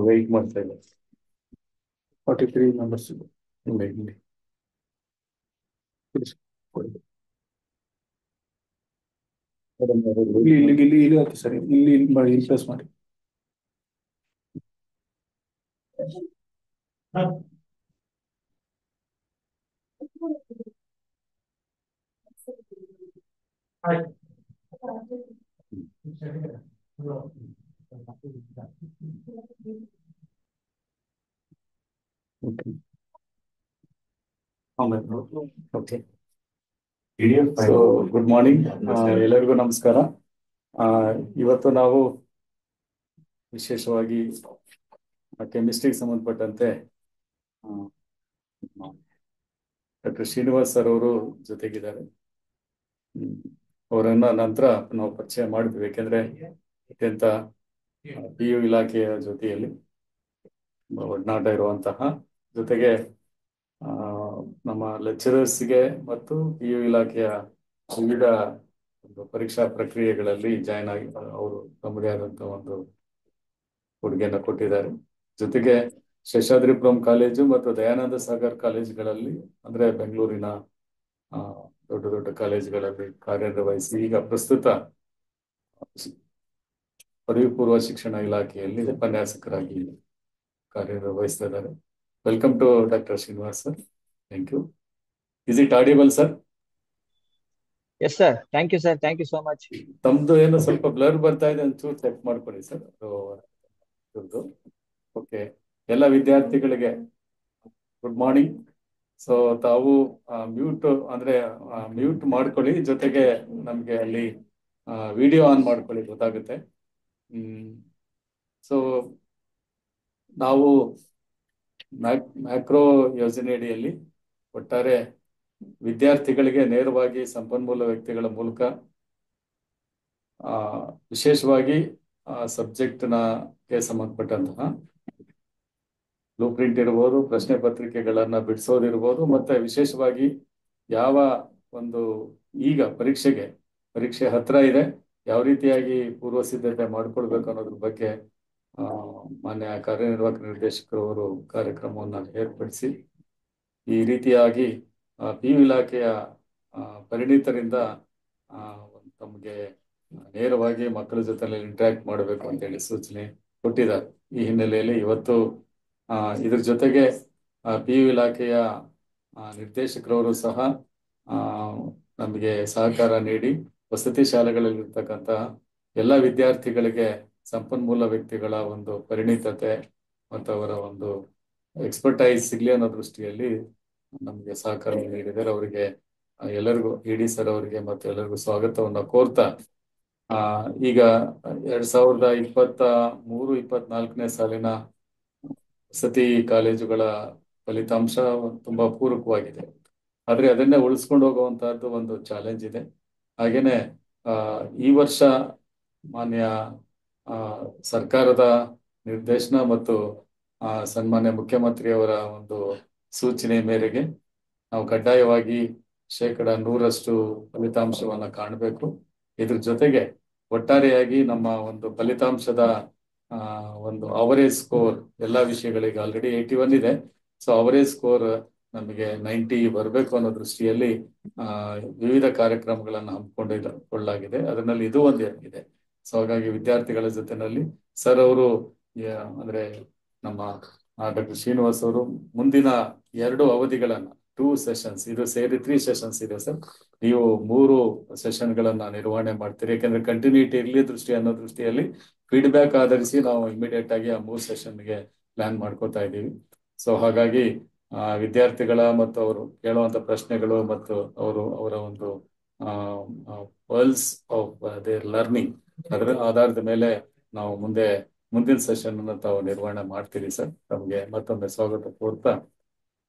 Weight ಮಾಡ್ತಾ ಇಲ್ಲ. 43 members ಇಲ್ಲಿ ಇಲ್ಲಿ ಇಲ್ಲಿ ಓಕೆ ಸರಿ, ಇಲ್ಲಿ ಮಾಡಿ, ಪ್ರೆಸ್ ಮಾಡಿ. ಓಕೆ, ಸೊ ಗುಡ್ ಮಾರ್ನಿಂಗ್ ಎಲ್ಲರಿಗೂ ನಮಸ್ಕಾರ. ಇವತ್ತು ನಾವು ವಿಶೇಷವಾಗಿ ಕೆಮಿಸ್ಟ್ರಿಗೆ ಸಂಬಂಧಪಟ್ಟಂತೆ ಡಾಕ್ಟರ್ ಶ್ರೀನಿವಾಸ್ ಸರ್ ಅವರು ಜೊತೆಗಿದ್ದಾರೆ. ಅವರನ್ನ ನಂತರ ನಾವು ಪರಿಚಯ ಮಾಡಿದ್ವಿ, ಯಾಕೆಂದ್ರೆ ಅತ್ಯಂತ PU ಇಲಾಖೆಯ ಜೊತೆಯಲ್ಲಿ ಒಡನಾಟ ಇರುವಂತಹ, ಜೊತೆಗೆ ನಮ್ಮ ಲೆಕ್ಚರರ್ಸ್ಗೆ ಮತ್ತು PU ಇಲಾಖೆಯ ವಿವಿಧ ಪರೀಕ್ಷಾ ಪ್ರಕ್ರಿಯೆಗಳಲ್ಲಿ ಜಾಯ್ನ್ ಆಗಿ ಅವರು ತಮ್ಮದೇ ಆದಂತಹ ಒಂದು ಕೊಡುಗೆಯನ್ನು ಕೊಟ್ಟಿದ್ದಾರೆ. ಜೊತೆಗೆ ಶೇಷಾದ್ರಿಪುರಂ ಕಾಲೇಜು ಮತ್ತು ದಯಾನಂದ ಸಾಗರ್ ಕಾಲೇಜುಗಳಲ್ಲಿ, ಅಂದ್ರೆ ಬೆಂಗಳೂರಿನ ದೊಡ್ಡ ದೊಡ್ಡ ಕಾಲೇಜುಗಳಲ್ಲಿ ಕಾರ್ಯನಿರ್ವಹಿಸಿ ಈಗ ಪ್ರಸ್ತುತ ಪದವಿ ಪೂರ್ವ ಶಿಕ್ಷಣ ಇಲಾಖೆಯಲ್ಲಿ ಉಪನ್ಯಾಸಕರಾಗಿ ಕಾರ್ಯನಿರ್ವಹಿಸ್ತಾ ಇದ್ದಾರೆ. Welcome to doctor Srinivas sir. Thank you. Is it audible sir? Yes sir, thank you sir, thank you so much. ತಮ್ದು ಏನೋ ಸ್ವಲ್ಪ ಬ್ಲರ್ ಬರ್ತಾ ಇದೆ, ಒಂಚೂರು ಚೆಕ್ ಮಾಡ್ಕೊಳ್ಳಿ ಸರ್. ಓಕೆ, ಎಲ್ಲ ವಿದ್ಯಾರ್ಥಿಗಳಿಗೆ ಗುಡ್ ಮಾರ್ನಿಂಗ್. ಸೊ ತಾವು ಮ್ಯೂಟ್ ಮಾಡ್ಕೊಳ್ಳಿ, ಜೊತೆಗೆ ನಮ್ಗೆ ಅಲ್ಲಿ ವಿಡಿಯೋ ಆನ್ ಮಾಡ್ಕೊಳ್ಳಿ, ಗೊತ್ತಾಗುತ್ತೆ. ಸೊ ನಾವು ಮ್ಯಾಕ್ರೋ ಯೋಜನೆ ಅಡಿಯಲ್ಲಿ ಒಟ್ಟಾರೆ ವಿದ್ಯಾರ್ಥಿಗಳಿಗೆ ನೇರವಾಗಿ ಸಂಪನ್ಮೂಲ ವ್ಯಕ್ತಿಗಳ ಮೂಲಕ ವಿಶೇಷವಾಗಿ ಸಬ್ಜೆಕ್ಟ್ಗೆ ಸಂಬಂಧಪಟ್ಟಂತಹ ಬ್ಲೂ ಪ್ರಿಂಟ್ ಇರ್ಬೋದು, ಪ್ರಶ್ನೆ ಪತ್ರಿಕೆಗಳನ್ನ ಬಿಡಿಸೋದಿರ್ಬೋದು, ಮತ್ತೆ ವಿಶೇಷವಾಗಿ ಯಾವ ಒಂದು ಈಗ ಪರೀಕ್ಷೆ ಹತ್ರ ಇದೆ, ಯಾವ ರೀತಿಯಾಗಿ ಪೂರ್ವ ಸಿದ್ಧತೆ ಮಾಡ್ಕೊಳ್ಬೇಕು ಅನ್ನೋದ್ರ ಬಗ್ಗೆ ಮಾನ್ಯ ಕಾರ್ಯನಿರ್ವಾಹಕ ನಿರ್ದೇಶಕರು ಅವರು ಕಾರ್ಯಕ್ರಮವನ್ನು ಏರ್ಪಡಿಸಿ ಈ ರೀತಿಯಾಗಿ PU ಇಲಾಖೆಯ ಪರಿಣಿತರಿಂದ ತಮಗೆ ನೇರವಾಗಿ ಮಕ್ಕಳ ಜೊತೆ ಇಂಟ್ರಾಕ್ಟ್ ಮಾಡಬೇಕು ಅಂತೇಳಿ ಸೂಚನೆ ಕೊಟ್ಟಿದ್ದಾರೆ. ಈ ಹಿನ್ನೆಲೆಯಲ್ಲಿ ಇವತ್ತು ಇದ್ರ ಜೊತೆಗೆ PU ಇಲಾಖೆಯ ನಿರ್ದೇಶಕರವರು ಸಹ ನಮಗೆ ಸಹಕಾರ ನೀಡಿ ವಸತಿ ಶಾಲೆಗಳಲ್ಲಿರ್ತಕ್ಕಂಥ ಎಲ್ಲ ವಿದ್ಯಾರ್ಥಿಗಳಿಗೆ ಸಂಪನ್ಮೂಲ ವ್ಯಕ್ತಿಗಳ ಒಂದು ಪರಿಣಿತತೆ ಮತ್ತು ಅವರ ಒಂದು ಎಕ್ಸ್ಪರ್ಟೈಸ್ ಸಿಗ್ಲಿ ಅನ್ನೋ ದೃಷ್ಟಿಯಲ್ಲಿ ನಮಗೆ ಸಹಕಾರ ನೀಡಿದ್ದಾರೆ. ಅವರಿಗೆ ಎಲ್ಲರಿಗೂ ED ಸರ್ ಅವರಿಗೆ ಮತ್ತು ಎಲ್ಲರಿಗೂ ಸ್ವಾಗತವನ್ನ ಕೋರ್ತಾ, ಈಗ 2023-24ನೇ ಸಾಲಿನ ವಸತಿ ಕಾಲೇಜುಗಳ ಫಲಿತಾಂಶ ತುಂಬಾ ಪೂರಕವಾಗಿದೆ. ಆದ್ರೆ ಅದನ್ನೇ ಉಳಿಸ್ಕೊಂಡು ಹೋಗುವಂತಹದ್ದು ಒಂದು ಚಾಲೆಂಜ್ ಇದೆ. ಹಾಗೇನೆ ಈ ವರ್ಷ ಮಾನ್ಯ ಸರ್ಕಾರದ ನಿರ್ದೇಶನ ಮತ್ತು ಸನ್ಮಾನ್ಯ ಮುಖ್ಯಮಂತ್ರಿಯವರ ಒಂದು ಸೂಚನೆ ಮೇರೆಗೆ ನಾವು ಕಡ್ಡಾಯವಾಗಿ 100% ಫಲಿತಾಂಶವನ್ನ ಕಾಣಬೇಕು. ಇದ್ರ ಜೊತೆಗೆ ಒಟ್ಟಾರೆಯಾಗಿ ನಮ್ಮ ಒಂದು ಫಲಿತಾಂಶದ ಒಂದು ಅವರೇಜ್ ಸ್ಕೋರ್ ಎಲ್ಲ ವಿಷಯಗಳಿಗೆ ಆಲ್ರೆಡಿ 81 ಇದೆ. ಸೊ ಅವರೇಜ್ ಸ್ಕೋರ್ ನಮಗೆ 90 ಬರಬೇಕು ಅನ್ನೋ ದೃಷ್ಟಿಯಲ್ಲಿ ವಿವಿಧ ಕಾರ್ಯಕ್ರಮಗಳನ್ನು ಹಮ್ಮಿಕೊಳ್ಳಲಾಗಿದೆ. ಅದರಲ್ಲಿ ಇದು ಒಂದು ಇದೆ. ಸೊ ಹಾಗಾಗಿ ವಿದ್ಯಾರ್ಥಿಗಳ ಜೊತೆನಲ್ಲಿ ಸರ್ ಅವರು ಅಂದ್ರೆ ನಮ್ಮ ಡಾಕ್ಟರ್ ಶ್ರೀನಿವಾಸ್ ಅವರು ಮುಂದಿನ 2 ಅವಧಿಗಳನ್ನ 2 ಸೆಷನ್ಸ್, ಇದು ಸೇರಿ 3 ಸೆಷನ್ಸ್ ಇದೆ ಸರ್. ನೀವು 3 ಸೆಷನ್ಗಳನ್ನ ನಿರ್ವಹಣೆ ಮಾಡ್ತೀರಿ, ಯಾಕಂದ್ರೆ ಕಂಟಿನ್ಯೂಟಿ ಇರ್ಲಿ ಅನ್ನೋ ದೃಷ್ಟಿಯಲ್ಲಿ ಫೀಡ್ಬ್ಯಾಕ್ ಆಧರಿಸಿ ನಾವು ಇಮಿಡಿಯೇಟ್ ಆಗಿ ಆ 3 ಸೆಷನ್ಗೆ ಪ್ಲಾನ್ ಮಾಡ್ಕೋತಾ ಇದ್ದೀವಿ. ಸೊ ಹಾಗಾಗಿ ವಿದ್ಯಾರ್ಥಿಗಳ ಮತ್ತು ಅವರು ಕೇಳುವಂತ ಪ್ರಶ್ನೆಗಳು ಮತ್ತು ಅವರ ಒಂದು ಪಲ್ಸ್ ಆಫ್ ದೇರ್ ಲರ್ನಿಂಗ್, ಅದರ ಆಧಾರದ ಮೇಲೆ ನಾವು ಮುಂದಿನ ಸೆಷನ್ ಅನ್ನು ತಾವು ನಿರ್ವಹಣೆ ಮಾಡ್ತೀರಿ ಸರ್. ನಮಗೆ ಮತ್ತೊಮ್ಮೆ ಸ್ವಾಗತ ಕೋರ್ತಾ,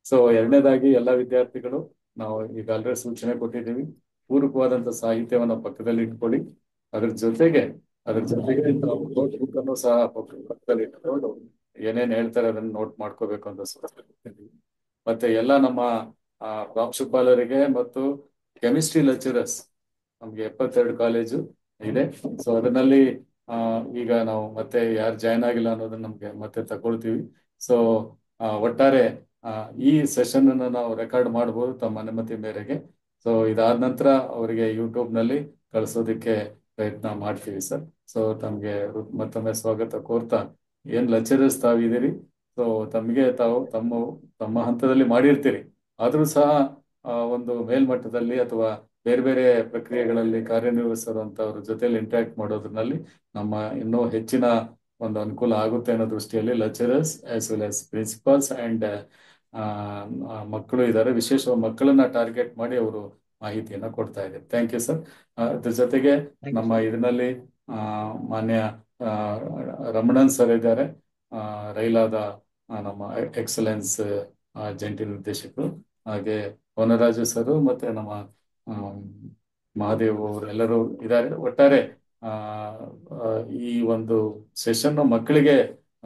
ಸೊ ಎರಡನೇದಾಗಿ ಎಲ್ಲ ವಿದ್ಯಾರ್ಥಿಗಳು ನಾವು ಈಗಾಗಲೇ ಸೂಚನೆ ಕೊಟ್ಟಿದ್ದೀವಿ, ಪೂರಕವಾದಂತ ಸಾಹಿತ್ಯವನ್ನ ಪಕ್ಕದಲ್ಲಿ ಇಟ್ಕೊಳ್ಳಿ. ಅದ್ರ ಜೊತೆಗೆ ನಾವು ನೋಟ್ ಬುಕ್ ಅನ್ನು ಸಹ ಪಕ್ಕದಲ್ಲಿ ಇಟ್ಕೊಂಡು ಏನೇನ್ ಹೇಳ್ತಾರೆ ಅದನ್ನ ನೋಟ್ ಮಾಡ್ಕೋಬೇಕು ಅಂತ ಸೂಚನೆ ಕೊಟ್ಟಿದ್ದೀವಿ. ಮತ್ತೆ ಎಲ್ಲ ನಮ್ಮ ಪ್ರಾಂಶುಪಾಲರಿಗೆ ಮತ್ತು ಕೆಮಿಸ್ಟ್ರಿ ಲೆಕ್ಚರರ್ಸ್, ನಮ್ಗೆ 72 ಕಾಲೇಜು ಇದೆ. ಸೊ ಅದರಲ್ಲಿ ಈಗ ನಾವು ಮತ್ತೆ ಯಾರು ಜಾಯ್ನ್ ಆಗಿಲ್ಲ ಅನ್ನೋದನ್ನ ನಮ್ಗೆ ಮತ್ತೆ ತಗೊಳ್ತೀವಿ. ಸೊ ಒಟ್ಟಾರೆ ಈ ಸೆಷನ್ ಅನ್ನು ನಾವು ರೆಕಾರ್ಡ್ ಮಾಡಬಹುದು ತಮ್ಮ ಅನುಮತಿ ಮೇರೆಗೆ. ಸೊ ಇದಾದ ನಂತರ ಅವರಿಗೆ ಯೂಟ್ಯೂಬ್ನಲ್ಲಿ ಕಳಿಸೋದಕ್ಕೆ ಪ್ರಯತ್ನ ಮಾಡ್ತೀವಿ ಸರ್. ಸೊ ತಮಗೆ ಮತ್ತೊಮ್ಮೆ ಸ್ವಾಗತ ಕೋರ್ತಾ, ಏನ್ ಲೆಕ್ಚರರ್ಸ್ ತಾವಿದ್ದೀರಿ, ಸೊ ತಮಗೆ ತಾವು ತಮ್ಮ ತಮ್ಮ ಹಂತದಲ್ಲಿ ಮಾಡಿರ್ತೀರಿ, ಆದ್ರೂ ಸಹ ಒಂದು ಮೇಲ್ಮಟ್ಟದಲ್ಲಿ ಅಥವಾ ಬೇರೆ ಬೇರೆ ಪ್ರಕ್ರಿಯೆಗಳಲ್ಲಿ ಕಾರ್ಯನಿರ್ವಹಿಸಿರುವಂತವ್ರ ಜೊತೆಲಿ ಇಂಟ್ರಾಕ್ಟ್ ಮಾಡೋದ್ರಲ್ಲಿ ನಮ್ಮ ಇನ್ನೂ ಹೆಚ್ಚಿನ ಒಂದು ಅನುಕೂಲ ಆಗುತ್ತೆ ಅನ್ನೋ ದೃಷ್ಟಿಯಲ್ಲಿ lecturers as well as principles and ಮಕ್ಕಳು ಇದ್ದಾರೆ. ವಿಶೇಷವಾಗಿ ಮಕ್ಕಳನ್ನ ಟಾರ್ಗೆಟ್ ಮಾಡಿ ಅವರು ಮಾಹಿತಿಯನ್ನ ಕೊಡ್ತಾ ಇದ್ದಾರೆ. Thank you sir. ಅದ್ರ ಜೊತೆಗೆ ಥ್ಯಾಂಕ್ ಯು ನಮ್ಮ ಸರ್. ಇದರಲ್ಲಿ ಮಾನ್ಯ ಆ, ರಮಣನ್ ಸರ್ ಇದ್ದಾರೆ, ರೈಲಾದ ನಮ್ಮ ಎಕ್ಸಲೆನ್ಸ್ ಜಂಟಿ ನಿರ್ದೇಶಕರು. ಹಾಗೆ ವನರಾಜು ಸರ್ ಮತ್ತೆ ನಮ್ಮ ಆಮ್, ಮಹಾದೇವ್ ಅವರೆಲ್ಲರೂ ಇದ್ದಾರೆ. ಒಟ್ಟಾರೆ ಆ, ಆ, ಈ ಒಂದು ಸೆಷನ್ ಮಕ್ಕಳಿಗೆ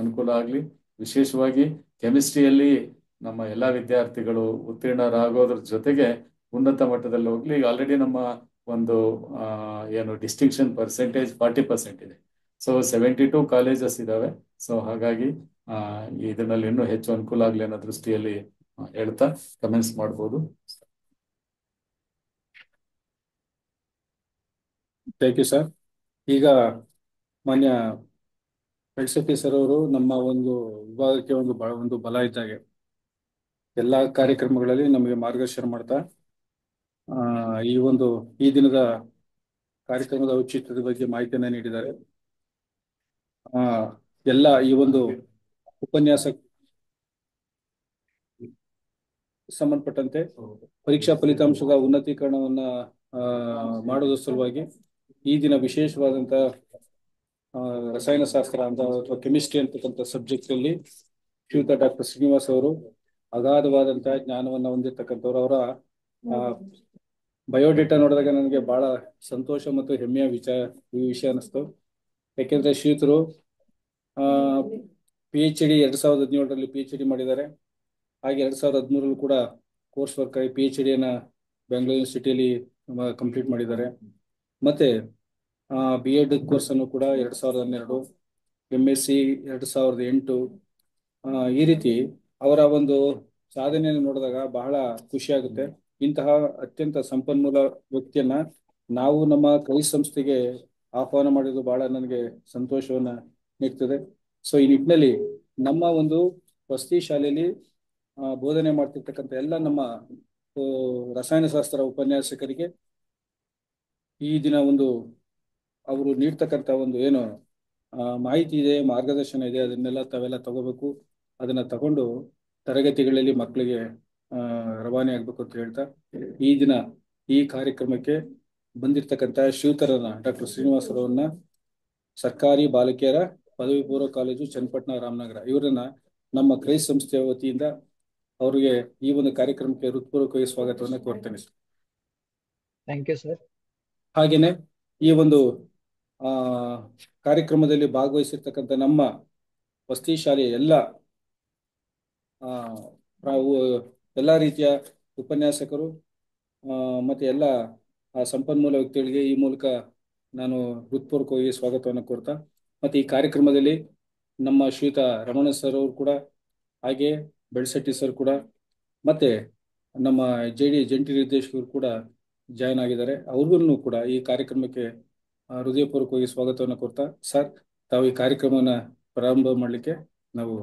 ಅನುಕೂಲ ಆಗಲಿ. ವಿಶೇಷವಾಗಿ ಕೆಮಿಸ್ಟ್ರಿಯಲ್ಲಿ ನಮ್ಮ ಎಲ್ಲ ವಿದ್ಯಾರ್ಥಿಗಳು ಉತ್ತೀರ್ಣರಾಗೋದ್ರ ಜೊತೆಗೆ ಉನ್ನತ ಮಟ್ಟದಲ್ಲಿ ಹೋಗ್ಲಿ. ಈಗ ಆಲ್ರೆಡಿ ನಮ್ಮ ಒಂದು ಏನು ಡಿಸ್ಟಿಂಕ್ಷನ್ ಪರ್ಸೆಂಟೇಜ್ 40% ಇದೆ. ಸೊ 72 ಕಾಲೇಜಸ್ ಇದಾವೆ. ಸೊ ಹಾಗಾಗಿ ಆ, ಇದರಲ್ಲಿ ಇನ್ನೂ ಹೆಚ್ಚು ಅನುಕೂಲ ಆಗಲಿ ಅನ್ನೋ ದೃಷ್ಟಿಯಲ್ಲಿ ಹೇಳ್ತಾ ಕಮೆಂಟ್ಸ್ ಮಾಡ್ಬೋದು. Thank you sir. ಈಗ ಮಾನ್ಯ ಫಿಲ್ಸಫಿ ಸರ್ ಅವರು ನಮ್ಮ ಒಂದು ವಿಭಾಗಕ್ಕೆ ಒಂದು ಬಲ ಇದ್ದಾಗೆ ಎಲ್ಲಾ ಕಾರ್ಯಕ್ರಮಗಳಲ್ಲಿ ನಮಗೆ ಮಾರ್ಗದರ್ಶನ ಮಾಡ್ತಾ ಈ ದಿನದ ಕಾರ್ಯಕ್ರಮದ ಔಚಿತ್ಯದ ಬಗ್ಗೆ ಮಾಹಿತಿಯನ್ನ ನೀಡಿದ್ದಾರೆ. ಎಲ್ಲ ಈ ಒಂದು ಉಪನ್ಯಾಸ ಸಂಬಂಧಪಟ್ಟಂತೆ ಪರೀಕ್ಷಾ ಫಲಿತಾಂಶದ ಉನ್ನತೀಕರಣವನ್ನ ಮಾಡೋದ್ರ ಸಲುವಾಗಿ ಈ ದಿನ ವಿಶೇಷವಾದಂತ ರಸಾಯನಶಾಸ್ತ್ರ ಅಂತ ಅಥವಾ ಕೆಮಿಸ್ಟ್ರಿ ಅಂತಕ್ಕಂಥ ಸಬ್ಜೆಕ್ಟ್ ಅಲ್ಲಿ ಶ್ರೀಯುತ ಡಾಕ್ಟರ್ ಶ್ರೀನಿವಾಸ್ ಅವರು ಅಗಾಧವಾದಂತಹ ಜ್ಞಾನವನ್ನ ಹೊಂದಿರತಕ್ಕಂಥವ್ರು. ಅವರ ಬಯೋಡೇಟಾ ನೋಡಿದಾಗ ನನಗೆ ಬಹಳ ಸಂತೋಷ ಮತ್ತು ಹೆಮ್ಮೆಯ ವಿಷಯ ಅನಿಸ್ತು. ಯಾಕೆಂದ್ರೆ ಶ್ರೀಯುತರು PhD 2017ರಲ್ಲಿ PhD ಮಾಡಿದ್ದಾರೆ. ಹಾಗೆ 2013 ಕೂಡ ಕೋರ್ಸ್ ವರ್ಕ್ ಆಗಿ PhD ನ ಬೆಂಗಳೂರು ಯೂನಿವರ್ಸಿಟಿಯಲ್ಲಿ ಕಂಪ್ಲೀಟ್ ಮಾಡಿದ್ದಾರೆ. ಮತ್ತೆ B.Ed ಕೋರ್ಸ್ ಅನ್ನು ಕೂಡ 2012, MSc 2008. ಈ ರೀತಿ ಅವರ ಒಂದು ಸಾಧನೆಯನ್ನು ನೋಡಿದಾಗ ಬಹಳ ಖುಷಿ ಆಗುತ್ತೆ. ಇಂತಹ ಅತ್ಯಂತ ಸಂಪನ್ಮೂಲ ವ್ಯಕ್ತಿಯನ್ನ ನಾವು ನಮ್ಮ ಕೈ ಸಂಸ್ಥೆಗೆ ಆಹ್ವಾನ ಮಾಡಿದ್ದು ಬಹಳ ನನಗೆ ಸಂತೋಷವನ್ನ ನೀಡ್ತದೆ. ಸೊ ಈ ನಿಟ್ಟಿನಲ್ಲಿ ನಮ್ಮ ಒಂದು ವಸತಿ ಶಾಲೆಯಲ್ಲಿ ಬೋಧನೆ ಮಾಡ್ತಿರ್ತಕ್ಕಂಥ ಎಲ್ಲ ನಮ್ಮ ರಸಾಯನಶಾಸ್ತ್ರ ಉಪನ್ಯಾಸಕರಿಗೆ ಈ ದಿನ ಅವರು ನೀಡ್ತಕ್ಕಂಥ ಒಂದು ಏನು ಮಾಹಿತಿ ಇದೆ, ಮಾರ್ಗದರ್ಶನ ಇದೆ, ಅದನ್ನೆಲ್ಲ ತಾವೆಲ್ಲ ತಗೋಬೇಕು. ಅದನ್ನ ತಗೊಂಡು ತರಗತಿಗಳಲ್ಲಿ ಮಕ್ಕಳಿಗೆ ರವಾನೆ ಆಗ್ಬೇಕು ಅಂತ ಹೇಳ್ತಾ ಈ ದಿನ ಈ ಕಾರ್ಯಕ್ರಮಕ್ಕೆ ಬಂದಿರತಕ್ಕಂಥ ಶ್ರೀಯುತರನ್ನ ಡಾಕ್ಟರ್ ಶ್ರೀನಿವಾಸರವನ್ನ ಸರ್ಕಾರಿ ಬಾಲಕಿಯರ ಪದವಿ ಪೂರ್ವ ಕಾಲೇಜು ಚನ್ನಪಟ್ಟಣ ರಾಮನಗರ ಇವರನ್ನ ನಮ್ಮ ಕ್ರೈಸ್ ಸಂಸ್ಥೆಯ ವತಿಯಿಂದ ಅವರಿಗೆ ಈ ಒಂದು ಕಾರ್ಯಕ್ರಮಕ್ಕೆ ಹೃತ್ಪೂರ್ವಕವಾಗಿ ಸ್ವಾಗತವನ್ನು ಕೋರ್ತೇನೆ. Thank you sir. ಹಾಗೇನೆ ಈ ಒಂದು ಕಾರ್ಯಕ್ರಮದಲ್ಲಿ ಭಾಗವಹಿಸಿರ್ತಕ್ಕಂಥ ನಮ್ಮ ವಸತಿ ಶಾಲೆಯ ಎಲ್ಲ ರೀತಿಯ ಉಪನ್ಯಾಸಕರು ಮತ್ತೆ ಎಲ್ಲ ಸಂಪನ್ಮೂಲ ವ್ಯಕ್ತಿಗಳಿಗೆ ಈ ಮೂಲಕ ನಾನು ಹೃತ್ಪೂರ್ವಕವಾಗಿ ಸ್ವಾಗತವನ್ನು ಕೋರ್ತಾ, ಮತ್ತೆ ಈ ಕಾರ್ಯಕ್ರಮದಲ್ಲಿ ನಮ್ಮ ಶ್ರೀಯುತ ರಮಣ ಸರ್ ಅವರು ಕೂಡ, ಹಾಗೆ ಬೆಳ್ಸಟ್ಟಿ ಸರ್ ಕೂಡ, ಮತ್ತೆ ನಮ್ಮ ಜಂಟಿ ನಿರ್ದೇಶಕರು ಕೂಡ ಜಾಯ್ನ್ ಆಗಿದ್ದಾರೆ. ಅವ್ರಿಗೂ ಕೂಡ ಈ ಕಾರ್ಯಕ್ರಮಕ್ಕೆ ಹೃದಯಪೂರ್ವಕವಾಗಿ ಸ್ವಾಗತವನ್ನು ಕೋರ್ತಾ, ಸರ್ ತಾವು ಈ ಕಾರ್ಯಕ್ರಮವನ್ನ ಪ್ರಾರಂಭ ಮಾಡಲಿಕ್ಕೆ ನಾವು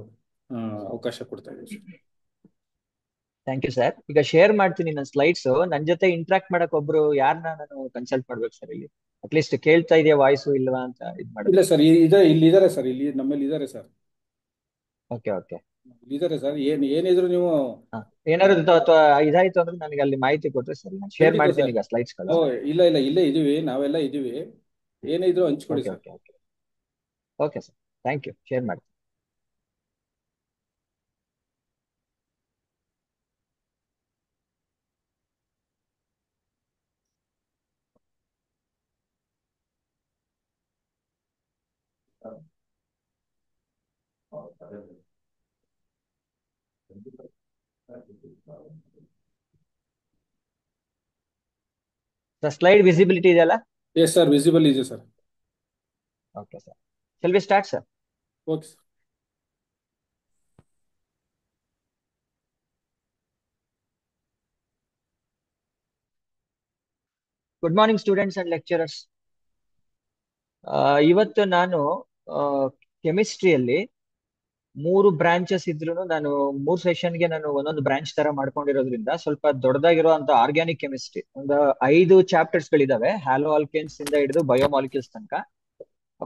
ಅವಕಾಶ ಕೊಡ್ತಾ ಇದ್ದೀವಿ. Thank you sir. ಈಗ ಶೇರ್ ಮಾಡ್ತೀನಿ ನನ್ನ ಸ್ಲೈಡ್ಸ್. ನನ್ನ ಜೊತೆ ಇಂಟ್ರಾಕ್ಟ್ ಮಾಡಕ್ ಒಬ್ರು ಯಾರನ್ನ ನಾನು ಕನ್ಸಲ್ಟ್ ಮಾಡ್ಬೇಕು ಸರ್? ಇಲ್ಲಿ ಅಟ್ಲೀಸ್ಟ್ ಕೇಳ್ತಾ ಇದೆಯಾ ವಾಯ್ಸು ಇಲ್ವಾ ಅಂತ ಇದು ಮಾಡಿ. ಇಲ್ಲ ಸರ್, ಇಲ್ಲಿ ಇದಾರೆ ಸರ್, ಇಲ್ಲಿ ನಮ್ಮಲ್ಲಿ ಇದಾರೆ ಸರ್. ಓಕೆ ಓಕೆ, ಇದಾರೆ ಸರ್. ಏನಿದ್ರು ನೀವು ಏನಾದ್ರು ಇದಾಯ್ತು ಅಂದ್ರೆ ನನಗೆ ಅಲ್ಲಿ ಮಾಹಿತಿ ಕೊಟ್ರೆ ಸರ್, ನಾನು ಶೇರ್ ಮಾಡ್ತೀನಿ ಈಗ ಸ್ಲೈಡ್ಸ್ ಗಳು. ಇಲ್ಲ ಇಲ್ಲೇ ಇದೀವಿ, ನಾವೆಲ್ಲ ಇದೀವಿ. ಏನೇ ಇದ್ರು ಹಂಚ್ಕೊಡಿ sir. Okay sir, thank you. Share ಮಾಡ್ತೀನಿ. ಸ್ಲೈಡ್ ವಿಸಿಬಿಲಿಟಿ ಇದೆಯಲ್ಲ? ಎಸ್ ಸರ್, ವಿಸಿಬಲ್ ಇದೆ sir. Okay sir. Shall we start sir? Okay sir. Good morning students and lecturers. ಇವತ್ತು ನಾನು ಕೆಮಿಸ್ಟ್ರಿಯಲ್ಲಿ 3 ಬ್ರಾಂಚಸ್ ಇದ್ರು ನಾನು 3 ಸೆಷನ್ಗೆ ನಾನು ಒಂದೊಂದು ಬ್ರಾಂಚ್ ತರ ಮಾಡ್ಕೊಂಡಿರೋದ್ರಿಂದ ಸ್ವಲ್ಪ ದೊಡ್ಡದಾಗಿರುವಂತ ಆರ್ಗ್ಯಾನಿಕ್ ಕೆಮಿಸ್ಟ್ರಿ ಒಂದು 5 ಚಾಪ್ಟರ್ಸ್ ಗಳಿದಾವೆ, ಹ್ಯಾಲೋ ಆಲ್ಕೇನ್ಸ್ ಇಂದ ಹಿಡಿದು ಬಯೋಮಾಲಿಕ್ಯೂಲ್ಸ್ ತನಕ.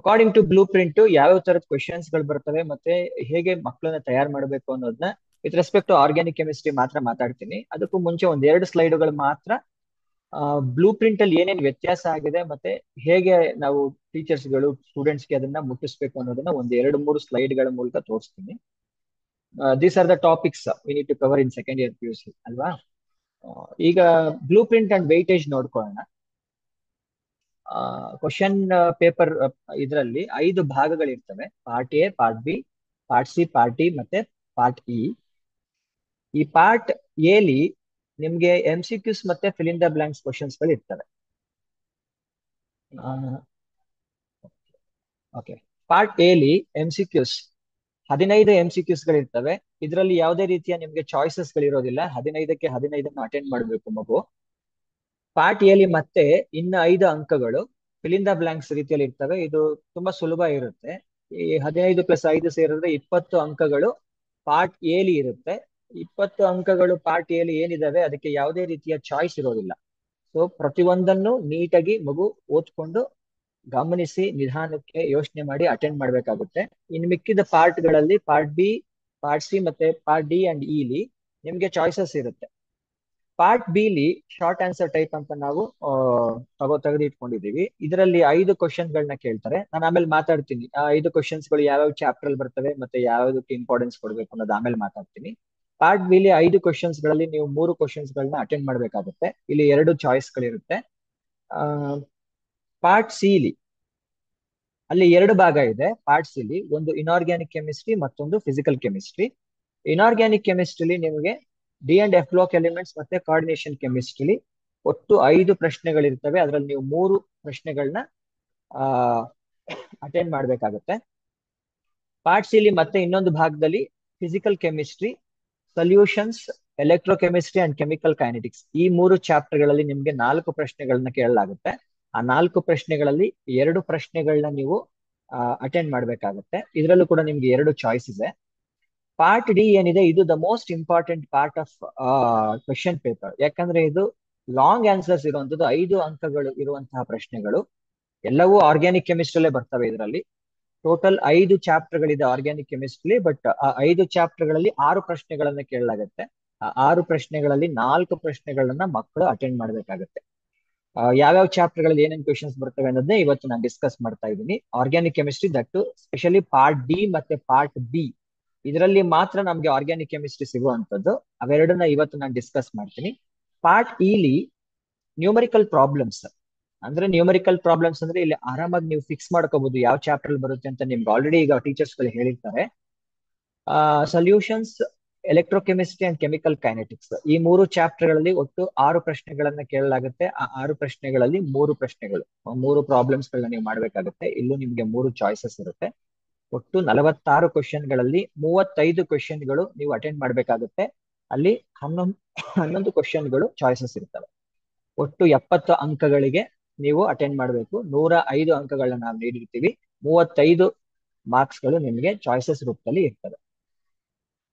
ಅಕಾರ್ಡಿಂಗ್ ಟು ಬ್ಲೂ ಪ್ರಿಂಟ್ ಯಾವ ತರದ ಕ್ವೆಶನ್ಸ್ ಗಳು ಬರ್ತವೆ ಮತ್ತೆ ಹೇಗೆ ಮಕ್ಕಳನ್ನ ತಯಾರು ಮಾಡಬೇಕು ಅನ್ನೋದನ್ನ with respect to organic chemistry ಮಾತ್ರ ಮಾತಾಡ್ತೀನಿ. ಅದಕ್ಕೂ ಮುಂಚೆ 2 ಸ್ಲೈಡ್ಗಳು ಮಾತ್ರ ಬ್ಲೂ ಪ್ರಿಂಟ್ ಅಲ್ಲಿ ಏನೇನು ವ್ಯತ್ಯಾಸ ಆಗಿದೆ ಮತ್ತೆ ಹೇಗೆ ನಾವು ಟೀಚರ್ಸ್ಗಳು ಸ್ಟೂಡೆಂಟ್ಸ್ಗೆ ಅದನ್ನ ಮುಟ್ಟಿಸ್ಬೇಕು ಅನ್ನೋದನ್ನ 2-3 ಸ್ಲೈಡ್ಗಳ ಮೂಲಕ ತೋರಿಸ್ತೀನಿ. These are the topics we need to cover in second year PUC ಅಲ್ವಾ. ಈಗ ಬ್ಲೂ ಪ್ರಿಂಟ್ ಅಂಡ್ ವೆಯ್ಟೇಜ್ ನೋಡ್ಕೊಳ್ಳೋಣ. ಕ್ವಶನ್ ಪೇಪರ್ ಇದರಲ್ಲಿ 5 ಭಾಗಗಳಿರ್ತವೆ. Part A, part B, part C, part D ಮತ್ತೆ ಪಾರ್ಟ್ ಇ. ಈ ಪಾರ್ಟ್ ಎಲಿ ನಿಮ್ಗೆ MCQs ಮತ್ತೆ fill in the blanks questions ಗಳು ಇರ್ತವೆ. ಓಕೆ, ಪಾರ್ಟ್ ಎಲಿ MCQs 15 MCQs ಗಳಿರ್ತವೆ. ಇದರಲ್ಲಿ ಯಾವುದೇ ರೀತಿಯ ನಿಮ್ಗೆ ಚಾಯ್ಸಸ್ ಗಳಿರೋದಿಲ್ಲ. 15ಕ್ಕೆ 15 ಅಟೆಂಡ್ ಮಾಡಬೇಕು ಮಗು. ಪಾರ್ಟ್ ಎಲಿ ಮತ್ತೆ ಇನ್ನು 5 ಅಂಕಗಳು ಫಿಲ್ ಇನ್ ದ ಬ್ಲಾಂಕ್ಸ್ ರೀತಿಯಲ್ಲಿ ಇರ್ತವೆ. ಇದು ತುಂಬಾ ಸುಲಭ ಇರುತ್ತೆ. ಈ 15 + 5 ಸೇರಿದ್ರೆ 20 ಅಂಕಗಳು ಪಾರ್ಟ್ ಎಲಿ ಇರುತ್ತೆ. 20 ಅಂಕಗಳು ಪಾರ್ಟ್ ಎಲಿ ಏನಿದಾವೆ ಅದಕ್ಕೆ ಯಾವುದೇ ರೀತಿಯ ಚಾಯ್ಸ್ ಇರೋದಿಲ್ಲ. ಸೊ ಪ್ರತಿಯೊಂದನ್ನು ನೀಟಾಗಿ ಮಗು ಓದ್ಕೊಂಡು ಗಮನಿಸಿ ನಿಧಾನಕ್ಕೆ ಯೋಚನೆ ಮಾಡಿ ಅಟೆಂಡ್ ಮಾಡ್ಬೇಕಾಗುತ್ತೆ. ಇನ್ನು ಮಿಕ್ಕಿದ ಪಾರ್ಟ್ ಗಳಲ್ಲಿ ಪಾರ್ಟ್ ಬಿ, ಪಾರ್ಟ್ ಸಿ ಮತ್ತೆ ಪಾರ್ಟ್ ಡಿ ಅಂಡ್ ಇಲಿ ನಿಮ್ಗೆ ಚಾಯ್ಸಸ್ ಇರುತ್ತೆ. ಪಾರ್ಟ್ ಬಿ ಲಿ ಶಾರ್ಟ್ ಆನ್ಸರ್ ಟೈಪ್ ಅಂತ ನಾವು ತೆಗೆದಿಟ್ಕೊಂಡಿದೀವಿ. ಇದರಲ್ಲಿ 5 ಕ್ವಶನ್ಗಳನ್ನ ಕೇಳ್ತಾರೆ. ನಾನು ಆಮೇಲೆ ಮಾತಾಡ್ತೀನಿ ಆ 5 ಕ್ವಶನ್ಸ್ಗಳು ಯಾವ್ಯಾವ ಚಾಪ್ಟರ್ ಅಲ್ಲಿ ಬರ್ತವೆ ಮತ್ತೆ ಯಾವ್ದಕ್ಕೆ ಇಂಪಾರ್ಟೆನ್ಸ್ ಕೊಡ್ಬೇಕು ಅನ್ನೋದು ಆಮೇಲೆ ಮಾತಾಡ್ತೀನಿ. ಪಾರ್ಟ್ ಬಿ ಲಿ 5 ಕ್ವಶನ್ಸ್ಗಳಲ್ಲಿ ನೀವು 3 ಕ್ವಶನ್ಸ್ಗಳನ್ನ ಅಟೆಂಡ್ ಮಾಡ್ಬೇಕಾಗುತ್ತೆ. ಇಲ್ಲಿ 2 ಚಾಯ್ಸ್ಗಳಿರುತ್ತೆ. ಪಾರ್ಟ್ ಸಿ ಲಿ ಅಲ್ಲಿ 2 ಭಾಗ ಇದೆ. ಪಾರ್ಟ್ ಸಿ ಲಿ ಒಂದು ಇನ್ಆರ್ಗ್ಯಾನಿಕ್ ಕೆಮಿಸ್ಟ್ರಿ ಮತ್ತೊಂದು ಫಿಸಿಕಲ್ ಕೆಮಿಸ್ಟ್ರಿ. ಇನ್ಆರ್ಗ್ಯಾನಿಕ್ ಕೆಮಿಸ್ಟ್ರಿಲಿ ನಿಮಗೆ D and F block elements ಮತ್ತೆ ಕೋಆರ್ಡಿನೇಷನ್ ಕೆಮಿಸ್ಟ್ರಿಲಿ ಒಟ್ಟು 5 ಪ್ರಶ್ನೆಗಳಿರ್ತವೆ. ಅದರಲ್ಲಿ ನೀವು 3 ಪ್ರಶ್ನೆಗಳನ್ನ ಅಟೆಂಡ್ ಮಾಡ್ಬೇಕಾಗುತ್ತೆ. ಪಾರ್ಟ್ ಸಿ ಲಿ ಮತ್ತೆ ಇನ್ನೊಂದು ಭಾಗದಲ್ಲಿ physical chemistry, solutions, electrochemistry and chemical kinetics ಈ 3 ಚಾಪ್ಟರ್ಗಳಲ್ಲಿ ನಿಮ್ಗೆ 4 ಪ್ರಶ್ನೆಗಳನ್ನ ಕೇಳಲಾಗುತ್ತೆ. ಆ 4 ಪ್ರಶ್ನೆಗಳಲ್ಲಿ 2 ಪ್ರಶ್ನೆಗಳನ್ನ ನೀವು ಅಟೆಂಡ್ ಮಾಡ್ಬೇಕಾಗುತ್ತೆ. ಇದರಲ್ಲೂ ಕೂಡ ನಿಮ್ಗೆ 2 ಚಾಯ್ಸ್ ಇದೆ. ಪಾರ್ಟ್ ಡಿ ಏನಿದೆ ಇದು the most important part of question paper. ಯಾಕಂದ್ರೆ ಇದು ಲಾಂಗ್ ಆನ್ಸರ್ಸ್ ಇರುವಂತದ್ದು, 5 ಅಂಕಗಳು ಇರುವಂತಹ ಪ್ರಶ್ನೆಗಳು. ಎಲ್ಲವೂ ಆರ್ಗ್ಯಾನಿಕ್ ಕೆಮಿಸ್ಟ್ರಿಲೇ ಬರ್ತವೆ. ಇದರಲ್ಲಿ ಟೋಟಲ್ 5 ಚಾಪ್ಟರ್ಗಳಿದೆ ಆರ್ಗ್ಯಾನಿಕ್ ಕೆಮಿಸ್ಟ್ರಿ. ಬಟ್ ಆ 5 ಚಾಪ್ಟರ್ಗಳಲ್ಲಿ 6 ಪ್ರಶ್ನೆಗಳನ್ನ ಕೇಳಲಾಗುತ್ತೆ. ಆ 6 ಪ್ರಶ್ನೆಗಳಲ್ಲಿ 4 ಪ್ರಶ್ನೆಗಳನ್ನ ಮಕ್ಕಳು ಅಟೆಂಡ್ ಮಾಡ್ಬೇಕಾಗತ್ತೆ. ಯಾವ್ಯಾವ ಚಾಪ್ಟರ್ಗಳಲ್ಲಿ ಏನೇನು ಕ್ವೆಶನ್ಸ್ ಬರ್ತವೆ ಅನ್ನೋದನ್ನೇ ಇವತ್ತು ನಾನು ಡಿಸ್ಕಸ್ ಮಾಡ್ತಾ ಇದ್ದೀನಿ. Organic chemistry that specially part D ಮತ್ತೆ ಪಾರ್ಟ್ ಬಿ ಇದರಲ್ಲಿ ಮಾತ್ರ ನಮ್ಗೆ ಆರ್ಗ್ಯಾನಿಕ್ ಕೆಮಿಸ್ಟ್ರಿ ಸಿಗುವಂತದ್ದು. ಅವೆರಡನ್ನ ಇವತ್ತು ನಾನು ಡಿಸ್ಕಸ್ ಮಾಡ್ತೀನಿ. ಪಾರ್ಟ್ ಇಲಿ ನ್ಯೂಮರಿಕಲ್ ಪ್ರಾಬ್ಲಮ್ಸ್ ಅಂದ್ರೆ ಇಲ್ಲಿ ಆರಾಮಾಗಿ ನೀವು ಫಿಕ್ಸ್ ಮಾಡ್ಕೋಬಹುದು ಯಾವ ಚಾಪ್ಟರ್ ಬರುತ್ತೆ ಅಂತ. ನಿಮ್ಗೆ ಆಲ್ರೆಡಿ ಈಗ ಟೀಚರ್ಸ್ ಗಳು ಹೇಳಿರ್ತಾರೆ. Solutions, electrochemistry and chemical kinetics ಈ 3 ಚಾಪ್ಟರ್ಗಳಲ್ಲಿ ಒಟ್ಟು 6 ಪ್ರಶ್ನೆಗಳನ್ನ ಕೇಳಲಾಗುತ್ತೆ. ಆ 6 ಪ್ರಶ್ನೆಗಳಲ್ಲಿ 3 ಪ್ರಶ್ನೆಗಳು 3 ಪ್ರಾಬ್ಲಮ್ಸ್ ಗಳನ್ನ ನೀವು ಮಾಡ್ಬೇಕಾಗುತ್ತೆ. ಇಲ್ಲೂ ನಿಮ್ಗೆ 3 ಚಾಯ್ಸಸ್ ಇರುತ್ತೆ. ಒಟ್ಟು 46 ಕ್ವಶನ್ಗಳಲ್ಲಿ 35 ಕ್ವಶನ್ಗಳು ನೀವು ಅಟೆಂಡ್ ಮಾಡ್ಬೇಕಾಗುತ್ತೆ. ಅಲ್ಲಿ 11 ಕ್ವಶನ್ಗಳು ಚಾಯ್ಸಸ್ ಇರ್ತವೆ. ಒಟ್ಟು 70 ಅಂಕಗಳಿಗೆ ನೀವು ಅಟೆಂಡ್ ಮಾಡಬೇಕು. 105 ಅಂಕಗಳನ್ನ ನಾವು ನೀಡಿರ್ತೀವಿ. 35 ಮಾರ್ಕ್ಸ್ಗಳು ನಿಮಗೆ ಚಾಯ್ಸಸ್ ರೂಪದಲ್ಲಿ ಇರ್ತವೆ.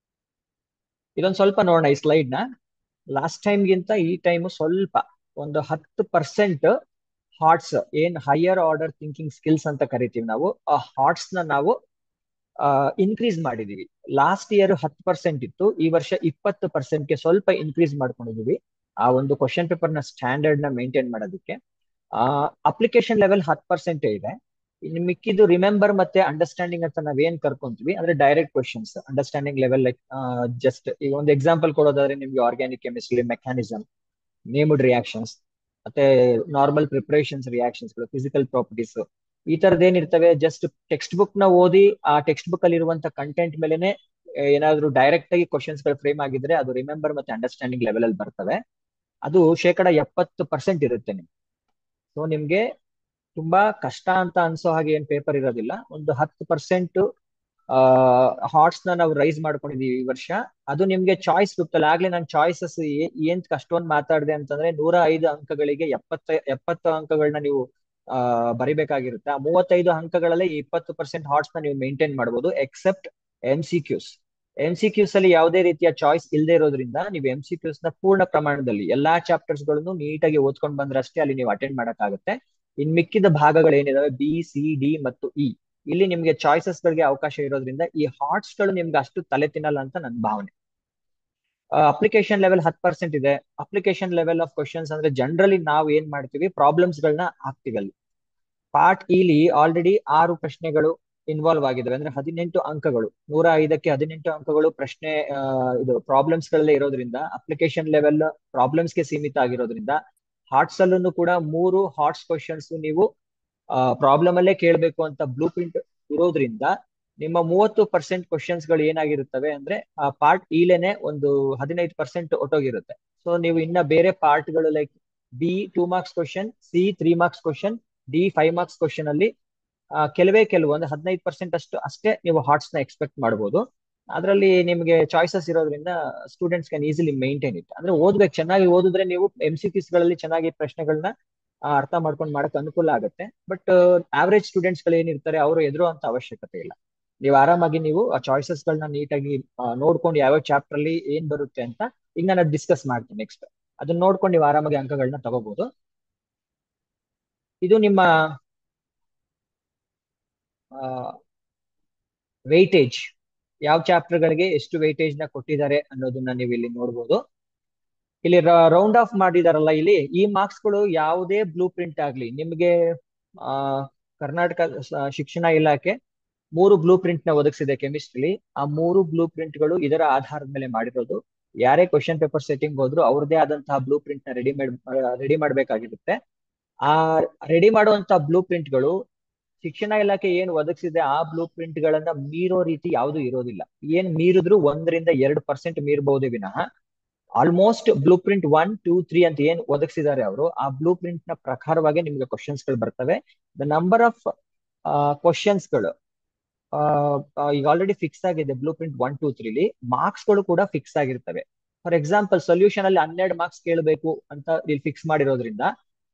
ಇದೊಂದು ಸ್ವಲ್ಪ ನೋಡೋಣ ಈ ಸ್ಲೈಡ್ ನ. ಲಾಸ್ಟ್ ಟೈಮ್ಗಿಂತ ಈ ಟೈಮ್ ಸ್ವಲ್ಪ ಒಂದು 10% ಹಾರ್ಟ್ಸ್ ಏನ್ ಹೈಯರ್ ಆರ್ಡರ್ ಥಿಂಕಿಂಗ್ ಸ್ಕಿಲ್ಸ್ ಅಂತ ಕರಿತೀವಿ ನಾವು, ಆ ಹಾರ್ಟ್ಸ್ ನ ನಾವು ಇನ್ಕ್ರೀಸ್ ಮಾಡಿದೀವಿ. ಲಾಸ್ಟ್ ಇಯರ್ 10% ಇತ್ತು, ಈ ವರ್ಷ 20%ಗೆ ಸ್ವಲ್ಪ ಇನ್ಕ್ರೀಸ್ ಮಾಡ್ಕೊಂಡಿದೀವಿ. ಆ ಒಂದು ಕ್ವಶನ್ ಪೇಪರ್ ನ ಸ್ಟ್ಯಾಂಡರ್ಡ್ ನ ಮೇಂಟೈನ್ ಮಾಡೋದಕ್ಕೆ. ಅಪ್ಲಿಕೇಶನ್ ಲೆವೆಲ್ 10% ಇದೆ. ಇನ್ನು ಮಿಕ್ಕಿದ್ದು ರಿಮೆಂಬರ್ ಮತ್ತೆ ಅಂಡರ್ಸ್ಟ್ಯಾಂಡಿಂಗ್ ಅಂತ ನಾವೇನ್ ಕರ್ಕೊಂತೀವಿ ಅಂದ್ರೆ direct questions understanding level. Like just ಈಗ ಒಂದು ಎಕ್ಸಾಂಪಲ್ ಕೊಡೋದಾದ್ರೆ ನಿಮ್ಗೆ organic chemistry mechanism, named reactions ಮತ್ತೆ normal preparations reactions, physical properties ಈ ತರದ್ ಏನಿರ್ತವೆ ಜಸ್ಟ್ ಟೆಕ್ಸ್ಟ್ ಬುಕ್ ನ ಓದಿ ಆ ಟೆಕ್ಸ್ಟ್ ಬುಕ್ ಅಲ್ಲಿ ಇರುವಂತ ಕಂಟೆಂಟ್ ಮೇಲೆನೆ ಏನಾದ್ರು ಡೈರೆಕ್ಟ್ ಆಗಿ ಕ್ವಶನ್ಸ್ ಗಳು ಫ್ರೇಮ್ ಆಗಿದ್ರೆ ಅದು ರಿಮೆಂಬರ್ ಮತ್ತೆ ಅಂಡರ್ಸ್ಟ್ಯಾಂಡಿಂಗ್ ಲೆವೆಲ್ ಅಲ್ಲಿ ಬರ್ತವೆ. ಅದು 70% ಇರುತ್ತೆ ನಿಮ್ಗೆ. ಸೊ ನಿಮ್ಗೆ ತುಂಬಾ ಕಷ್ಟ ಅಂತ ಅನ್ಸೋ ಹಾಗೆ ಏನ್ ಪೇಪರ್ ಇರೋದಿಲ್ಲ. ಒಂದು 10% ಹಾರ್ಟ್ಸ್ ನಾವು ರೈಸ್ ಮಾಡ್ಕೊಂಡಿದೀವಿ ಈ ವರ್ಷ. ಅದು ನಿಮ್ಗೆ ಚಾಯ್ಸ್ ಗೊತ್ತಲ್ಲ, ಆಗ್ಲೇ ನಾನು ಚಾಯ್ಸಸ್ ಏನ್ ಅಷ್ಟೊಂದು ಮಾತಾಡಿದೆ ಅಂತಂದ್ರೆ 105 ಅಂಕಗಳಿಗೆ 70 ಅಂಕಗಳನ್ನ ನೀವು ಬರಿಬೇಕಾಗಿರುತ್ತೆ. ಆ 35 ಅಂಕಗಳಲ್ಲಿ 20% ಹಾರ್ಟ್ಸ್ ನ ನೀವು ಮೇಂಟೈನ್ ಮಾಡಬಹುದು, ಎಕ್ಸೆಪ್ಟ್ MCQs. MCQs ಅಲ್ಲಿ ಯಾವುದೇ ರೀತಿಯ ಚಾಯ್ಸ್ ಇಲ್ಲದೆ ಇರೋದ್ರಿಂದ ನೀವು MCQs ನ ಪೂರ್ಣ ಪ್ರಮಾಣದಲ್ಲಿ ಎಲ್ಲಾ ಚಾಪ್ಟರ್ಸ್ ಗಳನ್ನು ನೀಟಾಗಿ ಓದ್ಕೊಂಡು ಬಂದ್ರೆ ಅಷ್ಟೇ ಅಲ್ಲಿ ನೀವು ಅಟೆಂಡ್ ಮಾಡಕ್ಕಾಗುತ್ತೆ. ಇನ್ ಮಿಕ್ಕಿದ ಭಾಗಗಳು ಏನಿದಾವೆ B, C, D ಮತ್ತು E, ಇಲ್ಲಿ ನಿಮ್ಗೆ ಚಾಯ್ಸಸ್ ಗಳಿಗೆ ಅವಕಾಶ ಇರೋದ್ರಿಂದ ಈ ಹಾರ್ಟ್ಸ್ ಗಳು ನಿಮ್ಗೆ ಅಷ್ಟು ತಲೆ ತಿನ್ನಲ್ಲ ಅಂತ ನನ್ನ ಭಾವನೆ. ಅಪ್ಲಿಕೇಶನ್ ಲೆವೆಲ್ 10% ಇದೆ. ಅಪ್ಲಿಕೇಶನ್ ಲೆವೆಲ್ ಆಫ್ ಕ್ವಶನ್ಸ್ ಅಂದ್ರೆ ಜನರಲಿ ನಾವು ಏನ್ ಮಾಡ್ತೀವಿ, ಪ್ರಾಬ್ಲಮ್ಸ್ ಗಳನ್ನ ಹಾಕ್ತಿವಿ ಅಲ್ಲಿ. ಪಾರ್ಟ್ ಇಲ್ಲಿ ಆಲ್ರೆಡಿ 6 ಪ್ರಶ್ನೆಗಳು ಇನ್ವಾಲ್ವ್ ಆಗಿದಾವೆ, ಅಂದ್ರೆ 18 ಅಂಕಗಳು, 105ಕ್ಕೆ 18 ಅಂಕಗಳು ಪ್ರಶ್ನೆ ಇದು ಪ್ರಾಬ್ಲಮ್ಸ್ ಗಳಲ್ಲೇ ಇರೋದ್ರಿಂದ, ಅಪ್ಲಿಕೇಶನ್ ಲೆವೆಲ್ ಪ್ರಾಬ್ಲಮ್ಸ್ ಗೆ ಸೀಮಿತ ಆಗಿರೋದ್ರಿಂದ, ಹಾರ್ಟ್ಸ್ ಅಲ್ಲೂ ಕೂಡ 3 ಹಾರ್ಟ್ಸ್ ಕ್ವಶನ್ಸ್ ನೀವು ಪ್ರಾಬ್ಲಮ್ ಅಲ್ಲೇ ಕೇಳಬೇಕು ಅಂತ ಬ್ಲೂ ಪ್ರಿಂಟ್ ಇರೋದ್ರಿಂದ ನಿಮ್ಮ 30% ಕ್ವಶನ್ಸ್ ಗಳು ಏನಾಗಿರುತ್ತವೆ ಅಂದ್ರೆ ಆ ಪಾರ್ಟ್ ಇಲೇನೆ ಒಂದು 15% ಒಟ್ಟೋಗಿರುತ್ತೆ. ಸೊ ನೀವು ಇನ್ನ ಬೇರೆ ಪಾರ್ಟ್ ಗಳು like B 2 marks question, C 3 marks question, D 5 marks question ಅಲ್ಲಿ ಕೆಲವು ಒಂದು 15% ಅಷ್ಟೇ ನೀವು ಹಾರ್ಟ್ಸ್ ನ ಎಕ್ಸ್ಪೆಕ್ಟ್ ಮಾಡಬಹುದು. ಅದರಲ್ಲಿ ನಿಮಗೆ ಚಾಯ್ಸಸ್ ಇರೋದ್ರಿಂದ students can easily maintain it. ಅಂದ್ರೆ ಓದ್ಬೇಕು, ಚೆನ್ನಾಗಿ ಓದಿದ್ರೆ ನೀವು MCQs ಗಳಲ್ಲಿ ಚೆನ್ನಾಗಿ ಪ್ರಶ್ನೆಗಳನ್ನ ಅರ್ಥ ಮಾಡ್ಕೊಂಡು ಮಾಡಕ್ ಅನುಕೂಲ ಆಗುತ್ತೆ. ಬಟ್ ಆವರೇಜ್ ಸ್ಟೂಡೆಂಟ್ಸ್ ಗಳು ಏನಿರ್ತಾರೆ ಅವರು ಎದುರು ಅಂತ ಅವಶ್ಯಕತೆ ಇಲ್ಲ. ನೀವು ಆರಾಮಾಗಿ ನೀವು ಆ ಚಾಯ್ಸಸ್ ಗಳನ್ನ ನೀಟಾಗಿ ನೋಡ್ಕೊಂಡು ಯಾವ ಚಾಪ್ಟರ್ ಅಲ್ಲಿ ಏನ್ ಬರುತ್ತೆ ಅಂತ ಈಗ ನಾನು ಡಿಸ್ಕಸ್ ಮಾಡ್ತೀನಿ ನೆಕ್ಸ್ಟ್. ಅದನ್ನ ನೋಡ್ಕೊಂಡು ನೀವು ಆರಾಮಾಗಿ ಅಂಕಗಳನ್ನ ತಗೋಬಹುದು. ಇದು ನಿಮ್ಮ ವೆಯ್ಟೇಜ್, ಯಾವ ಚಾಪ್ಟರ್ ಗಳಿಗೆ ಎಷ್ಟು ವೆಯ್ಟೇಜ್ ನ ಕೊಟ್ಟಿದ್ದಾರೆ ಅನ್ನೋದನ್ನ ನೀವು ಇಲ್ಲಿ ನೋಡ್ಬೋದು. ಇಲ್ಲಿ ರೌಂಡ್ ಆಫ್ ಮಾಡಿದಾರಲ್ಲ ಇಲ್ಲಿ, ಈ ಮಾರ್ಕ್ಸ್ ಗಳು ಯಾವುದೇ ಬ್ಲೂ ಪ್ರಿಂಟ್ ಆಗ್ಲಿ ನಿಮ್ಗೆ ಕರ್ನಾಟಕ ಶಿಕ್ಷಣ ಇಲಾಖೆ 3 ಬ್ಲೂ ಪ್ರಿಂಟ್ ನ ಒದಗಿಸಿದೆ ಕೆಮಿಸ್ಟ್ರಿ. ಆ 3 ಬ್ಲೂ ಪ್ರಿಂಟ್ ಗಳು ಇದರ ಆಧಾರದ ಮೇಲೆ ಮಾಡಿರೋದು. ಯಾರೇ ಕ್ವಶನ್ ಪೇಪರ್ ಸೆಟ್ಟಿಂಗ್ ಹೋದ್ರು ಅವ್ರದೇ ಆದಂತಹ ಬ್ಲೂ ಪ್ರಿಂಟ್ ನ ರೆಡಿ ಮಾಡ್ಬೇಕಾಗಿರುತ್ತೆ. ಆ ರೆಡಿ ಮಾಡುವಂತಹ ಬ್ಲೂ ಪ್ರಿಂಟ್ ಗಳು ಶಿಕ್ಷಣ ಇಲಾಖೆ ಏನ್ ಒದಗಿಸಿದೆ ಆ ಬ್ಲೂ ಪ್ರಿಂಟ್ ಗಳನ್ನ ಮೀರೋ ರೀತಿ ಯಾವುದು ಇರೋದಿಲ್ಲ. ಏನ್ ಮೀರಿದ್ರು 1-2% ಮೀರಬಹುದೇ ವಿನಃ ಆಲ್ಮೋಸ್ಟ್ ಬ್ಲೂ ಪ್ರಿಂಟ್ 1, 2, 3 ಅಂತ ಏನ್ ಒದಗಿಸಿದ್ದಾರೆ ಅವರು, ಆ ಬ್ಲೂ ಪ್ರಿಂಟ್ ನ ಪ್ರಕಾರವಾಗಿ ನಿಮ್ಗೆ ಕ್ವಶನ್ಸ್ ಗಳು ಬರ್ತವೆ. ದ ನಂಬರ್ ಆಫ್ ಕ್ವಶನ್ಸ್ ಗಳು ಈಗ ಆಲ್ರೆಡಿ ಫಿಕ್ಸ್ ಆಗಿದೆ ಬ್ಲೂ ಪ್ರಿಂಟ್ 1, 2, 3 ಮಾರ್ಕ್ಸ್ ಗಳು ಕೂಡ ಫಿಕ್ಸ್ ಆಗಿರ್ತವೆ. ಫಾರ್ ಎಕ್ಸಾಂಪಲ್ ಸೊಲ್ಯೂಷನ್ ಅಲ್ಲಿ 12 ಮಾರ್ಕ್ಸ್ ಕೇಳಬೇಕು ಅಂತ ಇಲ್ಲಿ ಫಿಕ್ಸ್ ಮಾಡಿರೋದ್ರಿಂದ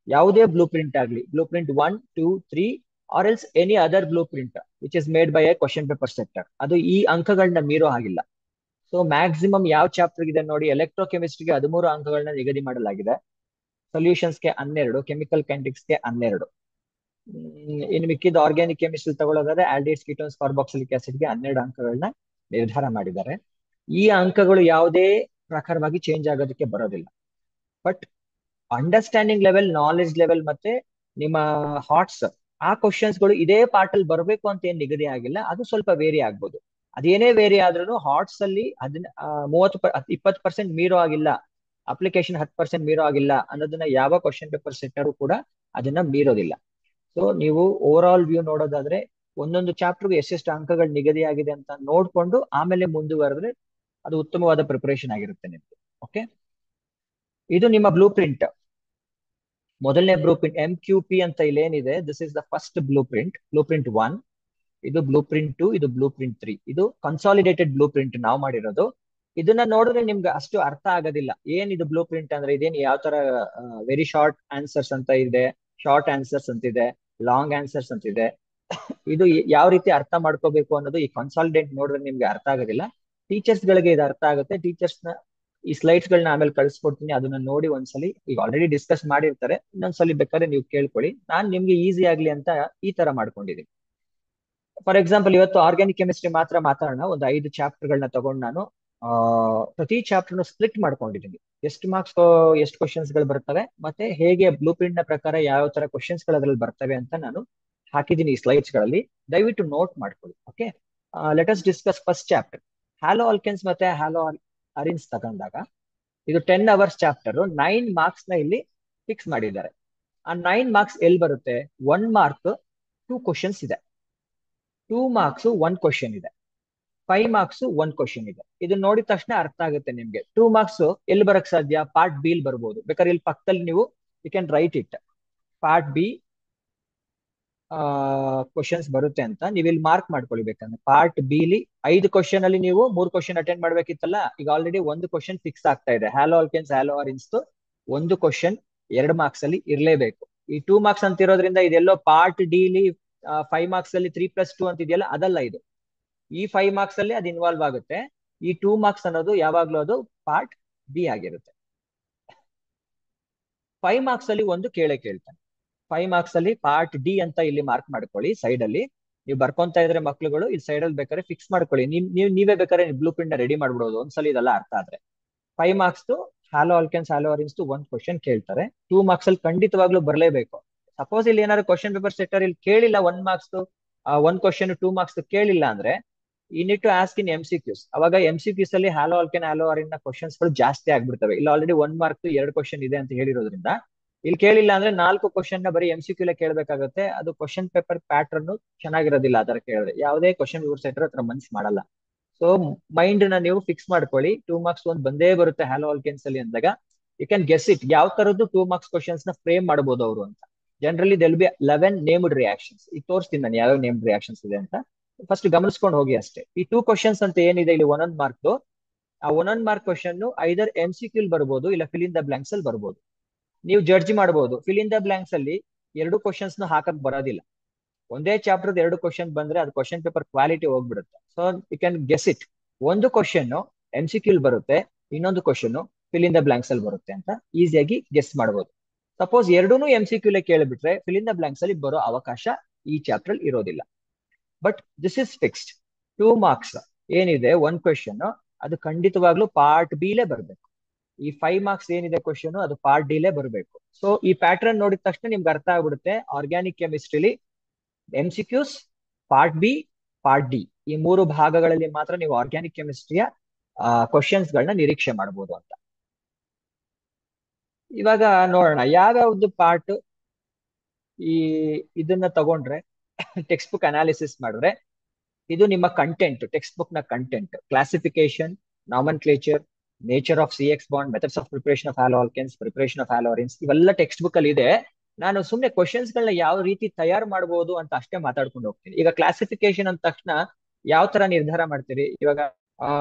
ಯಾವುದೇ ಬ್ಲೂ ಪ್ರಿಂಟ್ ಆಗಲಿ, blueprint 1, 2, 3 or else any other blueprint which is made by a question paper setter, ಅದು ಈ ಅಂಕಗಳನ್ನ ಮೀರೋ ಹಾಗಿಲ್ಲ. ಸೊ ಮ್ಯಾಕ್ಸಿಮಮ್ ಯಾವ ಚಾಪ್ಟರ್ ಇದೆ ನೋಡಿ, ಎಲೆಕ್ಟ್ರೋಕೆಮಿಸ್ಟ್ರಿಗೆ 13 ಅಂಕಗಳನ್ನ ನಿಗದಿ ಮಾಡಲಾಗಿದೆ, ಸೊಲ್ಯೂಷನ್ಸ್ಗೆ 12, ಕೆಮಿಕಲ್ ಕೈನೆಟಿಕ್ಸ್ಗೆ 12. ಇನ್ನು ಮಿಕ್ಕಿದ ಆರ್ಗ್ಯಾನಿಕ್ ಕೆಮಿಸ್ಟ್ರಿ ತಗೊಳ್ಳೋದಾದ್ರೆ ಆಲ್ಡಿಹೈಡ್ಸ್, ಕೀಟೋನ್ಸ್, ಕಾರ್ಬಾಕ್ಸಿಲಿಕ್ ಆಸಿಡ್ಗೆ 12 ಅಂಕಗಳನ್ನ ನಿರ್ಧಾರ ಮಾಡಿದ್ದಾರೆ. ಈ ಅಂಕಗಳು ಯಾವುದೇ ಪ್ರಕಾರವಾಗಿ ಚೇಂಜ್ ಆಗೋದಕ್ಕೆ ಬರೋದಿಲ್ಲ. But understanding level, knowledge level ಮತ್ತೆ ನಿಮ್ಮ ಹಾರ್ಟ್ಸ್ ಆ ಕ್ವಶನ್ಸ್ ಗಳು ಇದೇ ಪಾರ್ಟ್ ಅಲ್ಲಿ ಬರಬೇಕು ಅಂತ ಏನ್ ನಿಗದಿ ಆಗಿಲ್ಲ. ಅದು ಸ್ವಲ್ಪ ವೇರಿ ಆಗ್ಬೋದು. ಅದೇನೇ ವೇರಿ ಆದ್ರೂ ಹಾರ್ಟ್ಸ್ ಅಲ್ಲಿ 20% ಮೀರೋ ಆಗಿಲ್ಲ, ಅಪ್ಲಿಕೇಶನ್ 10% ಮೀರೋ ಆಗಿಲ್ಲ ಅನ್ನೋದನ್ನ ಯಾವ ಕ್ವಶನ್ ಪೇಪರ್ ಸೆಟ್ಟರು ಕೂಡ ಅದನ್ನ ಮೀರೋದಿಲ್ಲ. ಸೊ ನೀವು ಓವರ್ ಆಲ್ ವ್ಯೂ ನೋಡೋದಾದ್ರೆ ಒಂದೊಂದು ಚಾಪ್ಟರ್ಗೆ ಎಷ್ಟೆಷ್ಟು ಅಂಕಗಳು ನಿಗದಿ ಆಗಿದೆ ಅಂತ ನೋಡ್ಕೊಂಡು ಆಮೇಲೆ ಮುಂದುವರೆದ್ರೆ ಅದು ಉತ್ತಮವಾದ ಪ್ರಿಪರೇಷನ್ ಆಗಿರುತ್ತೆ ನಿಮ್ಗೆ. ಓಕೆ, ಇದು ನಿಮ್ಮ ಬ್ಲೂ ಪ್ರಿಂಟ್. ಮೊದಲನೇ ಬ್ಲೂ ಪ್ರಿಂಟ್ MQP ಅಂತ ಇಲ್ಲೇನಿದೆ, this is the first blueprint 1. ಇದು ಬ್ಲೂ ಪ್ರಿಂಟ್ 2, ಇದು ಬ್ಲೂ ಪ್ರಿಂಟ್ 3. ಇದು ಕನ್ಸಾಲಿಡೇಟೆಡ್ ಬ್ಲೂ ಪ್ರಿಂಟ್ ನಾವು ಮಾಡಿರೋದು. ಇದನ್ನ ನೋಡಿದ್ರೆ ನಿಮ್ಗೆ ಅಷ್ಟು ಅರ್ಥ ಆಗೋದಿಲ್ಲ, ಏನ್ ಇದು ಬ್ಲೂ ಪ್ರಿಂಟ್ ಅಂದ್ರೆ ಇದೇನ್ ಯಾವ ತರ ವೆರಿ ಶಾರ್ಟ್ ಆನ್ಸರ್ಸ್ ಅಂತ ಇದೆ, ಶಾರ್ಟ್ ಆನ್ಸರ್ಸ್ ಅಂತಿದೆ, ಲಾಂಗ್ ಆನ್ಸರ್ಸ್ ಅಂತಿದೆ. ಇದು ಯಾವ ರೀತಿ ಅರ್ಥ ಮಾಡ್ಕೋಬೇಕು ಅನ್ನೋದು ಈ ಕನ್ಸಾಲಿಡೇಟ್ ನೋಡಿದ್ರೆ ನಿಮ್ಗೆ ಅರ್ಥ ಆಗೋದಿಲ್ಲ. ಟೀಚರ್ಸ್ ಗಳಿಗೆ ಇದು ಅರ್ಥ ಆಗುತ್ತೆ. ಟೀಚರ್ಸ್ ನ ಈ ಸ್ಲೈಡ್ಸ್ ಗಳನ್ನ ಆಮೇಲೆ ಕಳಿಸ್ಕೊಡ್ತೀನಿ, ಅದನ್ನ ನೋಡಿ ಒಂದ್ಸಲಿ, ಈಗ ಆಲ್ರೆಡಿ ಡಿಸ್ಕಸ್ ಮಾಡಿರ್ತಾರೆ, ಇನ್ನೊಂದ್ಸಲಿ ಬೇಕಾದ್ರೆ ನೀವು ಕೇಳ್ಕೊಳ್ಳಿ. ನಾನ್ ನಿಮ್ಗೆ ಈಸಿ ಆಗ್ಲಿ ಅಂತ ಈ ತರ ಮಾಡ್ಕೊಂಡಿದ್ದೀನಿ. ಫಾರ್ ಎಕ್ಸಾಂಪಲ್ ಇವತ್ತು ಆರ್ಗ್ಯಾನಿಕ್ ಕೆಮಿಸ್ಟ್ರಿ ಮಾತ್ರ ಮಾತಾಡೋಣ. ಒಂದು 5 ಚಾಪ್ಟರ್ ಗಳನ್ನ ತಗೊಂಡು ನಾನು ಪ್ರತಿ ಚಾಪ್ಟರ್ನು ಸ್ಪ್ಲಿಟ್ ಮಾಡ್ಕೊಂಡಿದ್ದೀನಿ. ಎಷ್ಟು ಮಾರ್ಕ್ಸ್ ಎಷ್ಟು ಕ್ವಶನ್ಸ್ ಗಳು ಬರ್ತವೆ ಮತ್ತೆ ಹೇಗೆ ಬ್ಲೂ ಪ್ರಿಂಟ್ ನ ಪ್ರಕಾರ ಯಾವ ತರ ಕ್ವಶನ್ಸ್ ಗಳು ಅದ್ರಲ್ಲಿ ಬರ್ತವೆ ಅಂತ ನಾನು ಹಾಕಿದ್ದೀನಿ ಈ ಸ್ಲೈಡ್ಸ್ ಗಳಲ್ಲಿ. ದಯವಿಟ್ಟು ನೋಟ್ ಮಾಡ್ಕೊಳ್ಳಿ. Okay, let us discuss first chapter. Haloalkanes ಮತ್ತೆ ಹ್ಯಾಲೋ ಅರಿನ್ಸ್ ತಗೊಂಡಾಗ ಇದು 10 ಅವರ್ಸ್ ಚಾಪ್ಟರ್. 9 ಮಾರ್ಕ್ಸ್ ನ ಇಲ್ಲಿ ಫಿಕ್ಸ್ ಮಾಡಿದ್ದಾರೆ. ಆ 9 ಮಾರ್ಕ್ಸ್ ಎಲ್ಲಿ ಬರುತ್ತೆ? 1 ಮಾರ್ಕ್ 2 ಕ್ವಶನ್ಸ್ ಇದೆ, 2 ಮಾರ್ಕ್ಸ್ 1 ಕ್ವಶನ್ ಇದೆ, 5 ಮಾರ್ಕ್ಸ್ 1 ಕ್ವಶನ್ ಇದೆ. ಇದನ್ನ ನೋಡಿದ ತಕ್ಷಣ ಅರ್ಥ ಆಗುತ್ತೆ ನಿಮ್ಗೆ 2 ಮಾರ್ಕ್ಸ್ ಎಲ್ಲಿ ಬರಕ್ ಸಾಧ್ಯ? ಪಾರ್ಟ್ ಬಿ ಬರ್ಬೋದು. ಬೇಕಾದ್ರೆ ಇಲ್ಲಿ ಪಕ್ಕದಲ್ಲಿ ನೀವು you can write it, part B questions ಬರುತ್ತೆ ಅಂತ ನೀವು ಇಲ್ಲಿ ಮಾರ್ಕ್ ಮಾಡ್ಕೊಳ್ಬೇಕಂದ್ರೆ ಪಾರ್ಟ್ ಬಿ ಲಿ 5 ಕ್ವಶನ್ ಅಲ್ಲಿ ನೀವು 3 ಕ್ವಶನ್ ಅಟೆಂಡ್ ಮಾಡ್ಬೇಕಿತ್ತಲ್ಲ, ಈಗ ಆಲ್ರೆಡಿ ಒಂದು ಕ್ವಶನ್ ಫಿಕ್ಸ್ ಆಗ್ತಾ ಇದೆ. ಹ್ಯಾಲೋ ಆಲ್ಕೆನ್ಸ್ ಹ್ಯಾಲೋ ಆರಿನ್ಸ್ ಒಂದು ಕ್ವಶನ್ 2 ಮಾರ್ಕ್ಸ್ ಅಲ್ಲಿ ಇರ್ಲೇಬೇಕು. ಈ 2 ಮಾರ್ಕ್ಸ್ ಅಂತ ಇರೋದ್ರಿಂದ ಇದೆಲ್ಲೋ ಪಾರ್ಟ್ ಡಿ ಲಿ 5 ಮಾರ್ಕ್ಸ್ ಅಲ್ಲಿ 3+2 ಅಂತ ಇದೆಯಲ್ಲ, ಅದಲ್ಲ ಇದು. ಈ 5 ಮಾರ್ಕ್ಸ್ ಅಲ್ಲಿ ಅದು ಇನ್ವಾಲ್ವ್ ಆಗುತ್ತೆ. ಈ 2 ಮಾರ್ಕ್ಸ್ ಅನ್ನೋದು ಯಾವಾಗ್ಲೂ ಅದು ಪಾರ್ಟ್ ಬಿ ಆಗಿರುತ್ತೆ. 5 ಮಾರ್ಕ್ಸ್ ಅಲ್ಲಿ ಒಂದು ಕೇಳ್ತಾನೆ. 5 ಮಾರ್ಕ್ಸ್ ಅಲ್ಲಿ ಪಾರ್ಟ್ ಡಿ ಅಂತ ಇಲ್ಲಿ ಮಾರ್ಕ್ ಮಾಡ್ಕೊಳ್ಳಿ ಸೈಡ್ ಅಲ್ಲಿ. ನೀವು ಬರ್ಕೊಂತ ಇದ್ರೆ ಮಕ್ಳುಗಳು ಇಲ್ಲಿ ಸೈಡ್ ಅಲ್ಲಿ ಬೇಕಾದ್ರೆ ಫಿಕ್ಸ್ ಮಾಡ್ಕೊಳ್ಳಿ. ನೀವೇ ಬೇಕಾದ್ರೆ ಬ್ಲೂ ಪ್ರಿಂಟ್ ರೆಡಿ ಮಾಡ್ಬಿಡೋದು ಒಂದ್ಸಲ ಇದೆಲ್ಲ ಅರ್ಥ ಆದ್ರೆ. 5 ಮಾರ್ಕ್ಸ್ ಹ್ಯಾಲೋ ಆಲ್ಕೆನ್ಸ್ ಹ್ಯಾಲೋ ಆರಿನ್ಸ್ ಒಂದು ಕ್ವಶನ್ ಕೇಳ್ತಾರೆ. 2 ಮಾರ್ಕ್ಸ್ ಅಲ್ಲಿ ಖಂಡಿತವಾಗ್ಲೂ ಬರಲೇಬೇಕು. ಸಪೋಸ್ ಇಲ್ಲಿ ಏನಾದ್ರು ಕ್ವಶನ್ ಪೇಪರ್ ಸೆಟ್ಟರ್ ಇಲ್ಲಿ ಕೇಳಿಲ್ಲ 1 ಮಾರ್ಕ್ಸ್ ಒಂದ್ ಕ್ವಶನ್ 2 ಮಾರ್ಕ್ಸ್ ಕೇಳಿಲ್ಲ ಅಂದ್ರೆ ಈ need to ask in MCQs. ಅವಾಗ MCQs ಅಲ್ಲಿ ಹ್ಯಾಲೋ ಆಲ್ಕೆನ್ ಹ್ಯಾಲೋ ಆರಿನ್ ನ ಕ್ವಶನ್ಸ್ ಗಳು ಜಾಸ್ತಿ ಆಗ್ಬಿಡ್ತವೆ. ಇಲ್ಲಿ ಆಲ್ರೆಡಿ 1 ಮಾರ್ಕ್ 2 ಕ್ವಶನ್ ಇದೆ ಅಂತ ಹೇಳಿರೋದ್ರಿಂದ ಇಲ್ಲಿ ಕೇಳಿಲ್ಲ ಅಂದ್ರೆ 4 ಕ್ವಶನ್ ನ ಬರೀ MCQ ಕೇಳಬೇಕಾಗುತ್ತೆ. ಅದು ಕ್ವಶನ್ ಪೇಪರ್ ಪ್ಯಾಟರ್ನ್ ಚೆನ್ನಾಗಿರೋದಿಲ್ಲ ಆ ತರ ಕೇಳಿದ್ರೆ. ಯಾವುದೇ ಕ್ವಶನ್ ಪೇಪರ್ ಸೆಟ್ಟರ್ ಹತ್ರ ಮನ್ಸ್ ಮಾಡಲ್ಲ. ಸೊ ಮೈಂಡ್ ನ ನೀವು ಫಿಕ್ಸ್ ಮಾಡ್ಕೊಳ್ಳಿ. 2 ಮಾರ್ಕ್ಸ್ ಒಂದು ಬಂದೇ ಬರುತ್ತೆ ಹ್ಯಾಲೋ ಆಲ್ಕೆನ್ಸ್ ಅಲ್ಲಿ ಅಂದಾಗ ಯು ಕ್ಯಾನ್ ಗೆಸ್ ಇಟ್ ಯಾವ ತರದ್ದು 2 ಮಾರ್ಕ್ಸ್ ಕ್ವಶನ್ಸ್ ನ ಫ್ರೇಮ್ ಮಾಡಬಹುದು ಅವರು ಅಂತ. Generally they'll be 11 named reactions. ಈಗ ತೋರಿಸ್ತೀನಿ ನಾನು ಯಾವ ನೇಮ್ಡ್ ರಿಯಾಕ್ಷನ್ಸ್ ಇದೆ ಅಂತ. ಫಸ್ಟ್ ಗಮನಿಸ್ಕೊಂಡು ಹೋಗಿ ಅಷ್ಟೇ. ಈ 2 ಕ್ವಶನ್ಸ್ ಅಂತ ಏನಿದೆ ಇಲ್ಲಿ 1 ಮಾರ್ಕ್, ಆ 1 ಮಾರ್ಕ್ ಕ್ವಶನ್ ಐದರ್ MCQ ಬರ್ಬೋದು ಇಲ್ಲ ಫಿಲ್ ಇನ್ ದ ಬ್ಲಾಂಕ್ಸ್ ಅಲ್ಲಿ ಬರ್ಬೋದು. ನೀವು ಜಡ್ಜ್ ಮಾಡಬಹುದು. ಫಿಲ್ ಇನ್ ದ ಬ್ಲಾಂಕ್ಸ್ ಅಲ್ಲಿ 2 ಕ್ವಶನ್ಸ್ ಹಾಕಕ್ ಬರೋದಿಲ್ಲ. ಒಂದೇ ಚಾಪ್ಟರ್ 2 ಕ್ವಶನ್ ಬಂದ್ರೆ ಅದು ಕ್ವಶನ್ ಪೇಪರ್ ಕ್ವಾಲಿಟಿ ಹೋಗ್ಬಿಡುತ್ತೆ. So you can guess it. ಒಂದು ಕ್ವಶನ್ MCQ ಬರುತ್ತೆ, ಇನ್ನೊಂದು question fill in the blanks ಅಲ್ಲಿ ಬರುತ್ತೆ ಅಂತ ಈಸಿಯಾಗಿ ಗೆಸ್ ಮಾಡಬಹುದು. ಸಪೋಸ್ ಎರಡೂನು MCQ ಕೇಳಿಬಿಟ್ರೆ ಫಿಲ್ ಇನ್ ದ ಬ್ಲಾಂಕ್ಸ್ ಅಲ್ಲಿ ಬರೋ ಅವಕಾಶ ಈ ಚಾಪ್ಟರ್ ಇರೋದಿಲ್ಲ. But this is fixed. 2 marks ಏನಿದೆ 1 ಕ್ವಶನ್ ಅದು ಖಂಡಿತವಾಗ್ಲೂ ಪಾರ್ಟ್ ಬಿ ಲೇ ಬರಬೇಕು. ಈ 5 ಮಾರ್ಕ್ಸ್ ಏನಿದೆ ಕ್ವಶನ್ ಅದು ಪಾರ್ಟ್ ಡಿ ಲೇ ಬರಬೇಕು. ಸೊ ಈ ಪ್ಯಾಟರ್ನ್ ನೋಡಿದ ತಕ್ಷಣ ನಿಮ್ಗೆ ಅರ್ಥ ಆಗ್ಬಿಡುತ್ತೆ ಆರ್ಗ್ಯಾನಿಕ್ ಕೆಮಿಸ್ಟ್ರಿಲಿ MCQs part B part D ಈ 3 ಭಾಗಗಳಲ್ಲಿ ಮಾತ್ರ ನೀವು ಆರ್ಗ್ಯಾನಿಕ್ ಕೆಮಿಸ್ಟ್ರಿಯ ಕ್ವಶನ್ಸ್ ಗಳನ್ನ ನಿರೀಕ್ಷೆ ಮಾಡಬಹುದು ಅಂತ. ಇವಾಗ ನೋಡೋಣ ಯಾವ್ಯಾವ್ದು ಪಾರ್ಟ್ ಈ ಇದನ್ನ ತಗೊಂಡ್ರೆ ಟೆಕ್ಸ್ಟ್ ಬುಕ್ ಅನಾಲಿಸಿಸ್ ಮಾಡಿದ್ರೆ ಇದು ನಿಮ್ಮ ಕಂಟೆಂಟ್, ಟೆಕ್ಸ್ಟ್ ಬುಕ್ ನ content. Classification, nomenclature, nature of CX bond, methods of preparation of haloalkanes, preparation of haloarenes ಇವೆಲ್ಲ ಟೆಕ್ಸ್ಟ್ ಬುಕ್ ಅಲ್ಲಿ ಇದೆ. ನಾನು ಸುಮ್ನೆ ಕ್ವಶನ್ಸ್ ಗಳನ್ನ ಯಾವ ರೀತಿ ತಯಾರು ಮಾಡಬಹುದು ಅಂತ ಅಷ್ಟೇ ಮಾತಾಡ್ಕೊಂಡು ಹೋಗ್ತೀನಿ. ಈಗ ಕ್ಲಾಸಿಫಿಕೇಶನ್ ಅಂದ ತಕ್ಷಣ ಯಾವ ತರ ನಿರ್ಧಾರ ಮಾಡ್ತೀರಿ? ಇವಾಗ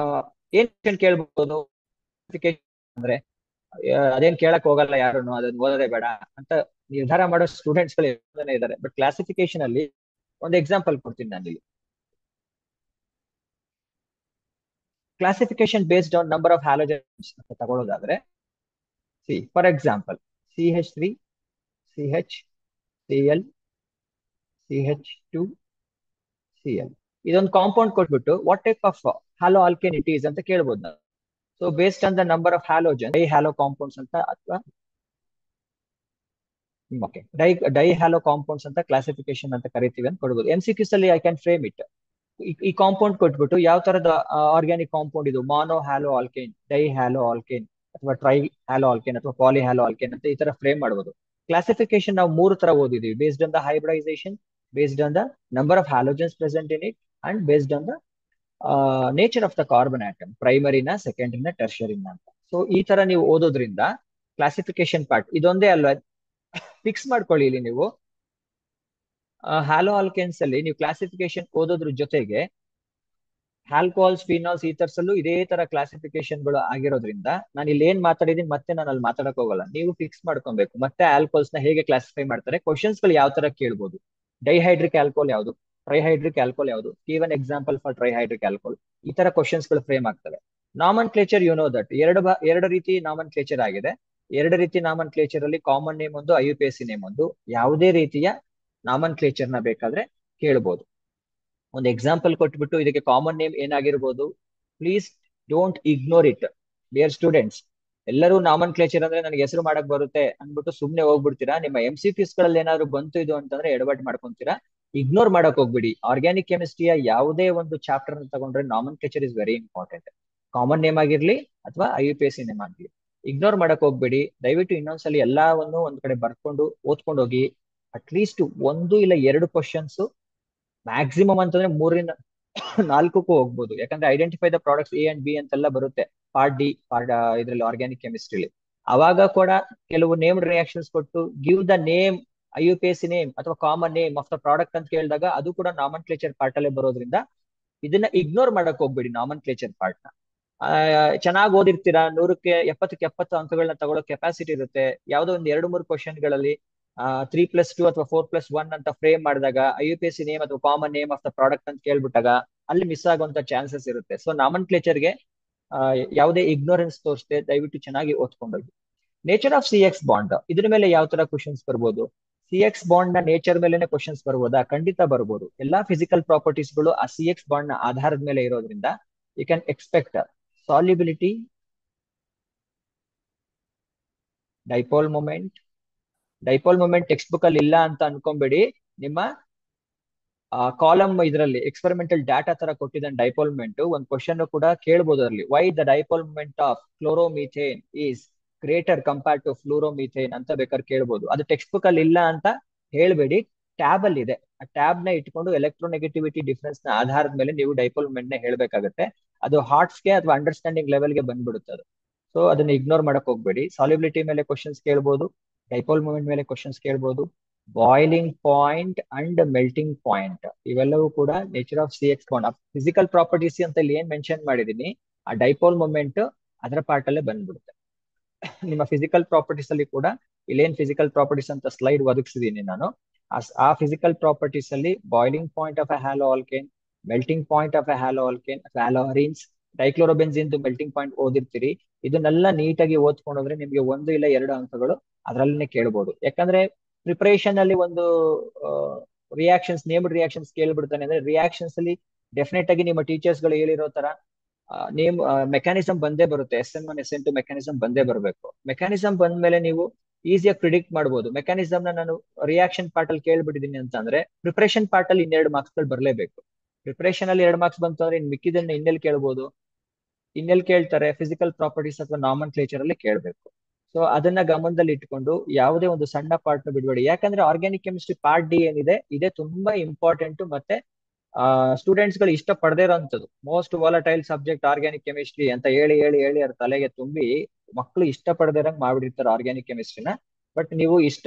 ಏನ್ ಕೇಳ್ಬಹುದು ಅಂದ್ರೆ ಅದೇನ್ ಕೇಳಕ್ ಹೋಗಲ್ಲ ಯಾರನ್ನು, ಅದನ್ನ ಓದೋದೇ ಬೇಡ ಅಂತ ನಿರ್ಧಾರ ಮಾಡೋ ಸ್ಟೂಡೆಂಟ್ಸ್ ಗಳು ಇದ್ದಾರೆ. ಬಟ್ ಕ್ಲಾಸಿಫಿಕೇಶನ್ ಅಲ್ಲಿ ಒಂದು ಎಕ್ಸಾಂಪಲ್ ಕೊಡ್ತೀನಿ ನಾನು ಇಲ್ಲಿ. Classification based on number of halogens ಅಂತ ತಗೊಳ್ಳೋದಾದ್ರೆ for example CH3, CH, Cl, CH2, Cl ಇದೊಂದು ಕಾಂಪೌಂಡ್ ಕೊಟ್ಬಿಟ್ಟು what type of haloalkane it is ಅಂತ ಕೇಳ್ಬೋದು ನಾವು. So based on the number of halogen dihalo compounds ಅಂತ ಅಥವಾ dihalo compounds ಅಂತ ಕ್ಲಾಸಿಫಿಕೇಶನ್ ಅಂತ ಕರಿತೀವಿ ಅಂತ ಕೊಡ್ಬೋದು. MCQs ಅಲ್ಲಿ ಐ ಕ್ಯಾನ್ ಫ್ರೇಮ್ ಇಟ್. ಈ ಕಾಂಪೌಂಡ್ ಕೊಟ್ಬಿಟ್ಟು ಯಾವ ತರದ ಆರ್ಗ್ಯಾನಿಕ್ ಕಾಂಪೌಂಡ್ ಇದು, ಮಾನೋ hello alkane, dye hello alkane ಅಥವಾ ಟ್ರೈ ಹ್ಯಾಲೋ ಆಲ್ಕೇನ್ ಅಥವಾ ಪಾಲಿ ಹ್ಯಾಲೋ ಆಲ್ಕೇನ್ ಅಂತ ಈ ತರ ಫ್ರೇಮ್ ಮಾಡಬಹುದು. ಕ್ಲಾಸಿಫಿಕೇಶನ್ ನಾವು 3 ತರ ಓದಿದೀವಿ. Based on the hybridization, based on the number of halogens present in it and based on the nature of the carbon atom, ಪ್ರೈಮರಿನ, ಸೆಕೆಂಡರಿನ, ಟೆರ್ಷರಿನ ಅಂತ. ಸೊ ಈ ತರ ನೀವು ಓದೋದ್ರಿಂದ ಕ್ಲಾಸಿಫಿಕೇಶನ್ ಪಾರ್ಟ್ ಇದೊಂದೇ ಅಲ್ವಾ, ಫಿಕ್ಸ್ ಮಾಡ್ಕೊಳ್ಳಿ. ಇಲ್ಲಿ ನೀವು ಹ್ಯಾಲೋ ಆಲ್ಕೆನ್ಸ್ ಅಲ್ಲಿ ನೀವು ಕ್ಲಾಸಿಫಿಕೇಶನ್ ಓದೋದ್ರ ಜೊತೆಗೆ ಆಲ್ಕೋಹಾಲ್ಸ್, ಫಿನಾಲ್ಸ್, ಈಥರ್ಸ್ ಅಲ್ಲೂ ಇದೇ ತರ ಕ್ಲಾಸಿಫಿಕೇಶನ್ ಗಳು ಆಗಿರೋದ್ರಿಂದ ನಾನು ಇಲ್ಲಿ ಏನ್ ಮಾತಾಡಿದೀನಿ ಮತ್ತೆ ನಾನು ಅಲ್ಲಿ ಮಾತಾಡಕ್ ಹೋಗಲ್ಲ. ನೀವು ಫಿಕ್ಸ್ ಮಾಡ್ಕೊಬೇಕು. ಮತ್ತೆ ಆಲ್ಕೋಹಾಲ್ಸ್ ನ ಹೇಗೆ ಕ್ಲಾಸಿಫೈ ಮಾಡ್ತಾರೆ, ಕ್ವಶನ್ಸ್ ಗಳು ಯಾವ ತರ ಕೇಳ್ಬೋದು, ಡೈಹೈಡ್ರಿಕ್ ಆಲ್ಕೋಹಾಲ್ ಯಾವುದು, ಟ್ರೈಹೈಡ್ರಿಕ್ ಆಲ್ಕೋಹಾಲ್ ಯಾವುದು, ಗಿವನ್ ಎಕ್ಸಾಂಪಲ್ ಫಾರ್ ಟ್ರೈಹೈಡ್ರಿಕ್ ಆಲ್ಕೋಹಾಲ್, ಈ ತರ ಕ್ವಶನ್ಸ್ ಗಳು ಫ್ರೇಮ್ ಆಗ್ತವೆ. ನಾಮನ್ ಕ್ಲೇಚರ್ ಯು ನೋ ದಟ್ ಎರಡು ರೀತಿ ನಾಮನ್ ಕ್ಲೇಚರ್ ಆಗಿದೆ. 2 ರೀತಿ ನಾಮನ್ ಕ್ಲೇಚರ್ ಅಲ್ಲಿ ಕಾಮನ್ ನೇಮ್ ಒಂದು, IUPAC ನೇಮ್ ಒಂದು. ಯಾವುದೇ ರೀತಿಯ ನಾಮನ್ ಕ್ಲೇಚರ್ ನ ಬೇಕಾದ್ರೆ ಕೇಳಬಹುದು. ಒಂದು ಎಕ್ಸಾಂಪಲ್ ಕೊಟ್ಬಿಟ್ಟು ಇದಕ್ಕೆ ಕಾಮನ್ ನೇಮ್ ಏನಾಗಿರ್ಬೋದು, please don't ignore it dear students. ಎಲ್ಲರೂ ನಾಮನ್ ಕ್ಲೇಚರ್ ಅಂದ್ರೆ ನನಗೆ ಹೆಸರು ಮಾಡಕ್ ಬರುತ್ತೆ ಅಂದ್ಬಿಟ್ಟು ಸುಮ್ನೆ ಹೋಗ್ಬಿಡ್ತೀರಾ. ನಿಮ್ಮ MCQs ಗಳಲ್ಲಿ ಏನಾದ್ರು ಬಂತು ಇದು ಅಂತಂದ್ರೆ ಎಡವಟ್ ಮಾಡ್ಕೊಂತೀರಾ. ಇಗ್ನೋರ್ ಮಾಡಕ್ ಹೋಗ್ಬಿಡಿ. ಆರ್ಗ್ಯಾನಿಕ್ ಕೆಮಿಸ್ಟ್ರಿಯ ಯಾವುದೇ ಒಂದು ಚಾಪ್ಟರ್ ತಗೊಂಡ್ರೆ nomenclature is very important. Common name ಆಗಿರ್ಲಿ ಅಥವಾ IUPAC ನೇಮ್ ಆಗಿರ್ಲಿ ಇಗ್ನೋರ್ ಮಾಡಕ್ ಹೋಗ್ಬೇಡಿ. ದಯವಿಟ್ಟು ಇನ್ನೊಂದ್ಸಲಿ ಎಲ್ಲವನ್ನು ಒಂದ್ ಕಡೆ ಬರ್ಕೊಂಡು ಓದ್ಕೊಂಡು ಹೋಗಿ. ಅಟ್ಲೀಸ್ಟ್ 1 ಇಲ್ಲ 2 ಕ್ವಶನ್ಸ್ ಮ್ಯಾಕ್ಸಿಮಮ್ ಅಂತಂದ್ರೆ 3ರಿಂದ 4ಕ್ಕೂ ಹೋಗ್ಬೋದು. ಯಾಕಂದ್ರೆ identify the products A and B ಅಂತೆಲ್ಲ ಬರುತ್ತೆ ಪಾರ್ಟ್ ಡಿ ಇದ್ರಲ್ಲಿ ಆರ್ಗ್ಯಾನಿಕ್ ಕೆಮಿಸ್ಟ್ರಿಲಿ. ಅವಾಗ ಕೂಡ ಕೆಲವು ನೇಮ್ಡ್ ರಿಯಾಕ್ಷನ್ಸ್ ಕೊಟ್ಟು give the name IUPAC name ಅಥವಾ common name of the product ಅಂತ ಕೇಳಿದಾಗ ಅದು ಕೂಡ ನಾಮನ್ ಕ್ಲೇಚರ್ ಪಾರ್ಟ್ ಅಲ್ಲೇ ಬರೋದ್ರಿಂದ ಇದನ್ನ ಇಗ್ನೋರ್ ಮಾಡಕ್ ಹೋಗ್ಬೇಡಿ ನಾಮನ್ ಕ್ಲೇಚರ್ ಪಾರ್ಟ್ ನ. ಚೆನ್ನಾಗಿ ಓದಿರ್ತೀರಾ, 100ಕ್ಕೆ 70 ಅಂಕಗಳನ್ನ ತಗೊಳ್ಳೋ ಕೆಪಾಸಿಟಿ ಇರುತ್ತೆ. ಯಾವ್ದೋ ಒಂದ್ 2-3 ಕ್ವಶನ್ಗಳಲ್ಲಿ 3+2 ಅಥವಾ 4+1 ಅಂತ ಫ್ರೇಮ್ ಮಾಡಿದಾಗ IUPAC ನೇಮ್ ಅಥವಾ common name of the product ಅಂತ ಕೇಳ್ಬಿಟ್ಟಾಗ ಅಲ್ಲಿ ಮಿಸ್ ಆಗುವಂತ ಚಾನ್ಸಸ್ ಇರುತ್ತೆ. ಸೊ ನಾಮನ್ ಕ್ಲೇಚರ್ಗೆ ಯಾವುದೇ ಇಗ್ನೋರೆನ್ಸ್ ತೋರಿಸದೆ ದಯವಿಟ್ಟು ಚೆನ್ನಾಗಿ ಓದ್ಕೊಂಡೋಗಿ. ನೇಚರ್ ಆಫ್ CX ಬಾಂಡ್, ಇದ್ರ ಮೇಲೆ ಯಾವ ತರ ಕ್ವಶನ್ಸ್ ಬರ್ಬೋದು? CX ಬಾಂಡ್ ನ ನೇಚರ್ ಮೇಲೆನೆ ಕ್ವಶನ್ಸ್ ಬರ್ಬೋದಾ? ಖಂಡಿತ ಬರ್ಬೋದು. ಎಲ್ಲಾ ಫಿಸಿಕಲ್ ಪ್ರಾಪರ್ಟೀಸ್ಗಳು ಆ CX ಬಾಂಡ್ ನ ಆಧಾರದ ಮೇಲೆ ಇರೋದ್ರಿಂದ you can expect solubility, dipole moment. Dipole moment textbook ಅಲ್ಲಿ ಇಲ್ಲ ಅಂತ ಅನ್ಕೊಂಬೇಡಿ. ನಿಮ್ಮ ಕಾಲಮ್ ಇದರಲ್ಲಿ ಎಕ್ಸ್ಪೆರಿಮೆಂಟಲ್ ಡಾಟಾ ತರ ಕೊಟ್ಟಿದ್ದಾನೆ ಡೈಪೋಲ್ ಮೊಮೆಂಟ್. ಒಂದು ಕ್ವಶನ್ ಕೂಡ ಕೇಳಬಹುದು ಅದರಲ್ಲಿ, why the dipole moment of chloromethane is greater compared to fluoromethane ಅಂತ ಬೇಕಾದ್ರೆ ಕೇಳ್ಬೋದು. ಅದು ಟೆಕ್ಸ್ಟ್ ಬುಕ್ ಅಲ್ಲಿ ಇಲ್ಲ ಅಂತ ಹೇಳ್ಬೇಡಿ, ಟ್ಯಾಬ್ ಅಲ್ಲಿ ಇದೆ. ಆ ಟ್ಯಾಬ್ ನ ಇಟ್ಕೊಂಡು ಎಲೆಕ್ಟ್ರೋನೆಗೆಟಿವಿಟಿ ಡಿಫರೆನ್ಸ್ ನ ಆಧಾರದ ಮೇಲೆ ನೀವು ಡೈಪೋಲ್ ಮೊಮೆಂಟ್ ನ ಹೇಳ್ಬೇಕಾಗುತ್ತೆ. ಅದು ಹಾರ್ಟ್ಸ್ಗೆ ಅಥವಾ ಅಂಡರ್ಸ್ಟ್ಯಾಂಡಿಂಗ್ ಲೆವೆಲ್ಗೆ ಬಂದ್ಬಿಡುತ್ತೆ ಅದು. ಸೊ ಅದನ್ನ ಇಗ್ನೋರ್ ಮಾಡಕ್ ಹೋಗ್ಬೇಡಿ. ಸಾಲ್ಯುಬಿಲಿಟಿ ಮೇಲೆ ಕ್ವಶನ್ಸ್ ಕೇಳ್ಬೋದು, ಡೈಪೋಲ್ ಮೊಮೆಂಟ್ ಮೇಲೆ ಕ್ವಶನ್ಸ್ ಕೇಳ್ಬೋದು, boiling point and melting point ಇವೆಲ್ಲವೂ ಕೂಡ nature of CX bond. Physical properties ಅಂತ ಇಲ್ಲಿ ಏನ್ ಮೆನ್ಷನ್ ಮಾಡಿದೀನಿ ಆ ಡೈಪೋಲ್ ಮೊಮೆಂಟ್ ಅದರ ಪಾರ್ಟ್ ಅಲ್ಲೇ ಬಂದ್ಬಿಡುತ್ತೆ. ನಿಮ್ಮ ಫಿಸಿಕಲ್ ಪ್ರಾಪರ್ಟೀಸ್ ಅಲ್ಲಿ ಕೂಡ ಇಲ್ಲೇನ್ ಫಿಸಿಕಲ್ ಪ್ರಾಪರ್ಟೀಸ್ ಅಂತ ಸ್ಲೈಡ್ ಒದಗಿಸಿದೀನಿ ನಾನು. ಆ ಫಿಸಿಕಲ್ ಪ್ರಾಪರ್ಟೀಸ್ ಅಲ್ಲಿ boiling point of a haloalkane, melting point of a haloalkane, haloarenes, dichlorobenzene melting point ಓದಿರ್ತೀರಿ. ಇದನ್ನೆಲ್ಲ ನೀಟಾಗಿ ಓದ್ಕೊಂಡೋದ್ರೆ ನಿಮ್ಗೆ 1 ಇಲ್ಲ 2 ಅಂಕಗಳು ಅದರಲ್ಲೇ ಕೇಳ್ಬೋದು. ಯಾಕಂದ್ರೆ ಪ್ರಿಪರೇಷನ್ ಅಲ್ಲಿ ಒಂದು ರಿಯಾಕ್ಷನ್ಸ್, ನೇಮ್ಡ್ ರಿಯಾಕ್ಷನ್ಸ್ ಕೇಳ್ಬಿಡ್ತಾನೆ ಅಂದ್ರೆ ರಿಯಾಕ್ಷನ್ಸ್ ಅಲ್ಲಿ ಡೆಫಿನೆಟ್ ಆಗಿ ನಿಮ್ಮ ಟೀಚರ್ಸ್ ಗಳು ಹೇಳಿರೋ ತರ ನೇಮ್ ಮೆಕ್ಯಾನಿಸಮ್ ಬಂದೇ ಬರುತ್ತೆ. SN1 SN2 ಮೆಕ್ಯಾನಿಸಮ್ ಬಂದೇ ಬರಬೇಕು. ಮೆಕ್ಯಾನಿಸಮ್ ಬಂದ್ಮೇಲೆ ನೀವು ಈಸಿಯಾಗಿ ಪ್ರಿಡಿಕ್ಟ್ ಮಾಡ್ಬೋದು. ಮೆಕ್ಯಾನಿಸಮ್ ನ ನಾನು ರಿಯಾಕ್ಷನ್ ಪಾರ್ಟ್ ಅಲ್ಲಿ ಕೇಳ್ಬಿಟ್ಟಿದೀನಿ ಅಂತಂದ್ರೆ ಪ್ರಿಪರೇಷನ್ ಪಾರ್ಟ್ ಅಲ್ಲಿ 2 ಮಾರ್ಕ್ಸ್ ಗಳು ಬರಲೇಬೇಕು. ಪ್ರಿಪರೇಷನ್ ಅಲ್ಲಿ 2 ಮಾರ್ಕ್ಸ್ ಬಂತು ಅಂದ್ರೆ ಇನ್ ಮಿಕ್ಕಿದನ್ನ ಇನ್ನೆಲ್ಲಿ ಕೇಳ್ಬೋದು? ಇನ್ನೆಲ್ಲಿ ಕೇಳ್ತಾರೆ? ಫಿಸಿಕಲ್ ಪ್ರಾಪರ್ಟೀಸ್ ಅಥವಾ ನಾಮನ್ ಕ್ಲೇಚರ್ ಅಲ್ಲಿ ಕೇಳ್ಬೇಕು. ಸೊ ಅದನ್ನ ಗಮನದಲ್ಲಿ ಇಟ್ಕೊಂಡು ಯಾವುದೇ ಒಂದು ಸಣ್ಣ ಪಾರ್ಟ್ ನ ಬಿಡಬೇಡಿ. ಯಾಕಂದ್ರೆ ಆರ್ಗ್ಯಾನಿಕ್ ಕೆಮಿಸ್ಟ್ರಿ ಪಾರ್ಟ್ ಡಿ ಏನಿದೆ ಇದೇ ತುಂಬಾ ಇಂಪಾರ್ಟೆಂಟ್. ಮತ್ತೆ ಸ್ಟೂಡೆಂಟ್ಸ್ ಗಳು ಇಷ್ಟ ಪಡದೇ ಇರೋಂಥದ್ದು most volatile subject organic chemistry ಅಂತ ಹೇಳಿ ಹೇಳಿ ಹೇಳಿ ಅವ್ರ ತಲೆಗೆ ತುಂಬಿ ಮಕ್ಕಳು ಇಷ್ಟ ಪಡದೇ ಇರಂಗ್ ಮಾಡ್ಬಿಟ್ಟಿರ್ತಾರೆ ಆರ್ಗ್ಯಾನಿಕ್ ಕೆಮಿಸ್ಟ್ರಿನ. ಬಟ್ ನೀವು ಇಷ್ಟ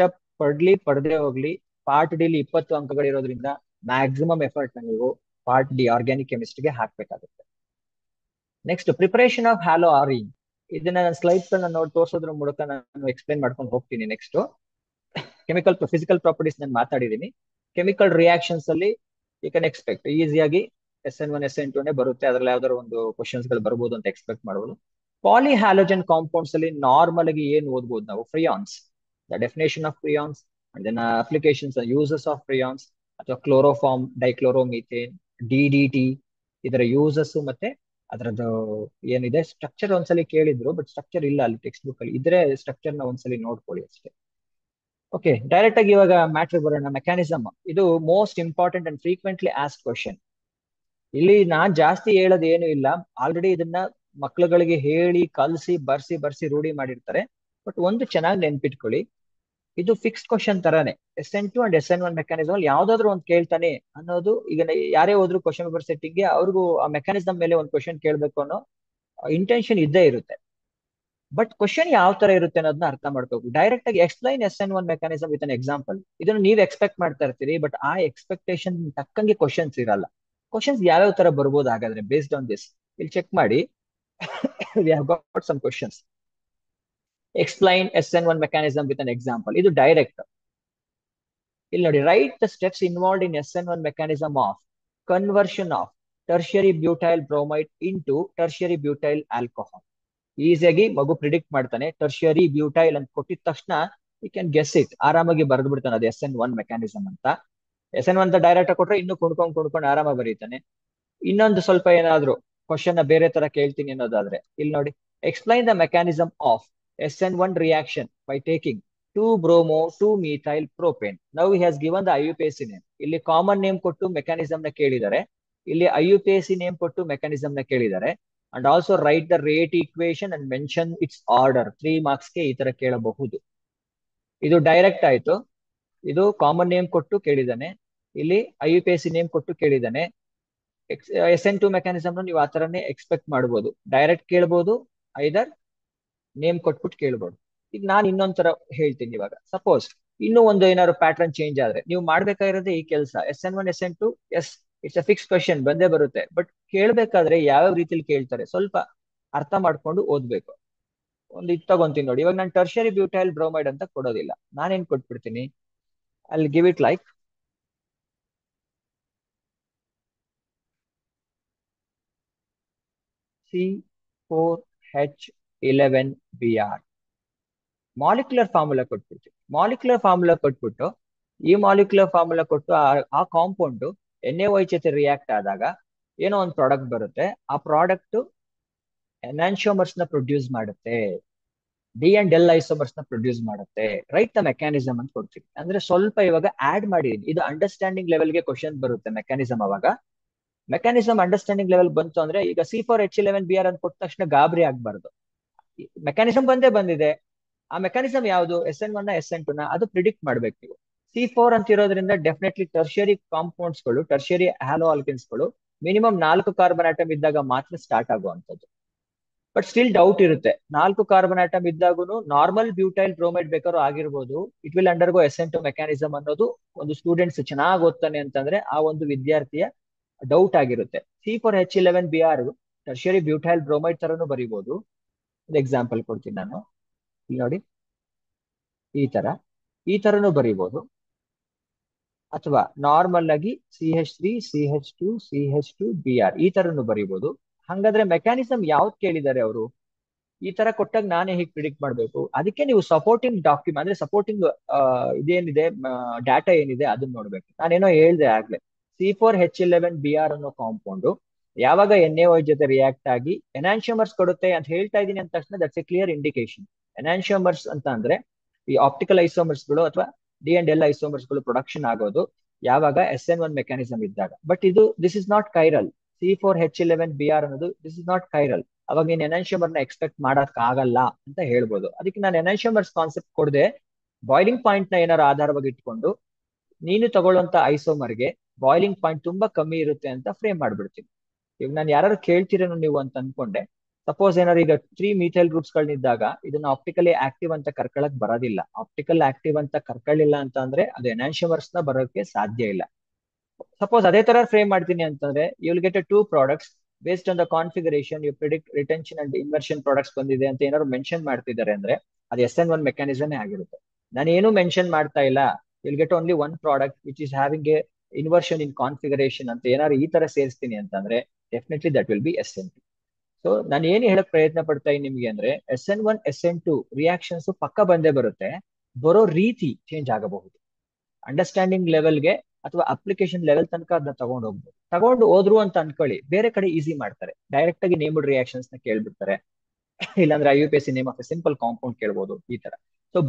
ಪಡದೇ ಹೋಗ್ಲಿ, ಪಾರ್ಟ್ ಡಿ 20 ಅಂಕಗಳು ಇರೋದ್ರಿಂದ ಮ್ಯಾಕ್ಸಿಮಮ್ ಎಫರ್ಟ್ ನ ನೀವು ಪಾರ್ಟ್ ಡಿ ಆರ್ಗ್ಯಾನಿಕ್ ಕೆಮಿಸ್ಟ್ರಿಗೆ ಹಾಕ್ಬೇಕಾಗುತ್ತೆ. Next preparation of haloarene. ಇದನ್ನ ನಾನು ಸ್ಲೈಡ್ಸ್ ನೋಡಿ ತೋರಿಸೋದ್ರ ಮೂಲಕ ನಾನು ಎಕ್ಸ್ಪ್ಲೈನ್ ಮಾಡ್ಕೊಂಡು ಹೋಗ್ತೀನಿ. ನೆಕ್ಸ್ಟ್ ಫಿಸಿಕಲ್ ಪ್ರಾಪರ್ಟೀಸ್ ನಾನು ಮಾತಾಡಿದೀನಿ. ಕೆಮಿಕಲ್ ರಿಯಾಕ್ಷನ್ಸ್ ಅಲ್ಲಿ ಯು ಕ್ಯಾನ್ ಎಕ್ಸ್ಪೆಕ್ಟ್ ಈಸಿಯಾಗಿ SN1 SN2 ಬರುತ್ತೆ. ಅದ್ರಲ್ಲಿ ಯಾವ್ದಾದ್ರು ಒಂದು ಕ್ವಶನ್ಸ್ ಗಳು ಬರ್ಬೋದು ಅಂತ ಎಕ್ಸ್ಪೆಕ್ಟ್ ಮಾಡಬಹುದು. ಪಾಲಿ ಹ್ಯಾಲೋಜನ್ ಕಾಂಪೌಂಡ್ಸ್ ಅಲ್ಲಿ ನಾರ್ಮಲ್ ಆಗಿ ಏನ್ ಓದ್ಬೋದು ನಾವು? Freons, the definition of freons and then applications uses of freons ಅಥವಾ ಕ್ಲೋರೋಫಾರ್ಮ್, ಡೈಕ್ಲೋರೋಮೀಥೇನ್, DDT ಇದರ ಯೂಸಸ್ ಮತ್ತೆ ಅದರದ್ದು ಏನಿದೆ ಸ್ಟ್ರಕ್ಚರ್ ಒಂದ್ಸಲಿ ಕೇಳಿದ್ರು, ಬಟ್ ಸ್ಟ್ರಕ್ಚರ್ ಇಲ್ಲ ಅಲ್ಲಿ ಟೆಕ್ಸ್ಟ್ ಬುಕ್ ಅಲ್ಲಿ. ಇದ್ರೆ ಸ್ಟ್ರಕ್ಚರ್ ನ ಒಂದ್ಸಲಿ ನೋಡ್ಕೊಳ್ಳಿ ಅಷ್ಟೇ. ಓಕೆ, ಡೈರೆಕ್ಟ್ ಆಗಿ ಇವಾಗ ಮ್ಯಾಟ್ರ್ ಬರೋಣ. ಮೆಕ್ಯಾನಿಸಮ್ ಇದು most important and frequently ask question. ಇಲ್ಲಿ ನಾನ್ ಜಾಸ್ತಿ ಹೇಳೋದು ಏನು ಇಲ್ಲ, ಆಲ್ರೆಡಿ ಇದನ್ನ ಮಕ್ಳುಗಳಿಗೆ ಹೇಳಿ ಕಲ್ಸಿ ಬರ್ಸಿ ರೂಢಿ ಮಾಡಿರ್ತಾರೆ. ಬಟ್ ಒಂದು ಚೆನ್ನಾಗಿ ನೆನ್ಪಿಟ್ಕೊಳ್ಳಿ, ಇದು ಫಿಕ್ಸ್ ಕ್ವಶನ್ ತರಾನೇ. SN2 ಅಂಡ್ SN1 ಮೆಕ್ಯಾನಿಸಮ್ ಅಲ್ಲಿ ಯಾವ್ದಾದ್ರು ಒಂದು ಕೇಳ್ತಾನೆ ಅನ್ನೋದು. ಈಗ ಯಾರೇ ಹೋದ್ರು ಕ್ವಶನ್ ಪೇಪರ್ ಸೆಟ್ಟಿಂಗ್ ಗೆ ಅವ್ರಿಗೂ ಆ ಮೆಕ್ಯಾನಿಸಮ್ ಮೇಲೆ ಒಂದು ಕ್ವಶನ್ ಕೇಳ್ಬೇಕು ಅನ್ನೋ ಇಂಟೆನ್ಷನ್ ಇದ್ದೇ ಇರುತ್ತೆ. ಬಟ್ ಕ್ವಶನ್ ಯಾವ ತರ ಇರುತ್ತೆ ಅನ್ನೋದನ್ನ ಅರ್ಥ ಮಾಡ್ಕೋಬೇಕು. ಡೈರೆಕ್ಟ್ ಆಗಿ explain SN1 mechanism with an example, ಇದನ್ನು ನೀವು ಎಕ್ಸ್ಪೆಕ್ಟ್ ಮಾಡ್ತಾ ಇರ್ತೀರಿ. ಬಟ್ ಆ ಎಕ್ಸ್ಪೆಕ್ಟೇಷನ್ ತಕ್ಕಂಗೆ ಕ್ವಶನ್ಸ್ ಇರಲ್ಲ. ಕ್ವಶನ್ಸ್ ಯಾವ್ಯಾವ ತರ ಬರ್ಬೋದು ಹಾಗಾದ್ರೆ ಬೇಸ್ಡ್ ಆನ್ ದಿಸ್ ಇಲ್ಲಿ ಚೆಕ್ ಮಾಡಿ. we have got some questions. Explain SN1 mechanism with an example. ಇದು ಡೈರೆಕ್ಟ್. ಇಲ್ಲಿ ನೋಡಿ, right the steps involved in SN1 mechanism of conversion of tertiary butyl bromide into tertiary butyl alcohol. ಈಸಿಯಾಗಿ ಮಗು predict ಮಾಡ್ತಾನೆ. Tertiary butyl ಅಂತ ಕೊಟ್ಟಿದ ತಕ್ಷಣ you can guess it, ಆರಾಮಾಗಿ ಬರೆದು ಬಿಡ್ತಾನೆ ಅದು SN1 ಮೆಕ್ಯಾನಿಸಮ್ ಅಂತ. SN1 ಅಂತ ಡೈರೆಕ್ಟ್ ಕೊಟ್ರೆ ಇನ್ನು ಕುಣ್ಕೊಂಡು ಆರಾಮಾಗಿ ಬರೀತಾನೆ. ಇನ್ನೊಂದು ಸ್ವಲ್ಪ ಏನಾದ್ರು ಕ್ವಶನ್ ಬೇರೆ ತರ ಕೇಳ್ತೀನಿ ಅನ್ನೋದಾದ್ರೆ ಇಲ್ಲಿ ನೋಡಿ, explain the mechanism of SN1 reaction by taking 2-bromo 2-methyl propane. Now he has given the IUPAC name. ಇಲ್ಲಿ ಕಾಮನ್ ನೇಮ್ ಕೊಟ್ಟು ಮೆಕ್ಯಾನಿಸಮ್ ನ ಕೇಳಿದ್ದಾರೆ, ಇಲ್ಲಿ IUPAC ನೇಮ್ ಕೊಟ್ಟು ಮೆಕ್ಯಾನಿಸಮ್ ನ ಕೇಳಿದ್ದಾರೆ. And also right the rate equation and mention it's order. 3 ಮಾರ್ಕ್ಸ್ಗೆ ಈ ತರ ಕೇಳಬಹುದು. ಇದು ಡೈರೆಕ್ಟ್ ಆಯ್ತು. ಇದು ಕಾಮನ್ ನೇಮ್ ಕೊಟ್ಟು ಕೇಳಿದಾನೆ, ಇಲ್ಲಿ IUPAC ನೇಮ್ ಕೊಟ್ಟು ಕೇಳಿದಾನೆ. SN2 ಮೆಕ್ಯಾನಿಸಮ್ ನೀವು ಆ ತರನೇ ಎಕ್ಸ್ಪೆಕ್ಟ್ ಮಾಡಬಹುದು. ಡೈರೆಕ್ಟ್ ಕೇಳ್ಬೋದು, ಐದರ್ ನೇಮ್ ಕೊಟ್ಬಿಟ್ಟು ಕೇಳ್ಬೋದು. ಈಗ ನಾನು ಇನ್ನೊಂದ್ ತರ ಹೇಳ್ತೀನಿ. ಇವಾಗ ಸಪೋಸ್ ಇನ್ನೂ ಒಂದು ಏನಾದ್ರು ಪ್ಯಾಟರ್ನ್ ಚೇಂಜ್ ಆದ್ರೆ ನೀವು ಮಾಡ್ಬೇಕಾಗಿರೋದೇ ಈ ಕೆಲಸ. SN1 SN2 yes it's a fix question ಬಂದೇ ಬರುತ್ತೆ. ಬಟ್ ಕೇಳ್ಬೇಕಾದ್ರೆ ಯಾವ ರೀತಿಲಿ ಕೇಳ್ತಾರೆ ಸ್ವಲ್ಪ ಅರ್ಥ ಮಾಡ್ಕೊಂಡು ಓದ್ಬೇಕು. ಒಂದು ಇದು ತಗೊಂತೀನಿ ನೋಡಿ, ಇವಾಗ ನಾನು ಟರ್ಷರಿ ಬ್ಯೂಟೈಲ್ ಬ್ರೋಮೈಡ್ ಅಂತ ಕೊಡೋದಿಲ್ಲ, ನಾನೇನ್ ಕೊಟ್ಬಿಡ್ತೀನಿ, ಅಲ್ಲಿ give it like C4H11Br molecular formula ಕೊಟ್ಬಿಡ್ತೀವಿ. ಮಾಲಿಕ್ಯುಲರ್ ಫಾರ್ಮುಲಾ ಕೊಟ್ಬಿಟ್ಟು ಈ ಮಾಲಿಕ್ಯುಲರ್ ಫಾರ್ಮುಲಾ ಕೊಟ್ಟು ಆ ಕಾಂಪೌಂಡ್ NaOH ಜೊತೆ ರಿಯಾಕ್ಟ್ ಆದಾಗ ಏನೋ ಒಂದು ಪ್ರಾಡಕ್ಟ್ ಬರುತ್ತೆ. ಆ ಪ್ರಾಡಕ್ಟ್ ಎನಾನ್ಶಿಯೋಮರ್ಸ್ ನ ಪ್ರೊಡ್ಯೂಸ್ ಮಾಡುತ್ತೆ, ಡಿ ಅಂಡ್ ಡೆಲ್ ಐಸೋಮರ್ಸ್ ನ ಪ್ರೊಡ್ಯೂಸ್ ಮಾಡುತ್ತೆ. ರೈಟ್ ದ ಮೆಕ್ಯಾನಿಸಮ್ ಅಂತ ಕೊಡ್ತೀವಿ. ಅಂದ್ರೆ ಸ್ವಲ್ಪ ಇವಾಗ ಆಡ್ ಮಾಡಿದೀನಿ. ಇದು ಅಂಡರ್ಸ್ಟ್ಯಾಂಡಿಂಗ್ ಲೆವೆಲ್ಗೆ ಕ್ವಶನ್ ಬರುತ್ತೆ ಮೆಕ್ಯಾನಿಸಮ್. ಅವಾಗ ಮೆಕ್ಯಾನಿಸಮ್ ಅಂಡರ್ಸ್ಟ್ಯಾಂಡಿಂಗ್ ಲೆವೆಲ್ ಬಂತು ಅಂದ್ರೆ ಈಗ C4H11Br ಅಂತ ಕೊಟ್ಟ ತಕ್ಷಣ ಗಾಬರಿ ಆಗ್ಬಾರ್ದು. ಮೆಕ್ಯಾನಿಸಮ್ ಬಂದಿದೆ. ಆ ಮೆಕ್ಯಾನಿಸಮ್ ಯಾವುದು, SN1 SN2 ಅದು ಪ್ರಿಡಿಕ್ಟ್ ಮಾಡ್ಬೇಕು ನೀವು. C4 ಅಂತ ಇರೋದ್ರಿಂದ ಡೆಫಿನೆಟ್ಲಿ ಟರ್ಷಿಯರಿ ಕಾಂಪೌಂಡ್ಸ್ಗಳು, ಟರ್ಷಿಯರಿ ಹ್ಯಾಲೋ ಆಲ್ಕಿನ್ಸ್ಗಳು ಮಿನಿಮಮ್ 4 ಕಾರ್ಬನ್ ಆಟಮ್ ಇದ್ದಾಗ ಮಾತ್ರ ಸ್ಟಾರ್ಟ್ ಆಗುವಂಥದ್ದು. ಬಟ್ ಸ್ಟಿಲ್ ಡೌಟ್ ಇರುತ್ತೆ, 4 ಕಾರ್ಬನ್ ಆಟಮ್ ಇದ್ದಾಗೂ ನಾರ್ಮಲ್ ಬ್ಯೂಟೈಲ್ ಬ್ರೋಮೈಡ್ ಬೇಕಾದ್ರೂ ಆಗಿರ್ಬೋದು. It will undergo SN2 mechanism ಅನ್ನೋದು ಒಂದು ಸ್ಟೂಡೆಂಟ್ಸ್ ಚೆನ್ನಾಗಿ ಓದ್ತಾನೆ ಅಂತಂದ್ರೆ ಆ ಒಂದು ವಿದ್ಯಾರ್ಥಿಯ ಡೌಟ್ ಆಗಿರುತ್ತೆ. C4H11Br ಟರ್ಷಿಯರಿ ಬ್ಯೂಟೈಲ್ ಬ್ರೋಮೈಡ್ ತರನು ಬರೀಬಹುದು. ಒಂದು ಎಕ್ಸಾಂಪಲ್ ಕೊಡ್ತೀನಿ ನಾನು, ಇಲ್ಲಿ ನೋಡಿ, ಈ ತರನು ಬರೀಬಹುದು. ಅಥವಾ ನಾರ್ಮಲ್ ಆಗಿ CH3 CH2 CH2Br ಈ ತರನು ಬರೀಬಹುದು. ಹಂಗಾದ್ರೆ ಮೆಕ್ಯಾನಿಸಮ್ ಯಾವ್ದು ಕೇಳಿದ್ದಾರೆ ಅವರು, ಈ ತರ ಕೊಟ್ಟಾಗ ನಾನೇ ಹೀಗೆ ಪ್ರಿಡಿಕ್ಟ್ ಮಾಡ್ಬೇಕು. ಅದಕ್ಕೆ ನೀವು ಸಪೋರ್ಟಿಂಗ್ ಡಾಕ್ಯುಮೆಂಟ್ ಅಂದ್ರೆ ಸಪೋರ್ಟಿಂಗ್ ಇದೇನಿದೆ ಡಾಟಾ ಏನಿದೆ ಅದನ್ನ ನೋಡ್ಬೇಕು. ನಾನೇನೋ ಹೇಳ್ದೆ ಆಗ್ಲೇ, C4H11Br ಅನ್ನೋ ಕಾಂಪೌಂಡ್ ಯಾವಾಗ NaOH ಜೊತೆ ರಿಯಾಕ್ಟ್ ಆಗಿ ಎನಾನ್ಶಿಯೋಮರ್ಸ್ ಕೊಡುತ್ತೆ ಅಂತ ಹೇಳ್ತಾ ಇದೀನಿ ಅಂದ ತಕ್ಷಣ ದಟ್ಸ್ ಎ ಕ್ಲಿಯರ್ ಇಂಡಿಕೇಶನ್. ಎನಾನ್ಶಿಯೋಮರ್ಸ್ ಅಂತ ಅಂದ್ರೆ ಈ ಆಪ್ಟಿಕಲ್ ಐಸೋಮರ್ಸ್ಗಳು ಅಥವಾ ಡಿ ಅಂಡ್ ಎಲ್ ಐಸೋಮರ್ಸ್ಗಳು ಪ್ರೊಡಕ್ಷನ್ ಆಗೋದು ಯಾವಾಗ SN1 ಮೆಕ್ಯಾನಿಸಮ್ ಇದ್ದಾಗ. But this is not chiral. C4H11Br ಅನ್ನೋದು ದಿಸ್ ಇಸ್ ನಾಟ್ ಕೈರಲ್. ಅವಾಗ ನೀನ್ ಎನಾನ್ಶಿಯೋಮರ್ ನ ಎಕ್ಸ್ಪೆಕ್ಟ್ ಮಾಡಕ್ ಆಗಲ್ಲ ಅಂತ ಹೇಳ್ಬೋದು. ಅದಕ್ಕೆ ನಾನು ಎನಾನ್ಶಿಯೋಮರ್ಸ್ ಕಾನ್ಸೆಪ್ಟ್ ಕೊಡದೆ ಬಾಯ್ಲಿಂಗ್ ಪಾಯಿಂಟ್ ನ ಏನಾದ್ರು ಆಧಾರವಾಗಿ ಇಟ್ಕೊಂಡು ನೀನು ತಗೊಳ್ಳುವಂತ ಐಸೋಮರ್ಗೆ ಬಾಯ್ಲಿಂಗ್ ಪಾಯಿಂಟ್ ತುಂಬಾ ಕಮ್ಮಿ ಇರುತ್ತೆ ಅಂತ ಫ್ರೇಮ್ ಮಾಡ್ಬಿಡ್ತೀನಿ. ಈಗ ನಾನು ಯಾರು ಕೇಳ್ತೀರೇನೋ ನೀವು ಅಂತ ಅನ್ಕೊಂಡೆ. ಸಪೋಸ್ ಏನಾದ್ರು ಈಗ 3 ಮೀಥೈಲ್ ಗ್ರೂಪ್ಸ್ ಗಳನ್ನಿದ್ದಾಗ ಇದನ್ನ ಆಪ್ಟಿಕಲಿ ಆಕ್ಟಿವ್ ಅಂತ ಕರ್ಕೊಳಕ್ ಬರೋದಿಲ್ಲ. ಆಪ್ಟಿಕಲ್ ಆಕ್ಟಿವ್ ಅಂತ ಕರ್ಕೊಳ್ಳಿಲ್ಲ ಅಂತ ಅಂದ್ರೆ ಅದು ಎನಾನ್ಶಿಯೋಮರ್ಸ್ ನ ಬರೋಕೆ ಸಾಧ್ಯ ಇಲ್ಲ. ಸಪೋಸ್ ಅದೇ ತರ ಫ್ರೇಮ್ ಮಾಡ್ತೀನಿ ಅಂತಂದ್ರೆ you will get 2 products based on the configuration you predict retention and inversion products ಬಂದಿದೆ ಅಂತ ಏನಾದ್ರು ಮೆನ್ಷನ್ ಮಾಡ್ತಿದ್ದಾರೆ ಅಂದ್ರೆ ಅದು SN1 ಮೆಕ್ಯಾನಿಸಮ್ ಆಗಿರುತ್ತೆ. ನಾನು ಏನು ಮೆನ್ಷನ್ ಮಾಡ್ತಾ ಇಲ್ಲ. Will get only 1 product which is having A inversion in configuration ಅಂತ ಏನಾದ್ರು ಈ ತರ ಸೇರಿಸ್ತೀನಿ ಅಂತಂದ್ರೆ definitely that will B SN2. So ನಾನು ಏನು ಹೇಳಕ್ ಪ್ರಯತ್ನ ಪಡ್ತಾ ಇದ್ದೀನಿ ನಿಮ್ಗೆ ಅಂದ್ರೆ SN1 SN2 ರಿಯಾಕ್ಷನ್ಸ್ ಪಕ್ಕ ಬಂದೇ ಬರುತ್ತೆ. ಬರೋ ರೀತಿ ಚೇಂಜ್ ಆಗಬಹುದು. ಅಂಡರ್ಸ್ಟ್ಯಾಂಡಿಂಗ್ ಲೆವೆಲ್ಗೆ ಅಥವಾ ಅಪ್ಲಿಕೇಶನ್ ಲೆವೆಲ್ ತನಕ ಅದನ್ನ ತಗೊಂಡು ಹೋದ್ರು ಅಂತ ಅನ್ಕೊಳ್ಳಿ. ಬೇರೆ ಕಡೆ ಈಸಿ ಮಾಡ್ತಾರೆ, ಡೈರೆಕ್ಟ್ ಆಗಿ ನೇಮ್ಡ್ ರಿಯಾಕ್ಷನ್ಸ್ ನ ಕೇಳ್ಬಿಡ್ತಾರೆ. ಇಲ್ಲಾಂದ್ರೆ IUPAC name of A simple compound ಕೇಳ್ಬೋದು ಈ ತರ. ಸೊ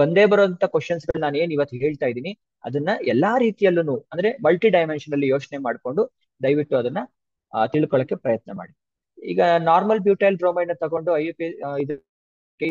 ಬಂದೇ ಬರೋಂತ ಕ್ವಶನ್ಸ್ ಗಳು ನಾನು ಏನ್ ಇವತ್ತು ಹೇಳ್ತಾ ಇದ್ದೀನಿ ಅದನ್ನ ಎಲ್ಲಾ ರೀತಿಯಲ್ಲೂ ಅಂದ್ರೆ ಮಲ್ಟಿ ಡೈಮೆನ್ಷನ್ ಅಲ್ಲಿ ಯೋಚನೆ ಮಾಡ್ಕೊಂಡು ದಯವಿಟ್ಟು ಅದನ್ನ ತಿಳ್ಕೊಳ್ಳಕ್ಕೆ ಪ್ರಯತ್ನ ಮಾಡಿ. ಈಗ ನಾರ್ಮಲ್ ಬ್ಯೂಟೈಲ್ ಬ್ರೋಮೈಡ್ ನ ತಗೊಂಡು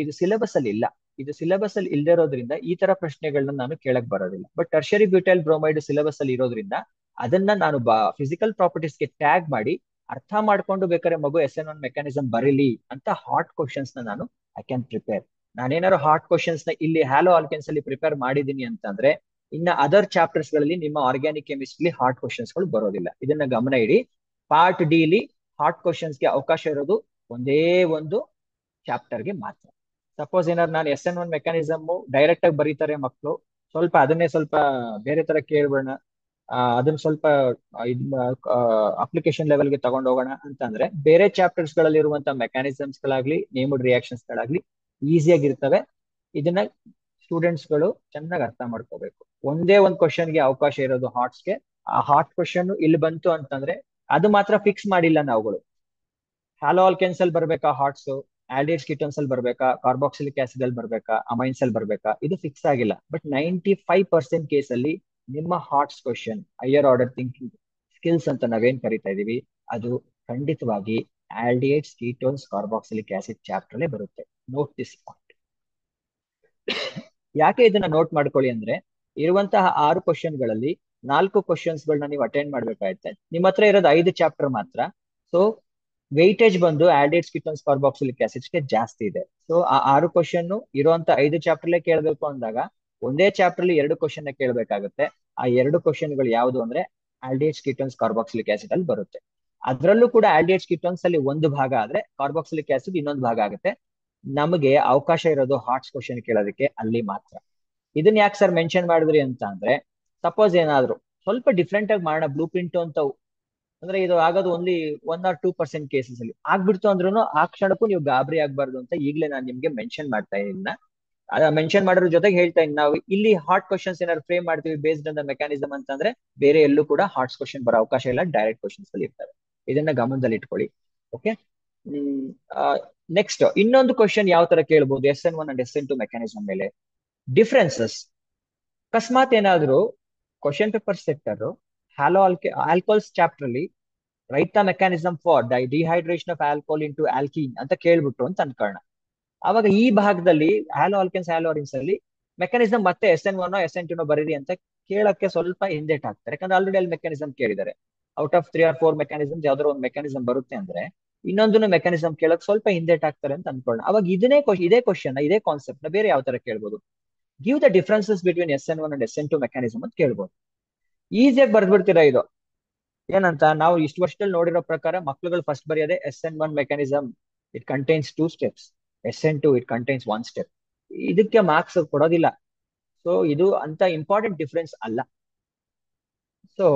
ಇದು ಸಿಲೆಬಸ್ ಅಲ್ಲಿ ಇಲ್ಲ. ಇದು ಸಿಲೆಬಸ್ ಅಲ್ಲಿ ಇಲ್ಲದೆ ಇರೋದ್ರಿಂದ ಈ ತರ ಪ್ರಶ್ನೆಗಳನ್ನ ನಾನು ಕೇಳಕ್ ಬರೋದಿಲ್ಲ. But tertiary butyl bromide syllabus ಅಲ್ಲಿ ಇರೋದ್ರಿಂದ ಅದನ್ನ ನಾನು ಫಿಸಿಕಲ್ ಪ್ರಾಪರ್ಟೀಸ್ಗೆ ಟ್ಯಾಗ್ ಮಾಡಿ ಅರ್ಥ ಮಾಡ್ಕೊಂಡು ಬೇಕಾದ್ರೆ ಮಗು SN1 ಮೆಕ್ಯಾನಿಸಮ್ ಬರೀಲಿ ಅಂತ ಹಾಟ್ ಕ್ವಶನ್ಸ್ ನಾನು ಐ ಕ್ಯಾನ್ ಪ್ರಿಪೇರ್. ನಾನೇನಾದ್ರು ಹಾಟ್ ಕ್ವಶನ್ಸ್ ನ ಇಲ್ಲಿ ಹ್ಯಾಲೋ ಆಲ್ಕೆನ್ಸ್ ಅಲ್ಲಿ ಪ್ರಿಪೇರ್ ಮಾಡಿದೀನಿ ಅಂತಂದ್ರೆ ಇನ್ನ ಅದರ್ ಚಾಪ್ಟರ್ಸ್ ಗಳಲ್ಲಿ ನಿಮ್ಮ ಆರ್ಗ್ಯಾನಿಕ್ ಕೆಮಿಸ್ಟ್ರಿ ಹಾಟ್ ಕ್ವಶನ್ಸ್ ಗಳು ಬರೋದಿಲ್ಲ. ಇದನ್ನ ಗಮನ ಇಡಿ. ಪಾರ್ಟ್ ಡಿ ಲಿ ಹಾಟ್ ಕ್ವಶನ್ಸ್ಗೆ ಅವಕಾಶ ಇರೋದು ಒಂದೇ ಒಂದು ಚಾಪ್ಟರ್ಗೆ ಮಾತ್ರ. ಸಪೋಸ್ ಏನಾದ್ರು ನಾನು SN1 ಮೆಕ್ಯಾನಿಸಮ್ ಡೈರೆಕ್ಟ್ ಆಗಿ ಬರೀತಾರೆ ಮಕ್ಕಳು, ಸ್ವಲ್ಪ ಅದನ್ನೇ ಸ್ವಲ್ಪ ಬೇರೆ ತರ ಕೇಳ್ಬೇಡ, ಅದನ್ನ ಸ್ವಲ್ಪ ಅಪ್ಲಿಕೇಶನ್ ಲೆವೆಲ್ಗೆ ತಗೊಂಡು ಹೋಗೋಣ ಅಂತಂದ್ರೆ ಬೇರೆ ಚಾಪ್ಟರ್ಸ್ ಗಳಲ್ಲಿ ಇರುವಂತ ಮೆಕ್ಯಾನಿಸಮ್ಸ್ ಗಳಾಗ್ಲಿ ನೇಮ್ಡ್ ರಿಯಾಕ್ಷನ್ಸ್ ಗಳಾಗ್ಲಿ ಈಸಿಯಾಗಿರ್ತವೆ. ಇದನ್ನ ಸ್ಟೂಡೆಂಟ್ಸ್ ಗಳು ಚೆನ್ನಾಗಿ ಅರ್ಥ ಮಾಡ್ಕೋಬೇಕು. ಒಂದೇ ಒಂದು ಕ್ವಶನ್ಗೆ ಅವಕಾಶ ಇರೋದು ಹಾಟ್ಸ್ಗೆ. ಆ ಹಾಟ್ ಕ್ವಶನ್ ಇಲ್ಲಿ ಬಂತು ಅಂತಂದ್ರೆ ಅದು ಮಾತ್ರ ಫಿಕ್ಸ್ ಮಾಡಿಲ್ಲ ನಾವುಗಳು. ಹ್ಯಾಲೋ ಆಲ್ಕೆನ್ಸ್ ಅಲ್ಲಿ ಬರ್ಬೇಕಾ ಹಾಟ್ಸ್, ಆಲ್ಡಿಹೈಡ್ಸ್ ಕೀಟೋನ್ಸ್ ಅಲ್ಲಿ ಬರ್ಬೇಕಾ, ಕಾರ್ಬಾಕ್ಸಿಲಿಕ್ ಆಸಿಡ್ ಅಲ್ಲಿ ಬರ್ಬೇಕಾ, ಅಮೈನ್ಸ್ ಅಲ್ಲಿ ಬರ್ಬೇಕಾ, ಇದು ಫಿಕ್ಸ್ ಆಗಿಲ್ಲ. ಬಟ್ 95% ಕೇಸ್ ಅಲ್ಲಿ ನಿಮ್ಮ HOTS question higher order thinking skills ಅಂತ ನಾವೇನ್ ಕರಿತಾ ಇದೀವಿ ಅದು ಖಂಡಿತವಾಗಿ aldehydes ketones carboxylic acid chapter ಅಲ್ಲೇ ಬರುತ್ತೆ. Note this point. ಯಾಕೆ ಇದನ್ನ ನೋಟ್ ಮಾಡ್ಕೊಳ್ಳಿ ಅಂದ್ರೆ ಇರುವಂತಹ 6 ಕ್ವಶನ್ ಗಳಲ್ಲಿ 4 ಕ್ವಶನ್ಸ್ ಗಳನ್ನ ನೀವು ಅಟೆಂಡ್ ಮಾಡ್ಬೇಕಾಗುತ್ತೆ. ನಿಮ್ಮ ಹತ್ರ ಇರೋದು 5 ಚಾಪ್ಟರ್ ಮಾತ್ರ. ಸೊ ವೆಯ್ಟೇಜ್ ಬಂದು ಆಲ್ಡಿಹೈಡ್ಸ್ ಕೀಟೋನ್ಸ್ ಕಾರ್ಬಾಕ್ಸಿಲಿಕ್ ಆಸಿಡ್ಸ್ಗೆ ಜಾಸ್ತಿ ಇದೆ. ಸೊ ಆ 6 ಕ್ವಶನ್ ಇರುವಂತ 5 ಚಾಪ್ಟರ್ಲೇ ಕೇಳಬೇಕು ಅಂದಾಗ ಒಂದೇ ಚಾಪ್ಟರ್ ಅಲ್ಲಿ 2 ಕ್ವಶನ್ ಕೇಳಬೇಕಾಗುತ್ತೆ. ಆ 2 ಕ್ವಶನ್ಗಳು ಯಾವುದು ಅಂದ್ರೆ ಆಲ್ಡಿಹೈಡ್ಸ್ ಕೀಟೋನ್ಸ್ ಕಾರ್ಬಾಕ್ಸಿಲಿಕ್ ಆಸಿಡ್ ಅಲ್ಲಿ ಬರುತ್ತೆ. ಅದರಲ್ಲೂ ಕೂಡ ಆಲ್ಡಿಹೈಡ್ಸ್ ಕೀಟೋನ್ಸ್ ಅಲ್ಲಿ ಒಂದು ಭಾಗ ಆದ್ರೆ ಕಾರ್ಬಾಕ್ಸಿಲಿಕ್ ಆಸಿಡ್ ಇನ್ನೊಂದು ಭಾಗ ಆಗುತ್ತೆ. ನಮಗೆ ಅವಕಾಶ ಇರೋದು ಹಾಟ್ಸ್ ಕ್ವಶನ್ ಕೇಳೋದಕ್ಕೆ ಅಲ್ಲಿ ಮಾತ್ರ. ಇದನ್ನ ಯಾಕೆ ಸರ್ ಮೆನ್ಷನ್ ಮಾಡಿದ್ರಿ ಅಂತ ಅಂದ್ರೆ, ಸಪೋಸ್ ಏನಾದ್ರು ಸ್ವಲ್ಪ ಡಿಫ್ರೆಂಟ್ ಆಗಿ ಮಾಡೋಣ ಬ್ಲೂ ಪ್ರಿಂಟ್ ಅಂತ, ಅಂದ್ರೆ ಇದು ಆಗೋದು ಓನ್ಲಿ 1 or 2% ಕೇಸಸ್ ಅಲ್ಲಿ ಆಗ್ಬಿಡ್ತು ಅಂದ್ರೂ ಆ ಕ್ಷಣಕ್ಕೂ ನೀವು ಗಾಬರಿ ಆಗ್ಬಾರ್ದು ಅಂತ ಈಗಲೇ ನಾನು ನಿಮ್ಗೆ ಮೆನ್ಷನ್ ಮಾಡ್ತಾ ಇದ್ದೀನಿ. ಮೆನ್ಷನ್ ಮಾಡೋದ್ರ ಜೊತೆಗೆ ಹೇಳ್ತಾ ಇದ್ದೀನಿ, ನಾವು ಇಲ್ಲಿ ಹಾಟ್ ಕ್ವಶನ್ಸ್ ಏನಾದ್ರು ಫ್ರೇಮ್ ಮಾಡ್ತೀವಿ ಬೇಸ್ಡ್ ಆನ್ ದ ಮೆಕ್ಯಾನಿಸಮ್ ಅಂತಂದ್ರೆ ಬೇರೆ ಎಲ್ಲೂ ಕೂಡ ಹಾಟ್ಸ್ ಕ್ವಶನ್ ಬರೋ ಅವಕಾಶ ಇಲ್ಲ, ಡೈರೆಕ್ಟ್ ಕ್ವಶನ್ಸ್ ಅಲ್ಲಿ ಇರ್ತವೆ. ಇದನ್ನ ಗಮನದಲ್ಲಿ ಇಟ್ಕೊಳ್ಳಿ. ಓಕೆ. ನೆಕ್ಸ್ಟ್ ಇನ್ನೊಂದು ಕ್ವಶನ್ ಯಾವ ತರ ಕೇಳ್ಬೋದು SN1 ಅಂಡ್ SN2 ಮೆಕ್ಯಾನಿಸಮ್ ಮೇಲೆ ಡಿಫ್ರೆನ್ಸಸ್. ಅಕಸ್ಮಾತ್ ಏನಾದ್ರು question paper sector halo alcohols chapter ಅಲ್ಲಿ write the mechanism for dehydration of alcohol into alkene ಅಂತ ಕೇಳ್ಬಿಟ್ರು ಅಂತ ಅನ್ಕೊಳ್ಳೋಣ. ಅವಾಗ ಈ ಭಾಗದಲ್ಲಿ ಹ್ಯಾಲೋ ಆಲ್ಕೆನ್ಸ್ ಹ್ಯಾಲೋ ಅರಿನ್ಸ್ ಅಲ್ಲಿ ಮೆಕ್ಯಾನಿಸಮ್ ಮತ್ತೆ SN1 SN2 ಬರೀರಿ ಅಂತ ಕೇಳಕ್ಕೆ ಸ್ವಲ್ಪ ಹಿಂದೇಟ್ ಹಾಕ್ತಾರೆ. ಯಾಕಂದ್ರೆ ಆಲ್ರೆಡಿ ಅಲ್ಲಿ ಮೆಕ್ಯಾನಿಸಮ್ ಕೇಳಿದ್ದಾರೆ. ಔಟ್ ಆಫ್ 3 or 4 ಮೆಕ್ಯಾನಿಸಮ್ ಯಾವ್ದಾದ್ರು ಒಂದು ಮೆಕ್ಯಾನಿಸಮ್ ಬರುತ್ತೆ ಅಂದ್ರೆ ಇನ್ನೊಂದನ್ನು ಮೆಕ್ಯಾನಿಸಮ್ ಕೇಳಕ್ ಸ್ವಲ್ಪ ಹಿಂದೇಟ್ ಹಾಕ್ತಾರೆ ಅಂತ ಅನ್ಕೊಳ್ಳೋಣ. ಅವಾಗ ಇದೇ ಕ್ವಶನ್ ಇದೇ ಕಾನ್ಸೆಪ್ಟ್ ನ ಬೇರೆ ಯಾವ ತರ ಕೇಳ್ಬೋದು, give the differences between SN1 and SN2 mechanism ಅಂತ ಕೇಳ್ಬೋದು. ಈಸಿಯಾಗಿ ಬರ್ದ್ಬಿಡ್ತೀರಾ. ಇದು ಏನಂತ ನಾವು ಇಷ್ಟು ವರ್ಷದಲ್ಲಿ ನೋಡಿರೋ ಪ್ರಕಾರ ಮಕ್ಳುಗಳು ಫಸ್ಟ್ ಬರೆಯೋದೇ SN1 mechanism it contains 2 steps, SN2 it contains 1 step. ಇದಕ್ಕೆ ಮಾರ್ಕ್ಸ್ ಕೊಡೋದಿಲ್ಲ. ಸೊ ಇದು ಅಂತ ಇಂಪಾರ್ಟೆಂಟ್ ಡಿಫ್ರೆನ್ಸ್ ಅಲ್ಲ. ಸೊ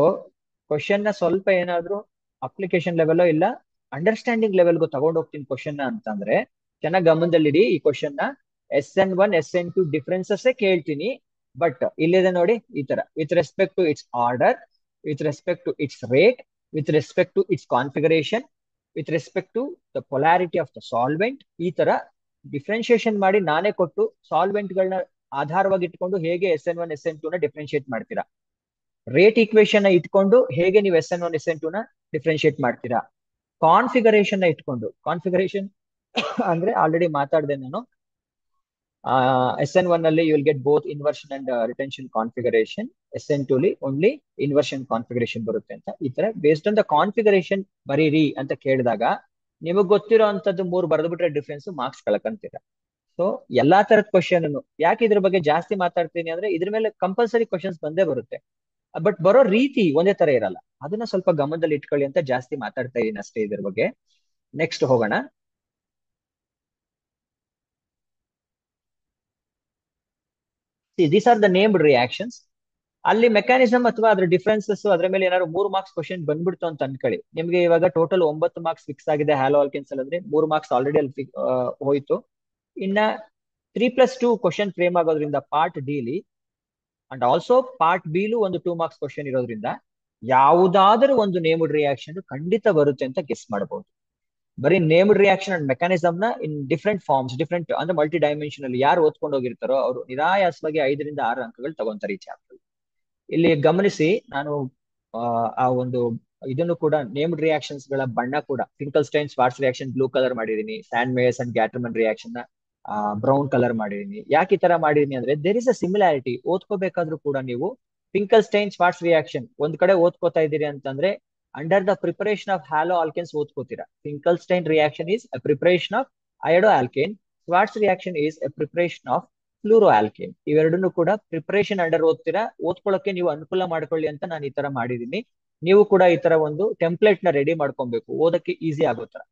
ಕ್ವಶನ್ ನ ಸ್ವಲ್ಪ ಏನಾದ್ರು ಅಪ್ಲಿಕೇಶನ್ ಲೆವೆಲ್ ಇಲ್ಲ ಅಂಡರ್ಸ್ಟ್ಯಾಂಡಿಂಗ್ ಲೆವೆಲ್ಗೂ ತಗೊಂಡು ಹೋಗ್ತೀನಿ ಕ್ವಶನ್ ಅಂತಂದ್ರೆ ಚೆನ್ನಾಗಿ ಗಮನದಲ್ಲಿಡಿ. ಈ ಕ್ವಶನ್ ನ SN1 SN2 ಡಿಫ್ರೆನ್ಸಸ್ ಕೇಳ್ತೀನಿ, ಬಟ್ ಇಲ್ಲಿದೆ ನೋಡಿ ಈ ತರ, with respect to its order, with respect to its rate, with respect to its configuration, with respect to the polarity of the solvent. ಈ ತರ ಡಿಫ್ರೆನ್ಶಿಯೇಷನ್ ಮಾಡಿ ನಾನೇ ಕೊಟ್ಟು ಸಾಲ್ವೆಂಟ್ ಗಳನ್ನ ಆಧಾರವಾಗಿ ಇಟ್ಕೊಂಡು ಹೇಗೆ SN1 SN2 ನ ಡಿಫ್ರೆನ್ಶಿಯೇಟ್ ಮಾಡ್ತೀರಾ, ರೇಟ್ ಈಕ್ವೇಶನ್ ಇಟ್ಕೊಂಡು ಹೇಗೆ ನೀವು SN1 SN2 ನ ಡಿಫ್ರೆನ್ಶಿಯೇಟ್ ಮಾಡ್ತೀರಾ, ಕಾನ್ಫಿಗರೇಷನ್ ನ ಇಟ್ಕೊಂಡು, ಕಾನ್ಫಿಗರೇಷನ್ ಅಂದ್ರೆ ಆಲ್ರೆಡಿ ಮಾತಾಡಿದೆ ನಾನು, SN1 ಅಲ್ಲಿ you will get both inversion and retention configuration, SN2 ಅಲ್ಲಿ ಓನ್ಲಿ ಇನ್ವರ್ಷನ್ ಕಾನ್ಫಿಗರೇಷನ್ ಬರುತ್ತೆ ಅಂತ. ಈ ತರ ಬೇಸ್ಡ್ ಆನ್ ದ ಕಾನ್ಫಿಗರೇಷನ್ ಬರೀರಿ ಅಂತ ಕೇಳಿದಾಗ ನಿಮಗ್ ಗೊತ್ತಿರೋ ಅಂತದ್ದು 3 ಬರೆದ್ಬಿಟ್ರೆ ಡಿಫ್ರೆನ್ಸ್ ಮಾರ್ಕ್ಸ್ ಕಳ್ಕೊಂತೀರ. ಸೊ ಎಲ್ಲಾ ತರದ ಕ್ವಶನ್ ಯಾಕೆ ಇದ್ರ ಬಗ್ಗೆ ಜಾಸ್ತಿ ಮಾತಾಡ್ತೀನಿ ಅಂದ್ರೆ ಇದ್ರ ಮೇಲೆ ಕಂಪಲ್ಸರಿ ಕ್ವಶನ್ಸ್ ಬಂದೇ ಬರುತ್ತೆ, ಬಟ್ ಬರೋ ರೀತಿ ಒಂದೇ ತರ ಇರಲ್ಲ. ಅದನ್ನ ಸ್ವಲ್ಪ ಗಮನದಲ್ಲಿ ಇಟ್ಕೊಳ್ಳಿ ಅಂತ ಜಾಸ್ತಿ ಮಾತಾಡ್ತಾ ಇದೀನಿ ಅಷ್ಟೇ ಇದ್ರ ಬಗ್ಗೆ. ನೆಕ್ಸ್ಟ್ ಹೋಗೋಣ. These are the named reactions. ಅಲ್ಲಿ ಮೆಕ್ಯಾನಿಸಮ್ ಅಥವಾ ಅದ್ರ ಡಿಫ್ರೆನ್ಸಸ್ ಅದ್ರ ಮೇಲೆ ಏನಾದ್ರು 3 ಮಾರ್ಕ್ಸ್ ಕ್ವಶನ್ ಬಂದ್ಬಿಡ್ತು ಅಂತ ಅನ್ಕೊಳ್ಳಿ. ನಿಮ್ಗೆ ಇವಾಗ ಟೋಟಲ್ 9 ಮಾರ್ಕ್ಸ್ ಫಿಕ್ಸ್ ಆಗಿದೆ ಹ್ಯಾಲೋ ಆಲ್ಕೆನ್ಸ್ ಅಂದ್ರೆ 3 ಮಾರ್ಕ್ಸ್ ಆಲ್ರೆಡಿ ಅಲ್ಲಿ ಹೋಯ್ತು. ಇನ್ನ 3+2 ಕ್ವಶನ್ ಫ್ರೇಮ್ ಆಗೋದ್ರಿಂದ ಪಾರ್ಟ್ ಡಿಲಿ ಅಂಡ್ ಆಲ್ಸೋ ಪಾರ್ಟ್ ಬಿಲು ಒಂದು 2 ಮಾರ್ಕ್ಸ್ ಕ್ವಶನ್ ಇರೋದ್ರಿಂದ ಯಾವುದಾದ್ರೂ ಒಂದು ನೇಮ್ಡ್ ರಿಯಾಕ್ಷನ್ ಖಂಡಿತ ಬರುತ್ತೆ ಅಂತ ಗೆಸ್ ಮಾಡಬಹುದು. ಬರೀ ನೇಮ್ಡ್ ರಿಯಾಕ್ಷನ್ ಅಂಡ್ ಮೆಕ್ಯಾನಿಸಮ್ ನ ಇನ್ ಡಿಫ್ರೆಂಟ್ ಫಾರ್ಮ್ಸ್, ಡಿಫ್ರೆಂಟ್ ಅಂದ್ರೆ ಮಲ್ಟಿ ಡೈಮೆನ್ಷನ್ ಅಲ್ಲಿ ಯಾರು ಓದ್ಕೊಂಡು ಹೋಗಿರ್ತಾರೋ ಅವರು ನಿರಾಯಾಸವಾಗಿ 5 ರಿಂದ 6 ಅಂಕಗಳು ತಗೊಂತಾರೆ ಈ ಚಾಪ್ಟರ್. ಇಲ್ಲಿ ಗಮನಿಸಿ, ನಾನು ಆ ಒಂದು ಇದನ್ನು ಕೂಡ ನೇಮ್ಡ್ ರಿಯಾಕ್ಷನ್ಸ್ ಗಳ ಬಣ್ಣ ಕೂಡ ಫಿಂಕಲ್ಸ್ಟೈನ್ ಸ್ವಾರ್ಟ್ಸ್ ರಿಯಾಕ್ಷನ್ ಬ್ಲೂ ಕಲರ್ ಮಾಡಿದೀನಿ, ಸ್ಯಾನ್ ಮೇಯರ್ಸ್ ಅಂಡ್ ಗ್ಯಾಟರ್ಮನ್ ರಿಯಾಕ್ಷನ್ ನ ಬ್ರೌನ್ ಕಲರ್ ಮಾಡಿದೀನಿ. ಯಾಕೆ ಈ ತರ ಮಾಡಿದೀನಿ ಅಂದ್ರೆ ದೇರ್ ಇಸ್ ಅ ಸಿಮಿಲಾರಿಟಿ. ಓದ್ಕೋಬೇಕಾದ್ರೂ ಕೂಡ ನೀವು ಫಿಂಕಲ್ಸ್ಟೈನ್ ಸ್ವಾರ್ಟ್ಸ್ ರಿಯಾಕ್ಷನ್ ಒಂದ್ ಕಡೆ ಓದ್ಕೋತಾ ಇದ್ದೀರಿ ಅಂತಂದ್ರೆ under the preparation of haloalkanes ಓದ್ಕೋತೀರಾ. Finkelstein reaction is a preparation of iodoalkane, Swarts reaction is a preparation of fluoroalkane. ಇವೆರಡನ್ನು ಕೂಡ ಪ್ರಿಪರೇಷನ್ ಅಂಡರ್ ಓದ್ತೀರಾ. ಓದ್ಕೊಳ್ಳೋಕೆ ನೀವು ಅನುಕೂಲ ಮಾಡ್ಕೊಳ್ಳಿ ಅಂತ ನಾನು ಈ ತರ ಮಾಡಿದೀನಿ. ನೀವು ಕೂಡ ಈ ತರ ಒಂದು ಟೆಂಪ್ಲೇಟ್ ನ ರೆಡಿ ಮಾಡ್ಕೊಬೇಕು, ಓದಕ್ಕೆ ಈಸಿ ಆಗೋ ತರ.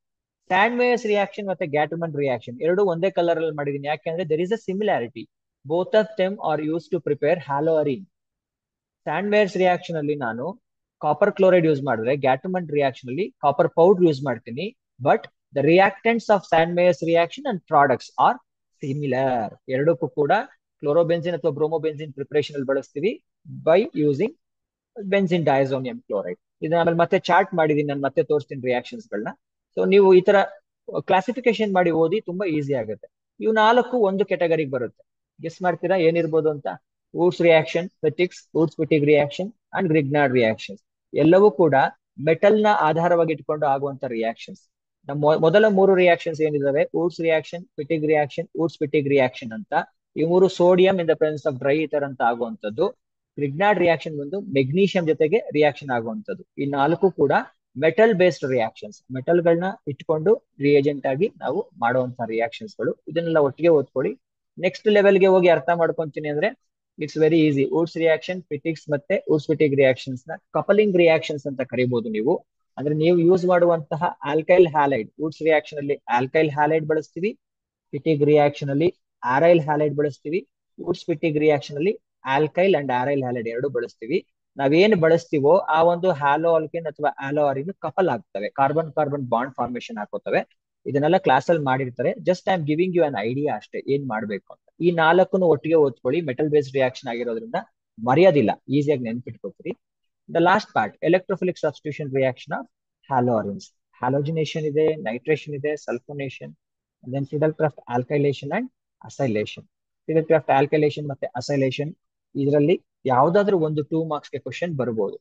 ಸ್ಯಾನ್ ಮೇಯರ್ಸ್ ರಿಯಾಕ್ಷನ್ ಮತ್ತೆ ಗ್ಯಾಟರ್ಮನ್ ರಿಯಾಕ್ಷನ್ ಎರಡು ಒಂದೇ ಕಲರ್ ಅಲ್ಲಿ ಮಾಡಿದೀನಿ. ಯಾಕೆಂದ್ರೆ there is a similarity. Both of them are use to prepare haloarene. Sandmeyer's reaction ಅಲ್ಲಿ ನಾನು ಕಾಪರ್ ಕ್ಲೋರೈಡ್ ಯೂಸ್ ಮಾಡಿದ್ರೆ ಗ್ಯಾಟರ್ಮನ್ ರಿಯಾಕ್ಷನ್ ಅಲ್ಲಿ ಕಾಪರ್ ಪೌಡರ್ ಯೂಸ್ ಮಾಡ್ತೀನಿ. But the reactants of Sandmeyer's reaction and products are similar. ಎರಡಕ್ಕೂ ಕೂಡ chlorobenzene ಅಥವಾ bromobenzene preparation ಅಲ್ಲಿ ಬಳಸ್ತೀವಿ by using benzene diazonium chloride. ಇದನ್ನ ಆಮೇಲೆ ಮತ್ತೆ ಚಾರ್ಟ್ ಮಾಡಿದೀನಿ, ನಾನು ಮತ್ತೆ ತೋರಿಸ್ತೀನಿ ರಿಯಾಕ್ಷನ್ಸ್ ಗಳನ್ನ. ಸೊ ನೀವು ಈ ತರ ಕ್ಲಾಸಿಫಿಕೇಶನ್ ಮಾಡಿ ಓದಿ ತುಂಬಾ ಈಸಿ ಆಗುತ್ತೆ. ಇವು 4 ಒಂದು ಕೆಟಗರಿಗೆ ಬರುತ್ತೆ. ಗೆಸ್ ಮಾಡ್ತೀರಾ ಏನಿರ್ಬೋದು ಅಂತ? Wurtz reaction, Fittig's, Wurtz Fittig reaction and Grignard reactions ಎಲ್ಲವೂ ಕೂಡ ಮೆಟಲ್ ನ ಆಧಾರವಾಗಿ ಇಟ್ಕೊಂಡು ಆಗುವಂತ ರಿಯಾಕ್ಷನ್ಸ್. ನಮ್ಮ ಮೊದಲ 3 reactions ಏನಿದಾವೆ, ವೂಡ್ಸ್ reaction, ಫಿಟಿಗ್ reaction, ವೂಡ್ಸ್ Fittig reaction ಅಂತ, ಈ 3 sodium in the presence of dry ether ಅಂತ ಆಗುವಂತದ್ದು. ಗ್ರಿಗ್ನಾರ್ಡ್ ರಿಯಾಕ್ಷನ್ ಒಂದು ಮೆಗ್ನೀಷಿಯಂ ಜೊತೆಗೆ ರಿಯಾಕ್ಷನ್ ಆಗುವಂತದ್ದು. ಈ 4 ಕೂಡ ಮೆಟಲ್ ಬೇಸ್ಡ್ ರಿಯಾಕ್ಷನ್ಸ್, ಮೆಟಲ್ ಗಳನ್ನ ಇಟ್ಕೊಂಡು ರಿಯೇಜೆಂಟ್ ಆಗಿ ನಾವು ಮಾಡುವಂತ ರಿಯಾಕ್ಷನ್ಸ್ ಗಳು. ಇದನ್ನೆಲ್ಲ ಒಟ್ಟಿಗೆ ಓದ್ಕೊಳ್ಳಿ. ನೆಕ್ಸ್ಟ್ ಲೆವೆಲ್ಗೆ ಹೋಗಿ ಅರ್ಥ ಮಾಡ್ಕೊಂತೀನಿ ಅಂದ್ರೆ it's very easy. Wurtz reaction, Fittig's ಮತ್ತೆ ವುಡ್ಸ್-ಪಿಟಿಕ್ ರಿಯಾಕ್ಷನ್ಸ್ ನ ಕಪಲಿಂಗ್ ರಿಯಾಕ್ಷನ್ಸ್ ಅಂತ ಕರಿಬಹುದು ನೀವು. ಅಂದ್ರೆ ನೀವು ಯೂಸ್ ಮಾಡುವಂತಹ ಆಲ್ಕೈಲ್ ಹ್ಯಾಲೈಡ್, ವುಡ್ಸ್ ರಿಯಾಕ್ಷನ್ ಅಲ್ಲಿ ಆಲ್ಕೈಲ್ ಹ್ಯಾಲೈಡ್ ಬಳಸ್ತೀವಿ, ಪಿಟಿಕ್ ರಿಯಾಕ್ಷನ್ ಅಲ್ಲಿ ಆರೈಲ್ ಹ್ಯಾಲೈಡ್ ಬಳಸ್ತೀವಿ, ವುಡ್ಸ್-ಪಿಟಿಕ್ ರಿಯಾಕ್ಷನ್ ಅಲ್ಲಿ ಆಲ್ಕೈಲ್ ಅಂಡ್ ಆರೈಲ್ ಹ್ಯಾಲೈಡ್ ಎರಡು ಬಳಸ್ತೀವಿ. ನಾವೇನ್ ಬಳಸ್ತೀವೋ ಆ ಒಂದು ಹ್ಯಾಲೋ ಆಲ್ಕೇನ್ ಅಥವಾ ಆಲೋ ಅರಿನ್ ಕಪಲ್ ಆಗ್ತವೆ, ಕಾರ್ಬನ್ ಕಾರ್ಬನ್ ಬಾಂಡ್ ಫಾರ್ಮೇಶನ್ ಹಾಕೋತವೆ. ಇದನ್ನೆಲ್ಲ ಕ್ಲಾಸ್ ಅಲ್ಲಿ ಮಾಡಿರ್ತಾರೆ. Just I am giving you an idea ಅಷ್ಟೇ ಏನ್ ಮಾಡ್ಬೇಕು ಅಂತ. ಈ ನಾಲ್ಕನ್ನು ಒಟ್ಟಿಗೆ ಓದ್ಕೊಳ್ಳಿ, ಮೆಟಲ್ ಬೇಸ್ಡ್ ರಿಯಾಕ್ಷನ್ ಆಗಿರೋದ್ರಿಂದ ಮರೆಯೋದಿಲ್ಲ, ಈಸಿಯಾಗಿ ನೆನ್ಪಿಟ್ಕೋತೀರಿ. The last part, electrophilic substitution reaction of haloarenes. Halogenation ಇದೆ, ನೈಟ್ರೇಷನ್ ಇದೆ, sulphonation, then Friedel Crafts alkylation and acylation. Friedel Crafts alkylation ಮತ್ತೆ ಅಸೈಲೇಷನ್ ಇದರಲ್ಲಿ ಯಾವ್ದಾದ್ರು ಒಂದು 2 ಮಾರ್ಕ್ಸ್ಗೆ ಕ್ವಶನ್ ಬರ್ಬೋದು.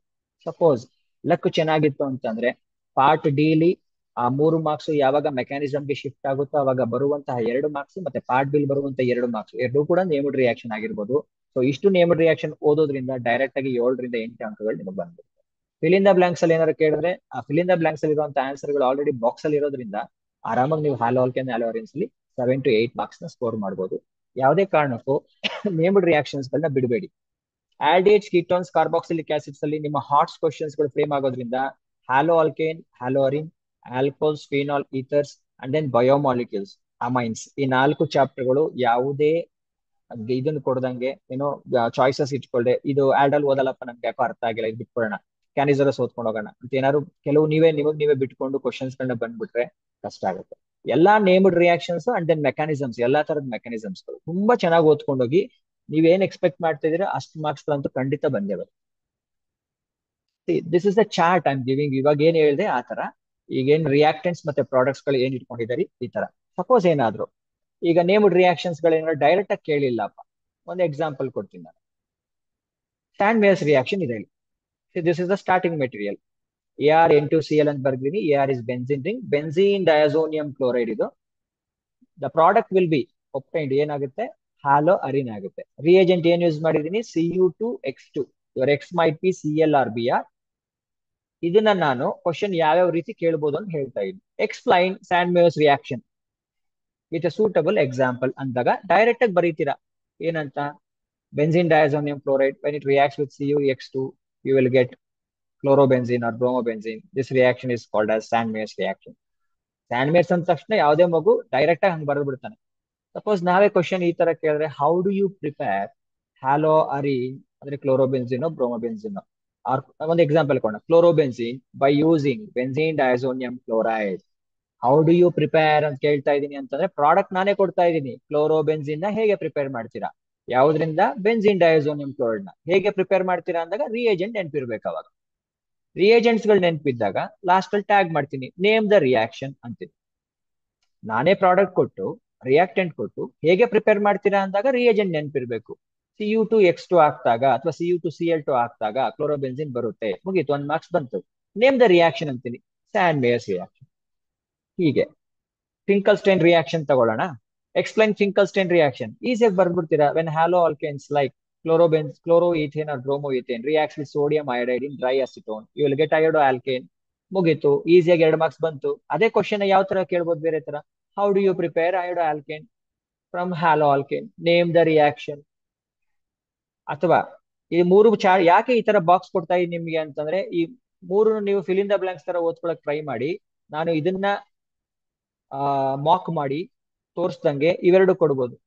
ಸಪೋಸ್ ಲಕ್ ಚೆನ್ನಾಗಿತ್ತು ಅಂತಂದ್ರೆ ಪಾರ್ಟ್ ಡಿಲಿ ಆ 3 ಮಾರ್ಕ್ಸ್ ಯಾವಾಗ ಮೆಕ್ಯಾನಿಸಮ್ಗೆ ಶಿಫ್ಟ್ ಆಗುತ್ತೋ ಅವಾಗ ಬರುವಂತಹ 2 ಮಾರ್ಕ್ಸ್, ಮತ್ತೆ ಪಾರ್ಟ್ ಬಿಲ್ ಬರುವಂತಹ 2 ಮಾರ್ಕ್ಸ್ ಎರಡೂ ಕೂಡ ನೇಮ್ಡ್ ರಿಯಾಕ್ಷನ್ ಆಗಿರ್ಬೋದು. ಸೊ ಇಷ್ಟು ನೇಮ್ಡ್ ರಿಯಾಕ್ಷನ್ ಓದೋದ್ರಿಂದ ಡೈರೆಕ್ಟ್ ಆಗಿ 7ರಿಂದ 8 ಅಂಕಗಳು ನಿಮಗೆ ಬಂದ್ಬಿಡುತ್ತೆ. ಫಿಲ್ ಇನ್ ದ ಬ್ಲಾಂಕ್ಸ್ ಅಲ್ಲಿ ಏನಾದ್ರು ಕೇಳಿದ್ರೆ ಆ ಫಿಲ್ ಇನ್ ದ ಬ್ಲಾಂಕ್ಸ್ ಅಲ್ಲಿ ಇರುವಂತಹ ಆನ್ಸರ್ಗಳು ಆಲ್ರೆಡಿ ಬಾಕ್ಸ್ ಅಲ್ಲಿ ಇರೋದ್ರಿಂದ ಆರಾಮಾಗಿ ನೀವು ಹ್ಯಾಲೋ ಆಲ್ಕೇನ್ ಹ್ಯಾಲೋ ಅರಿನ್ಸ್ ಅಲ್ಲಿ 7 to 8 ಮಾರ್ಕ್ಸ್ ನ ಸ್ಕೋರ್ ಮಾಡಬಹುದು. ಯಾವುದೇ ಕಾರಣಕ್ಕೂ ನೇಮ್ಡ್ ರಿಯಾಕ್ಷನ್ಸ್ ಗಳನ್ನ ಬಿಡಬೇಡಿ. ಆಲ್ಡಿಹೈಡ್ಸ್, ಕೀಟೋನ್ಸ್, ಕಾರ್ಬಾಕ್ಸಿಲಿಕ್ ಆಸಿಡ್ಸ್ ಅಲ್ಲಿ ನಿಮ್ಮ ಹಾಟ್ಸ್ ಕ್ವಶನ್ಸ್ ಗಳು ಫ್ರೇಮ್ ಆಗೋದ್ರಿಂದ haloalkane, haloarene, alcohols, phenol, ethers and then biomolecules, amines, ಈ 4 ಚಾಪ್ಟರ್ಗಳು ಯಾವುದೇ ಇದನ್ನು ಕೊಡದಂಗೆ ಏನೋ ಚಾಯ್ಸಸ್ ಇಟ್ಕೊಳ್ಳದೆ ಇದು ಆಲ್ಡಲ್ ಓದಲ್ಲಪ್ಪ ನಮ್ಗೆ ಯಾಕೋ ಅರ್ಥ ಆಗಿಲ್ಲ ಇದು ಬಿಟ್ಕೊಳ್ಳೋಣ, ಕ್ಯಾನಿಸರಸ್ ಓದ್ಕೊಂಡು ಹೋಗೋಣ ಅಂತ ಏನಾದ್ರು ಕೆಲವು ನೀವೇ ಬಿಟ್ಕೊಂಡು ಕ್ವಶನ್ಸ್ ಗಳನ್ನ ಬಂದ್ಬಿಟ್ರೆ ಕಷ್ಟ ಆಗುತ್ತೆ. ಎಲ್ಲಾ named reactions and then mechanisms, ಎಲ್ಲಾ ತರದ ಮೆಕ್ಯಾನಿಸಮ್ಸ್ ಗಳು ತುಂಬಾ ಚೆನ್ನಾಗಿ ಓದ್ಕೊಂಡೋಗಿ ನೀವೇನ್ ಎಕ್ಸ್ಪೆಕ್ಟ್ ಮಾಡ್ತಾ ಇದೀರಾ ಅಷ್ಟು ಮಾರ್ಕ್ಸ್ ಗಳಂತೂ ಖಂಡಿತ ಬಂದೇ ಬರುತ್ತೆ. This is the chart I am giving. ಇವಾಗ ಏನ್ ಹೇಳಿದೆ ಆ ತರ ಈಗೇನ್ ರಿಯಾಕ್ಟೆಂಟ್ಸ್ ಮತ್ತೆ ಪ್ರಾಡಕ್ಟ್ಸ್ ಗಳು ಏನ್ ಇಟ್ಕೊಂಡಿದ್ದಾರೆ ಈ ತರ. ಸಪೋಸ್ ಏನಾದ್ರು ಈಗ ನೇಮ್ಡ್ ರಿಯಾಕ್ಷನ್ಸ್ ಗಳೇನಾದ್ರು ಡೈರೆಕ್ಟ್ ಆಗಿ ಕೇಳಿಲ್ಲಪ್ಪ, ಒಂದು ಎಕ್ಸಾಂಪಲ್ ಕೊಡ್ತೀನಿ ನಾನು. ಸ್ಟ್ಯಾಂಡ್ ಮೇಯರ್ಸ್ ರಿಯಾಕ್ಷನ್ ಇದೆ. This is the starting material. Ar(N2Cl) ಅಂತ ಬರ್ದಿನಿ. Ar is benzene ring, benzene diazonium chloride ಇದು. The product will be obtained ಏನಾಗುತ್ತೆ, ಹ್ಯಾಲೋ ಅರಿನ್ ಆಗುತ್ತೆ. ರಿಯೇಜೆಂಟ್ ಏನ್ ಯೂಸ್ ಮಾಡಿದೀನಿ, Cu2X2. Your X might be Cl or Br. ಇದನ್ನ ನಾನು question ಯಾವ್ಯಾವ ರೀತಿ ಕೇಳ್ಬೋದು ಅಂತ ಹೇಳ್ತಾ ಇದ್ದೀನಿ. Explain stand mayors reaction with a suitable example ಅಂದಾಗ ಡೈರೆಕ್ಟ್ ಆಗಿ ಬರೀತೀರಾ ಏನಂತ, benzene diazonium chloride when it reacts with CuX2 you will get chlorobenzene or bromobenzene. This reaction is called as Sandmeyer's reaction. Sandmeyer's ಅಂದ ತಕ್ಷಣ ಯಾವುದೇ ಮಗು direct ಆಗಿ ಹಂಗೆ ಬರೆದು ಬಿಡ್ತಾನೆ. ಸಪೋಸ್ ನಾವೇ ಕ್ವಶನ್ ಈ ತರ ಕೇಳಿದ್ರೆ, how do you prepare haloarene ಅಂದ್ರೆ ಕ್ಲೋರೋಬೆನ್ಸಿನೋ ಬ್ರೋಮೋಬೆನ್ಸಿನೋ. ಒಂದು ಎಕ್ಸಾಂಪಲ್ ಕೊಡೋಣ, chlorobenzene by using benzene diazonium chloride. How do you prepare ಅಂತ ಕೇಳ್ತಾ ಇದೀನಿ ಅಂತಂದ್ರೆ ಪ್ರಾಡಕ್ಟ್ ನಾನೇ ಕೊಡ್ತಾ ಇದ್ದೀನಿ. ಕ್ಲೋರೋಬೆನ್ಸಿನ್ ನ ಹೇಗೆ ಪ್ರಿಪೇರ್ ಮಾಡ್ತೀರಾ, ಯಾವ್ದ್ರಿಂದ, ಬೆನ್ಸಿನ್ ಡಯಾಸೋನಿಯಂ ಕ್ಲೋರೈಡ್ ನ ಹೇಗೆ ಪ್ರಿಪೇರ್ ಮಾಡ್ತೀರಾ ಅಂದಾಗ ರಿಯೇಜೆಂಟ್ ನೆನಪಿರ್ಬೇಕು. ಅವಾಗ ರಿಯೇಜೆಂಟ್ಸ್ ಗಳು ನೆನಪಿದ್ದಾಗ ಲಾಸ್ಟ್ ಅಲ್ಲಿ ಟ್ಯಾಗ್ ಮಾಡ್ತೀನಿ, ನೇಮ್ ದ ರಿಯಾಕ್ಷನ್ ಅಂತೀನಿ. ನಾನೇ ಪ್ರಾಡಕ್ಟ್ ಕೊಟ್ಟು ರಿಯಾಕ್ಟೆಂಟ್ ಕೊಟ್ಟು ಹೇಗೆ ಪ್ರಿಪೇರ್ ಮಾಡ್ತೀರಾ ಅಂದಾಗ ರಿಯೇಜೆಂಟ್ ನೆನಪಿರ್ಬೇಕು. Cu2X2 ಹಾಕ್ದಾಗ ಅಥವಾ Cu2Cl2 ಹಾಕ್ದಾಗ ಕ್ಲೋರೋಬೆನ್ಸಿನ್ ಬರುತ್ತೆ, ಮುಗೀತು, 1 ಮಾರ್ಕ್ಸ್ ಬಂತು. ನೇಮ್ ದ ರಿಯಾಕ್ಷನ್ ಅಂತೀನಿ, ಸ್ಟ್ಯಾಂಡ್ ಮೇಯರ್ಸ್ ರಿಯಾಕ್ಷನ್. ಹೀಗೆ ಫಿಂಕಲ್ಸ್ಟೈನ್ ರಿಯಾಕ್ಷನ್ ತಗೊಳ್ಳೋಣ. ಎಕ್ಸ್ಪ್ಲೈನ್ ಫಿಂಕಲ್ಸ್ಟೈನ್ ರಿಯಾಕ್ಷನ್ ಈಸಿಯಾಗಿ ಬರ್ಬಿಡ್ತೀರಾ. When haloalkanes like chloroethane or bromoethane reacts with sodium iodide in dry acetone, you will get iodoalkane. ಮುಗೀತು, ಈಸಿಯಾಗಿ 2 ಮಾರ್ಕ್ಸ್ ಬಂತು. ಅದೇ ಕ್ವಶನ್ ಯಾವ ತರ ಕೇಳ್ಬೋದು ಬೇರೆ ತರ, how do you prepare iodoalkane from haloalkane, name the reaction. ಅಥವಾ ಈ 3 ಯಾಕೆ ಈ ತರ ಬಾಕ್ಸ್ ಕೊಡ್ತಾ ಇದ್ದೀನಿ ನಿಮ್ಗೆ ಅಂತಂದ್ರೆ, ಈ 3 ನೀವು ಫಿಲ್ ಇನ್ ದ ಬ್ಲಾಂಕ್ಸ್ ತರ ಓದ್ಕೊಳಕ್ ಟ್ರೈ ಮಾಡಿ. ನಾನು ಇದನ್ನ ಮಾಕ್ ಮಾಡಿ ತೋರಿಸ್ದಂಗೆ ಇವೆರಡು ಕೊಡ್ಬೋದು.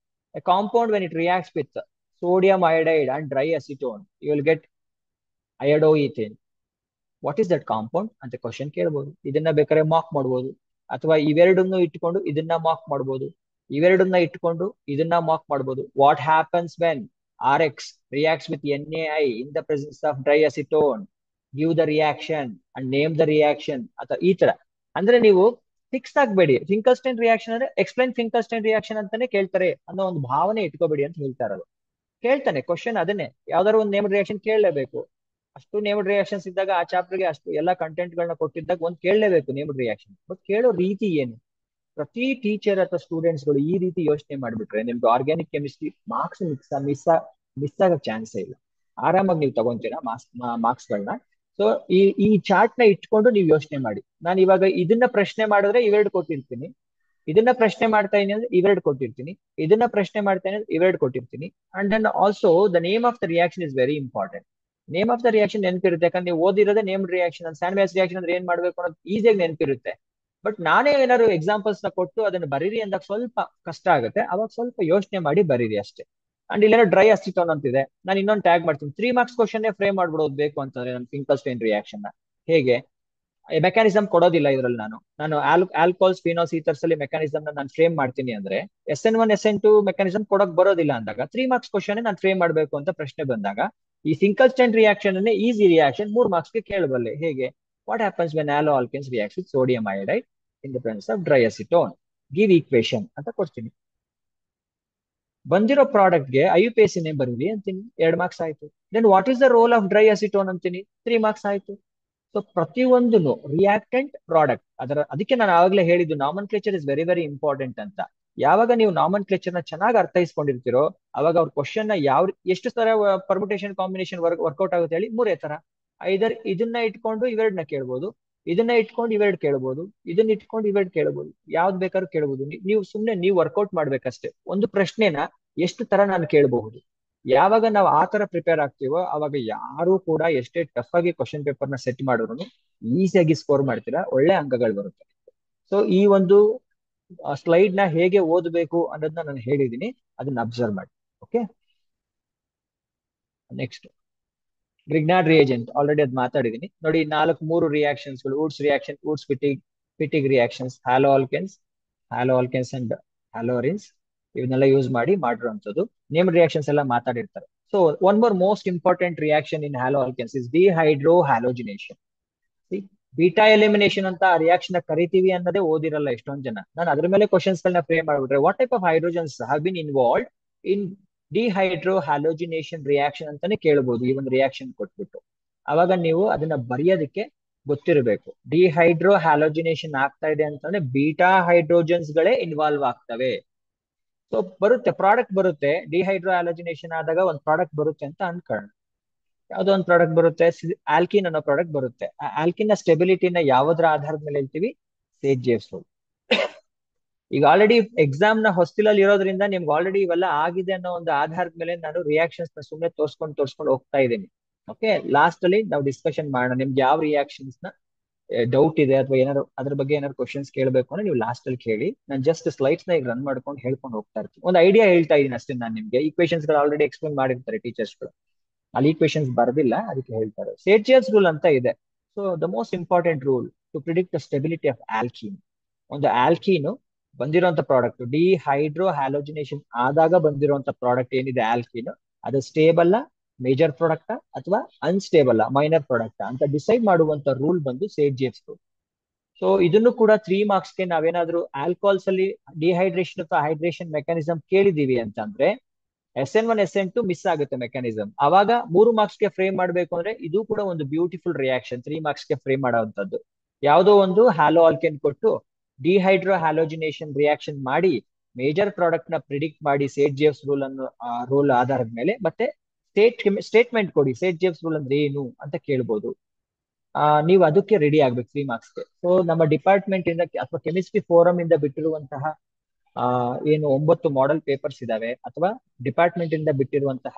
Compound when it reacts with sodium iodide and dry acetone, you will get iodoethane. What is that compound ಅಂತ ಕ್ವಶನ್ ಕೇಳ್ಬೋದು. ಇದನ್ನ ಬೇಕಾದ್ರೆ ಮಾಕ್ ಮಾಡ್ಬೋದು, ಅಥವಾ ಇವೆರಡನ್ನು ಇಟ್ಕೊಂಡು ಇದನ್ನ ಮಾಕ್ ಮಾಡ್ಬೋದು, ಇವೆರಡನ್ನ ಇಟ್ಕೊಂಡು ಇದನ್ನ ಮಾಕ್ ಮಾಡ್ಬೋದು. What happens when Rx reacts with NaI in the presence of dry acetone, give the reaction and name the reaction. ಅಥವಾ ಈ ತರ ಅಂದ್ರೆ ನೀವು ಫಿಕ್ಸ್ ಆಗ್ಬೇಡಿ. ಫಿಂಕಲ್ಸ್ಟೈನ್ ರಿಯಾಕ್ಷನ್ ಅಂದ್ರೆ ಎಕ್ಸ್ಪ್ಲೈನ್ ಫಿಂಕಲ್ಸ್ಟೈನ್ ರಿಯಾಕ್ಷನ್ ಅಂತಾನೆ ಕೇಳ್ತಾರೆ ಅನ್ನೋ ಒಂದು ಭಾವನೆ ಇಟ್ಕೋಬೇಡಿ ಅಂತ ಹೇಳ್ತಾ ಇರೋದು. ಕೇಳ್ತಾನೆ ಕ್ವಶನ್ ಅದನ್ನೇ, ಯಾವ್ದಾದ್ರು ಒಂದು ನೇಮ್ಡ್ ರಿಯಾಕ್ಷನ್ ಕೇಳಲೇಬೇಕು. ಅಷ್ಟು ನೇಮ್ಡ್ ರಿಯಾಕ್ಷನ್ಸ್ ಇದ್ದಾಗ ಆ ಚಾಪ್ಟರ್ಗೆ ಅಷ್ಟು ಎಲ್ಲ ಕಂಟೆಂಟ್ ಗಳನ್ನ ಕೊಟ್ಟಿದ್ದಾಗ ಒಂದು ಕೇಳಲೇಬೇಕು ನೇಮ್ಡ್ ರಿಯಾಕ್ಷನ್. ಬಟ್ ಕೇಳೋ ರೀತಿ ಏನು, ಪ್ರತಿ ಟೀಚರ್ ಅಥವಾ ಸ್ಟೂಡೆಂಟ್ಸ್ ಗಳು ಈ ರೀತಿ ಯೋಚನೆ ಮಾಡ್ಬಿಟ್ರೆ ನಿಮ್ಗೆ ಆರ್ಗ್ಯಾನಿಕ್ ಕೆಮಿಸ್ಟ್ರಿ ಮಾರ್ಕ್ಸ್ ಮಿಸ್ ಆಗೋ ಚಾನ್ಸೇ ಇಲ್ಲ. ಆರಾಮಾಗಿ ನೀವು ತಗೊಂತೀರಾ ಮಾರ್ಕ್ಸ್ ಗಳನ್ನ. ಸೊ ಈ ಚಾರ್ಟ್ ನ ಇಟ್ಕೊಂಡು ನೀವು ಯೋಚನೆ ಮಾಡಿ. ನಾನು ಇವಾಗ ಇದನ್ನ ಪ್ರಶ್ನೆ ಮಾಡಿದ್ರೆ ಇವೆರಡು ಕೊಟ್ಟಿರ್ತೀನಿ, ಇದನ್ನ ಪ್ರಶ್ನೆ ಮಾಡ್ತಾ ಇದೀನಿ ಅಂದ್ರೆ ಇವೆರಡು ಕೊಟ್ಟಿರ್ತೀನಿ, ಇದನ್ನ ಪ್ರಶ್ನೆ ಮಾಡ್ತಾ ಇದೀನಿ ಅಂದ್ರೆ ಇವೆರಡು ಕೊಟ್ಟಿರ್ತೀನಿ. And then also the name of the reaction is very important. Name of the reaction ನೆನಪಿರುತ್ತೆ, ಯಾಕಂದ್ರೆ ನೀವು ಓದಿರೋದೇ ನೇಮ್ ರಿಯಾಕ್ಷನ್. ಸ್ಯಾಂಡ್ ಬ್ಯಾಚ್ ರಿಯಾಕ್ಷನ್ ಅಂದ್ರೆ ಏನ್ ಮಾಡ್ಬೇಕು ಅನ್ನೋದು ಈಸಿಯಾಗಿ ನೆನಪಿರುತ್ತೆ. ಬಟ್ ನಾನೇ ಏನಾದ್ರು ಎಕ್ಸಾಂಪಲ್ಸ್ ನ ಕೊಟ್ಟು ಅದನ್ನ ಬರೀರಿ ಅಂದಾಗ ಸ್ವಲ್ಪ ಕಷ್ಟ ಆಗುತ್ತೆ, ಅವಾಗ ಸ್ವಲ್ಪ ಯೋಚನೆ ಮಾಡಿ ಬರೀರಿ ಅಷ್ಟೇ. ಅಂಡ್ ಇಲ್ಲೇನೋ ಡ್ರೈ ಅಸಿಟೋನ್ ಅಂತಿದೆ, ನಾನು ಇನ್ನೊಂದು ಟ್ಯಾಗ್ ಮಾಡ್ತೀನಿ. 3 ಮಾರ್ಕ್ಸ್ ಕ್ವಶನ್ ಫ್ರೇಮ್ ಮಾಡ್ಬಿಡೋದು ಬೇಕು ಅಂತಂದ್ರೆ ನನ್ನ ಸಿಂಪಲ್ ಸ್ಟೇನ್ ರಿಯಾಕ್ಷನ್ ನ ಹೇಗೆ ಮೆಕ್ಯಾನಿಸಮ್ ಕೊಡೋದಿಲ್ಲ ಇದ್ರಲ್ಲಿ. ನಾನು ಆಲ್ಕೋಲ್ಸ್ ಫಿನಾಲ್ಸ್ ಈಥರ್ಸ್ ಅಲ್ಲಿ ಮೆಕ್ಯಾನಿಸಮ್ ನಾನು ಫ್ರೇಮ್ ಮಾಡ್ತೀನಿ ಅಂದ್ರೆ SN1 SN2 ಮೆಕ್ಯಾನಿಸಮ್ ಕೊಡಕ್ ಬರೋದಿಲ್ಲ ಅಂದಾಗ 3 ಮಾರ್ಕ್ಸ್ ಕ್ವಶನ್ ನಾನು ಫ್ರೇಮ್ ಮಾಡ್ಬೇಕು ಅಂತ ಪ್ರಶ್ನೆ ಬಂದಾಗ ಈ ಸಿಂಗಲ್ ಸ್ಟ್ಯಾಂಡ್ ರಿಯಾಕ್ಷನ್ ಅನ್ನೇ ಈಸಿ ರಿಯಾಕ್ಷನ್ 3 ಮಾರ್ಕ್ಸ್ಗೆ ಕೇಳಬಲ್ಲೆ. ಹೇಗೆ? What happens when haloalkanes reacts with sodium iodide in the presence of dry acetone, give equation ಅಂತ ಕೊಡ್ತೀನಿ. ಬಂದಿರೋ ಪ್ರಾಡಕ್ಟ್ಗೆ IUPAC ನೇಮ್ ಬರೀರಿ ಅಂತೀನಿ, 2 ಮಾರ್ಕ್ಸ್ ಆಯ್ತು. Then what is the role of dry acetone ಅಂತೀನಿ, 3 ಮಾರ್ಕ್ಸ್ ಆಯ್ತು. ಸೊ ಪ್ರತಿಯೊಂದು ರಿಯಾಕ್ಟೆಂಟ್ ಪ್ರಾಡಕ್ಟ್ ಅದಕ್ಕೆ ನಾನು ಆವಾಗಲೇ ಹೇಳಿದ್ದು ನಾಮನ್ಕ್ಲೇಚರ್ ಇಸ್ ವೆರಿ ವೆರಿ ಇಂಪಾರ್ಟೆಂಟ್ ಅಂತ. ಯಾವಾಗ ನೀವು ನಾಮನ್ಕ್ಲೇಚರ್ ನ ಚೆನ್ನಾಗಿ ಅರ್ಥೈಸ್ಕೊಂಡಿರ್ತೀರೋ ಅವಾಗ ಅವ್ರ ಕ್ವಶನ್ ನ ಎಷ್ಟು ತರ ಪರ್ಮುಟೇಷನ್ ಕಾಂಬಿನೇಷನ್ ವರ್ಕೌಟ್ ಆಗುತ್ತೆ ಹೇಳಿ, 3 ತರ. ಐದರ್ ಇದನ್ನ ಇಟ್ಕೊಂಡು ಇವೆರಡನ್ನ ಕೇಳ್ಬೋದು, ಇದನ್ನ ಇಟ್ಕೊಂಡು ಇವೆರಡು ಕೇಳ್ಬೋದು, ಇದನ್ನ ಇಟ್ಕೊಂಡು ಇವೆರಡು ಕೇಳ್ಬೋದು, ಯಾವ್ದು ಬೇಕಾದ್ರೂ ಕೇಳ್ಬೋದು. ನೀವು ಸುಮ್ನೆ ನೀವು ವರ್ಕೌಟ್ ಮಾಡ್ಬೇಕಷ್ಟೇ. ಒಂದು ಪ್ರಶ್ನೆನ ಎಷ್ಟು ತರ ನಾನು ಕೇಳಬಹುದು. ಯಾವಾಗ ನಾವು ಆ ತರ ಪ್ರಿಪೇರ್ ಆಗ್ತೀವೋ ಅವಾಗ ಯಾರು ಕೂಡ ಎಷ್ಟೇ ಟಫ್ ಆಗಿ ಕ್ವಶನ್ ಪೇಪರ್ ನ ಸೆಟ್ ಮಾಡಿದ್ರು ಈಸಿಯಾಗಿ ಸ್ಕೋರ್ ಮಾಡ್ತೀರಾ, ಒಳ್ಳೆ ಅಂಕಗಳು ಬರುತ್ತೆ. ಸೊ ಈ ಒಂದು ಸ್ಲೈಡ್ ನ ಹೇಗೆ ಓದಬೇಕು ಅನ್ನೋದನ್ನ ನಾನು ಹೇಳಿದೀನಿ, ಅದನ್ನ ಅಬ್ಸರ್ವ್ ಮಾಡಿ. Okay, next Grignard reagent already ಅದ್ ಮಾತಾಡಿದೀನಿ ನೋಡಿ. 3 ರಿಯಾಕ್ಷನ್ಸ್ ಗಳು, Wurtz reaction, Wurtz Fittig reactions, haloalkanes and haloarenes, ಇವನ್ನೆಲ್ಲ ಯೂಸ್ ಮಾಡಿ ಮಾಡಿರುವಂತದ್ದು. ನೇಮ್ ರಿಯಾಕ್ಷನ್ಸ್ ಎಲ್ಲ ಮಾತಾಡಿರ್ತಾರೆ. So one more most important reaction in haloalkanes is dehydrohalogenation. Beta elimination ಅಂತ ಆ ರಿಯಾಕ್ಷನ್ ಕರಿತೀವಿ ಅನ್ನೋದೇ ಓದಿರಲ್ಲ ಎಷ್ಟೊಂದ್ ಜನ. ನಾನು ಅದ್ರ ಮೇಲೆ ಕ್ವಶನ್ಸ್ ಗಳನ್ನ ಫ್ರೇಮ್ ಮಾಡ್ಬಿಟ್ರೆ what type of hydrogens have been involved in dehydrohalogenation reaction ಅಂತಾನೆ ಕೇಳ್ಬೋದು ಈ ಒಂದು ರಿಯಾಕ್ಷನ್ ಕೊಟ್ಬಿಟ್ಟು. ಅವಾಗ ನೀವು ಅದನ್ನ ಬರೆಯೋದಕ್ಕೆ ಗೊತ್ತಿರಬೇಕು. ಡಿಹೈಡ್ರೋ ಹ್ಯಾಲೋಜಿನೇಷನ್ ಆಗ್ತಾ ಇದೆ ಅಂತಂದ್ರೆ ಬೀಟಾ ಹೈಡ್ರೋಜನ್ಸ್ ಗಳೇ ಇನ್ವಾಲ್ವ್ ಆಗ್ತವೆ. ಸೊ ಬರುತ್ತೆ, ಪ್ರಾಡಕ್ಟ್ ಬರುತ್ತೆ. ಡಿಹೈಡ್ರೋ ಹ್ಯಾಲೋಜಿನೇಷನ್ ಆದಾಗ ಒಂದು ಪ್ರಾಡಕ್ಟ್ ಬರುತ್ತೆ ಅಂತ ಅನ್ಕೊಳ್ಳೋಣ. ಯಾವ್ದೋ ಒಂದು ಪ್ರಾಡಕ್ಟ್ ಬರುತ್ತೆ, ಆಲ್ಕಿನ್ ಅನ್ನೋ ಪ್ರಾಡಕ್ಟ್ ಬರುತ್ತೆ. ಆ ಆಲ್ಕಿನ್ ನ ಸ್ಟೆಬಿಲಿಟಿನ ಯಾವ್ದ್ರ ಆಧಾರದ ಮೇಲೆ ಹೇಳ್ತೀವಿ? ಸೇಜ್ ರೂಲ್. ಈಗ ಆಲ್ರೆಡಿ ಎಕ್ಸಾಮ್ ನ ಹೊಸ್ತಿಲಲ್ಲಿ ಇರೋದ್ರಿಂದ ನಿಮ್ಗೆ ಆಲ್ರೆಡಿ ಇವೆಲ್ಲ ಆಗಿದೆ ಅನ್ನೋ ಒಂದು ಆಧಾರದ ಮೇಲೆ ನಾನು ರಿಯಾಕ್ಷನ್ಸ್ ನ ಸುಮ್ಮನೆ ತೋರ್ಸ್ಕೊಂಡು ಹೋಗ್ತಾ ಇದ್ದೀನಿ. ಓಕೆ, ಲಾಸ್ಟ್ ಅಲ್ಲಿ ನಾವು ಡಿಸ್ಕಷನ್ ಮಾಡೋಣ. ನಿಮ್ಗೆ ಯಾವ ರಿಯಾಕ್ಷನ್ಸ್ ನ ಡೌಟ್ ಇದೆ ಅಥವಾ ಏನಾದ್ರು ಅದ್ರ ಬಗ್ಗೆ ಏನಾದ್ರು ಕ್ವಶನ್ಸ್ ಕೇಳಬೇಕು ಅಂದ್ರೆ ನೀವು ಲಾಸ್ಟ್ ಅಲ್ಲಿ ಕೇಳಿ. ನಾನು ಜಸ್ಟ್ ಸ್ಲೈಡ್ಸ್ ನ ಈಗ ರನ್ ಮಾಡ್ಕೊಂಡು ಹೇಳ್ಕೊಂಡು ಹೋಗ್ತಾ ಇರ್ತೀನಿ. ಒಂದು ಐಡಿಯಾ ಹೇಳ್ತಾ ಇದೀನಿ ಅಷ್ಟೇ ನಾನು ನಿಮ್ಗೆ. ಈಕ್ವೇಶನ್ಸ್ ಗಳು ಆಲ್ರೆಡಿ ಎಕ್ಸ್ಪ್ಲೇನ್ ಮಾಡಿರ್ತಾರೆ ಟೀಚರ್ಸ್ ಗಳು, ಅಲ್ಲಿ ಈಕ್ವೇಶನ್ಸ್ ಬರ್ದಿಲ್ಲ ಅದಕ್ಕೆ ಹೇಳ್ತಾರೆ. ಸೇಜಿಯಸ್ ರೂಲ್ ಅಂತ ಇದೆ. So the most important rule to predict the stability of alkene. ಒಂದು ಆಲ್ಕೀನು ಬಂದಿರುವಂತ ಪ್ರಾಡಕ್ಟ್ ಡಿಹೈಡ್ರೋ ಹ್ಯಾಲೋಜಿನೇಷನ್ ಆದಾಗ ಬಂದಿರುವಂತ ಪ್ರಾಡಕ್ಟ್ ಏನಿದೆ ಆಲ್ಕೀನ್, ಅದು ಸ್ಟೇಬಲ್ ಮೇಜರ್ ಪ್ರಾಡಕ್ಟ್ ಅಥವಾ ಅನ್ಸ್ಟೇಬಲ್ ಮೈನರ್ ಪ್ರಾಡಕ್ಟ್ ಅಂತ ಡಿಸೈಡ್ ಮಾಡುವಂತ ರೂಲ್ ಬಂದು ಸೇಜಿಯಸ್ ರೂಲ್. ಸೊ ಇದನ್ನು ಕೂಡ 3 ಮಾರ್ಕ್ಸ್ಗೆ ನಾವೇನಾದ್ರೂ ಆಲ್ಕೋಹಾಲ್ಸ್ ಅಲ್ಲಿ ಡಿಹೈಡ್ರೇಷನ್ ಅಥವಾ ಹೈಡ್ರೇಷನ್ ಮೆಕ್ಯಾನಿಸಮ್ ಕೇಳಿದೀವಿ ಅಂತಂದ್ರೆ SN1 SN2 ಮಿಸ್ ಆಗುತ್ತೆ ಮೆಕ್ಯಾನಿಸಮ್. ಅವಾಗ 3 ಮಾರ್ಕ್ಸ್ಗೆ ಫ್ರೇಮ್ ಮಾಡಬೇಕು ಅಂದ್ರೆ ಇದು ಕೂಡ ಒಂದು ಬ್ಯೂಟಿಫುಲ್ ರಿಯಾಕ್ಷನ್ 3 ಮಾರ್ಕ್ಸ್ಗೆ ಫ್ರೇಮ್ ಮಾಡುವಂತದ್ದು. ಯಾವುದೋ ಒಂದು ಹ್ಯಾಲೋ ಆಲ್ಕೆನ್ ಕೊಟ್ಟು ಡಿಹೈಡ್ರೋ ಹ್ಯಾಲೋಜಿನೇಷನ್ ರಿಯಾಕ್ಷನ್ ಮಾಡಿ ಮೇಜರ್ ಪ್ರಾಡಕ್ಟ್ ನ ಪ್ರಿಡಿಕ್ಟ್ ಮಾಡಿ ಸೇಜಿಯಸ್ ರೂಲ್ ಆಧಾರದ ಮೇಲೆ ಮತ್ತೆ ಸ್ಟೇಟ್ಮೆಂಟ್ ಕೊಡಿ, ಸೇಜಿಯಸ್ ರೂಲ್ ಅಂದ್ರೆ ಏನು ಅಂತ ಕೇಳ್ಬೋದು. ನೀವು ಅದಕ್ಕೆ ರೆಡಿ ಆಗ್ಬೇಕು 3 ಮಾರ್ಕ್ಸ್ಗೆ. ಸೊ ನಮ್ಮ ಡಿಪಾರ್ಟ್ಮೆಂಟ್ ಇಂದ ಅಥವಾ ಕೆಮಿಸ್ಟ್ರಿ ಫೋರಂ ಇಂದ ಬಿಟ್ಟಿರುವಂತಹ ಏನು 9 ಮಾಡೆಲ್ ಪೇಪರ್ಸ್ ಇದಾವೆ ಅಥವಾ ಡಿಪಾರ್ಟ್ಮೆಂಟ್ ಇಂದ ಬಿಟ್ಟಿರುವಂತಹ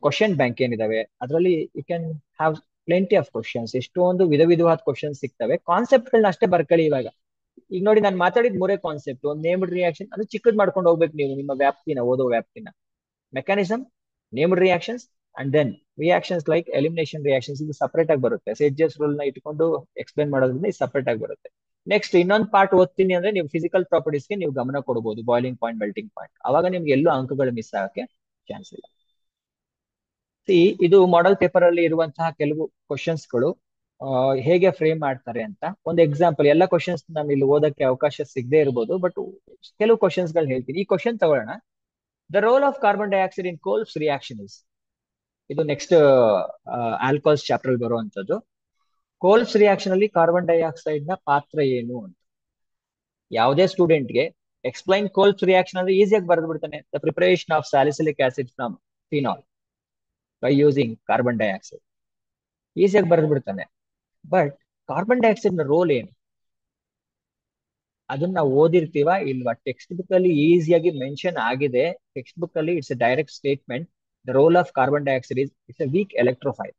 ಕ್ವಶನ್ ಬ್ಯಾಂಕ್ ಏನಿದಾವೆ ಅದರಲ್ಲಿ you can have plenty of questions. ಎಷ್ಟೊಂದು ವಿಧವಾದ ಕ್ವಶನ್ಸ್ ಸಿಗ್ತವೆ. ಕಾನ್ಸೆಪ್ಟ್ ಗಳನ್ನ ಅಷ್ಟೇ ಬರ್ಕೊಳ್ಳಿ. ಇವಾಗ ಈಗ ನೋಡಿ ನಾನು ಮಾತಾಡಿದ 3 ಕಾನ್ಸೆಪ್ಟ್. ಒಂದು ನೇಮ್ಡ್ ರಿಯಾಕ್ಷನ್, ಅದು ಚಿಕ್ಕದ್ ಮಾಡ್ಕೊಂಡು ಹೋಗ್ಬೇಕು ನೀವು ನಿಮ್ಮ ವ್ಯಾಪ್ತಿನ, ಓದೋ ವ್ಯಾಪ್ತಿನ. Mechanism, named reactions and then reactions like elimination reactions, ಇದು ಸಪರೇಟ್ ಆಗಿ ಬರುತ್ತೆ. ಸೇಜಿಯಸ್ ರೂಲ್ ನ ಇಟ್ಕೊಂಡು ಎಕ್ಸ್ಪ್ಲೇನ್ ಮಾಡೋದ್ರಿಂದ ಇದು ಸಪರೇಟ್ ಆಗಿ ಬರುತ್ತೆ. ನೆಕ್ಸ್ಟ್ ಇನ್ನೊಂದು ಪಾರ್ಟ್ ಓದ್ತೀನಿ ಅಂದ್ರೆ ನೀವು ಫಿಸಿಕಲ್ ಪ್ರಾಪರ್ಟೀಸ್ಗೆ ನೀವು ಗಮನ ಕೊಡಬಹುದು, ಬಾಯ್ಲಿಂಗ್ ಪಾಯಿಂಟ್, ಮೆಲ್ಟಿಂಗ್ ಪಾಯಿಂಟ್. ಅವಾಗ ನಿಮ್ಗೆ ಎಲ್ಲೂ ಅಂಕಗಳು ಮಿಸ್ ಆಗಕ್ಕೆ ಚಾನ್ಸ್ ಇಲ್ಲ. ಇದು ಮಾಡೆಲ್ ಪೇಪರ್ ಅಲ್ಲಿ ಇರುವಂತಹ ಕೆಲವು ಕ್ವಶನ್ಸ್ ಗಳು ಹೇಗೆ ಫ್ರೇಮ್ ಮಾಡ್ತಾರೆ ಅಂತ. ಒಂದು ಎಕ್ಸಾಂಪಲ್, ಎಲ್ಲ ಕ್ವಶನ್ಸ್ ನಾನು ಇಲ್ಲಿ ಓದಕ್ಕೆ ಅವಕಾಶ ಸಿಗದೆ ಇರಬಹುದು, ಬಟ್ ಕೆಲವು ಕ್ವಶನ್ಸ್ ಗಳು ಹೇಳ್ತೀನಿ. ಈ ಕ್ವಶನ್ ತಗೊಳ್ಳೋಣ. The role of carbon dioxide in Kolbe's reaction is. ಇದು ನೆಕ್ಸ್ಟ್ ಆಲ್ಕೋಹಾಲ್ಸ್ ಚಾಪ್ಟರ್ ಅಲ್ಲಿ ಬರುವಂತದ್ದು. ಕೋಲ್ಬ್ಸ್ ರಿಯಾಕ್ಷನ್ ಅಲ್ಲಿ ಕಾರ್ಬನ್ ಡೈಆಕ್ಸೈಡ್ ನ ಪಾತ್ರ ಏನು ಅಂತ ಯಾವುದೇ ಸ್ಟೂಡೆಂಟ್ಗೆ ಎಕ್ಸ್ಪ್ಲೈನ್ ಕೋಲ್ಬ್ಸ್ ರಿಯಾಕ್ಷನ್ ಅಂದ್ರೆ ಈಸಿಯಾಗಿ ಬರೆದು ಬಿಡ್ತಾನೆ. The preparation of salicylic acid from phenol by using carbon dioxide, ಈಸಿಯಾಗಿ ಬರೆದು ಬಿಡ್ತಾನೆ. ಬಟ್ ಕಾರ್ಬನ್ ಡೈಆಕ್ಸೈಡ್ ನ ರೋಲ್ ಏನು? ಅದನ್ನ ನಾವು ಓದಿರ್ತೀವ ಇಲ್ವಾ? ಟೆಕ್ಸ್ಟ್ ಬುಕ್ ಅಲ್ಲಿ ಈಸಿಯಾಗಿ ಮೆನ್ಷನ್ ಆಗಿದೆ. ಟೆಕ್ಸ್ಟ್ ಬುಕ್ ಅಲ್ಲಿ it's a direct statement, the role of carbon dioxide it's a weak electrophile.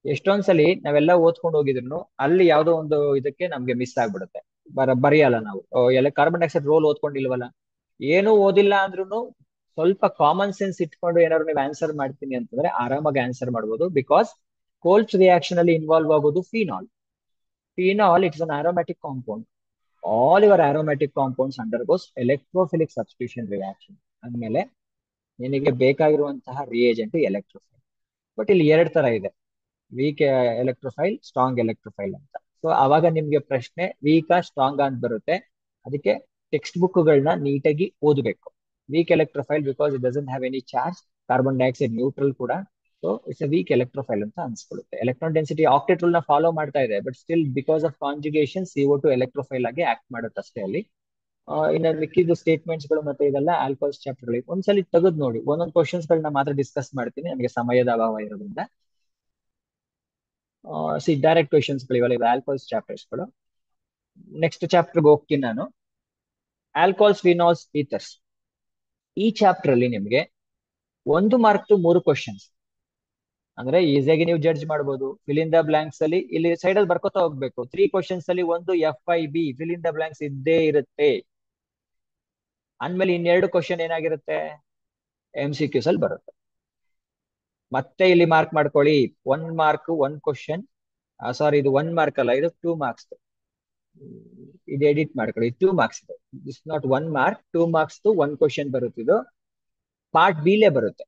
ಎಷ್ಟೊಂದ್ಸಲಿ ನಾವೆಲ್ಲ ಓದ್ಕೊಂಡು ಹೋಗಿದ್ರು ಅಲ್ಲಿ ಯಾವ್ದೋ ಒಂದು ಇದಕ್ಕೆ ನಮ್ಗೆ ಮಿಸ್ ಆಗ್ಬಿಡುತ್ತೆ, ಬರೆಯಲ್ಲ ನಾವು. ಎಲ್ಲ ಕಾರ್ಬನ್ ಡೈಆಕ್ಸೈಡ್ ರೋಲ್ ಓದ್ಕೊಂಡಿಲ್ವಲ್ಲ. ಏನು ಓದಿಲ್ಲ ಅಂದ್ರೂ ಸ್ವಲ್ಪ ಕಾಮನ್ ಸೆನ್ಸ್ ಇಟ್ಕೊಂಡು ಏನಾದ್ರು ನೀವು ಆನ್ಸರ್ ಮಾಡ್ತೀನಿ ಅಂತಂದ್ರೆ ಆರಾಮಾಗಿ ಆನ್ಸರ್ ಮಾಡ್ಬೋದು. ಬಿಕಾಸ್ ಕೋಲ್ಸ್ ರಿಯಾಕ್ಷನ್ ಅಲ್ಲಿ ಇನ್ವಾಲ್ವ್ ಆಗೋದು phenol. Phenol it's an aromatic compound. All your aromatic compounds undergoes electrophilic substitution reaction. ಅಂದ್ಮೇಲೆ ನಿನಗೆ ಬೇಕಾಗಿರುವಂತಹ ರಿಯೇಜೆಂಟ್ ಎಲೆಕ್ಟ್ರೋಫೈಲ್. ಬಟ್ ಇಲ್ಲಿ ಎರಡ್ ತರ ಇದೆ, ವೀಕ್ ಎಲೆಕ್ಟ್ರೋಫೈಲ್, ಸ್ಟ್ರಾಂಗ್ ಎಲೆಕ್ಟ್ರೋಫೈಲ್ ಅಂತ. ಸೊ ಅವಾಗ ನಿಮ್ಗೆ ಪ್ರಶ್ನೆ ವೀಕಾ ಸ್ಟ್ರಾಂಗ್ ಅಂತ ಬರುತ್ತೆ. ಅದಕ್ಕೆ ಟೆಕ್ಸ್ಟ್ ಬುಕ್ಗಳನ್ನ ನೀಟಾಗಿ ಓದಬೇಕು. Weak electrophile because it doesn't have any charge, carbon dioxide neutral ಕೂಡ. So it's a weak electrophile ಅಂತ ಅನ್ಸ್ಕೊಳ್ಳುತ್ತೆ. ಎಲೆಕ್ಟ್ರಾನ್ ಡೆನ್ಸಿಟಿ ಆಕ್ಟೇಟ್ ರೂಲ್ ನ ಫಾಲೋ ಮಾಡ್ತಾ ಇದೆ, but still because of conjugation CO2 electrophile ಆಗಿ ಆಕ್ಟ್ ಮಾಡುತ್ತೆ ಅಷ್ಟೇ ಅಲ್ಲಿ. ಇನ್ನು ಮಿಕ್ಕಿದ ಸ್ಟೇಟ್ಮೆಂಟ್ಸ್ ಗಳು ಮತ್ತೆ ಇದೆಲ್ಲ ಆಲ್ಕೋಹಾಲ್ಸ್ ಚಾಪ್ಟರ್ ಗಳಿಗೆ ಒಂದ್ಸಲಿ ತೆಗೆದು ನೋಡಿ. ಒಂದೊಂದು ಕ್ವಶನ್ಸ್ ಗಳನ್ನ ಮಾತ್ರ ಡಿಸ್ಕಸ್ ಮಾಡ್ತೀನಿ, ನನಗೆ ಸಮಯದ ಅಭಾವ ಇರೋದ್ರಿಂದ. ಡೈರೆಕ್ಟ್ ಕ್ವಶನ್ಸ್ ಗಳಿವಲ್ಲ, ಇದು ಆಲ್ಕೋಹಾಲ್ಸ್ ಚಾಪ್ಟರ್ಸ್ ಗಳು. ನೆಕ್ಸ್ಟ್ ಚಾಪ್ಟರ್ಗೆ ಹೋಗ್ತೀನಿ ನಾನು. Alcohols, phenols, ethers. ಈ ಚಾಪ್ಟರ್ ಅಲ್ಲಿ ನಿಮ್ಗೆ 1 ಮಾರ್ಕ್ ಟು 3 ಕ್ವಶನ್ಸ್. ಅಂದ್ರೆ ಈಸಿಯಾಗಿ ನೀವು ಜಡ್ಜ್ ಮಾಡಬಹುದು. ಫಿಲ್ ಇನ್ ದ ಬ್ಲಾಂಕ್ಸ್ ಅಲ್ಲಿ ಇಲ್ಲಿ ಸೈಡ್ ಅಲ್ಲಿ ಬರ್ಕೋತಾ ಹೋಗ್ಬೇಕು. 3 ಕ್ವಶನ್ಸ್ ಅಲ್ಲಿ ಒಂದು FIB fill in the blanks ಇದ್ದೇ ಇರುತ್ತೆ. ಅಂದ್ಮೇಲೆ ಇನ್ನೆರಡು ಕ್ವಶನ್ ಏನಾಗಿರುತ್ತೆ, MCQs ಅಲ್ಲಿ ಬರುತ್ತೆ. ಮತ್ತೆ ಇಲ್ಲಿ ಮಾರ್ಕ್ ಮಾಡ್ಕೊಳ್ಳಿ, 1 ಮಾರ್ಕ್ 1 ಕ್ವಶನ್. ಸಾರಿ, ಇದು 1 ಮಾರ್ಕ್ ಅಲ್ಲ, ಇದು 2 ಮಾರ್ಕ್ಸ್. ಇದು ಎಡಿಟ್ ಮಾಡ್ಕೊಳ್ಳಿ, 2 ಮಾರ್ಕ್ಸ್ ಇದು. It's not 1 mark, 2 marks 1 question ಬರುತ್ತೆ. ಇದು ಪಾರ್ಟ್ ಬಿ ಲೇ ಬರುತ್ತೆ.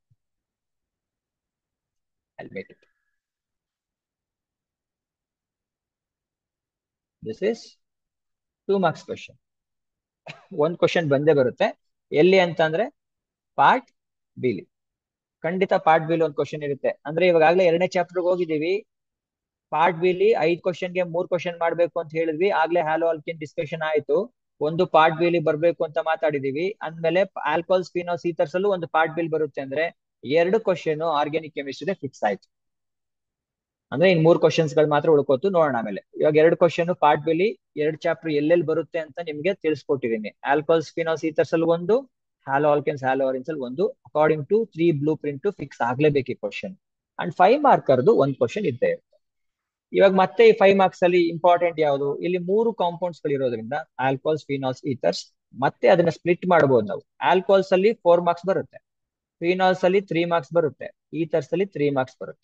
I'll make it. This is 2 marks question. 1 question ಬಂದೇ ಬರುತ್ತೆ. ಎಲ್ಲಿ ಅಂತಂದ್ರೆ ಪಾರ್ಟ್ ಬಿಲಿ. ಖಂಡಿತ ಪಾರ್ಟ್ ಬಿಲಿ 1 ಕ್ವಶನ್ ಇರುತ್ತೆ. ಅಂದ್ರೆ ಇವಾಗಲೇ 2ನೇ ಚಾಪ್ಟರ್ಗೆ ಹೋಗಿದೀವಿ. ಪಾರ್ಟ್ ಬಿಲಿ 5 ಕ್ವಶನ್ಗೆ 3 ಕ್ವಶನ್ ಮಾಡ್ಬೇಕು ಅಂತ ಹೇಳಿದ್ವಿ. ಆಗ್ಲೇ ಹ್ಯಾಲೋ ಆಲ್ಕಿನ್ ಡಿಸ್ಕಷನ್ ಆಯ್ತು. ಒಂದು ಪಾರ್ಟ್ ಬಿಲಿ ಬರ್ಬೇಕು ಅಂತ ಮಾತಾಡಿದೀವಿ. ಅಂದ್ಮೇಲೆ ಆಲ್ಕೋಹಾಲ್ಸ್, ಫಿನಾಲ್ಸ್, ಈಥರ್ಸ್ ಅಲ್ಲೂ ಒಂದು ಪಾರ್ಟ್ ಬಿಲ್ ಬರುತ್ತೆ. ಅಂದ್ರೆ 2 ಕ್ವಶನ್ ಆರ್ಗ್ಯಾನಿಕ್ ಕೆಮಿಸ್ಟ್ರಿ ಫಿಕ್ಸ್ ಆಯ್ತು. ಅಂದ್ರೆ ಇನ್ 3 ಕ್ವಶನ್ಸ್ ಗಳು ಮಾತ್ರ ಉಳ್ಕೋತು, ನೋಡೋಣ ಆಮೇಲೆ. ಇವಾಗ 2 ಕ್ವಶನ್ ಪಾರ್ಟ್ ಬಿಲಿ 2 ಚಾಪ್ಟರ್ ಎಲ್ಲೆಲ್ಲಿ ಬರುತ್ತೆ ಅಂತ ನಿಮ್ಗೆ ತಿಳಿಸ್ಕೊಟ್ಟಿದ್ದೀನಿ. ಆಲ್ಕೋಹಾಲ್ಸ್, ಫಿನಾಲ್ಸ್, ಈಥರ್ಸ್ ಅಲ್ಲಿ ಒಂದು, ಹ್ಯಾಲೋ ಆಲ್ಕೆನ್ಸ್, ಹ್ಯಾಲೋ ಆರೆನ್ಸ್ ಅಲ್ಲಿ ಒಂದು. According to 3 blueprint fix ಆಗ್ಲೇಬೇಕು ಈ ಕ್ವಶನ್. ಅಂಡ್ 5 ಮಾರ್ಕರ್ದು 1 ಕ್ವಶನ್ ಇದ್ದೇ ಇರುತ್ತೆ. ಇವಾಗ ಮತ್ತೆ ಈ 5 ಮಾರ್ಕ್ಸ್ ಅಲ್ಲಿ ಇಂಪಾರ್ಟೆಂಟ್ ಯಾವುದು, ಇಲ್ಲಿ 3 ಕಾಂಪೌಂಡ್ಸ್ ಗಳು ಇರೋದ್ರಿಂದ ಆಲ್ಕೋಹಾಲ್ಸ್, ಫಿನಾಲ್ಸ್, ಈಥರ್ಸ್. ಮತ್ತೆ ಅದನ್ನ ಸ್ಪ್ಲಿಟ್ ಮಾಡಬಹುದು ನಾವು. ಆಲ್ಕೋಹಾಲ್ಸ್ ಅಲ್ಲಿ 4 ಮಾರ್ಕ್ಸ್ ಬರುತ್ತೆ, ಫಿನಾಲ್ಸ್ ಅಲ್ಲಿ 3 ಮಾರ್ಕ್ಸ್ ಬರುತ್ತೆ, ಈಥರ್ಸ್ ಅಲ್ಲಿ 3 ಮಾರ್ಕ್ಸ್ ಬರುತ್ತೆ.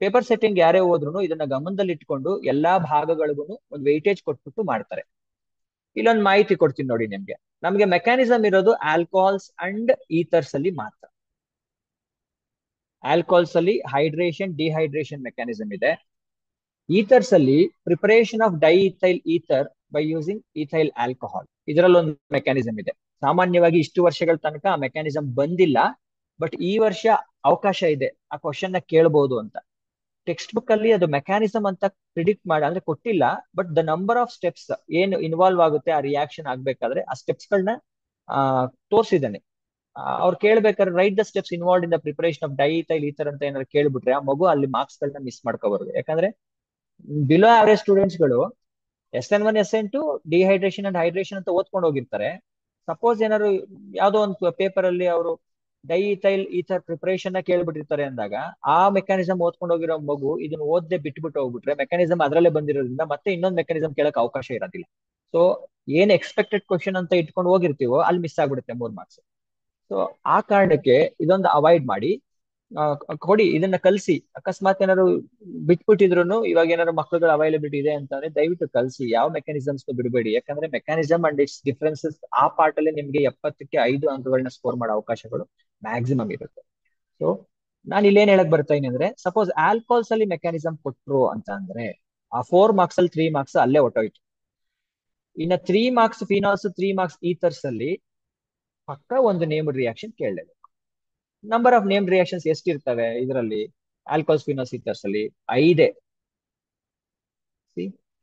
ಪೇಪರ್ ಸೆಟ್ಟಿಂಗ್ ಯಾರೇ ಹೋದ್ರು ಇದನ್ನ ಗಮನದಲ್ಲಿ ಇಟ್ಕೊಂಡು ಎಲ್ಲಾ ಭಾಗಗಳಿಗೂ ಒಂದು ವೆಯ್ಟೇಜ್ ಕೊಟ್ಬಿಟ್ಟು ಮಾಡ್ತಾರೆ. ಇಲ್ಲೊಂದು ಮಾಹಿತಿ ಕೊಡ್ತೀನಿ ನೋಡಿ ನಿಮ್ಗೆ. ನಮ್ಗೆ ಮೆಕ್ಯಾನಿಸಮ್ ಇರೋದು ಆಲ್ಕೋಹಾಲ್ಸ್ ಅಂಡ್ ಈಥರ್ಸ್ ಅಲ್ಲಿ ಮಾತ್ರ. ಆಲ್ಕೋಹಾಲ್ಸ್ ಅಲ್ಲಿ ಹೈಡ್ರೇಷನ್, ಡಿಹೈಡ್ರೇಷನ್ ಮೆಕ್ಯಾನಿಸಮ್ ಇದೆ. ಈಥರ್ಸ್ ಅಲ್ಲಿ preparation of diethyl ether by using ethyl alcohol, ಇದರಲ್ಲೊಂದು ಮೆಕ್ಯಾನಿಸಮ್ ಇದೆ. ಸಾಮಾನ್ಯವಾಗಿ ಇಷ್ಟು ವರ್ಷಗಳ ತನಕ ಆ ಮೆಕ್ಯಾನಿಸಮ್ ಬಂದಿಲ್ಲ, ಬಟ್ ಈ ವರ್ಷ ಅವಕಾಶ ಇದೆ ಆ ಕ್ವಶನ್ ನ ಕೇಳಬಹುದು ಅಂತ. ಟೆಕ್ಸ್ಟ್ ಬುಕ್ ಅಲ್ಲಿ ಅದು ಮೆಕ್ಯಾನಿಸಮ್ ಅಂತ ಪ್ರಿಡಿಕ್ಟ್ ಮಾಡಿ ಅಂದ್ರೆ ಕೊಟ್ಟಿಲ್ಲ, but the number of steps ಏನು ಇನ್ವಾಲ್ವ್ ಆಗುತ್ತೆ ಆ ರಿಯಾಕ್ಷನ್ ಆಗ್ಬೇಕಾದ್ರೆ ಆ ಸ್ಟೆಪ್ಸ್ ಗಳನ್ನ ತೋರಿಸಿದ್ದಾನೆ. ಅವ್ರು ಕೇಳ್ಬೇಕಾದ್ರೆ write the steps involve in the preparation of diethyl ether ಅಂತ ಏನಾದ್ರು ಕೇಳ್ಬಿಟ್ರೆ ಆ ಮಗು ಅಲ್ಲಿ ಮಾರ್ಕ್ಸ್ ಗಳನ್ನ ಮಿಸ್ ಮಾಡ್ಕೋಬಾರ್ದು. ಯಾಕಂದ್ರೆ ಬಿಲೋ ಆವರೇಜ್ ಸ್ಟೂಡೆಂಟ್ಸ್ ಗಳು SN1, SN2 dehydration and hydration ಅಂತ ಓದ್ಕೊಂಡು ಹೋಗಿರ್ತಾರೆ. ಸಪೋಸ್ ಏನಾದ್ರು ಯಾವ್ದೋ ಒಂದು ಪೇಪರ್ ಅಲ್ಲಿ ಅವರು ಡೈಇಥೈಲ್ ಈಥರ್ ಪ್ರಿಪರೇಷನ್ ನ ಕೇಳ್ಬಿಟ್ಟಿರ್ತಾರೆ ಅಂದಾಗ ಆ ಮೆಕ್ಯಾನಿಸಮ್ ಓದ್ಕೊಂಡು ಹೋಗಿರೋ ಮಗು ಇದನ್ನ ಓದ್ದೆ ಬಿಟ್ಬಿಟ್ಟು ಹೋಗ್ಬಿಟ್ರೆ ಮೆಕ್ಯಾನಿಸಮ್ ಅದರಲ್ಲೇ ಬಂದಿರೋದ್ರಿಂದ ಮತ್ತೆ ಇನ್ನೊಂದು ಮೆಕ್ಯಾನಿಸಮ್ ಕೇಳಕ್ ಅವಕಾಶ ಇರೋದಿಲ್ಲ. ಸೊ ಏನ್ ಎಕ್ಸ್ಪೆಕ್ಟೆಡ್ ಕ್ವಶನ್ ಅಂತ ಇಟ್ಕೊಂಡು ಹೋಗಿರ್ತೀವೋ ಅಲ್ಲಿ ಮಿಸ್ ಆಗ್ಬಿಡುತ್ತೆ 3 ಮಾರ್ಕ್ಸ್. ಸೊ ಆ ಕಾರಣಕ್ಕೆ ಇದೊಂದು ಅವಾಯ್ಡ್ ಮಾಡಿ ಕೊಡಿ, ಇದನ್ನ ಕಲ್ಸಿ. ಅಕಸ್ಮಾತ್ ಏನಾದ್ರು ಬಿಟ್ಬಿಟ್ಟಿದ್ರು ಇವಾಗ ಏನಾದ್ರು ಮಕ್ಕಳುಗಳ ಅವೈಲಬಿಲಿಟಿ ಇದೆ ಅಂತಂದ್ರೆ ದಯವಿಟ್ಟು ಕಲ್ಸಿ. ಯಾವ ಮೆಕ್ಯಾನಿಸಮ್ಸ್ ಬಿಡಬೇಡಿ. ಯಾಕಂದ್ರೆ ಮೆಕ್ಯಾನಿಸಮ್ ಅಂಡ್ ಇಟ್ಸ್ ಡಿಫರೆನ್ಸಸ್ ಆ ಪಾರ್ಟ್ ಅಲ್ಲಿ ನಿಮ್ಗೆ 70ಕ್ಕೆ 5 ಅಂಕಗಳನ್ನ ಸ್ಕೋರ್ ಮಾಡೋ ಅವಕಾಶಗಳು ಮ್ಯಾಕ್ಸಿಮಮ್ ಇರುತ್ತೆ. ಸೊ ನಾನು ಇಲ್ಲೇನ್ ಹೇಳಕ್ ಬರ್ತಾ ಇದೀನಿ ಅಂದ್ರೆ, ಸಪೋಸ್ ಆಲ್ಕೋಹಾಲ್ಸ್ ಅಲ್ಲಿ ಮೆಕ್ಯಾನಿಸಮ್ ಕೊಟ್ರು ಅಂತ ಅಂದ್ರೆ ಆ 4 ಮಾರ್ಕ್ಸ್ ಅಲ್ಲಿ 3 ಮಾರ್ಕ್ಸ್ ಅಲ್ಲೇ ಹೊಟ್ಟೋಯ್ತು. ಇನ್ನ 3 ಮಾರ್ಕ್ಸ್ ಫಿನಾಲ್ಸ್, 3 ಮಾರ್ಕ್ಸ್ ಈಥರ್ಸ್ ಅಲ್ಲಿ ಪಕ್ಕ ಒಂದು ನೇಮ್ ರಿಯಾಕ್ಷನ್ ಕೇಳಲೇಬೇಕು. ನಂಬರ್ ಆಫ್ ನೇಮ್ ರಿಯಾಕ್ಷನ್ಸ್ ಎಷ್ಟಿರ್ತವೆ ಇದರಲ್ಲಿ, ಆಲ್ಕೋಹಾಲ್ಸ್, ಫಿನಾಲ್ಸ್, ಈಥರ್ಸ್ ಅಲ್ಲಿ 5.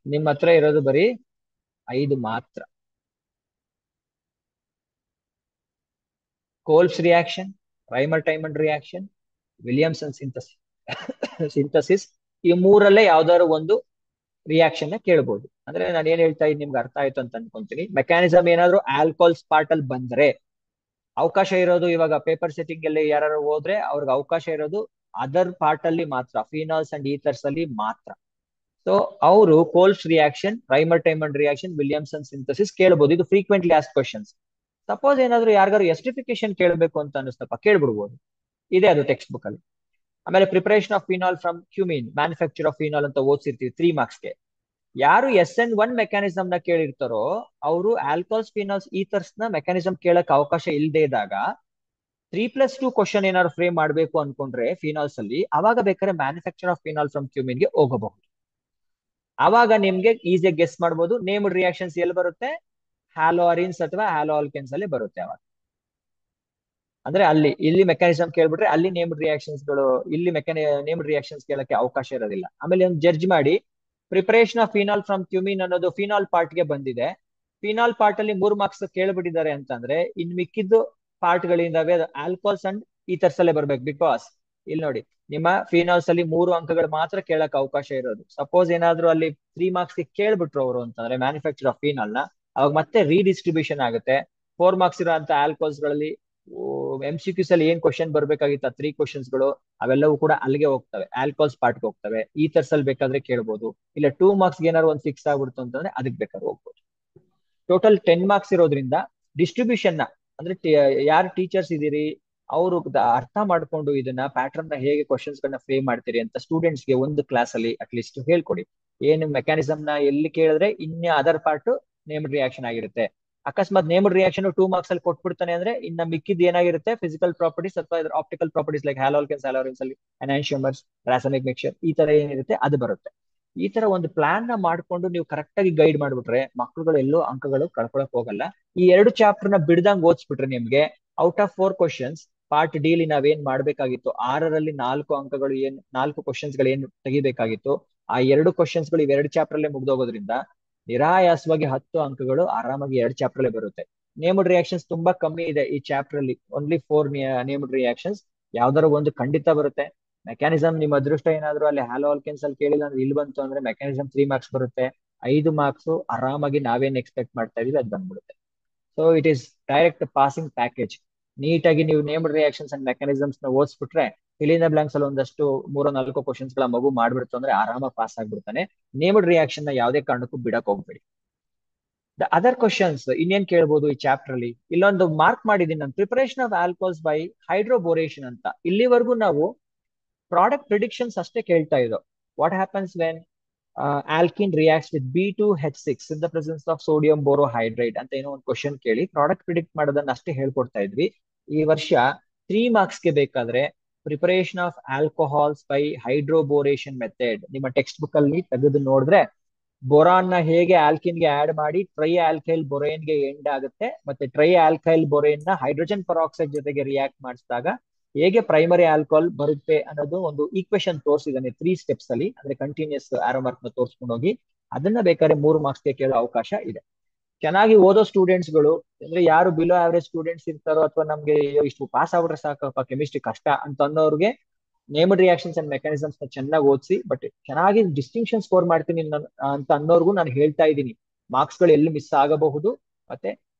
ನಿಮ್ಮ ಹತ್ರ ಇರೋದು ಬರೀ 5 ಮಾತ್ರ. ಕೋಲ್ಬ್ಸ್ ರಿಯಾಕ್ಷನ್, ರೈಮರ್-ಟೈಮಂಡ್ ರಿಯಾಕ್ಷನ್, ವಿಲಿಯಮ್ಸನ್ ಸಿಂಥಸಿಸ್ ಈ ಮೂರಲ್ಲೇ ಯಾವ್ದಾದ್ರು ಒಂದು ರಿಯಾಕ್ಷನ್ ನ ಕೇಳ್ಬೋದು. ಅಂದ್ರೆ ನಾನು ಏನ್ ಹೇಳ್ತಾ ಇದ್ದೀನಿ ನಿಮ್ಗೆ ಅರ್ಥ ಆಯ್ತು ಅಂತ ಅನ್ಕೊಂತೀನಿ. ಮೆಕ್ಯಾನಿಸಮ್ ಏನಾದ್ರು ಆಲ್ಕೋಹಾಲ್ಸ್ ಪಾರ್ಟ್ ಅಲ್ಲಿ ಬಂದ್ರೆ ಅವಕಾಶ ಇರೋದು, ಇವಾಗ ಪೇಪರ್ ಸೆಟ್ಟಿಂಗ್ ಅಲ್ಲಿ ಯಾರು ಹೋದ್ರೆ ಅವ್ರಿಗೆ ಅವಕಾಶ ಇರೋದು ಅದರ್ ಪಾರ್ಟ್ ಅಲ್ಲಿ ಮಾತ್ರ, ಫಿನಾಲ್ಸ್ ಅಂಡ್ ಈಥರ್ಸ್ ಅಲ್ಲಿ ಮಾತ್ರ. ಸೊ ಅವರು Kolbe's reaction, Reimer Tiemann reaction, Williamson synthesis ಕೇಳಬಹುದು. ಇದು ಫ್ರೀಕ್ವೆಂಟ್ಲಿ ಆಸ್ಕ್ ಕ್ವಶನ್ಸ್. ಸಪೋಸ್ ಏನಾದ್ರು ಯಾರಿಗಾರು ಎಸ್ಟಿಫಿಕೇಶನ್ ಕೇಳಬೇಕು ಅಂತ ಅನಿಸ್ತಪ್ಪ, ಕೇಳ್ಬಿಡ್ಬೋದು. ಇದೆ ಅದು ಟೆಕ್ಸ್ಟ್ ಬುಕ್ ಅಲ್ಲಿ. ಆಮೇಲೆ preparation of phenol from cumin, manufacture of phenol ಅಂತ ಓದಿಸಿರ್ತೀವಿ 3 ಮಾರ್ಕ್ಸ್ಗೆ. ಯಾರು SN1 ಮೆಕ್ಯಾನಿಸಮ್ ನ ಕೇಳಿರ್ತಾರೋ ಅವರು ಆಲ್ಕೋಹಾಲ್ಸ್, ಫಿನಾಲ್ಸ್, ಈಥರ್ಸ್ ನ ಮೆಕ್ಯಾನಿಸಮ್ ಕೇಳಕ್ ಅವಕಾಶ ಇಲ್ಲದೆ ಇದ್ದಾಗ 3+2 ಕ್ವಶನ್ ಏನಾದ್ರು ಫ್ರೇಮ್ ಮಾಡಬೇಕು ಅನ್ಕೊಂಡ್ರೆ ಫಿನಾಲ್ಸ್ ಅಲ್ಲಿ, ಅವಾಗ ಬೇಕಾದ್ರೆ manufacture of phenol from cumin ಗೆ ಹೋಗಬಹುದು. ಅವಾಗ ನಿಮ್ಗೆ ಈಸಿಯಾಗಿ ಗೆಸ್ ಮಾಡ್ಬೋದು ನೇಮ್ಡ್ ರಿಯಾಕ್ಷನ್ಸ್ ಎಲ್ಲಿ ಬರುತ್ತೆ, ಹ್ಯಾಲೋ ಅರಿನ್ಸ್ ಅಥವಾ ಹ್ಯಾಲೋ ಆಲ್ಕೆನ್ಸ್ ಅಲ್ಲಿ ಬರುತ್ತೆ. ಅವಾಗ ಅಂದ್ರೆ ಅಲ್ಲಿ ಇಲ್ಲಿ ಮೆಕ್ಯಾನಿಸಮ್ ಕೇಳ್ಬಿಟ್ರೆ ಅಲ್ಲಿ ನೇಮ್ಡ್ ರಿಯಾಕ್ಷನ್ಸ್ ಗಳು, ಇಲ್ಲಿ ನೇಮ್ಡ್ ರಿಯಾಕ್ಷನ್ಸ್ ಕೇಳಕ್ಕೆ ಅವಕಾಶ ಇರೋದಿಲ್ಲ. ಆಮೇಲೆ ಒಂದು ಜಡ್ಜ್ ಮಾಡಿ preparation of phenol from cumin ಅನ್ನೋದು ಫಿನಾಲ್ ಪಾರ್ಟ್ ಗೆ ಬಂದಿದೆ. ಫಿನಾಲ್ ಪಾರ್ಟ್ ಅಲ್ಲಿ 3 ಮಾರ್ಕ್ಸ್ ಕೇಳ್ಬಿಟ್ಟಿದ್ದಾರೆ ಅಂತಂದ್ರೆ ಇನ್ ಮಿಕ್ಕಿದ್ದು ಪಾರ್ಟ್ ಗಳಿಂದಾವೆ ಆಲ್ಕೋಹಾಲ್ಸ್ ಅಂಡ್ ಈಥರ್ಸ್ ಅಲ್ಲೇ ಬರ್ಬೇಕು. ಬಿಕಾಸ್ ಇಲ್ಲಿ ನೋಡಿ, ನಿಮ್ಮ ಫಿನಾಲ್ಸ್ ಅಲ್ಲಿ 3 ಅಂಕಗಳು ಮಾತ್ರ ಕೇಳಕ್ ಅವಕಾಶ ಇರೋದು. ಸಪೋಸ್ ಏನಾದ್ರು ಅಲ್ಲಿ 3 ಮಾರ್ಕ್ಸ್ ಕೇಳ್ಬಿಟ್ರು ಅವರು ಅಂತಂದ್ರೆ ಮ್ಯಾನುಫ್ಯಾಕ್ಚರ್ ಆಫ್ ಫಿನಾಲ್ ನ, ಅವಾಗ ಮತ್ತೆ ರೀಡಿಸ್ಟ್ರಿಬ್ಯೂಷನ್ ಆಗುತ್ತೆ. 4 ಮಾರ್ಕ್ಸ್ ಇರೋ ಅಂತ ಆಲ್ಕೋಹಾಲ್ಸ್ ಗಳಲ್ಲಿ MCQs ಅಲ್ಲಿ ಏನ್ ಕ್ವಶನ್ ಬರ್ಬೇಕಾಗಿತ್ತ 3 ಕ್ವಶನ್ಸ್ ಗಳು, ಅವೆಲ್ಲವೂ ಕೂಡ ಅಲ್ಲಿಗೆ ಹೋಗ್ತವೆ, ಆಲ್ಕೋಹಾಲ್ಸ್ ಪಾರ್ಟ್ ಗೆ ಹೋಗ್ತವೆ. ಈಥರ್ಸ್ ಅಲ್ಲಿ ಬೇಕಾದ್ರೆ ಕೇಳ್ಬೋದು. ಇಲ್ಲ 2 ಮಾರ್ಕ್ಸ್ ಏನಾದ್ರು ಒಂದು ಫಿಕ್ಸ್ ಆಗ್ಬಿಡ್ತು ಅಂತಂದ್ರೆ ಅದಕ್ಕೆ ಬೇಕಾದ್ರೆ ಹೋಗ್ಬೋದು. ಟೋಟಲ್ 10 ಮಾರ್ಕ್ಸ್ ಇರೋದ್ರಿಂದ ಡಿಸ್ಟ್ರಿಬ್ಯೂಷನ್ ನ, ಅಂದ್ರೆ ಯಾರು ಟೀಚರ್ಸ್ ಇದೀರಿ ಅವರು ಅರ್ಥ ಮಾಡ್ಕೊಂಡು ಇದನ್ನ ಪ್ಯಾಟರ್ನ್ ನ ಹೇಗೆ ಕ್ವಶನ್ಸ್ ಗಳನ್ನ ಫ್ರೇಮ್ ಮಾಡ್ತೀರಿ ಅಂತ ಸ್ಟೂಡೆಂಟ್ಸ್ ಗೆ ಒಂದು ಕ್ಲಾಸ್ ಅಲ್ಲಿ ಅಟ್ಲೀಸ್ಟ್ ಹೇಳ್ಕೊಡಿ. ಏನು ಮೆಕ್ಯಾನಿಸಮ್ ನ ಎಲ್ಲಿ ಕೇಳಿದ್ರೆ ಇನ್ನ ಅದರ್ ಪಾರ್ಟ್ ನೇಮ್ಡ್ ರಿಯಾಕ್ಷನ್ ಆಗಿರುತ್ತೆ. ಅಕಸ್ಮಾತ್ ನೇಮ್ಡ್ ರಿಯಾಕ್ಷನ್ 2 ಮಾರ್ಕ್ಸ್ ಅಲ್ಲಿ ಕೊಟ್ಬಿಡ್ತಾನೆ ಅಂದ್ರೆ ಇನ್ನ ಮಿಕ್ಕಿದ್ ಏನಾಗಿರುತ್ತೆ, ಫಿಸಿಕಲ್ ಪ್ರಾಪರ್ಟೀಸ್ ಅಥವಾ ಆಪ್ಟಿಕಲ್ ಪ್ರಾಪರ್ಟೀಸ್ ಲೈಕ್ ಹ್ಯಾಲೋಲ್ಕೆನ್ಸ್, ಹ್ಯಾಲೋರಿನ್ಸ್ ಅಲ್ಲಿ ಎನಾನ್ಶಿಯಮರ್ಸ್, ರಾಸಾಯನಿಕ್ ಮಿಕ್ಸ್ಚರ್, ಈ ತರ ಏನಿರುತ್ತೆ ಅದು ಬರುತ್ತೆ. ಈ ತರ ಒಂದು ಪ್ಲಾನ್ ನ ಮಾಡ್ಕೊಂಡು ನೀವು ಕರೆಕ್ಟ್ ಆಗಿ ಗೈಡ್ ಮಾಡ್ಬಿಟ್ರೆ ಮಕ್ಕಳುಗಳು ಎಲ್ಲೋ ಅಂಕಗಳು ಕಳ್ಕೊಳಕ್ ಹೋಗಲ್ಲ. ಈ 2 ಚಾಪ್ಟರ್ ನ ಬಿಡ್ದಂಗ್ ಓದಿಸ್ಬಿಟ್ರೆ ನಿಮ್ಗೆ out of 4 questions part D ಲಿ ನಾವೇನ್ ಮಾಡ್ಬೇಕಾಗಿತ್ತು 6ರಲ್ಲಿ 4 ಅಂಕಗಳು, 4 ಕ್ವಶನ್ಸ್ ಗಳು ಏನು ತೆಗಿಬೇಕಾಗಿತ್ತು ಆ 2 ಕ್ವಶನ್ಸ್ ಗಳು ಇವೆರಡು ಚಾಪ್ಟರ್ ಅಲ್ಲೇ ಮುಗ್ದೋಗೋದ್ರಿಂದ ನಿರಾಯಾಸವಾಗಿ 10 ಅಂಕಗಳು ಆರಾಮಾಗಿ 2 ಚಾಪ್ಟರ್ ಅಲ್ಲೇ ಬರುತ್ತೆ. ನೇಮ್ಡ್ ರಿಯಾಕ್ಷನ್ಸ್ ತುಂಬಾ ಕಮ್ಮಿ ಇದೆ ಈ ಚಾಪ್ಟರ್ ಅಲ್ಲಿ, ಓನ್ಲಿ 4 ನೇಮ್ಡ್ ರಿಯಾಕ್ಷನ್ಸ್. ಯಾವ್ದಾದ್ರು ಒಂದು ಖಂಡಿತ ಬರುತ್ತೆ. ಮೆಕ್ಯಾನಿಸಮ್ ನಿಮ್ಮ ಅದೃಷ್ಟ ಏನಾದ್ರು ಅಲ್ಲಿ ಹ್ಯಾಲೋ ಆಲ್ಕೆನ್ಸ್ ಅಲ್ಲಿ ಕೇಳಿಲ್ಲ ಅಂದ್ರೆ ಇಲ್ಲಿ ಬಂತು ಅಂದ್ರೆ ಮೆಕ್ಯಾನಿಸಮ್ 3 ಮಾರ್ಕ್ಸ್ ಬರುತ್ತೆ. 5 ಮಾರ್ಕ್ಸ್ ಆರಾಮಾಗಿ ನಾವೇನ್ ಎಕ್ಸ್ಪೆಕ್ಟ್ ಮಾಡ್ತಾ ಇದೀವಿ ಅದು ಬಂದ್ಬಿಡುತ್ತೆ. So it is direct passing package. ನೀಟಾಗಿ ನೀವು ನೇಮ್ಡ್ ರಿಯಾಕ್ಷನ್ಸ್ ಅಂಡ್ ಮೆಕ್ಯಾನಿಸಮ್ಸ್ ನ ಓದಿಸ್ಬಿಟ್ರೆ ಫಿಲಿನ್ ಬ್ಲಾಂಕ್ಸ್ ಅಲ್ಲಿ ಒಂದಷ್ಟು 3-4 ಕ್ವಶನ್ಸ್ ಗಳ ಮಗು ಮಾಡ್ಬಿಡ್ತು ಅಂದ್ರೆ ಆರಾಮಾಗಿ ಪಾಸ್ ಆಗ್ಬಿಡ್ತಾನೆ. ನೇಮ್ಡ್ ರಿಯಾಕ್ಷನ್ ನ ಯಾವುದೇ ಕಾರಣಕ್ಕೂ ಬಿಡಕ್ ಹೋಗ್ಬೇಡಿ. ದ ಅದರ್ ಕ್ವಶನ್ಸ್ ಇನ್ನೇನ್ ಕೇಳ್ಬೋದು ಈ ಚಾಪ್ಟರ್ ಅಲ್ಲಿ, ಇಲ್ಲೊಂದು ಮಾರ್ಕ್ ಮಾಡಿದೀನಿ ನಾನು, ಪ್ರಿಪರೇಷನ್ ಆಫ್ ಆಲ್ಕೋಹಾಲ್ಸ್ ಬೈ ಹೈಡ್ರೋಬೋರೇಷನ್ ಅಂತ. ಇಲ್ಲಿವರೆಗೂ ನಾವು ಪ್ರಾಡಕ್ಟ್ ಪ್ರಿಡಿಕ್ಷನ್ಸ್ ಅಷ್ಟೇ ಕೇಳ್ತಾ ಇದ್ದೋ. What happens when alkene reacts with B2H6 in the presence of sodium borohydride ಅಂತ ಏನೋ ಒಂದು ಕ್ವಶನ್ ಕೇಳಿ ಪ್ರಾಡಕ್ಟ್ ಪ್ರಿಡಿಕ್ಟ್ ಮಾಡೋದನ್ನ ಅಷ್ಟೇ ಹೇಳ್ಕೊಡ್ತಾ ಇದ್ವಿ. ಈ ವರ್ಷ 3 ಮಾರ್ಕ್ಸ್ ಗೆ ಬೇಕಾದ್ರೆ preparation of alcohols by hydroboration method ನಿಮ್ಮ ಟೆಕ್ಸ್ಟ್ ಬುಕ್ ಅಲ್ಲಿ ತೆಗೆದು ನೋಡಿದ್ರೆ ಬೋರಾನ್ ನ ಹೇಗೆ ಆಲ್ಕಿನ್ ಗೆ ಆಡ್ ಮಾಡಿ ಟ್ರೈ ಆಲ್ಕೈಲ್ ಬೊರೇನ್ ಗೆ ಎಂಡ್ ಆಗುತ್ತೆ, ಮತ್ತೆ ಟ್ರೈ ಆಲ್ಕೈಲ್ ಬೊರೇನ್ ನ ಹೈಡ್ರೋಜನ್ ಪರಾಕ್ಸೈಡ್ ಜೊತೆಗೆ ರಿಯಾಕ್ಟ್ ಮಾಡಿಸಿದಾಗ ಹೇಗೆ ಪ್ರೈಮರಿ ಆಲ್ಕೋಹಾಲ್ ಬರುತ್ತೆ ಅನ್ನೋದು ಒಂದು ಈಕ್ವೇಶನ್ ತೋರಿಸಿದಾನೆ 3 ಸ್ಟೆಪ್ಸ್ ಅಲ್ಲಿ. ಅಂದ್ರೆ ಕಂಟಿನ್ಯೂಸ್ ಆರೋ ಮಾರ್ಕ್ ನ ತೋರಿಸ್ಕೊಂಡು ಹೋಗಿ ಅದನ್ನ ಬೇಕಾದ್ರೆ 3 ಮಾರ್ಕ್ಸ್ ಗೆ ಕೇಳೋ ಅವಕಾಶ ಇದೆ. ಚೆನ್ನಾಗಿ ಓದೋ ಸ್ಟೂಡೆಂಟ್ಸ್ ಗಳು, ಅಂದ್ರೆ ಯಾರು ಬಿಲೋ ಆವರೇಜ್ ಸ್ಟೂಡೆಂಟ್ಸ್ ಇರ್ತಾರೋ ಅಥವಾ ನಮ್ಗೆ ಇಷ್ಟು ಪಾಸ್ ಆಗ್ಬಿಟ್ರೆ ಸಾಕಪ್ಪ ಕೆಮಿಸ್ಟ್ರಿ ಕಷ್ಟ ಅಂತ ಅನ್ನೋರ್ಗೆ ನೇಮ್ಡ್ ರಿಯಾಕ್ಷನ್ಸ್ ಅಂಡ್ ಮೆಕ್ಯಾನಿಸಮ್ಸ್ ನ ಚೆನ್ನಾಗಿ ಓದಿಸಿ, ಬಟ್ ಚೆನ್ನಾಗಿ ಡಿಸ್ಟಿಂಕ್ಷನ್ ಸ್ಕೋರ್ ಮಾಡ್ತೀನಿ ಅಂತ ಅನ್ನೋರ್ಗು ನಾನು ಹೇಳ್ತಾ ಇದ್ದೀನಿ ಮಾರ್ಕ್ಸ್ ಗಳು ಎಲ್ಲಿ ಮಿಸ್ ಆಗಬಹುದು ಮತ್ತೆ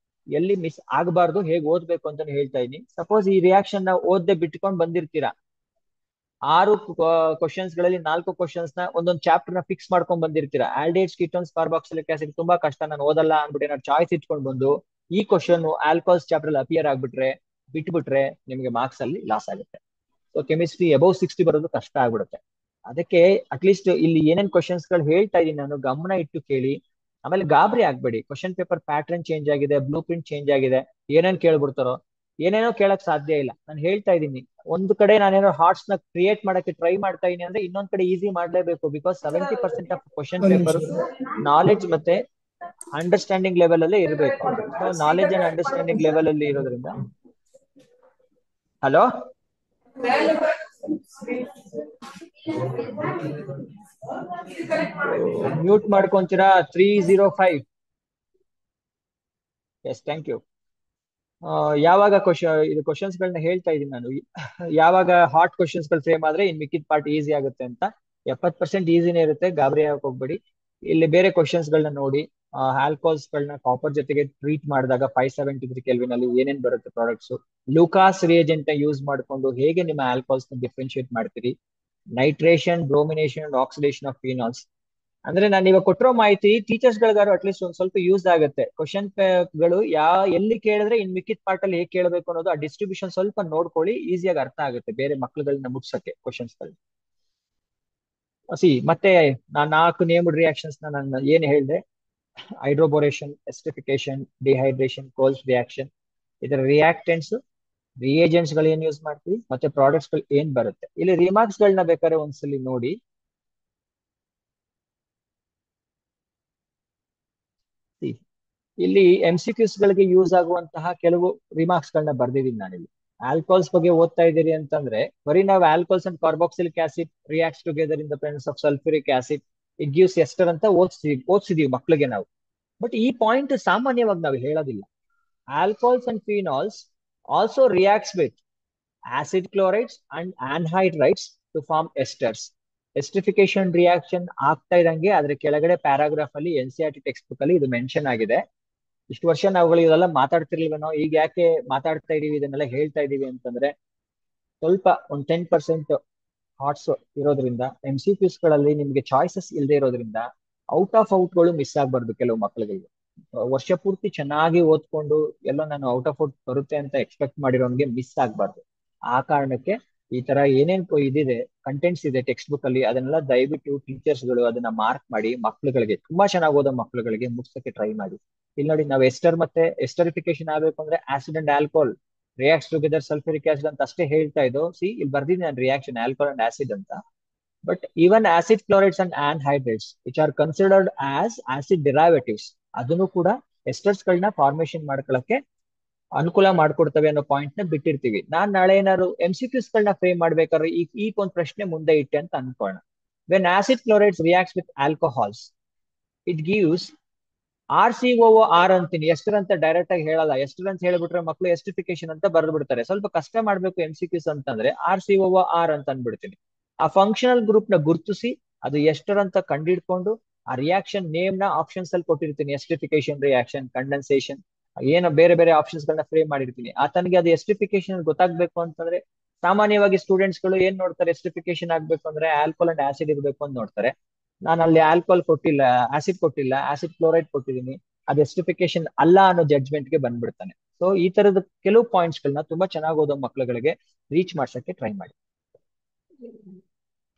ಎಲ್ಲಿ ಮಿಸ್ ಆಗಬಾರ್ದು, ಹೇಗೆ ಓದ್ಬೇಕು ಅಂತ ಹೇಳ್ತಾ ಇದ್ದೀನಿ. ಸಪೋಸ್ ಈ ರಿಯಾಕ್ಷನ್ ನ ಓದ್ದೆ ಬಿಟ್ಕೊಂಡು ಬಂದಿರ್ತೀರಾ, 6 ಕ್ವಶನ್ಸ್ ಗಳಲ್ಲಿ 4 ಕ್ವಶನ್ಸ್ ನ ಒಂದೊಂದು ಚಾಪ್ಟರ್ ನ ಫಿಕ್ಸ್ ಮಾಡ್ಕೊಂಡ್ ಬಂದಿರ್ತೀರಾ. ಆಲ್ಡೇಟ್ಸ್, ಕೀಟೋನ್ಸ್, ಕಾರ್ಬಾಕ್ಸಿಲಿಕ್ ಆಸಿಡ್ ತುಂಬಾ ಕಷ್ಟ, ನಾನು ಓದಲ್ಲ ಅನ್ಬಿಟ್ಟು ಏನಾದ್ರು ಚಾಯ್ಸ್ ಇಟ್ಕೊಂಡು ಬಂದು ಈ ಕ್ವಶನ್ ಆಲ್ಕೋಹಾಲ್ಸ್ ಚಾಪ್ಟರ್ ಅಲ್ಲಿ ಅಪಿಯರ್ ಆಗ್ಬಿಟ್ರೆ ಬಿಟ್ಬಿಟ್ರೆ ನಿಮಗೆ ಮಾರ್ಕ್ಸ್ ಅಲ್ಲಿ ಲಾಸ್ ಆಗುತ್ತೆ. ಸೊ ಕೆಮಿಸ್ಟ್ರಿ ಅಬೌವ್ 60 ಬರೋದು ಕಷ್ಟ ಆಗ್ಬಿಡುತ್ತೆ. ಅದಕ್ಕೆ ಅಟ್ಲೀಸ್ಟ್ ಇಲ್ಲಿ ಏನೇನ್ ಕ್ವಶನ್ಸ್ ಗಳು ಹೇಳ್ತಾ ಇದೀನಿ ನಾನು ಗಮನ ಇಟ್ಟು ಕೇಳಿ. ಆಮೇಲೆ ಗಾಬರಿ ಆಗ್ಬೇಡಿ, ಕ್ವಶನ್ ಪೇಪರ್ ಪ್ಯಾಟರ್ನ್ ಚೇಂಜ್ ಆಗಿದೆ, ಬ್ಲೂ ಪ್ರಿಂಟ್ ಚೇಂಜ್ ಆಗಿದೆ, ಏನೇನ್ ಕೇಳ್ಬಿಡ್ತಾರೋ, ಏನೇನೋ ಕೇಳಕ್ ಸಾಧ್ಯ ಇಲ್ಲ. ನಾನು ಹೇಳ್ತಾ ಇದ್ದೀನಿ, ಒಂದು ಕಡೆ ನಾನೇನೋ ಹಾರ್ಟ್ಸ್ ನ ಕ್ರಿಯೇಟ್ ಮಾಡಕ್ಕೆ ಟ್ರೈ ಮಾಡ್ತಾ ಇದೀನಿ ಅಂದ್ರೆ ಇನ್ನೊಂದ್ ಕಡೆ ಈಸಿ ಮಾಡ್ಲೇಬೇಕು. Because 70% of question paper knowledge ಮತ್ತೆ ಅಂಡರ್ಸ್ಟ್ಯಾಂಡಿಂಗ್ ಲೆವೆಲ್ ಅಲ್ಲೇ ಇರಬೇಕು. So knowledge and understanding level ಅಲ್ಲಿ ಇರೋದ್ರಿಂದ. ಹಲೋ, ಮ್ಯೂಟ್ ಮಾಡ್ಕೊಂತೀರಾ 305. Yes, thank you. ಯಾವಾಗ ಇದು ಕ್ವಶನ್ಸ್ ಗಳನ್ನ ಹೇಳ್ತಾ ಇದ್ದೀನಿ ನಾನು, ಯಾವಾಗ ಹಾಟ್ ಕ್ವಶನ್ಸ್ ಗಳು ಫ್ರೇಮ್ ಆದ್ರೆ ಇನ್ ಮಿಕ್ಕಿದ ಪಾರ್ಟ್ ಈಸಿ ಆಗುತ್ತೆ ಅಂತ. 70% ಈಸಿನೇ ಇರುತ್ತೆ, ಗಾಬರಿ ಆಗಕ್ ಹೋಗ್ಬೇಡಿ. ಇಲ್ಲಿ ಬೇರೆ ಕ್ವಶನ್ಸ್ ಗಳನ್ನ ನೋಡಿ. ಆಲ್ಕೋಹಾಲ್ಸ್ ಗಳನ್ನ ಕಾಪರ್ ಜೊತೆಗೆ ಟ್ರೀಟ್ ಮಾಡಿದಾಗ 573 ಕೆಲ್ವಿನ್ ಅಲ್ಲಿ ಏನೇನ್ ಬರುತ್ತೆ ಪ್ರಾಡಕ್ಟ್ಸ್. ಲೂಕಾಸ್ ರಿಯೇಜೆಂಟ್ ನ ಯೂಸ್ ಮಾಡಿಕೊಂಡು ಹೇಗೆ ನಿಮ್ಮ ಆಲ್ಕೋಹಾಲ್ಸ್ ನ ಡಿಫ್ರೆನ್ಶಿಯೇಟ್ ಮಾಡ್ತೀರಿ. Nitration, bromination and oxidation of phenols. ಅಂದ್ರೆ ನಾನು ಇವಾಗ ಕೊಟ್ಟಿರೋ ಮಾಹಿತಿ ಟೀಚರ್ಸ್ ಗಳಿಗಾರು ಅಟ್ಲೀಸ್ಟ್ ಒಂದ್ ಸ್ವಲ್ಪ ಯೂಸ್ ಆಗುತ್ತೆ. ಕ್ವಶನ್ ಗಳು ಎಲ್ಲಿ ಕೇಳಿದ್ರೆ ಇನ್ ಮಿಕ್ಕಿದ ಪಾರ್ಟ್ ಅಲ್ಲಿ ಹೇಗೆ ಕೇಳಬೇಕು ಅನ್ನೋದು ಆ ಡಿಸ್ಟ್ರಿಬ್ಯೂಷನ್ ಸ್ವಲ್ಪ ನೋಡ್ಕೊಳ್ಳಿ, ಈಸಿಯಾಗಿ ಅರ್ಥ ಆಗುತ್ತೆ ಬೇರೆ ಮಕ್ಳುಗಳನ್ನ ಮುಟ್ಸಕ್ಕೆ ಕ್ವಶನ್ಸ್ ಗಳು. ಮತ್ತೆ ನಾನು 4 ನೇಮ್ಡ್ ರಿಯಾಕ್ಷನ್ಸ್ ನಾನು ಏನ್ ಹೇಳಿದೆ, ಹೈಡ್ರೋಬೋರೇಷನ್, ಎಸ್ಟಿಫಿಕೇಶನ್, ಡಿಹೈಡ್ರೇಷನ್, ಕೋಲ್ಸ್ ರಿಯಾಕ್ಷನ್. ಇದರ ರಿಯಾಕ್ಟೆಂಟ್ಸ್, ರಿಯೇಜೆಂಟ್ಸ್ ಗಳು ಏನ್ ಯೂಸ್ ಮಾಡ್ತೀವಿ, ಮತ್ತೆ ಪ್ರಾಡಕ್ಟ್ಸ್ ಗಳು ಏನ್ ಬರುತ್ತೆ. ಇಲ್ಲಿ ರಿಮಾರ್ಕ್ಸ್ ಗಳನ್ನ ಬೇಕಾದ್ರೆ ಒಂದ್ಸಲಿ ನೋಡಿ. ಇಲ್ಲಿ MCQs ಗಳಿಗೆ ಯೂಸ್ ಆಗುವಂತಹ ಕೆಲವು ರಿಮಾರ್ಕ್ಸ್ ಗಳನ್ನ ಬರ್ದಿದ್ದೀನಿ ನಾನಿಲ್ಲಿ. ಆಲ್ಕೋಹಾಲ್ಸ್ ಬಗ್ಗೆ ಓದ್ತಾ ಇದ್ದೀರಿ ಅಂತಂದ್ರೆ ಬರೀ ನಾವು alcohols and carboxylic acid reacts together in the presence of sulphuric acid it gives ester ಅಂತ ಓದಿಸಿದೀವಿ ಮಕ್ಳಿಗೆ ನಾವು. ಬಟ್ ಈ ಪಾಯಿಂಟ್ ಸಾಮಾನ್ಯವಾಗಿ ನಾವು ಹೇಳೋದಿಲ್ಲ. Alcohols and phenols also reacts with acid chlorides and anhydrides to form esters. Esterification reaction ಆಗ್ತಾ ಇರಂಗೆ ಅದ್ರ ಕೆಳಗಡೆ ಪ್ಯಾರಾಗ್ರಾಫ್ ಅಲ್ಲಿ NCERT ಟೆಕ್ಸ್ಟ್ ಬುಕ್ ಅಲ್ಲಿ ಇದು ಮೆನ್ಷನ್ ಆಗಿದೆ. ಇಷ್ಟು ವರ್ಷ ನಾವುಗಳು ಇದೆಲ್ಲ ಮಾತಾಡ್ತಿರ್ಲಿಲ್ವೇನೋ, ಈಗ ಯಾಕೆ ಮಾತಾಡ್ತಾ ಇದೀವಿ, ಇದನ್ನೆಲ್ಲ ಹೇಳ್ತಾ ಇದೀವಿ ಅಂತಂದ್ರೆ ಸ್ವಲ್ಪ ಒಂದು 10% ಥಾಟ್ಸ್ ಇರೋದ್ರಿಂದ, MCQs ಗಳಲ್ಲಿ ನಿಮ್ಗೆ ಚಾಯ್ಸಸ್ ಇಲ್ಲದೆ ಇರೋದ್ರಿಂದ ಔಟ್ ಆಫ್ ಗಳು ಮಿಸ್ ಆಗ್ಬಾರ್ದು ಕೆಲವು ಮಕ್ಕಳಿಗೆ. ವರ್ಷ ಪೂರ್ತಿ ಚೆನ್ನಾಗಿ ಓದ್ಕೊಂಡು ಎಲ್ಲೋ ನಾನು ಔಟ್ ಆಫ್ ಔಟ್ ಬರುತ್ತೆ ಅಂತ ಎಕ್ಸ್ಪೆಕ್ಟ್ ಮಾಡಿರೋನ್ಗೆ ಮಿಸ್ ಆಗ್ಬಾರ್ದು. ಆ ಕಾರಣಕ್ಕೆ ಈ ತರ ಏನೇನ್ ಇದಿದೆ, ಕಂಟೆಂಟ್ಸ್ ಇದೆ ಟೆಕ್ಸ್ಟ್ ಬುಕ್ ಅಲ್ಲಿ, ಅದನ್ನೆಲ್ಲ ದಯವಿಟ್ಟು ಟೀಚರ್ಸ್ ಗಳು ಅದನ್ನ ಮಾರ್ಕ್ ಮಾಡಿ ಮಕ್ಳುಗಳಿಗೆ, ತುಂಬಾ ಚೆನ್ನಾಗಿ ಓದೋ ಮಕ್ಳುಗಳಿಗೆ ಮುಗ್ಸಕ್ಕೆ ಟ್ರೈ ಮಾಡಿ. ಇಲ್ಲಿ ನೋಡಿ, ನಾವು ಎಸ್ಟರ್ ಮತ್ತೆ ಎಸ್ಟರಿಫಿಕೇಶನ್ ಆಗ್ಬೇಕು ಅಂದ್ರೆ acid and alcohol reacts together sulphuric acid ಅಂತ ಅಷ್ಟೇ ಹೇಳ್ತಾ ಇದ್ದು. ಇಲ್ಲಿ ಬರ್ದಿದ್ದೀನಿ ನಾನು ರಿಯಾಕ್ಷನ್ ಆಲ್ಕೋಹಾಲ್ ಅಂಡ್ ಆಸಿಡ್ ಅಂತ. But even acid chlorides and anhydrides which are considered as acid derivatives ಅದನ್ನು ಕೂಡ ಎಸ್ಟರ್ಸ್ ಗಳನ್ನ ಫಾರ್ಮೇಶನ್ ಮಾಡ್ಕೊಳಕ್ಕೆ ಅನುಕೂಲ ಮಾಡ್ಕೊಡ್ತವೆ ಅನ್ನೋ ಪಾಯಿಂಟ್ ನ ಬಿಟ್ಟಿರ್ತೀವಿ. ನಾನ್ ನಾಳೆ ಏನಾದ್ರು MCQs ಗಳನ್ನ ಫ್ರೇಮ್ ಮಾಡ್ಬೇಕಾದ್ರೆ ಈಗ ಒಂದ್ ಪ್ರಶ್ನೆ ಮುಂದೆ ಇಟ್ಟೆ ಅಂತ ಅನ್ಕೋಣ. When acid chlorides reacts with alcohols it gives RCOOR ಅಂತೀನಿ. ಎಸ್ಟರ್ ಅಂತ ಡೈರೆಕ್ಟ್ ಆಗಿ ಹೇಳಲ್ಲ. ಎಸ್ಟರ್ ಅಂತ ಹೇಳ್ಬಿಟ್ರೆ ಮಕ್ಳು ಎಸ್ಟಿಫಿಕೇಶನ್ ಅಂತ ಬರೆದು ಬಿಡ್ತಾರೆ. ಸ್ವಲ್ಪ ಕಷ್ಟ ಮಾಡ್ಬೇಕು MCQs ಅಂತಂದ್ರೆ RCOOR ಅಂತ ಅಂದ್ಬಿಡ್ತೀನಿ. ಆ ಫಂಕ್ಷನಲ್ ಗ್ರೂಪ್ ನ ಗುರುತಿಸಿ ಅದು ಎಸ್ಟರ್ ಅಂತ ಕಂಡಿಡ್ಕೊಂಡು ಆ ರಿಯಾಕ್ಷನ್ ನೇಮ್ ನ ಆಪ್ಷನ್ಸ್ ಅಲ್ಲಿ ಕೊಟ್ಟಿರ್ತೀನಿ. ಎಸ್ಟಿಫಿಕೇಶನ್ ರಿಯಾಕ್ಷನ್, ಕಂಡೆನ್ಸೇಷನ್, ಏನೋ ಬೇರೆ ಬೇರೆ ಆಪ್ಷನ್ಸ್ ಗಳನ್ನ ಫ್ರೇಮ್ ಮಾಡಿರ್ತೀನಿ. ಆತನಿಗೆ ಅದು ಎಸ್ಟಿಫಿಕೇಶನ್ ಗೊತ್ತಾಗ್ಬೇಕು ಅಂತಂದ್ರೆ ಸಾಮಾನ್ಯವಾಗಿ ಸ್ಟೂಡೆಂಟ್ಸ್ ಗಳು ಏನ್ ನೋಡ್ತಾರೆ, ಎಸ್ಟಿಫಿಕೇಶನ್ ಆಗ್ಬೇಕು ಅಂದ್ರೆ ಆಲ್ಕೋಹಾಲ್ ಅಂಡ್ ಆಸಿಡ್ ಇರಬೇಕು ಅಂತ ನೋಡ್ತಾರೆ. ನಾನು ಅಲ್ಲಿ ಆಲ್ಕೋಹಾಲ್ ಕೊಟ್ಟಿಲ್ಲ, ಆಸಿಡ್ ಕೊಟ್ಟಿಲ್ಲ, ಆಸಿಡ್ ಕ್ಲೋರೈಡ್ ಕೊಟ್ಟಿದ್ದೀನಿ, ಅದು ಎಸ್ಟಿಫಿಕೇಶನ್ ಅಲ್ಲ ಅನ್ನೋ ಜಡ್ಜ್ಮೆಂಟ್ ಗೆ ಬಂದ್ಬಿಡ್ತಾನೆ. ಸೊ ಈ ತರದ ಕೆಲವು ಪಾಯಿಂಟ್ಸ್ ಗಳನ್ನ ತುಂಬಾ ಚೆನ್ನಾಗಿ ಓದೋ ಮಕ್ಳುಗಳಿಗೆ ರೀಚ್ ಮಾಡ್ಸಕ್ಕೆ ಟ್ರೈ ಮಾಡಿ.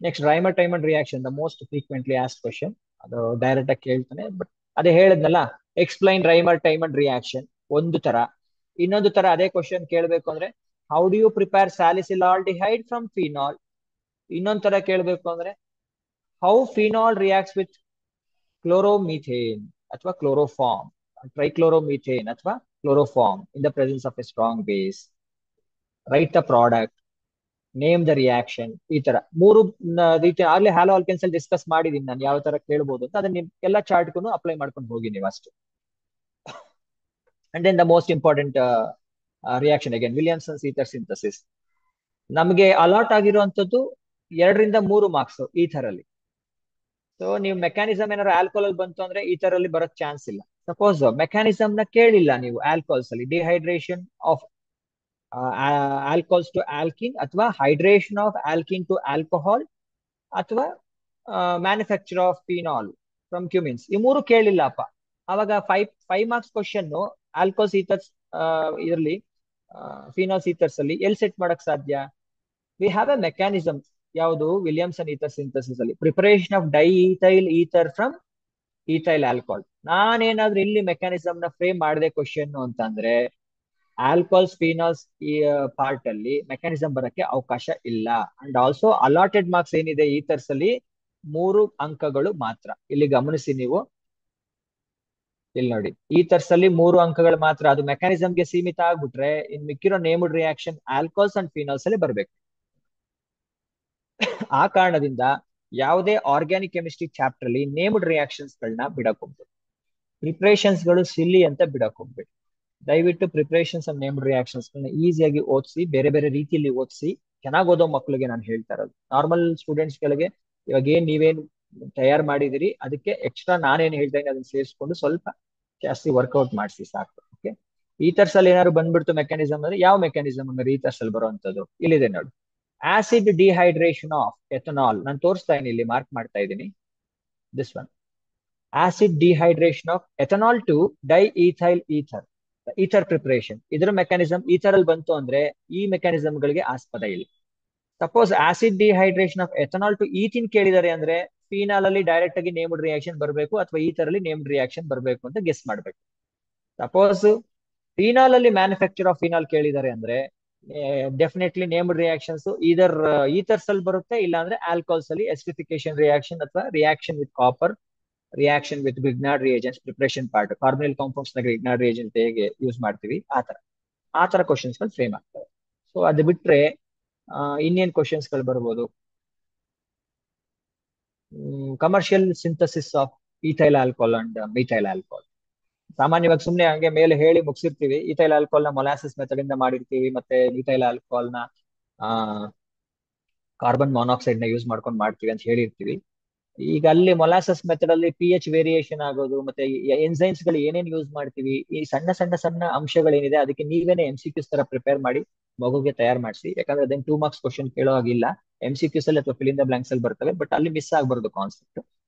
Next, Reimer Tiemann reaction, the most frequently asked question. ಅದು ಡೈರೆಕ್ಟ್ ಆಗಿ ಕೇಳ್ತಾನೆ. ಬಟ್ ಅದೇ ಹೇಳಿದ್ನಲ್ಲ, ಎಕ್ಸ್ಪ್ಲೈನ್ ರೈಮರ್ ಟೈಮರ್ ರಿಯಾಕ್ಷನ್ ಒಂದು ತರ. ಇನ್ನೊಂದು ತರ ಅದೇ ಕ್ವಶನ್ ಕೇಳಬೇಕು ಅಂದ್ರೆ how do you prepare salicylaldehyde from phenol. ಇನ್ನೊಂದ್ ತರ ಕೇಳಬೇಕು ಅಂದ್ರೆ how phenol reacts with chloromethane ಅಥವಾ ಕ್ಲೋರೋಫಾರ್ಮ್, ಟ್ರೈಕ್ಲೋರೋಮಿಥೇನ್ ಅಥವಾ chloroform in the presence of a strong base. Right the product, name the reaction. ಈ ತರ ಮೂರು ರೀತಿ ಆಗ್ಲೇ ಹ್ಯಾಲೋ ಆಲ್ಕೆನ್ಸ್ ಅಲ್ಲಿ ಡಿಸ್ಕಸ್ ಮಾಡಿದೀನಿ ನಾನು ಯಾವ ತರ ಕೇಳ್ಬೋದು ಅಂತ. ಅದನ್ನ ಎಲ್ಲ ಚಾರ್ಟ್ಗೂ ಅಪ್ಲೈ ಮಾಡ್ಕೊಂಡು ಹೋಗಿ ನೀವು ಅಷ್ಟೇ. And then the most important reaction again, Williamson's ether synthesis. ನಮಗೆ ಅಲಾಟ್ ಆಗಿರುವಂತದ್ದು 2-3 ಮಾರ್ಕ್ಸ್ ಈ ತರಲ್ಲಿ. ಸೊ ನೀವು ಮೆಕ್ಯಾನಿಸಮ್ ಏನಾದ್ರು ಆಲ್ಕೋಹಾಲ್ ಅಲ್ಲಿ ಬಂತು ಅಂದ್ರೆ ಈ ತರಲ್ಲಿ ಬರೋಕ್ ಚಾನ್ಸ್ ಇಲ್ಲ. ಸಪೋಸ್ ಮೆಕ್ಯಾನಿಸಮ್ ನ ಕೇಳಿಲ್ಲ ನೀವು ಆಲ್ಕೋಹಾಲ್ಸ್ ಅಲ್ಲಿ, dehydration of alcohols to alkene ಅಥವಾ hydration of alkene to alcohol ಅಥವಾ manufacture of phenol from cumenes, ಈ ಮೂರು ಕೇಳಿಲ್ಲಪ್ಪ. ಅವಾಗ 5 ಮಾರ್ಕ್ಸ್ ಕ್ವಶನ್ ಆಲ್ಕೋಹಾಲ್ಸ್ ಈಥರ್ಸ್ ಇದರಲ್ಲಿ ಫಿನಾಲ್ಸ್ ಈಥರ್ಸ್ ಅಲ್ಲಿ ಎಲ್ಲಿ ಸೆಟ್ ಮಾಡಕ್ ಸಾಧ್ಯ? We have a mechanism. ಯಾವುದು? ವಿಲಿಯಮ್ಸನ್ ಈಥರ್ ಸಿಂಥಸಿಸ್ ಅಲ್ಲಿ preparation of diethyl ether from ethyl alcohol. ನಾನೇನಾದ್ರೂ ಇಲ್ಲಿ ಮೆಕ್ಯಾನಿಸಮ್ ನ ಫ್ರೇಮ್ ಮಾಡದೆ ಕ್ವಶನ್ ಅಂತಂದ್ರೆ ಆಲ್ಕೋಹಾಲ್ಸ್ ಫಿನಾಲ್ಸ್ ಈ ಪಾರ್ಟ್ ಅಲ್ಲಿ ಮೆಕ್ಯಾನಿಸಮ್ ಬರಕ್ಕೆ ಅವಕಾಶ ಇಲ್ಲ. ಅಂಡ್ ಆಲ್ಸೋ ಅಲಾಟೆಡ್ ಮಾರ್ಕ್ಸ್ ಏನಿದೆ ಈಥರ್ಸ್ ಅಲ್ಲಿ 3 ಅಂಕಗಳು ಮಾತ್ರ. ಇಲ್ಲಿ ಗಮನಿಸಿ ನೀವು, ಇಲ್ಲಿ ನೋಡಿ, ಈಥರ್ಸ್ ಅಲ್ಲಿ 3 ಅಂಕಗಳು ಮಾತ್ರ. ಅದು ಮೆಕ್ಯಾನಿಸಮ್ಗೆ ಸೀಮಿತ ಆಗ್ಬಿಟ್ರೆ ಇನ್ ಮಿಕ್ಕಿರೋ named reaction alcohols and phenols ಅಲ್ಲಿ ಬರ್ಬೇಕು. ಆ ಕಾರಣದಿಂದ ಯಾವುದೇ ಆರ್ಗ್ಯಾನಿಕ್ ಕೆಮಿಸ್ಟ್ರಿ ಚಾಪ್ಟರ್ ಅಲ್ಲಿ ನೇಮ್ಡ್ ರಿಯಾಕ್ಷನ್ಸ್ ಗಳನ್ನ ಬಿಡಕ್ ಹೋಗ್ಬೇಕು. ಪ್ರಿಪರೇಷನ್ಸ್ ಗಳು ಸಿಲ್ಲಿ ಅಂತ ಬಿಡಕ್ ಹೋಗ್ಬೇಕು. ದಯವಿಟ್ಟು ಪ್ರಿಪರೇಷನ್ಸ್ ಅಂಡ್ ನೇಮ್ಡ್ ರಿಯಾಕ್ಷನ್ಸ್ ಗಳನ್ನ ಈಸಿಯಾಗಿ ಓದಿಸಿ, ಬೇರೆ ಬೇರೆ ರೀತಿಯಲ್ಲಿ ಓದಿಸಿ. ಚೆನ್ನಾಗಿ ಓದೋ ಮಕ್ಕಳಿಗೆ ನಾನು ಹೇಳ್ತಾ ಇರೋದು. ನಾರ್ಮಲ್ ಸ್ಟೂಡೆಂಟ್ಸ್ ಗಳಿಗೆ ಇವಾಗ ನೀವೇನ್ ತಯಾರು ಮಾಡಿದಿರಿ, ಅದಕ್ಕೆ ಎಕ್ಸ್ಟ್ರಾ ನಾನೇನು ಹೇಳ್ತಾ ಇದ್ದೀನಿ ಅದನ್ನ ಸೇರಿಸ್ಕೊಂಡು ಸ್ವಲ್ಪ ಜಾಸ್ತಿ ವರ್ಕೌಟ್ ಮಾಡಿಸಿ ಸಾಕು. ಓಕೆ, ಈಥರ್ಸ್ ಅಲ್ಲಿ ಏನಾದ್ರು ಬಂದ್ಬಿಡ್ತು ಮೆಕ್ಯಾನಿಸಮ್ ಅಂದ್ರೆ ಯಾವ ಮೆಕ್ಯಾನಿಸಮ್ ಅಂದ್ರೆ ಈಥರ್ಸ್ ಅಲ್ಲಿ ಬರುವಂತದ್ದು ಇಲ್ಲಿದೆ ನೋಡಿ. ಆಸಿಡ್ ಡಿಹೈಡ್ರೇಷನ್ ಆಫ್ ಎಥನಾಲ್, ನಾನು ತೋರಿಸ್ತಾ ಇದ್ದೀನಿ ಇಲ್ಲಿ, ಮಾರ್ಕ್ ಮಾಡ್ತಾ ಇದ್ದೀನಿ this one. Acid dehydration of ethanol to diethyl ether, ether preparation. ಇದರ ಮೆಕ್ಯಾನಿಸಮ್ ಈಥರ್ ಅಲ್ಲಿ ಬಂತು ಅಂದ್ರೆ ಈ ಮೆಕ್ಯಾನಿಸಮ್ ಗಳಿಗೆ ಆಸ್ಪದ ಇಲ್ಲ. Suppose acid dehydration of ethanol to ethene ಕೇಳಿದರೆ ಅಂದ್ರೆ ಫಿನಾಲ್ ಅಲ್ಲಿ ಡೈರೆಕ್ಟ್ ಆಗಿ ನೇಮ್ಡ್ ರಿಯಾಕ್ಷನ್ ಬರಬೇಕು ಅಥವಾ ಈಥರ್ ಅಲ್ಲಿ ನೇಮ್ಡ್ ರಿಯಾಕ್ಷನ್ ಬರಬೇಕು ಅಂತ ಗೆಸ್ ಮಾಡ್ಬೇಕು. ಸಪೋಸ್ ಫಿನಾಲ್ ಅಲ್ಲಿ ಮ್ಯಾನುಫ್ಯಾಕ್ಚರ್ ಆಫ್ ಫಿನಾಲ್ ಕೇಳಿದ್ದಾರೆ ಅಂದ್ರೆ ಡೆಫಿನೆಟ್ಲಿ ನೇಮ್ಡ್ ರಿಯಾಕ್ಷನ್ಸ್ ಇದರ್ ಈಥರ್ಸ್ ಅಲ್ಲಿ ಬರುತ್ತೆ, ಇಲ್ಲ ಅಂದ್ರೆ ಆಲ್ಕೋಹಾಲ್ಸ್ ಅಲ್ಲಿ ಎಸ್ಟಿಫಿಕೇಶನ್ ರಿಯಾಕ್ಷನ್ ಅಥವಾ reaction with copper, reaction with Grignard reagents preparation part, ಕಾರ್ಬನಿಲ್ compounds ನ ಗ್ರಿಗ್ನಾರ್ಡ್ ರಿಯೇಜೆಂಟ್ ಹೇಗೆ ಯೂಸ್ ಮಾಡ್ತೀವಿ ಆ ತರ ಕ್ವಶನ್ಸ್ ಗಳು ಫ್ರೇಮ್ ಆಗ್ತವೆ. ಸೊ ಅದು ಬಿಟ್ರೆ ಇನ್ನೇನ್ ಕ್ವಶನ್ಸ್ ಗಳು ಬರ್ಬೋದು. Commercial synthesis of ethyl alcohol and methyl alcohol. ಸಾಮಾನ್ಯವಾಗಿ ಸುಮ್ನೆ ಹಂಗೆ ಮೇಲೆ ಹೇಳಿ ಮುಗಿಸಿರ್ತೀವಿ. ಈಥೈಲ್ ಆಲ್ಕೋಹಾಲ್ ನ ಮೊಲಾಸಿಸ್ ಮೆಥಡ್ ಇಂದ ಮಾಡಿರ್ತೀವಿ, ಮತ್ತೆ ಮಿಥೈಲ್ ಆಲ್ಕೋಹಾಲ್ ನ ಕಾರ್ಬನ್ ಮಾನಾಕ್ಸೈಡ್ ನ ಯೂಸ್ ಮಾಡ್ಕೊಂಡು ಮಾಡ್ತೀವಿ ಅಂತ ಹೇಳಿರ್ತೀವಿ. ಈಗ ಅಲ್ಲಿ ಮೊಲಾಸಸ್ ಮೆಥಡ್ ಅಲ್ಲಿ ಪಿ ಎಚ್ ವೇರಿಯೇಷನ್ ಆಗೋದು, ಮತ್ತೆ ಎನ್ಸೈಮ್ಸ್ ಗಳು ಏನೇನ್ ಯೂಸ್ ಮಾಡ್ತೀವಿ, ಈ ಸಣ್ಣ ಸಣ್ಣ ಸಣ್ಣ ಅಂಶಗಳೇನಿದೆ ಅದಕ್ಕೆ ನೀವೇನೆ MCQs ತರ ಪ್ರಿಪೇರ್ ಮಾಡಿ ಮಗುಗೆ ತಯಾರು ಮಾಡಿಸಿ. ಯಾಕಂದ್ರೆ ಅದೇನು 2 ಮಾರ್ಕ್ಸ್ ಕ್ವಶನ್ ಕೇಳೋ ಹಾಗಿಲ್ಲ, MCQs ಅಲ್ಲಿ ಅಥವಾ ಫಿಲ್ ಇನ್ ದ ಬ್ಲಾಂಕ್ಸ್ ಅಲ್ಲಿ ಬರ್ತವೆ, ಬಟ್ ಅಲ್ಲಿ ಮಿಸ್ ಆಗ್ಬಾರ್ದು ಕಾನ್ಸೆಪ್ಟ್.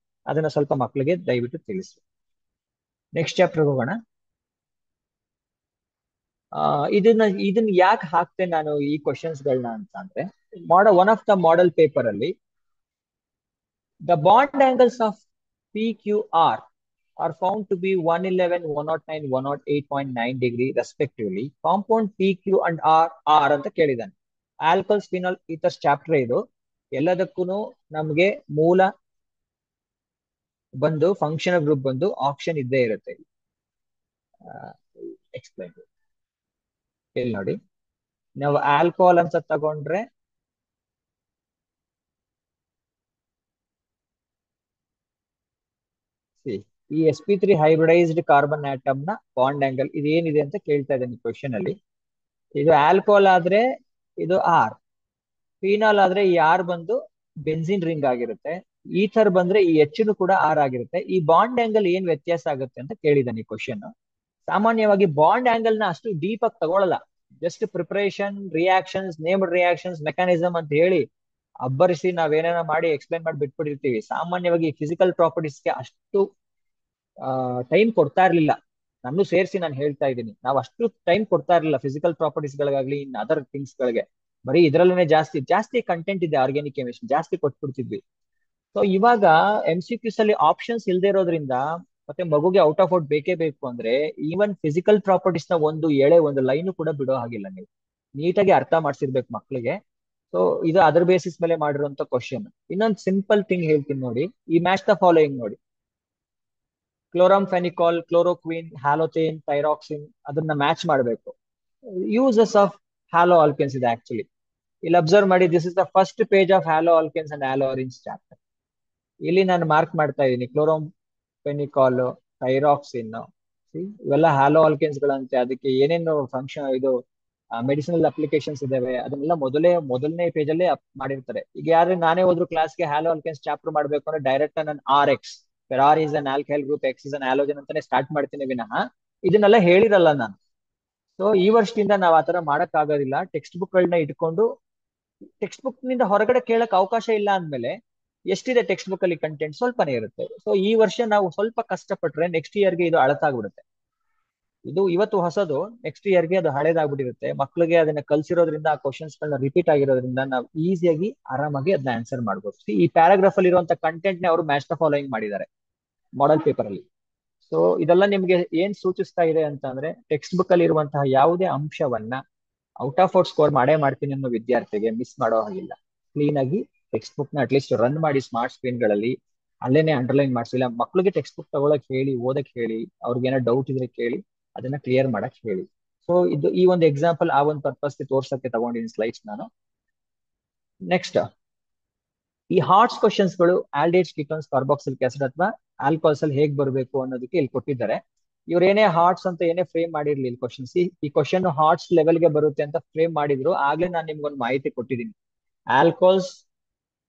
ಅದನ್ನ ಸ್ವಲ್ಪ ಮಕ್ಕಳಿಗೆ ದಯವಿಟ್ಟು ತಿಳಿಸಿ. ನೆಕ್ಸ್ಟ್ ಚಾಪ್ಟರ್ ಹೋಗೋಣ. ಇದನ್ನ ಯಾಕೆ ಹಾಕ್ತೇನೆ ನಾನು ಈ ಕ್ವಶನ್ಸ್ ಗಳನ್ನ ಅಂತ ಅಂದ್ರೆ, one of the model paper ಅಲ್ಲಿ the bond angles of PQR are found to be 111, 109, 108.9 degree respectively. Compound PQ and R ಅಂತ ಕೇಳಿದಾನೆ. ಆಲ್ಕೋಹಾಲ್ಸ್ ಫಿನಾಲ್ ಈಥರ್ಸ್ ಚಾಪ್ಟರ್ ಇದು. ಎಲ್ಲದಕ್ಕೂ ನಮ್ಗೆ ಮೂಲ ಬಂದು ಫಂಕ್ಷನಲ್ ಗ್ರೂಪ್ ಬಂದು ಆಪ್ಷನ್ ಇದ್ದೇ ಇರುತ್ತೆ. ಎಕ್ಸ್ಪ್ಲೈನ್ ಇಲ್ಲಿ ನೋಡಿ, ನಾವು ಆಲ್ಕೋಹಾಲ್ ಅಂತ ತಗೊಂಡ್ರೆ ಈ sp3 ಹೈಬ್ರಿಡೈಸ್ಡ್ ಕಾರ್ಬನ್ ಆಟಮ್ ನ ಬಾಂಡ್ ಆಂಗಲ್ ಇದು ಏನಿದೆ ಅಂತ ಕೇಳ್ತಾ ಇದ್ದೇನೆ ಕ್ವಶನ್ ಅಲ್ಲಿ. ಇದು ಆಲ್ಕೋಹಾಲ್ ಆದ್ರೆ ಇದು ಆರ್, ಫಿನಾಲ್ ಆದ್ರೆ ಈ ಆರ್ ಬಂದು ಬೆನ್ಸಿನ್ ರಿಂಗ್ ಆಗಿರುತ್ತೆ, ಈಥರ್ ಬಂದ್ರೆ ಈ ಎಚ್ನು ಕೂಡ ಆರ್ ಆಗಿರುತ್ತೆ. ಈ ಬಾಂಡ್ ಆಂಗಲ್ ಏನ್ ವ್ಯತ್ಯಾಸ ಆಗುತ್ತೆ ಅಂತ ಕೇಳಿದಾನೆ ಕ್ವಶನ್. ಸಾಮಾನ್ಯವಾಗಿ ಬಾಂಡ್ ಆಂಗಲ್ ನ ಅಷ್ಟು ಡೀಪ್ ಆಗಿ ತಗೊಳ್ಳಲ್ಲ, just preparation, reactions, named reactions, mechanism ಅಂತ ಹೇಳಿ ಅಬ್ಬರಿಸಿ ನಾವೇನೇನ ಮಾಡಿ ಎಕ್ಸ್ಪ್ಲೈನ್ ಮಾಡಿ ಬಿಟ್ಬಿಟ್ಟಿರ್ತೀವಿ. ಸಾಮಾನ್ಯವಾಗಿ ಫಿಸಿಕಲ್ ಪ್ರಾಪರ್ಟೀಸ್ಗೆ ಅಷ್ಟು ಟೈಮ್ ಕೊಡ್ತಾ ಇರ್ಲಿಲ್ಲ. ನಾನು ಸೇರಿಸಿ ನಾನು ಹೇಳ್ತಾ ಇದ್ದೀನಿ, ನಾವು ಅಷ್ಟು ಟೈಮ್ ಕೊಡ್ತಾ ಇರ್ಲಿಲ್ಲ ಫಿಸಿಕಲ್ ಪ್ರಾಪರ್ಟೀಸ್ ಗಳಿಗಾಗ್ಲಿ ಇನ್ ಅದರ್ ಥಿಂಗ್ಸ್ ಗಳಿಗೆ. ಬರೀ ಇದ್ರಲ್ಲೇ ಜಾಸ್ತಿ ಕಂಟೆಂಟ್ ಇದೆ ಆರ್ಗ್ಯಾನಿಕ್ ಕೆಮಿಸ್ಟ್ರಿ, ಜಾಸ್ತಿ ಕೊಟ್ಬಿಡ್ತಿದ್ವಿ. ಸೊ ಇವಾಗ MCQs ಅಲ್ಲಿ ಆಪ್ಷನ್ಸ್ ಇಲ್ದೇ ಇರೋದ್ರಿಂದ ಮತ್ತೆ ಮಗುಗೆ ಔಟ್ ಆಫ್ ಔಟ್ ಬೇಕೇ ಬೇಕು ಅಂದ್ರೆ ಈವನ್ ಫಿಸಿಕಲ್ ಪ್ರಾಪರ್ಟೀಸ್ ನ ಒಂದು ಲೈನ್ ಕೂಡ ಬಿಡೋ ಹಾಗಿಲ್ಲ. ನೀವು ನೀಟಾಗಿ ಅರ್ಥ ಮಾಡ್ಸಿರ್ಬೇಕು ಮಕ್ಕಳಿಗೆ. ಸೊ ಇದು ಅದರ್ ಬೇಸಿಸ್ ಮೇಲೆ ಮಾಡಿರುವಂತ ಕ್ವಶನ್. ಇನ್ನೊಂದು ಸಿಂಪಲ್ ಥಿಂಗ್ ಹೇಳ್ತೀನಿ ನೋಡಿ, ಈ ಮ್ಯಾಚ್ ದ ಫಾಲೋಯಿಂಗ್ ನೋಡಿ. ಕ್ಲೋರಾಂಫೆನಿಕಾಲ್, ಕ್ಲೋರೋಕ್ವಿನ್, ಹ್ಯಾಲೋಥೇನ್, ಥೈರಾಕ್ಸಿನ್, ಅದನ್ನ ಮ್ಯಾಚ್ ಮಾಡಬೇಕು. ಯೂಸಸ್ ಆಫ್ ಹ್ಯಾಲೋ ಆಲ್ಕೆನ್ಸ್ ಇದೆ ಆಕ್ಚುಲಿ. ಇಲ್ಲಿ ಅಬ್ಸರ್ವ್ ಮಾಡಿ, this is the first page of haloalkanes and haloarenes chapter. ಇಲ್ಲಿ ನಾನು ಮಾರ್ಕ್ ಮಾಡ್ತಾ ಇದ್ದೀನಿ ಕ್ಲೋರಾಂಫೆನಿಕಾಲ್, ಥೈರಾಕ್ಸಿನ್, ಇವೆಲ್ಲ ಹ್ಯಾಲೋ ಆಲ್ಕೆನ್ಸ್ ಗಳಂತೆ. ಅದಕ್ಕೆ ಏನೇನು ಫಂಕ್ಷನ್ ಇದು ಮೆಡಿಸಿನಲ್ ಅಪ್ಲಿಕೇಶನ್ಸ್ ಇದಾವೆ ಅದನ್ನೆಲ್ಲ ಮೊದಲನೇ ಪೇಜ್ ಅಲ್ಲೇ ಮಾಡಿರ್ತಾರೆ. ಈಗ ಯಾರು ನಾನೇ ಹೋದ್ರು ಕ್ಲಾಸ್ಗೆ ಹ್ಯಾಲೋ ಆಲ್ಕೆನ್ಸ್ ಚಾಪ್ಟರ್ ಮಾಡ್ಬೇಕು ಅಂದ್ರೆ ಡೈರೆಕ್ಟ್ ನಾನು RX, R is an alkyl group, X is an halogen ಅಂತಾನೆ ಸ್ಟಾರ್ಟ್ ಮಾಡ್ತೀನಿ ವಿನಃ ಇದನ್ನೆಲ್ಲ ಹೇಳಿರಲ್ಲ ನಾನು. ಸೊ ಈ ವರ್ಷದಿಂದ ನಾವ್ ಆತರ ಮಾಡಕ್ ಆಗೋದಿಲ್ಲ. ಟೆಕ್ಸ್ಟ್ ಬುಕ್ ಗಳನ್ನ ಇಟ್ಕೊಂಡು ಟೆಕ್ಸ್ಟ್ ಬುಕ್ ನಿಂದ ಹೊರಗಡೆ ಕೇಳಕ್ ಅವಕಾಶ ಇಲ್ಲ ಅಂದ್ಮೇಲೆ ಎಷ್ಟಿದೆ ಟೆಕ್ಸ್ಟ್ ಬುಕ್ ಅಲ್ಲಿ ಕಂಟೆಂಟ್ ಸ್ವಲ್ಪನೇ ಇರುತ್ತೆ. ಸೊ ಈ ವರ್ಷ ನಾವು ಸ್ವಲ್ಪ ಕಷ್ಟಪಟ್ರೆ ನೆಕ್ಸ್ಟ್ ಇಯರ್ಗೆ ಇದು ಅಳತಾಗ್ಬಿಡುತ್ತೆ. ಇದು ಇವತ್ತು ಹೊಸದು, ನೆಕ್ಸ್ಟ್ ಇಯರ್ಗೆ ಅದು ಹಳೇದಾಗ್ಬಿಟ್ಟಿರುತ್ತೆ. ಮಕ್ಳಿಗೆ ಅದನ್ನ ಕಲ್ಸಿರೋದ್ರಿಂದ ಆ ಕ್ವಶನ್ಸ್ ಗಳನ್ನ ರಿಪೀಟ್ ಆಗಿರೋದ್ರಿಂದ ನಾವು ಈಸಿಯಾಗಿ ಆರಾಮಾಗಿ ಅದನ್ನ ಆನ್ಸರ್ ಮಾಡ್ಬೋದು. ಈ ಪ್ಯಾರಾಗ್ರಾಫ್ ಅಲ್ಲಿ ಇರುವಂತ ಕಂಟೆಂಟ್ ನೇ ಅವರು ಮ್ಯಾಚ್ ದ ಫಾಲೋಯಿಂಗ್ ಮಾಡಿದ್ದಾರೆ ಮಾಡೆಲ್ ಪೇಪರ್ ಅಲ್ಲಿ. ಸೊ ಇದೆಲ್ಲ ನಿಮ್ಗೆ ಏನ್ ಸೂಚಿಸ್ತಾ ಇದೆ ಅಂತ ಅಂದ್ರೆ, ಟೆಕ್ಸ್ಟ್ ಬುಕ್ ಅಲ್ಲಿ ಇರುವಂತಹ ಯಾವುದೇ ಅಂಶವನ್ನ ಔಟ್ ಆಫ್ ಔಟ್ ಸ್ಕೋರ್ ಮಾಡ್ತೀನಿ ಅನ್ನೋ ವಿದ್ಯಾರ್ಥಿಗೆ ಮಿಸ್ ಮಾಡೋ ಹಾಗಿಲ್ಲ. ಕ್ಲೀನ್ ಆಗಿ ಟೆಕ್ಸ್ಟ್ ಬುಕ್ ನ ಅಟ್ಲೀಸ್ಟ್ ರನ್ ಮಾಡಿ ಸ್ಮಾರ್ಟ್ ಸ್ಕ್ರೀನ್ ಗಳಲ್ಲಿ, ಅಲ್ಲೇನೆ ಅಂಡರ್ಲೈನ್ ಮಾಡಿಸಿಲ್ಲ. ಮಕ್ಳಿಗೆ ಟೆಕ್ಸ್ಟ್ ಬುಕ್ ತಗೊಳಕ್ ಹೇಳಿ, ಓದಕ್ ಹೇಳಿ, ಅವ್ರಿಗೆ ಏನೋ ಡೌಟ್ ಇದ್ರೆ ಕೇಳಿ, ಅದನ್ನ ಕ್ಲಿಯರ್ ಮಾಡಕ್ ಹೇಳಿ. ಸೊ ಇದು ಈ ಒಂದು ಎಕ್ಸಾಂಪಲ್ ಆ ಒಂದು ಪರ್ಪಸ್ ತೋರ್ಸಕ್ಕೆ ತಗೊಂಡಿದ್ದೀನಿ ಸ್ಲೈಡ್ಸ್ ನಾನು. ನೆಕ್ಸ್ಟ್, ಈ ಹಾಟ್ಸ್ ಕ್ವಶನ್ಸ್ ಗಳು ಆಲ್ಡಿಹೈಡ್ಸ್, ಕೀಟೋನ್ಸ್, ಕಾರ್ಬಾಕ್ಸಿಲಿಕ್ ಆಸಿಡ್ ಅಥವಾ ಆಲ್ಕೋಹಾಲ್ಸ್ ಅಲ್ಲಿ ಹೇಗ್ ಬರಬೇಕು ಅನ್ನೋದಕ್ಕೆ ಇಲ್ಲಿ ಕೊಟ್ಟಿದ್ದಾರೆ. ಇವ್ರು ಏನೇ ಹಾರ್ಟ್ಸ್ ಅಂತ ಏನೇ ಫ್ರೇಮ್ ಮಾಡಿರ್ಲಿ ಇಲ್ಲಿ ಕ್ವಶನ್ಸ್, ಈ ಕ್ವಶನ್ ಹಾರ್ಟ್ಸ್ ಲೆವೆಲ್ ಗೆ ಬರುತ್ತೆ ಅಂತ ಫ್ರೇಮ್ ಮಾಡಿದ್ರು. ಆಗ್ಲೇ ನಾನು ನಿಮ್ಗೊಂದು ಮಾಹಿತಿ ಕೊಟ್ಟಿದ್ದೀನಿ. ಆಲ್ಕೋಹಾಲ್ಸ್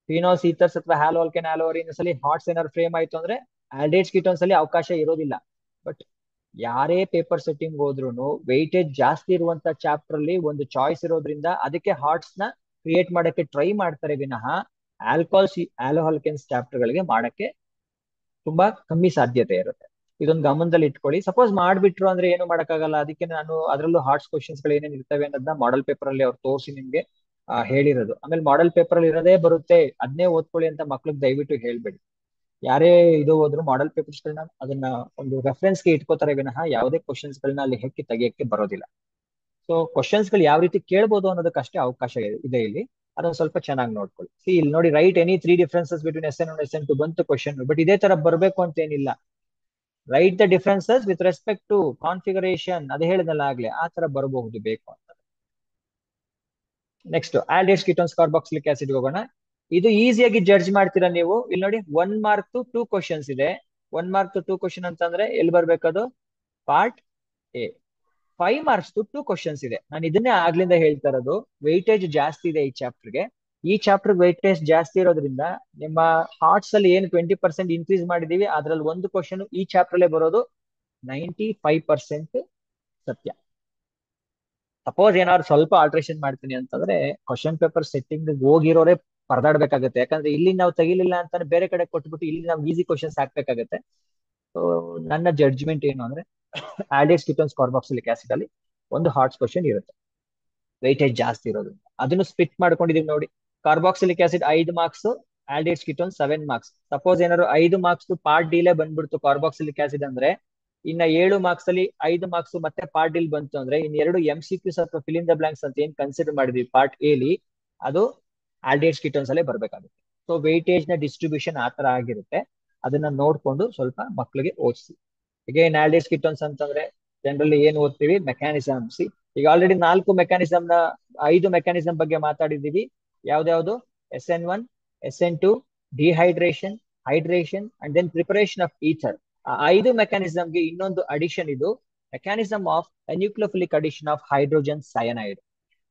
ಫಿನಾಲ್ಸ್ ಈಥರ್ಸ್ ಅಥವಾ ಹ್ಯಾಲೋ ಆಲ್ಕೇನ್ ಹ್ಯಾಲೋ ಅರಿನ್ಸ್ ಅಲ್ಲಿ ಹಾಟ್ಸ್ ಏನಾದ್ರು ಫ್ರೇಮ್ ಆಯ್ತು ಅಂದ್ರೆ ಆಲ್ಡೇಟ್ಸ್ ಕೀಟೋನ್ಸ್ ಅಲ್ಲಿ ಅವಕಾಶ ಇರೋದಿಲ್ಲ. ಬಟ್ ಯಾರೇ ಪೇಪರ್ ಸೆಟ್ಟಿಂಗ್ ಹೋದ್ರು ವೆಯ್ಟೇಜ್ ಜಾಸ್ತಿ ಇರುವಂತ ಚಾಪ್ಟರ್ ಅಲ್ಲಿ ಒಂದು ಚಾಯ್ಸ್ ಇರೋದ್ರಿಂದ ಅದಕ್ಕೆ ಹಾರ್ಟ್ಸ್ ನ ಕ್ರಿಯೇಟ್ ಮಾಡಕ್ಕೆ ಟ್ರೈ ಮಾಡ್ತಾರೆ ವಿನಃ ಆಲ್ಕೋಹಾಲ್ಕೆನ್ಸ್ ಚಾಪ್ಟರ್ ಗಳಿಗೆ ಮಾಡಕ್ಕೆ ತುಂಬಾ ಕಮ್ಮಿ ಸಾಧ್ಯತೆ ಇರುತ್ತೆ. ಇದೊಂದು ಗಮನದಲ್ಲಿ ಇಟ್ಕೊಳ್ಳಿ. ಸಪೋಸ್ ಮಾಡ್ಬಿಟ್ರು ಅಂದ್ರೆ ಏನು ಮಾಡಕ್ಕಾಗಲ್ಲ. ಅದಕ್ಕೆ ನಾನು ಅದರಲ್ಲೂ ಹಾರ್ಟ್ಸ್ ಕ್ವಶನ್ಸ್ ಗಳು ಏನೇನು ಇರ್ತವೆ ಅನ್ನೋದನ್ನ ಮಾಡೆಲ್ ಪೇಪರ್ ಅಲ್ಲಿ ಅವ್ರು ತೋರಿಸಿ ನಿಮ್ಗೆ ಹೇಳಿರೋದು. ಆಮೇಲೆ ಮಾಡೆಲ್ ಪೇಪರ್ ಅಲ್ಲಿ ಇರೋದೇ ಬರುತ್ತೆ, ಅದನ್ನೇ ಓದ್ಕೊಳ್ಳಿ ಅಂತ ಮಕ್ಳಿಗೆ ದಯವಿಟ್ಟು ಹೇಳ್ಬೇಡಿ. ಯಾರೇ ಇದು ಹೋದ್ರು ಮಾಡೆಲ್ ಪೇಪರ್ಸ್ ಗಳನ್ನ ಅದನ್ನ ಒಂದು ರೆಫರೆನ್ಸ್ ಗೆ ಇಟ್ಕೋತಾರೆ ವಿನಃ ಯಾವುದೇ ಕ್ವಶನ್ಸ್ ಗಳನ್ನ ಅಲ್ಲಿ ಹೆಕ್ಕಿ ತೆಗಿಯಕ್ಕೆ ಬರೋದಿಲ್ಲ. ಸೊ ಕ್ವಶನ್ಸ್ ಗಳು ಯಾವ ರೀತಿ ಕೇಳ್ಬೋದು ಅನ್ನೋದಕ್ಕಷ್ಟೇ ಅವಕಾಶ ಇದೆ ಇಲ್ಲಿ. ಅದನ್ನ ಸ್ವಲ್ಪ ಚೆನ್ನಾಗಿ ನೋಡ್ಕೊಳ್ಳಿ. ಇಲ್ಲಿ ನೋಡಿ, right any 3 differences between SN1 SN2 ಬಂತು ಕ್ವಶನ್. ಬಟ್ ಇದೇ ತರ ಬರ್ಬೇಕು ಅಂತ ಏನಿಲ್ಲ. Write the differences with respect to configuration, ಅದು ಹೇಳಿದಲ್ಲ ಆಗ್ಲೇ, ಆ ತರ ಬರಬಹುದು ಬೇಕು ಅಂತ. Next aldehydes ketones carboxylic acid ಹೋಗೋಣ. ಇದು ಈಸಿಯಾಗಿ ಜಡ್ಜ್ ಮಾಡ್ತೀರಾ ನೀವು. ಇಲ್ಲಿ ನೋಡಿ 1 ಮಾರ್ಕ್ ಟು 2 ಕ್ವಶನ್ಸ್ ಇದೆ. 1 ಮಾರ್ಕ್ ಟು 2 ಕ್ವಶನ್ ಅಂತಂದ್ರೆ ಎಲ್ಲಿ ಬರ್ಬೇಕದು? Part A. 5 marks to 2 questions ಇದೆ. ನಾನು ಇದನ್ನೇ ಆಗ್ಲಿಂದ ಹೇಳ್ತಾ ಇರೋದು, ವೆಯ್ಟೇಜ್ ಜಾಸ್ತಿ ಇದೆ ಈ ಚಾಪ್ಟರ್ಗೆ. ಈ ಚಾಪ್ಟರ್ ವೆಯ್ಟೇಜ್ ಜಾಸ್ತಿ ಇರೋದ್ರಿಂದ ನಿಮ್ಮ ಹಾರ್ಟ್ಸ್ ಅಲ್ಲಿ ಏನು 20% ಇನ್ಕ್ರೀಸ್ ಮಾಡಿದೀವಿ ಅದ್ರಲ್ಲಿ ಒಂದು ಕ್ವಶನ್ ಈ ಚಾಪ್ಟರ್ ಅಲ್ಲೇ ಬರೋದು 95% ಸತ್ಯ. ಸಪೋಸ್ ಏನಾದ್ರು ಸ್ವಲ್ಪ ಆಲ್ಟ್ರೇಷನ್ ಮಾಡ್ತೀನಿ ಅಂತಂದ್ರೆ ಕ್ವಶನ್ ಪೇಪರ್ ಸೆಟ್ಟಿಂಗ್ ಹೋಗಿರೋರೆ ಪರದಾಡ್ಬೇಕಾಗತ್ತೆ. ಯಾಕಂದ್ರೆ ಇಲ್ಲಿ ನಾವು ತೆಗಿಲಿಲ್ಲ ಅಂತಾನೆ ಬೇರೆ ಕಡೆ ಕೊಟ್ಬಿಟ್ಟು ಇಲ್ಲಿ ನಾವು ಈಸಿ ಕ್ವಶನ್ಸ್ ಹಾಕ್ಬೇಕಾಗತ್ತೆ. ಸೊ ನನ್ನ ಜಡ್ಜ್ಮೆಂಟ್ ಏನು ಅಂದ್ರೆ ಆಲ್ಡೇಟ್ಸ್ ಕೀಟೋನ್ಸ್ ಕಾರ್ಬಾಕ್ಸಿಲಿಕ್ ಆಸಿಡ್ ಅಲ್ಲಿ ಒಂದು ಹಾರ್ಟ್ಸ್ ಕ್ವಶನ್ ಇರುತ್ತೆ, ವೆಯ್ಟೇಜ್ ಜಾಸ್ತಿ ಇರೋದ್ರಿಂದ. ಅದನ್ನು ಸ್ಪ್ಲಿಟ್ ಮಾಡ್ಕೊಂಡಿದೀವಿ ನೋಡಿ. Carboxylic acid 5 marks, aldehydes ketones 7 marks. Suppose ಏನಾದ್ರು 5 ಮಾರ್ಕ್ಸ್ ಪಾರ್ಟ್ ಡಿಲೇ ಬಂದ್ಬಿಡ್ತು ಕಾರ್ಬಾಕ್ಸಿಲಿಕ್ ಆಸಿಡ್ ಅಂದ್ರೆ, ಇನ್ನ 7 ಮಾರ್ಕ್ಸ್ ಅಲ್ಲಿ 5 ಮಾರ್ಕ್ಸ್ ಮತ್ತೆ ಪಾರ್ಟ್ ಡಿಲ್ ಬಂತು ಅಂದ್ರೆ ಇನ್ 2 MCQs ಅಥವಾ ಫಿಲ್ ಇನ್ ದ ಬ್ಲಾಂಕ್ಸ್ ಅಂತ ಏನ್ ಕನ್ಸಿಡರ್ ಮಾಡಿದ್ವಿ ಪಾರ್ಟ್ ಎಲಿ, ಅದು ಆಲ್ಡೇಟ್ಸ್ ಕೀಟೋನ್ಸ್ ಅಲ್ಲೇ ಬರ್ಬೇಕಾಗುತ್ತೆ. ಸೊ ವೆಯ್ಟೇಜ್ ನ ಡಿಸ್ಟ್ರಿಬ್ಯೂಷನ್ ಆ ತರ ಆಗಿರುತ್ತೆ. ಅದನ್ನ ನೋಡ್ಕೊಂಡು ಸ್ವಲ್ಪ ಮಕ್ಕಳಿಗೆ ಓದಿಸಿ. ಈಗ ಏನ್ ಆಲ್ಡೇಟ್ಸ್ ಕೀಟೋನ್ಸ್ ಅಂತಂದ್ರೆ ಜನರಲಿ ಏನ್ ಓದ್ತೀವಿ? ಮೆಕ್ಯಾನಿಸಮ್ಸ್. ಈಗ ಆಲ್ರೆಡಿ 4 ಮೆಕ್ಯಾನಿಸಮ್ ನ 5 ಮೆಕ್ಯಾನಿಸಮ್ ಬಗ್ಗೆ ಮಾತಾಡಿದೀವಿ. ಯಾವ್ದ್ಯಾವ್ದು? SN1, SN2, dehydration, hydration and then preparation of ether. ಆ 5 ಮೆಕ್ಯಾನಿಸಮ್ಗೆ ಇನ್ನೊಂದು ಅಡಿಷನ್ ಇದು mechanism of nucleophilic addition of hydrogen cyanide.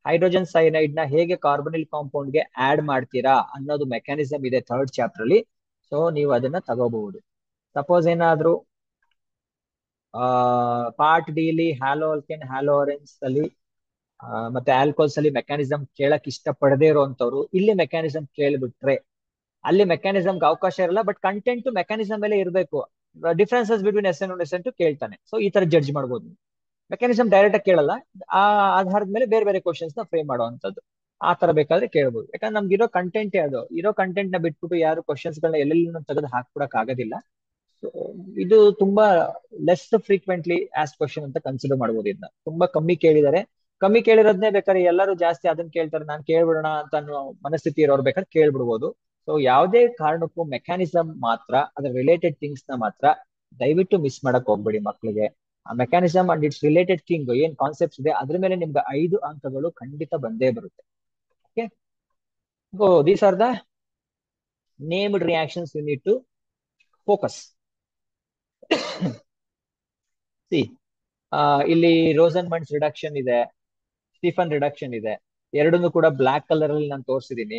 Hydrogen cyanide ನ ಹೇಗೆ ಕಾರ್ಬನಿಲ್ ಕಾಂಪೌಂಡ್ ಗೆ ಆಡ್ ಮಾಡ್ತೀರಾ ಅನ್ನೋದು ಮೆಕ್ಯಾನಿಸಮ್ ಇದೆ 3rd ಚಾಪ್ಟರ್ ಅಲ್ಲಿ. ಸೊ ನೀವು ಅದನ್ನ ತಗೋಬಹುದು. ಸಪೋಸ್ ಏನಾದ್ರು part D haloalkane haloarenes ಅಲ್ಲಿ ಮತ್ತೆ ಆಲ್ಕೋಲ್ಸ್ ಅಲ್ಲಿ ಮೆಕ್ಯಾನಿಸಮ್ ಕೇಳಕ್ ಇಷ್ಟ ಪಡದೇ ಇರುವಂತವ್ರು ಇಲ್ಲಿ ಮೆಕ್ಯಾನಿಸಮ್ ಕೇಳ್ಬಿಟ್ರೆ ಅಲ್ಲಿ ಮೆಕ್ಯಾನಿಸಮ್ಗೆ ಅವಕಾಶ ಇರಲ್ಲ. ಬಟ್ ಕಂಟೆಂಟ್ ಮೆಕ್ಯಾನಿಸಮ್ ಮೇಲೆ ಇರಬೇಕು. ಡಿಫರೆನ್ಸಸ್ ಬಿಟ್ವೀನ್ SN1 SN2 ಕೇಳ್ತಾನೆ. ಸೊ ಈ ತರ ಜಡ್ಜ್ ಮಾಡ್ಬೋದು. ಮೆಕ್ಯಾನಿಸಮ್ ಡೈರೆಕ್ಟ್ ಆಗಿ ಕೇಳಲ್ಲ, ಆ ಆಧಾರದ ಮೇಲೆ ಬೇರೆ ಬೇರೆ ಕ್ವಶನ್ಸ್ ನ ಫ್ರೇಮ್ ಮಾಡುವಂತದ್ದು. ಆ ತರ ಬೇಕಾದ್ರೆ ಕೇಳ್ಬೋದು. ಯಾಕಂದ್ರೆ ನಮ್ಗೆ ಇರೋ ಕಂಟೆಂಟ್ ಅದು, ಇರೋ ಕಂಟೆಂಟ್ ನ ಬಿಟ್ಬಿಟ್ಟು ಯಾರು ಕ್ವಶನ್ಸ್ ಗಳನ್ನ ಎಲ್ಲೆಲ್ಲಿ ತೆಗೆದು ಹಾಕ್ಬಿಡಕ್ ಆಗೋದಿಲ್ಲ. ಸೊ ಇದು ತುಂಬಾ ಲೆಸ್ ಫ್ರೀಕ್ವೆಂಟ್ಲಿ ಆಸ್ ಕ್ವಶನ್ ಅಂತ ಕನ್ಸಿಡರ್ ಮಾಡ್ಬೋದು. ಇದನ್ನ ತುಂಬಾ ಕಮ್ಮಿ ಕೇಳಿದ್ದಾರೆ. ಕಮ್ಮಿ ಕೇಳಿರೋದ್ನೇ ಬೇಕಾದ್ರೆ ಎಲ್ಲರೂ ಜಾಸ್ತಿ ಅದನ್ನ ಕೇಳ್ತಾರೆ, ನಾನು ಕೇಳ್ಬಿಡೋಣ ಅಂತ ಅನ್ನೋ ಮನಸ್ಥಿತಿ ಇರೋರು ಬೇಕಾದ್ರೆ ಕೇಳ್ಬಿಡ್ಬೋದು. ಸೊ ಯಾವುದೇ ಕಾರಣಕ್ಕೂ ಮೆಕ್ಯಾನಿಸಮ್ ಮಾತ್ರ, ಅದ್ರ ರಿಲೇಟೆಡ್ ಥಿಂಗ್ಸ್ ನ ಮಾತ್ರ ದಯವಿಟ್ಟು ಮಿಸ್ ಮಾಡಕ್ ಹೋಗ್ಬೇಡಿ ಮಕ್ಕಳಿಗೆ. ಆ mechanism and its related thing ಏನ್ ಕಾನ್ಸೆಪ್ಟ್ಸ್ ಇದೆ ಅದ್ರ ಮೇಲೆ ನಿಮ್ಗೆ 5 ಅಂಕಗಳು ಖಂಡಿತ ಬಂದೇ ಬರುತ್ತೆ. Okay, so these are the named reactions you need to focus. ಇಲ್ಲಿ ರೋಸನ್ಮಂಡ್ಸ್ ರಿಡಕ್ಷನ್ ಇದೆ, ಸ್ಟೀಫನ್ ರಿಡಕ್ಷನ್ ಇದೆ. ಎರಡನ್ನೂ ಕೂಡ ಬ್ಲಾಕ್ ಕಲರ್ ಅಲ್ಲಿ ನಾನು ತೋರಿಸಿದೀನಿ.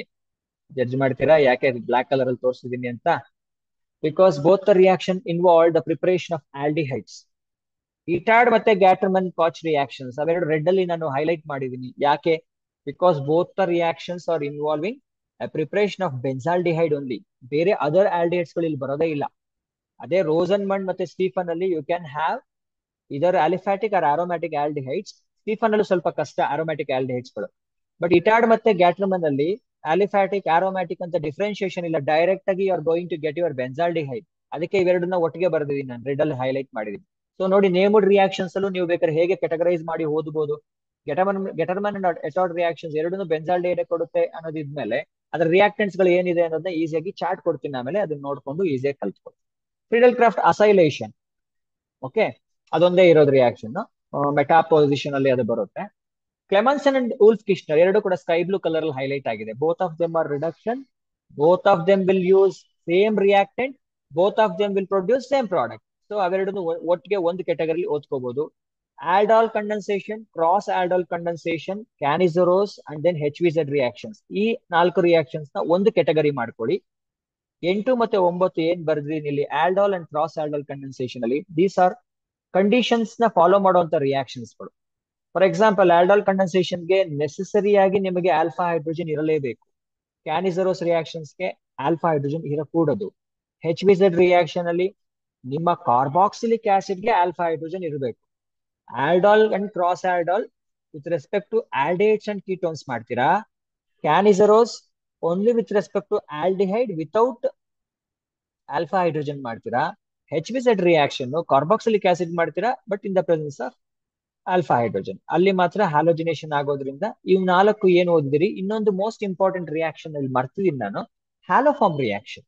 ಜಡ್ಜ್ ಮಾಡ್ತೀರಾ ಯಾಕೆ ಬ್ಲಾಕ್ ಕಲರ್ ಅಲ್ಲಿ ತೋರಿಸಿದೀನಿ ಅಂತ? Because both the reaction involve the preparation of aldehydes. ಇಟಾಡ್ ಮತ್ತೆ ಗ್ಯಾಟರ್ಮನ್ ಕಾಚ್ ರಿಯಾಕ್ಷನ್ಸ್ ಅವೆರಡು ರೆಡ್ ಅಲ್ಲಿ ನಾನು ಹೈಲೈಟ್ ಮಾಡಿದೀನಿ. ಯಾಕೆ? Because both the reactions are involving preparation of benzaldehyde only. ಬೇರೆ ಅದರ್ ಆಲ್ಡಿಹೈಡ್ಸ್ ಗಳು ಇಲ್ಲಿ ಬರೋದೇ ಇಲ್ಲ. ಅದೇ ರೋಸನ್ಮಂಡ್ ಮತ್ತೆ ಸ್ಟೀಫನ್ ಅಲ್ಲಿ you can have either aliphatic or aromatic aldehydes. Stephen ಅಲ್ಲೂ ಸ್ವಲ್ಪ ಕಷ್ಟ ಆರೋಮ್ಯಾಟಿಕ್ ಆಲ್ಡಿಹೈಡ್ಸ್ ಗಳು. ಬಟ್ ಇಟಾಡ್ ಮತ್ತೆ ಗ್ಯಾಟರ್ಮನ್ ಅಲ್ಲಿ ಅಲಿಫ್ಯಾಟಿಕ್ ಆರೋಮ್ಯಾಟಿಕ್ ಅಂತ ಡಿಫ್ರೆನ್ಶಿಯೇಷನ್ ಇಲ್ಲ. ಡೈರೆಕ್ಟ್ ಆಗಿ you are going to get your benzaldehyde. ಅದಕ್ಕೆ ಇವೆರಡನ್ನ ಒಟ್ಟಿಗೆ ಬರೆದಿದ್ದೀನಿ ನಾನು, ರೆಡ್ ಅಲ್ಲಿ ಹೈಲೈಟ್ ಮಾಡಿದೀನಿ. ಸೊ ನೋಡಿ, ನೇಮ್ಡ್ ರಿಯಾಕ್ಷನ್ಸ್ ಅಲ್ಲೂ ನೀವು ಬೇಕಾದ್ರೆ ಹೇಗೆ ಕೆಟಗರೈಸ್ ಮಾಡಿ ಓದಬಹುದು. ಗೆಟರ್ಮನ್ ಅಂಡ್ ಎಟಾಡ್ ರಿಯಾಕ್ಷನ್ಸ್ ಎರಡನ್ನೂ ಬೆನ್ಸಾಲ್ಡಿಹೈಡ್ ಕೊಡುತ್ತೆ ಅನ್ನೋದಿದ್ಮೇಲೆ ಅದ್ರ ರಿಯಾಕ್ಟೆಂಟ್ಸ್ ಗಳು ಏನಿದೆ ಅನ್ನೋದನ್ನ ಈಸಿಯಾಗಿ ಚಾರ್ಟ್ ಕೊಡ್ತೀನಿ. ಆಮೇಲೆ ಅದನ್ನ ನೋಡ್ಕೊಂಡು ಈಸಿಯಾಗಿ ಕಲ್ತ್ಕೊಳ್ಳಿ. ಫ್ರೀಡೆಲ್ ಕ್ರಾಫ್ಟ್ ಅಸೈಲೇಷನ್, ಓಕೆ, ಅದೊಂದೇ ಇರೋದು ರಿಯಾಕ್ಷನ್. ಮೆಟಾ ಪೊಸಿಷನ್ ಅಲ್ಲಿ ಅದು ಬರುತ್ತೆ. ಕ್ಲೆಮನ್ಸನ್ ಅಂಡ್ ಉಲ್ಫ್ ಕಿಶ್ನರ್ ಎರಡು ಕೂಡ ಸ್ಕೈ ಬ್ಲೂ ಕಲರ್ ಅಲ್ಲಿ ಹೈಲೈಟ್ ಆಗಿದೆ. Both of them are reduction, both of them will use same reactant, both of them will produce same product. So ಅವೆರಡನ್ನು ಒಟ್ಟಿಗೆ ಒಂದು ಕೆಟಗರಿ ಓದ್ಕೋಬಹುದು. aldol condensation, cross aldol condensation, Cannizzarose and then HVZ reactions. ಈ 4 reactions ನ ಒಂದು category ಮಾಡ್ಕೊಳ್ಳಿ. 8 ಮತ್ತೆ 9 ಏನ್ ಬರ್ದಿದ್ದೀನಿ ಇಲ್ಲಿ aldol and cross aldol condensation ಅಲ್ಲಿ ದೀಸ್ ಆರ್ ಕಂಡೀಷನ್ಸ್ ನ ಫಾಲೋ ಮಾಡುವಂತ ರಿಯಾಕ್ಷನ್ಸ್ಗಳು. ಫಾರ್ ಎಕ್ಸಾಂಪಲ್ ಆಲ್ಡಾಲ್ ಕಂಡೆನ್ಸೇಷನ್ಗೆ ನೆಸೆಸರಿ ಆಗಿ ನಿಮಗೆ ಆಲ್ಫಾ ಹೈಡ್ರೋಜನ್ ಇರಲೇಬೇಕು. ಕ್ಯಾನಿಸರೋಸ್ ರಿಯಾಕ್ಷನ್ಸ್ಗೆ ಆಲ್ಫಾ ಹೈಡ್ರೋಜನ್ ಇರಕೂಡದು. HVZ ರಿಯಾಕ್ಷನ್ ಅಲ್ಲಿ ನಿಮ್ಮ ಕಾರ್ಬಾಕ್ಸಿಲಿಕ್ ಆಸಿಡ್ಗೆ ಆಲ್ಫಾ ಹೈಡ್ರೋಜನ್ ಇರಬೇಕು. Aldol and cross aldol with respect to aldehydes and ketones ಮಾಡ್ತೀರಾ. Cannizzaro's only with respect to aldehyde without alpha hydrogen ಮಾಡ್ತೀರಾ. HVZ ರಿಯಾಕ್ಷನ್ ಕಾರ್ಬಾಕ್ಸಿಲಿಕ್ ಆಸಿಡ್ ಮಾಡ್ತೀರಾ but in the presence of alpha hydrogen. ಅಲ್ಲಿ ಮಾತ್ರ ಹ್ಯಾಲೋಜಿನೇಷನ್ ಆಗೋದ್ರಿಂದ ಇವ್ 4 ಏನು ಓದಿದಿರಿ. ಇನ್ನೊಂದು ಮೋಸ್ಟ್ ಇಂಪಾರ್ಟೆಂಟ್ ರಿಯಾಕ್ಷನ್ ಅಲ್ಲಿ ಮರ್ತಿದ್ದೀನಿ ನಾನು, ಹ್ಯಾಲೋಫಾರ್ಮ್ ರಿಯಾಕ್ಷನ್.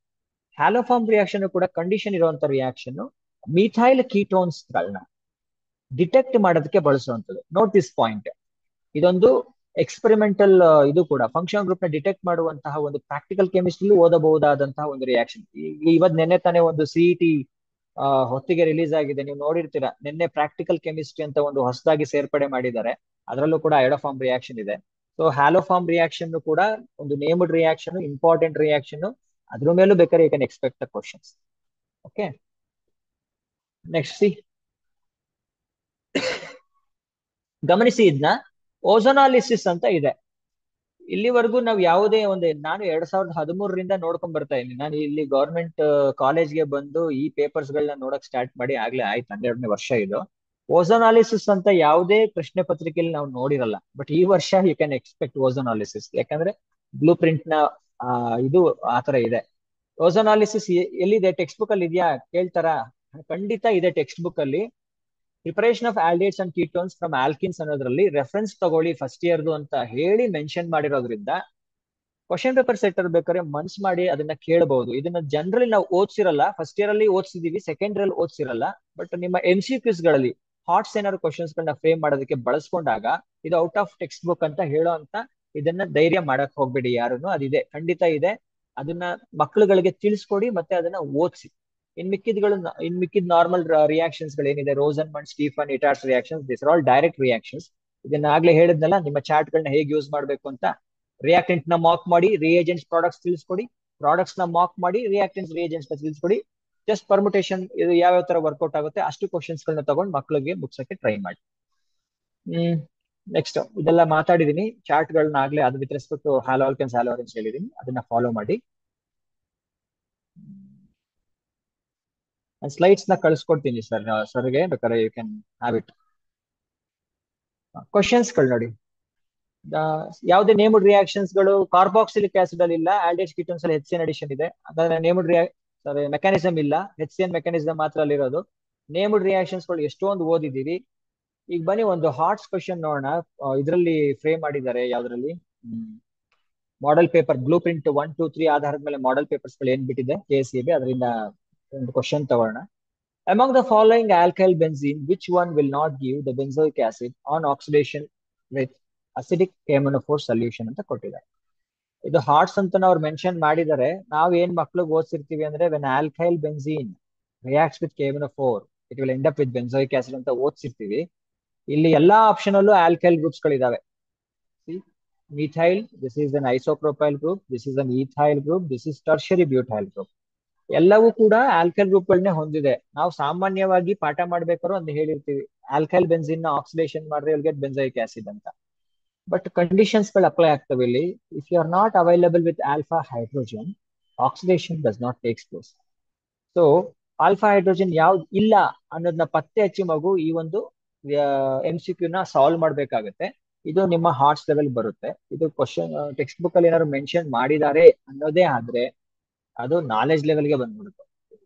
ಹ್ಯಾಲೋಫಾರ್ಮ್ ರಿಯಾಕ್ಷನ್ ಕೂಡ ಕಂಡೀಷನ್ ಇರುವಂತ ರಿಯಾಕ್ಷನ್. ಮಿಥೈಲ್ ಕೀಟೋನ್ಸ್ ಗಳನ್ನ ಡಿಟೆಕ್ಟ್ ಮಾಡೋದಕ್ಕೆ ಬಳಸುವಂತದ್ದು. Note this point. ಇದೊಂದು ಎಕ್ಸ್ಪೆರಿಮೆಂಟಲ್ ಇದು ಕೂಡ ಫಂಕ್ಷನ್ ಗ್ರೂಪ್ ನ ಡಿಟೆಕ್ಟ್ ಮಾಡುವಂತಹ ಒಂದು ಪ್ರಾಕ್ಟಿಕಲ್ ಕೆಮಿಸ್ಟ್ರಿ ಓದಬಹುದಾದಂತಹ ಒಂದು ರಿಯಾಕ್ಷನ್. ಇವತ್ತು ನೆನ್ನೆ ತಾನೇ ಒಂದು CET ಹೊತ್ತಿಗೆ ರಿಲೀಸ್ ಆಗಿದೆ, ನೀವು ನೋಡಿರ್ತೀರಾ. ನಿನ್ನೆ ಪ್ರಾಕ್ಟಿಕಲ್ ಕೆಮಿಸ್ಟ್ರಿ ಅಂತ ಒಂದು ಹೊಸದಾಗಿ ಸೇರ್ಪಡೆ ಮಾಡಿದ್ದಾರೆ, ಅದರಲ್ಲೂ ಕೂಡ ಐಡೋಫಾರ್ಮ್ ರಿಯಾಕ್ಷನ್ ಇದೆ. ಸೊ ಹ್ಯಾಲೋಫಾರ್ಮ್ ರಿಯಾಕ್ಷನ್ ಕೂಡ ಒಂದು ನೇಮ್ಡ್ ರಿಯಾಕ್ಷನ್, ಇಂಪಾರ್ಟೆಂಟ್ ರಿಯಾಕ್ಷನ್. ಅದ್ರ ಮೇಲೂ ಬೇಕಾದ್ರೆ you can expect the questions. Okay, next C. ಗಮನಿಸಿ, ಇದನ್ನ ಓಝೋನಾಲಿಸಿಸ್ ಅಂತ ಇದೆ. ಇಲ್ಲಿವರೆಗೂ ನಾವು ಯಾವುದೇ ಒಂದು, ನಾನು 2013ರಿಂದ ನೋಡ್ಕೊಂಡ್ ಬರ್ತಾ ಇದ್ದೀನಿ. ನಾನು ಇಲ್ಲಿ ಗೌರ್ಮೆಂಟ್ ಕಾಲೇಜ್ಗೆ ಬಂದು ಈ ಪೇಪರ್ಸ್ ಗಳನ್ನ ನೋಡಕ್ ಸ್ಟಾರ್ಟ್ ಮಾಡಿ ಆಗ್ಲೇ ಆಯ್ತು 12ನೇ ವರ್ಷ ಇದು. ಓಝೋನಾಲಿಸಿಸ್ ಅಂತ ಯಾವುದೇ ಪ್ರಶ್ನೆ ಪತ್ರಿಕೆಯಲ್ಲಿ ನಾವು ನೋಡಿರಲ್ಲ. ಬಟ್ ಈ ವರ್ಷ ಯು ಕ್ಯಾನ್ ಎಕ್ಸ್ಪೆಕ್ಟ್ ಓಝೋನಾಲಿಸಿಸ್, ಯಾಕಂದ್ರೆ ಬ್ಲೂ ಪ್ರಿಂಟ್ ನ ಇದು ಆತರ ಇದೆ. ಓಝೋನಾಲಿಸಿಸ್ ಎಲ್ಲಿದೆ? ಟೆಕ್ಸ್ಟ್ ಬುಕ್ ಅಲ್ಲಿ ಇದೆಯಾ ಕೇಳ್ತಾರ? ಖಂಡಿತ ಇದೆ ಟೆಕ್ಸ್ಟ್ ಬುಕ್ ಅಲ್ಲಿ. Preparation of aldehydes and ketones from alkynes ಅನ್ನೋದ್ರಲ್ಲಿ ರೆಫರೆನ್ಸ್ ತಗೊಳ್ಳಿ ಫಸ್ಟ್ ಇಯರ್ದು ಅಂತ ಹೇಳಿ ಮೆನ್ಷನ್ ಮಾಡಿರೋದ್ರಿಂದ ಕ್ವಶನ್ ಪೇಪರ್ ಸೆಟ್ಟರ್ ಬೇಕಾದ್ರೆ ಮನ್ಸ್ ಮಾಡಿ ಅದನ್ನ ಕೇಳಬಹುದು. ಇದನ್ನ ಜನರಲಿ ನಾವು ಓದ್ಸಿರಲ್ಲ, ಫಸ್ಟ್ ಇಯರ್ ಅಲ್ಲಿ ಓದ್ಸಿದೀವಿ, ಸೆಕೆಂಡ್ ಇಯರ್ ಅಲ್ಲಿ ಓದ್ಸಿರಲ್ಲ. ಬಟ್ ನಿಮ್ಮ MCQs ಗಳಲ್ಲಿ ಹಾಟ್ಸ್ ಏನಾದ್ರು ಕ್ವಶನ್ಸ್ ಗಳನ್ನ ಫ್ರೇಮ್ ಮಾಡೋದಕ್ಕೆ ಬಳಸ್ಕೊಂಡಾಗ ಇದು ಔಟ್ ಆಫ್ ಟೆಕ್ಸ್ಟ್ ಬುಕ್ ಅಂತ ಹೇಳೋ ಅಂತ ಇದನ್ನ ಧೈರ್ಯ ಮಾಡಕ್ ಹೋಗ್ಬೇಡಿ ಯಾರುನು. ಅದಿದೆ, ಖಂಡಿತ ಇದೆ. ಅದನ್ನ ಮಕ್ಕಳುಗಳಿಗೆ ತಿಳಿಸ್ಕೊಡಿ ಮತ್ತೆ ಅದನ್ನ ಓದಿಸಿ. ಇನ್ ಮಿಕ್ಕಿದ ನಾರ್ಮಲ್ ರಿಯಾಕ್ಷನ್ಸ್ ಗಳೇನಿದೆ, Rosenmund, Stephen, Etard's reactions, this are all direct reactions. ಇದನ್ನ ಆಗ್ಲೇ ಹೇಳಿದ್ನಲ್ಲ, ನಿಮ್ಮ ಚಾರ್ಟ್ ಗಳನ್ನ ಹೇಗೆ ಯೂಸ್ ಮಾಡ್ಬೇಕು ಅಂತ. ರಿಯಾಕ್ಟೆಂಟ್ ನ ಮಾಕ್ ಮಾಡಿ, ರಿಯೇಜೆಂಟ್ಸ್ ಪ್ರಾಡಕ್ಟ್ಸ್ ತಿಳಿಸ್ಕೊಡಿ. ಪ್ರಾಡಕ್ಟ್ಸ್ ನ ಮಾಕ್ ಮಾಡಿ, ರಿಯಾಕ್ಟೆಂಟ್ಸ್ ರಿಯೇಜೆಂಟ್ಸ್ ನ ತಿಳಿಸ್ಕೊಡಿ. ಜಸ್ಟ್ ಪರ್ಮುಟೇಷನ್ ಇದು ಯಾವ ತರ ವರ್ಕೌಟ್ ಆಗುತ್ತೆ ಅಷ್ಟು ಕ್ವಶನ್ಸ್ ಗಳನ್ನ ತಗೊಂಡು ಮಕ್ಕಳಿಗೆ ಮುಗ್ಸಕ್ಕೆ ಟ್ರೈ ಮಾಡಿ. ನೆಕ್ಸ್ಟ್ ಇದೆಲ್ಲ ಮಾತಾಡಿದೀನಿ. ಚಾರ್ಟ್ ಗಳನ್ನ ಆಗ್ಲೇ ಅದು with respect to haloalkanes, haloarenes ಹೇಳಿದೀನಿ, ಅದನ್ನ ಫಾಲೋ ಮಾಡಿ. ಸ್ಲೈಡ್ಸ್ ನ ಕಳಿಸ್ಕೊಡ್ತೀನಿ ಸರ್ಗೆ, ಬೇಕಾದ್ರೆ you can have it. Questions ಗಳು ನೋಡಿ. ಯಾವುದೇ ನೇಮ್ಡ್ ರಿಯಾಕ್ಷನ್ಸ್ ಗಳು ಕಾರ್ಬಾಕ್ಸಿಲಿಕ್ ಆಸಿಡ್ ಅಲ್ಲಿ ಇಲ್ಲ, ಆಲ್ಡೇಟ್ಸ್ ಕೀಟೋನ್ಸ್ ಅಲ್ಲಿ HCN ಅಡಿಷನ್ ಇದೆ. ಹಾಗಾದ್ರೆ ನೇಮ್ಡ್ ಮೆಕ್ಯಾನಿಸಮ್ ಇಲ್ಲ, HCN ಮೆಕ್ಯಾನಿಸಮ್ ಮಾತ್ರ ಅಲ್ಲಿರೋದು. ನೇಮ್ಡ್ ರಿಯಾಕ್ಷನ್ಸ್ ಗಳು ಎಷ್ಟೊಂದು ಓದಿದೀವಿ. ಈಗ ಬನ್ನಿ ಒಂದು ಹಾಟ್ಸ್ ಕ್ವಶನ್ ನೋಡೋಣ. ಇದರಲ್ಲಿ ಫ್ರೇಮ್ ಮಾಡಿದ್ದಾರೆ, ಯಾವ್ದ್ರಲ್ಲಿ ಮಾಡೆಲ್ ಪೇಪರ್ ಬ್ಲೂ ಪ್ರಿಂಟ್ 1, 2, 3 ಆಧಾರದ ಮೇಲೆ ಮಾಡೆಲ್ ಪೇಪರ್ಸ್ ಗಳು ಏನ್ ಬಿಟ್ಟಿದೆ KSEB, ಅದರಿಂದ ಒಂದು ಕ್ವಶನ್ ತಗೋಣ. Among the following alkyl benzene, which one will not give the benzoic acid on oxidation with acidic KMNO4 solution ಅಂತ ಕೊಟ್ಟಿದ್ದಾರೆ. ಇದು ಹಾರ್ಟ್ಸ್ ಅಂತ ಅವ್ರು ಮೆನ್ಷನ್ ಮಾಡಿದ್ದಾರೆ. ನಾವ್ ಏನ್ ಮಕ್ಳಿಗೆ ಓದಿಸಿರ್ತೀವಿ ಅಂದ್ರೆ, when alkyl benzene reacts with KMNO4 it will end up with benzoic acid ಅಂತ ಓದಿಸಿರ್ತೀವಿ. ಇಲ್ಲಿ ಎಲ್ಲಾ ಆಪ್ಷನ್ ಅಲ್ಲೂ ಆಲ್ಕೈಲ್ ಗ್ರೂಪ್ಸ್ ಗಳಿದಾವೆ. methyl, this is an isopropyl group, this is an ethyl group, this is tertiary butyl group. ಎಲ್ಲವೂ ಕೂಡ alkyl group ಗಳನ್ನೇ ಹೊಂದಿದೆ. ನಾವು ಸಾಮಾನ್ಯವಾಗಿ ಪಾಠ ಮಾಡ್ಬೇಕಾದ್ರೂ ಒಂದು ಹೇಳಿರ್ತೀವಿ, ಆಲ್ಕೈಲ್ ಬೆನ್ಸಿನ್ ನ ಆಕ್ಸಿಡೇಷನ್ ಮಾಡಿದ್ರೆ ವಿಲ್ ಗೆಟ್ ಬೆನ್ಸೋಯಿಕ್ ಆಸಿಡ್ ಅಂತ. ಬಟ್ ಕಂಡೀಷನ್ಸ್ ಗಳು ಅಪ್ಲೈ ಆಗ್ತವೆ ಇಲ್ಲಿ. If you are not available with alpha hydrogen, oxidation does not takes place. So alpha hydrogen ಯಾವ್ದು ಇಲ್ಲ ಅನ್ನೋದನ್ನ ಪತ್ತೆ ಹಚ್ಚಿ ಮಗು ಈ ಒಂದು MCQ ನ ಸಾಲ್ವ್ ಮಾಡ್ಬೇಕಾಗತ್ತೆ. ಇದು ನಿಮ್ಮ ಹಾರ್ಟ್ಸ್ ಲೆವೆಲ್ ಬರುತ್ತೆ. ಇದು ಕ್ವಶನ್ ಟೆಕ್ಸ್ಟ್ ಬುಕ್ ಅಲ್ಲಿ ಏನಾದ್ರು ಮೆನ್ಷನ್ ಮಾಡಿದ್ದಾರೆ ಅನ್ನೋದೇ ಆದ್ರೆ ಅದು ನಾಲೆಜ್ ಲೆವೆಲ್ಗೆ ಬಂದ್ಬಿಡುತ್ತೆ.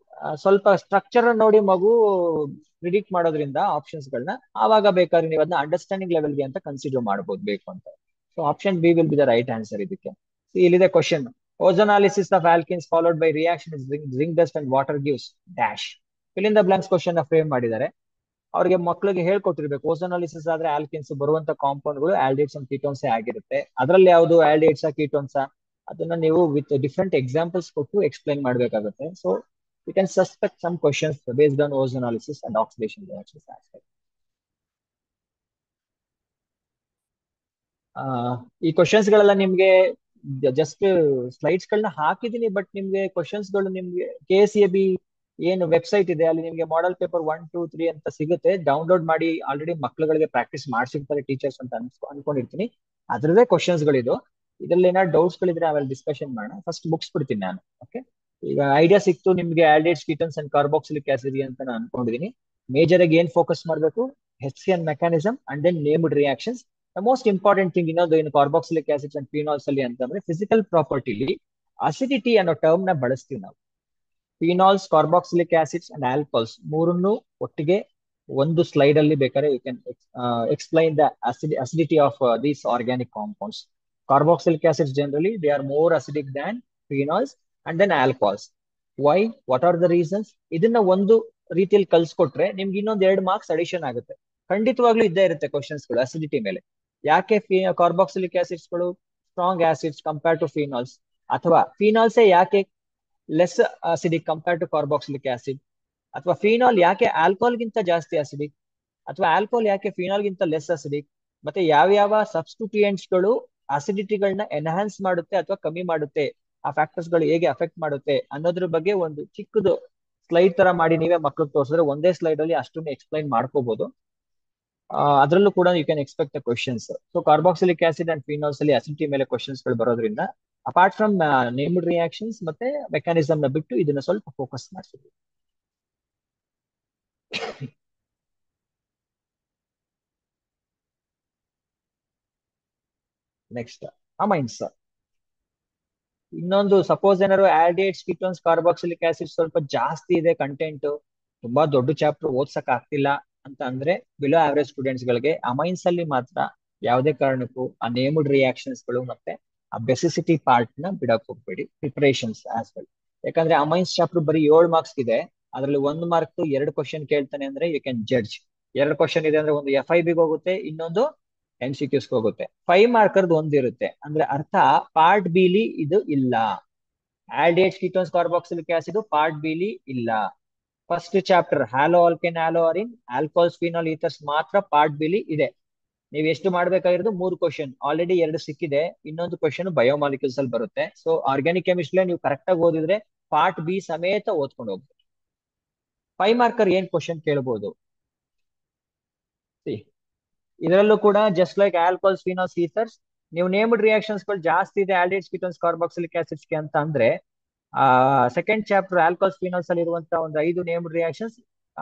ಸ್ವಲ್ಪ ಸ್ಟ್ರಕ್ಚರ್ ನೋಡಿ ಮಗು ಪ್ರಿಡಿಕ್ಟ್ ಮಾಡೋದ್ರಿಂದ ಆಪ್ಷನ್ಸ್ ಗಳನ್ನ, ಆವಾಗ ಬೇಕಾದ್ರೆ ನೀವು ಅದನ್ನ ಅಂಡರ್ಸ್ಟ್ಯಾಂಡಿಂಗ್ ಲೆವೆಲ್ಗೆ ಅಂತ ಕನ್ಸಿಡರ್ ಮಾಡಬಹುದು ಬೇಕು ಅಂತ. So option B will be the right answer ಇದಕ್ಕೆ. ಇಲ್ಲಿದೆ question, ozonolysis of alkenes followed by reaction zinc dust and water gives dash. Fill in the blanks question ನ ಫ್ರೇಮ್ ಮಾಡಿದ್ದಾರೆ. ಅವ್ರಿಗೆ ಮಕ್ಕಳಿಗೆ ಹೇಳ್ಕೊಟ್ಟಿರ್ಬೇಕು, ಓಝೋನಾಲಿಸಿಸ್ ಆದ್ರೆ ಆಲ್ಕಿನ್ಸ್ ಬರುವಂತ ಕಾಂಪೌಂಡ್ಗಳು ಆಲ್ಡೇಟ್ಸ್ ಅಂಡ್ ಕೀಟೋನ್ಸ್ ಆಗಿರುತ್ತೆ. ಅದರಲ್ಲಿ ಯಾವುದು ಆಲ್ಡೇಟ್ಸ್ ಕೀಟೋನ್ಸ್ ಅದನ್ನ ನೀವು ವಿತ್ ಡಿಫ್ರೆಂಟ್ ಎಕ್ಸಾಂಪಲ್ಸ್ ಕೊಟ್ಟು ಎಕ್ಸ್ಪ್ಲೈನ್ ಮಾಡಬೇಕಾಗುತ್ತೆ. So you can suspect some questions based on ozonolysis and oxidation reactions aspect. ಆ, ಈ ಕ್ವಶನ್ಸ್ ಗಳೆಲ್ಲ ನಿಮ್ಗೆ ಜಸ್ಟ್ ಸ್ಲೈಡ್ಸ್ ಗಳನ್ನ ಹಾಕಿದೀನಿ, ಬಟ್ ನಿಮ್ಗೆ ಕ್ವಶನ್ಸ್ ಗಳು ನಿಮ್ಗೆ KCAB ಏನು ವೆಬ್ಸೈಟ್ ಇದೆ ಅಲ್ಲಿ ನಿಮ್ಗೆ ಮಾಡೆಲ್ ಪೇಪರ್ 1, 2, 3 ಅಂತ ಸಿಗುತ್ತೆ. ಡೌನ್ಲೋಡ್ ಮಾಡಿ ಆಲ್ರೆಡಿ ಮಕ್ಳುಗಳಿಗೆ ಪ್ರಾಕ್ಟೀಸ್ ಮಾಡ್ಸಿರ್ತಾರೆ ಟೀಚರ್ಸ್ ಅಂತ ಅನ್ಕೊಂಡಿರ್ತೀನಿ. ಅದ್ರದ್ದೇ ಕ್ವಶನ್ಸ್ ಗಳಿದು. ಇದ್ರಲ್ಲಿ ಏನಾದ್ರು ಡೌಟ್ಸ್ ಗಳಿದ್ರೆ ಆಮೇಲೆ ಡಿಸ್ಕಷನ್ ಮಾಡೋಣ. ಫಸ್ಟ್ ಮುಗಿಸ್ಬಿಡ್ತೀನಿ ನಾನು. ಓಕೆ, ಈಗ ಐಡಿಯಾ ಸಿಕ್ತು ನಿಮ್ಗೆ aldehydes, ketones and carboxylic acid ಅಂತ ನಾನು ಅನ್ಕೊಂಡಿದೀನಿ. ಮೇಜರ್ ಆಗಿ ಏನ್ ಫೋಕಸ್ ಮಾಡಬೇಕು, HCN mechanism and then named reactions. The most important thing ಇನ್ನೊಂದು ಏನು ಕಾರ್ಬಾಕ್ಸಿಲಿಕ್ ಆಸಿಡ್ಸ್ ಅಂಡ್ ಫಿನಾಲ್ಸ್ ಅಲ್ಲಿ ಅಂತಂದ್ರೆ ಫಿಸಿಕಲ್ ಪ್ರಾಪರ್ಟಿಲಿ ಅಸಿಡಿಟಿ ಅನ್ನೋ ಟರ್ಮ್ ನ ಬಳಸ್ತೀವಿ ನಾವು. Phenols, carboxylic acids and alcohols ಮೂರನ್ನು ಒಟ್ಟಿಗೆ ಒಂದು ಸ್ಲೈಡ್ ಅಲ್ಲಿ ಬೇಕಾದ್ರೆ you can explain the acidity of these organic compounds. Carboxylic acids generally they are more acidic than phenols and then alcohols. Why? What are the reasons? ಇದನ್ನ ಒಂದು ರೀತಿಯಲ್ಲಿ ಕಲ್ಸ್ಕೊಟ್ರೆ ನಿಮ್ಗೆ ಇನ್ನೊಂದ್ 2 ಮಾರ್ಕ್ಸ್ ಅಡಿಷನ್ ಆಗುತ್ತೆ. ಖಂಡಿತವಾಗ್ಲೂ ಇದ್ದೇ ಇರುತ್ತೆ ಕ್ವಶನ್ಸ್ ಗಳು ಅಸಿಡಿಟಿ ಮೇಲೆ. ಯಾಕೆ ಕಾರ್ಬಾಕ್ಸಿಲಿಕ್ ಆಸಿಡ್ಸ್ ಗಳು strong acids compare to phenols, ಅಥವಾ ಫಿನಾಲ್ಸೇ ಯಾಕೆ less acidic compare to carboxylic acid, ಅಥವಾ ಫಿನಾಲ್ ಯಾಕೆ ಆಲ್ಕೋಹಾಲ್ ಗಿಂತ ಜಾಸ್ತಿ ಅಸಿಡಿಕ್, ಅಥವಾ ಆಲ್ಕೋಹಾಲ್ ಯಾಕೆ ಫಿನಾಲ್ ಗಿಂತ ಲೆಸ್ ಅಸಿಡಿಕ್, ಮತ್ತೆ ಯಾವ ಸಬ್ಸ್ಟಿಟ್ಯೂಯೆಂಟ್ಸ್ ಗಳು ಅಸಿಡಿಟಿಗಳನ್ನ ಎನ್ಹಾನ್ಸ್ ಮಾಡುತ್ತೆ ಅಥವಾ ಕಮ್ಮಿ ಮಾಡುತ್ತೆ, ಆ ಫ್ಯಾಕ್ಟರ್ಸ್ ಗಳು ಹೇಗೆ ಅಫೆಕ್ಟ್ ಮಾಡುತ್ತೆ ಅನ್ನೋದ್ರ ಬಗ್ಗೆ ಒಂದು ಚಿಕ್ಕದು ಸ್ಲೈಡ್ ತರ ಮಾಡಿ ನೀವೇ ಮಕ್ಳಿಗೆ ತೋರಿಸಿದ್ರೆ ಒಂದೇ ಸ್ಲೈಡ್ ಅಲ್ಲಿ ಅಷ್ಟನ್ನು ಎಕ್ಸ್ಪ್ಲೈನ್ ಮಾಡ್ಕೋಬಹುದು. ಅದರಲ್ಲೂ ಕೂಡ you can expect the questions. So carboxylic acid and phenols ಅಲ್ಲಿ ಅಸಿಡಿಟಿ ಮೇಲೆ ಕ್ವಶನ್ಸ್ ಗಳು ಬರೋದ್ರಿಂದ ಅಪಾರ್ಟ್ ಫ್ರಮ್ ನೇಮ್ಡ್ ರಿಯಾಕ್ಷನ್ಸ್ ಮತ್ತೆ ಮೆಕ್ಯಾನಿಸಮ್ ನ ಬಿಟ್ಟು ಇದನ್ನ ಸ್ವಲ್ಪ ಫೋಕಸ್ ಮಾಡ್ತೀವಿ. Next amines. ಇನ್ನೊಂದು ಸಪೋಸ್ ಏನಾದ್ರು ಆಲ್ಡಿಹೈಡ್ಸ್, ಕೀಟೋನ್ಸ್, ಕಾರ್ಬಾಕ್ಸಿಲಿಕ್ ಆಸಿಡ್ ಸ್ವಲ್ಪ ಜಾಸ್ತಿ ಇದೆ ಕಂಟೆಂಟ್, ತುಂಬಾ ದೊಡ್ಡ ಚಾಪ್ಟರ್ ಓದ್ಸಕ್ ಆಗ್ತಿಲ್ಲ ಅಂತ ಅಂದ್ರೆ ಬಿಲೋ ಆವರೇಜ್ ಸ್ಟೂಡೆಂಟ್ಸ್ ಗಳಿಗೆ ಅಮೈನ್ಸ್ ಅಲ್ಲಿ ಮಾತ್ರ ಯಾವುದೇ ಕಾರಣಕ್ಕೂ ಆ ನೇಮ್ಡ್ ರಿಯಾಕ್ಷನ್ಸ್ ಗಳು ಮತ್ತೆ ಆ ಬೆಸಿಸಿಟಿ ಪಾರ್ಟ್ ನ ಬಿಡಕ್ ಹೋಗ್ಬೇಡಿ. Preparations as well. ಯಾಕಂದ್ರೆ ಅಮೈನ್ಸ್ ಚಾಪ್ಟರ್ ಬರೀ 7 ಮಾರ್ಕ್ಸ್ ಇದೆ. ಅದ್ರಲ್ಲಿ 1 ಮಾರ್ಕ್ 2 ಕ್ವಶನ್ ಕೇಳ್ತಾನೆ ಅಂದ್ರೆ ಯು ಕ್ಯಾನ್ ಜಡ್ಜ್. 2 ಕ್ವಶನ್ ಇದೆ ಅಂದ್ರೆ ಒಂದು FIB ಹೋಗುತ್ತೆ, ಇನ್ನೊಂದು MCQs ಹೋಗುತ್ತೆ. 5 ಮಾರ್ಕರ್ದು ಒಂದಿರುತ್ತೆ. ಅಂದ್ರೆ ಅರ್ಥ ಪಾರ್ಟ್ ಬಿಲಿ ಇದು ಇಲ್ಲ. Aldehydes, ketones, carboxylic acid part ಬಿಲಿ ಇಲ್ಲ. First chapter haloalkane, haloarene, alcohols, phenol, ethers ಮಾತ್ರ ಪಾರ್ಟ್ ಬಿಲಿ ಇದೆ. ನೀವು ಎಷ್ಟು ಮಾಡ್ಬೇಕಾಗಿರೋದು 3 ಕ್ವಶನ್, ಆಲ್ರೆಡಿ 2 ಸಿಕ್ಕಿದೆ. ಇನ್ನೊಂದು ಕ್ವಶನ್ ಬಯೋಮಾಲಿಕ್ಯೂಲ್ಸ್ ಅಲ್ಲಿ ಬರುತ್ತೆ. ಸೊ ಆರ್ಗ್ಯಾನಿಕ್ ಕೆಮಿಸ್ಟ್ರಿ ನೀವು ಕರೆಕ್ಟ್ ಆಗಿ ಓದಿದ್ರೆ ಪಾರ್ಟ್ ಬಿ ಸಮೇತ ಓದ್ಕೊಂಡು ಹೋಗ್ಬೇಕು. 5 ಮಾರ್ಕರ್ ಏನ್ ಕ್ವಶನ್ ಕೇಳಬಹುದು ಇದರಲ್ಲೂ ಕೂಡ just like alcohols, phenols, ethers, ನೀವು ನೇಮ್ಡ್ ರಿಯಾಕ್ಷನ್ಸ್ ಗಳು ಜಾಸ್ತಿ ಇದೆ ಆಲ್ಡಿಹೈಡ್ಸ್, ಕೀಟೋನ್ಸ್, ಕಾರ್ಬಾಕ್ಸಿಲಿಕ್ ಆಸಿಡ್ಸ್ ಗೆ ಅಂತ ಅಂದ್ರೆ ಸೆಕೆಂಡ್ ಚಾಪ್ಟರ್ ಆಲ್ಕೋಹಾಲ್ಸ್, ಫಿನಾಲ್ಸ್ ಅಲ್ಲಿ ಇರುವಂತಹ ಒಂದು 5 ನೇಮ್ಡ್ ರಿಯಾಕ್ಷನ್ಸ್,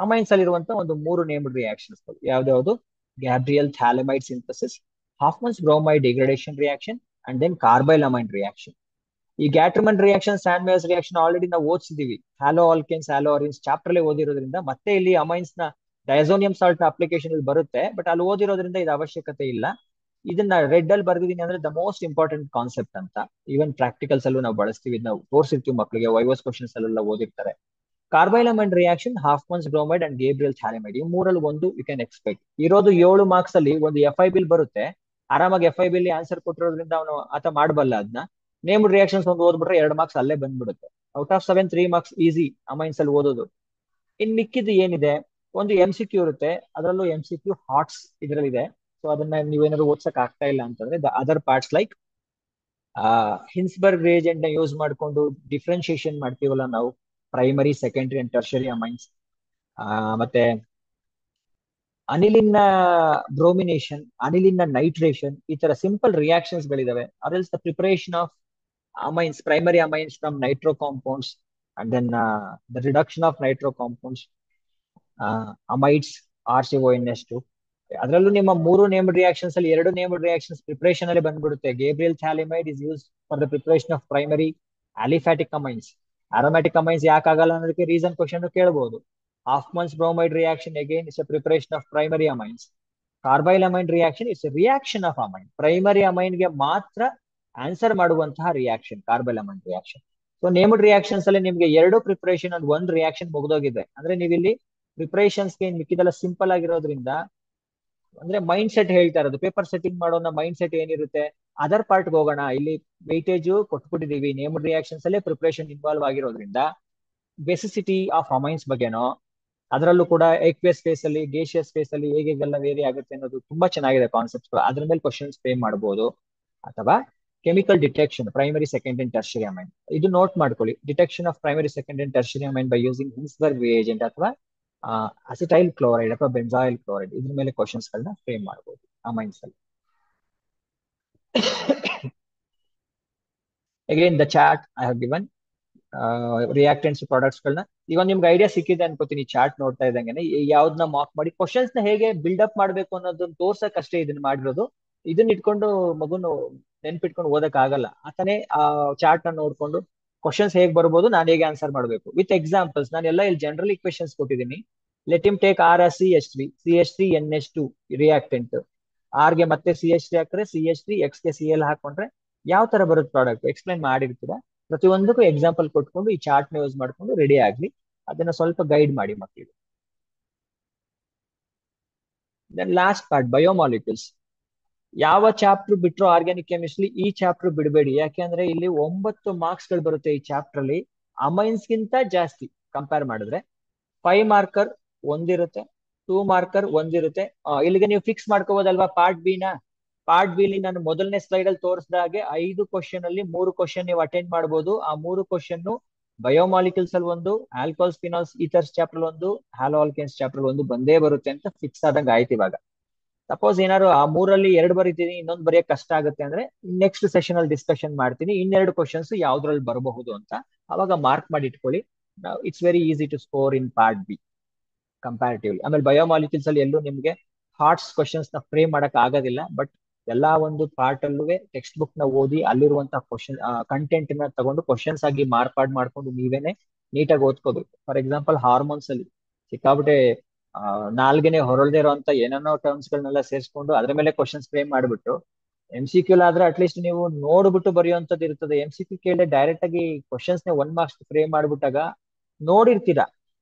ಅಮೈನ್ಸ್ ಅಲ್ಲಿ ಇರುವಂತಹ ಒಂದು 3 ನೇಮ್ಡ್ ರಿಯಾಕ್ಷನ್ಸ್ ಯಾವ್ದು Gabriel phthalimide synthesis, Hofmann's bromide degradation reaction and then carbylamine reaction. ಈ Gattermann reaction, Sandmeyer's reaction already ನಾವು ಓದಿಸಿದೀವಿ. Haloalkanes, haloarenes chapter ಅಲ್ಲಿ ಓದಿರೋದ್ರಿಂದ ಮತ್ತೆ ಇಲ್ಲಿ ಅಮೈನ್ಸ್ ನ ಡೈಸೋನಿಯಂ ಸಾಲ್ಟ್ ಅಪ್ಲಿಕೇಶನ್ ಇಲ್ಲಿ ಬರುತ್ತೆ, ಬಟ್ ಅಲ್ಲಿ ಓದಿರೋದ್ರಿಂದ ಇದು ಅವಶ್ಯಕತೆ ಇಲ್ಲ. ಇದನ್ನ ರೆಡ್ ಅಲ್ಲಿ ಬರ್ದಿದ್ದೀನಿ ಅಂದ್ರೆ ದ ಮೋಸ್ಟ್ ಇಂಪಾರ್ಟೆಂಟ್ ಕಾನ್ಸೆಪ್ಟ್ ಅಂತ. ಈವನ್ ಪ್ರಾಕ್ಟಿಕಲ್ಸ್ ಅಲ್ಲೂ ನಾವು ಬಳಸ್ತೀವಿ, ನಾವು ತೋರಿಸಿರ್ತೀವಿ ಮಕ್ಕಳಿಗೆ, ವೈವಸ್ ಕ್ವಶನ್ಸ್ ಅಲ್ಲೆಲ್ಲ ಓದಿರ್ತಾರೆ. Carbylamine reaction, Hofmann's bromide and Gabriel phthalimide, ಈ ಮೂರಲ್ಲಿ ಒಂದು ಯು ಕ್ಯಾನ್ ಎಕ್ಸ್ಪೆಕ್ಟ್. ಇರೋದು 7 ಮಾರ್ಕ್ಸ್ ಅಲ್ಲಿ ಒಂದು FIB ಬರುತ್ತೆ. ಆರಾಮಾಗಿ FIB ಅಲ್ಲಿ ಆನ್ಸರ್ ಕೊಟ್ಟಿರೋದ್ರಿಂದ ಅವನು ಆತ ಮಾಡಬಲ್ಲ ಅದನ್ನ. ನೇಮ್ಡ್ ರಿಯಾಕ್ಷನ್ಸ್ ಒಂದು ಓದ್ಬಿಟ್ರೆ 2 ಮಾರ್ಕ್ಸ್ ಅಲ್ಲೇ ಬಂದ್ಬಿಡುತ್ತೆ. Out of 7 3 marks easy amines ಅಲ್ಲಿ ಓದೋದು. ಇನ್ ಮಿಕ್ಕಿದ್ದು ಏನಿದೆ, ಒಂದು MCQ ಇರುತ್ತೆ. ಅದರಲ್ಲೂ MCQ ಹಾಟ್ಸ್ ಇದರಲ್ಲಿದೆ. ಸೊ ಅದನ್ನ ನೀವೇನಾದ್ರು ಓದ್ಸಕ್ ಆಗ್ತಾ ಇಲ್ಲ ಅಂತಂದ್ರೆ the other parts like Hinsberg reagent ನ ಯೂಸ್ ಮಾಡ್ಕೊಂಡು ಡಿಫ್ರೆನ್ಶಿಯೇಷನ್ ಮಾಡ್ತೀವಲ್ಲ ನಾವು, primary, secondary and tertiary amines, ಮತ್ತೆ ಅನಿಲಿನ ಬ್ರೋಮಿನೇಷನ್, ಅನಿಲಿನ ನೈಟ್ರೇಷನ್, ಈ ತರ ಸಿಂಪಲ್ ರಿಯಾಕ್ಷನ್ಸ್ ಗಳಿದಾವೆ. ಅದಲ್ಸ್ the preparation of amines, primary amines from nitro compounds, and then the reduction of nitro compounds, amides, RCONS2. ಅದರಲ್ಲೂ ನಿಮ್ಮ 3 ನೇಮ್ಡ್ ರಿಯಾಕ್ಷನ್ಸ್ ಅಲ್ಲಿ 2 ನೇಮ್ಡ್ ರಿಯಾಕ್ಷನ್ಸ್ ಪ್ರಿಪರೇಷನ್ ಅಲ್ಲಿ ಬಂದ್ಬಿಡುತ್ತೆ. Gabriel phthalimide is use for the preparation of primary aliphatic amines. Aromatic amines ಯಾಕಾಗಲ್ಲ ಅನ್ನೋದಕ್ಕೆ reason question ಕೇಳಬಹುದು. Hofmann's bromide reaction again is a preparation of primary amines. Carbylamine reaction is reaction of amine. Primary amine ಗೆ ಮಾತ್ರ answer ಮಾಡುವಂತಹ reaction carbylamine reaction. So named reactions ಅಲ್ಲಿ ನಿಮ್ಗೆ 2 preparation and 1 reaction ಮುಗಿದೋಗಿದೆ. ಅಂದ್ರೆ ನೀವು ಇಲ್ಲಿ preparations ಗೆ ಮಿಕ್ಕಿದೆಲ್ಲ simple ಆಗಿರೋದ್ರಿಂದ, ಅಂದ್ರೆ ಮೈಂಡ್ ಸೆಟ್ ಹೇಳ್ತಾ ಇರೋದು, ಪೇಪರ್ ಸೆಟ್ಟಿಂಗ್ ಮಾಡೋಣ ಮೈಂಡ್ ಸೆಟ್ ಏನಿರುತ್ತೆ ಅದರ್ ಪಾರ್ಟ್ ಹೋಗೋಣ. ಇಲ್ಲಿ ವೆಯ್ಟೇಜ್ ಕೊಟ್ಬಿಟ್ಟಿದೀವಿ, ನೇಮ್ಡ್ ರಿಯಾಕ್ಷನ್ಸ್ ಅಲ್ಲೇ ಪ್ರಿಪರೇಷನ್ ಇನ್ವಾಲ್ವ್ ಆಗಿರೋದ್ರಿಂದ ಬೆಸಿಸಿಟಿ ಆಫ್ ಅಮೈನ್ಸ್ ಬಗ್ಗೆನೋ, ಅದರಲ್ಲೂ ಕೂಡ ಎಕ್ವಿಯಸ್ ಫೇಸ್ ಅಲ್ಲಿ, ಗೇಷಿಯಸ್ ಫೇಸ್ ಅಲ್ಲಿ ಹೇಗೆಲ್ಲ ವೇರಿ ಆಗುತ್ತೆ ಅನ್ನೋದು ತುಂಬಾ ಚೆನ್ನಾಗಿದೆ ಕಾನ್ಸೆಪ್ಟ್ಗಳು. ಅದ್ರ ಮೇಲೆ ಕ್ವಶನ್ಸ್ ಫ್ರೇಮ್ ಮಾಡಬಹುದು. ಅಥವಾ chemical detection, primary, second and tertiary amine, ಇದು ನೋಟ್ ಮಾಡ್ಕೊಳ್ಳಿ. Detection of primary, second and tertiary amine by using Hinsberg reagent ಅಥವಾ ಅಸಿಟೈಲ್ ಕ್ಲೋರೈಡ್ ಅಥವಾ ಬೆಂಜಾಯಿಲ್ ಕ್ಲೋರೈಡ್, ಇದ್ರ ಮೇಲೆ ಕ್ವಶನ್ಸ್ ಗಳನ್ನ ಫ್ರೇಮ್ ಮಾಡಬಹುದು ಅಮೈನ್ಸ್ ಅಲ್ಲಿ. Again the chart I have given reactants products ಗಳನ್ನ. ಈಗ ನಿಮ್ಗೆ ಐಡಿಯಾ ಸಿಕ್ಕಿದೆ ಅನ್ಕೋತೀನಿ ಚಾರ್ಟ್ ನೋಡ್ತಾ ಇದ್ದಂಗೆ. ಯಾವ್ದನ್ನ ಮಾರ್ಕ್ ಮಾಡಿ ಕ್ವಶನ್ಸ್ ನ ಹೇಗೆ ಬಿಲ್ಡಪ್ ಮಾಡ್ಬೇಕು ಅನ್ನೋದನ್ನ ತೋರ್ಸಕ್ ಅಷ್ಟೇ ಇದನ್ನ ಮಾಡಿರೋದು. ಇದನ್ನ ಇಟ್ಕೊಂಡು ಮಗುನು ನೆನ್ಪಿಟ್ಕೊಂಡು ಓದಕ್ ಆಗಲ್ಲ. ಆತನೇ ಆ ಚಾರ್ಟ್ ನ ನೋಡ್ಕೊಂಡು ಕ್ವಶನ್ಸ್ ಹೇಗ್ ಬರ್ಬೋದು, ನಾನು ಹೇಗೆ ಆನ್ಸರ್ ಮಾಡಬೇಕು ವಿತ್ ಎಕ್ಸಾಂಪಲ್ಸ್. ನಾನು ಎಲ್ಲ ಇಲ್ಲಿ ಜನರಲ್ ಇಕ್ವೇಶನ್ಸ್ ಕೊಟ್ಟಿದ್ದೀನಿ. Let him take R as CH3 reactant. R ಗೆ ಮತ್ತೆ CH3 ಹಾಕಿದ್ರೆ CH3, ಎಕ್ಸ್ ಗೆ Cl ಹಾಕೊಂಡ್ರೆ ಯಾವ ತರ ಬರುತ್ತೆ ಪ್ರಾಡಕ್ಟ್ ಎಕ್ಸ್ಪ್ಲೈನ್ ಮಾಡಿರ್ತೀರಾ. ಪ್ರತಿಯೊಂದಕ್ಕೂ ಎಕ್ಸಾಂಪಲ್ ಕೊಟ್ಕೊಂಡು ಈ ಚಾರ್ಟ್ ನ ಯೂಸ್ ಮಾಡ್ಕೊಂಡು ರೆಡಿ ಆಗ್ಲಿ. ಅದನ್ನ ಸ್ವಲ್ಪ ಗೈಡ್ ಮಾಡಿ ಮಕ್ಕಳಿಗೆ. Then last part, biomolecules. ಯಾವ ಚಾಪ್ಟರ್ ಬಿಟ್ರು ಆರ್ಗ್ಯಾನಿಕ್ ಕೆಮಿಸ್ಟ್ರಿ ಈ ಚಾಪ್ಟರ್ ಬಿಡಬೇಡಿ. ಯಾಕೆಂದ್ರೆ ಇಲ್ಲಿ 9 ಮಾರ್ಕ್ಸ್ ಗಳು ಬರುತ್ತೆ ಈ ಚಾಪ್ಟರ್ ಅಲ್ಲಿ, ಅಮೈನ್ಸ್ ಗಿಂತ ಜಾಸ್ತಿ ಕಂಪೇರ್ ಮಾಡಿದ್ರೆ. 5 ಮಾರ್ಕರ್ ಒಂದಿರುತ್ತೆ, 2 ಮಾರ್ಕರ್ ಒಂದಿರುತ್ತೆ. ಇಲ್ಲಿಗೆ ನೀವು ಫಿಕ್ಸ್ ಮಾಡ್ಕೋಬೋದಲ್ವಾ ಪಾರ್ಟ್ ಬಿ ನ. ಪಾರ್ಟ್ ಬಿ ಲಿ ನಾನು ಮೊದಲನೇ ಸ್ಲೈಡ್ ಅಲ್ಲಿ ತೋರಿಸಿದ ಹಾಗೆ 5 ಕ್ವಶನ್ ಅಲ್ಲಿ 3 ಕ್ವಶನ್ ನೀವು ಅಟೆಂಡ್ ಮಾಡಬಹುದು. ಆ 3 ಕ್ವಶನ್ ಬಯೋಮಾಲಿಕ್ಯೂಲ್ಸ್ ಅಲ್ಲಿ ಒಂದು, ಆಲ್ಕೋಹಾಲ್ಸ್ ಫಿನಾಲ್ಸ್ ಈಥರ್ಸ್ ಚಾಪ್ಟರ್ ಒಂದು, ಹ್ಯಾಲೋ ಆಲ್ಕೇನ್ಸ್ ಚಾಪ್ಟರ್ ಒಂದು ಬಂದೇ ಬರುತ್ತೆ ಅಂತ ಫಿಕ್ಸ್ ಆದಂಗೆ ಆಯ್ತು ಇವಾಗ. ಸಪೋಸ್ ಏನಾದ್ರು ಆ 3ರಲ್ಲಿ 2 ಬರೀತೀನಿ, ಇನ್ನೊಂದು ಬರೆಯಕ್ ಕಷ್ಟ ಆಗುತ್ತೆ ಅಂದ್ರೆ ನೆಕ್ಸ್ಟ್ ಸೆಷನ್ ಅಲ್ಲಿ ಡಿಸ್ಕಷನ್ ಮಾಡ್ತೀನಿ ಇನ್ನೆರಡು ಕ್ವಶನ್ಸ್ ಯಾವ್ದ್ರಲ್ಲಿ ಬರಬಹುದು ಅಂತ. ಅವಾಗ ಮಾರ್ಕ್ ಮಾಡಿ ಇಟ್ಕೊಳ್ಳಿ. It's very easy to score in part B comparatively. ಆಮೇಲೆ ಬಯೋಮಾಲಿಕ್ಯೂಲ್ಸ್ ಅಲ್ಲಿ ಎಲ್ಲೂ ನಿಮ್ಗೆ ಹಾರ್ಟ್ಸ್ ಕ್ವಶನ್ಸ್ ನ ಫ್ರೇಮ್ ಮಾಡಕ್ ಆಗೋದಿಲ್ಲ. ಬಟ್ ಎಲ್ಲಾ ಒಂದು ಪಾರ್ಟ್ ಅಲ್ಲೂ ಟೆಕ್ಸ್ಟ್ ಬುಕ್ ನ ಓದಿ ಅಲ್ಲಿರುವಂತಹ ಕ್ವಶನ್ ಕಂಟೆಂಟ್ ನ ತಗೊಂಡು ಕ್ವಶನ್ಸ್ ಆಗಿ ಮಾರ್ಪಾಡ್ ಮಾಡ್ಕೊಂಡು ನೀವೇನೆ ನೀಟಾಗಿ ಓದ್ಕೋಬೇಕು. ಫಾರ್ ಎಕ್ಸಾಂಪಲ್ ಹಾರ್ಮೋನ್ಸ್ ಅಲ್ಲಿ ಸಿಕ್ಕಾಬಿಟ್ಟೆ ನಾಲ್ಗೆನೆ ಹೊರಳದೇ ಇರುವಂತ ಏನೇನೋ ಟರ್ಮ್ಸ್ ಗಳನ್ನೆಲ್ಲ ಸೇರಿಸ್ಕೊಂಡು ಅದ್ರ ಮೇಲೆ ಕ್ವಶನ್ಸ್ ಫ್ರೇಮ್ ಮಾಡ್ಬಿಟ್ಟು, MCQ ಆದ್ರೆ ಅಟ್ಲೀಸ್ಟ್ ನೀವು ನೋಡ್ಬಿಟ್ಟು ಬರೆಯುವಂತದ್ದು ಇರ್ತದೆ. MCQ ಕೇಳಿದ್ರೆ ಡೈರೆಕ್ಟ್ ಆಗಿ ಕ್ವಶನ್ಸ್ ನ 1 ಮಾರ್ಕ್ಸ್ ಫ್ರೇಮ್ ಮಾಡ್ಬಿಟ್ಟಾಗ ನೋಡಿರ್ತೀರಾ,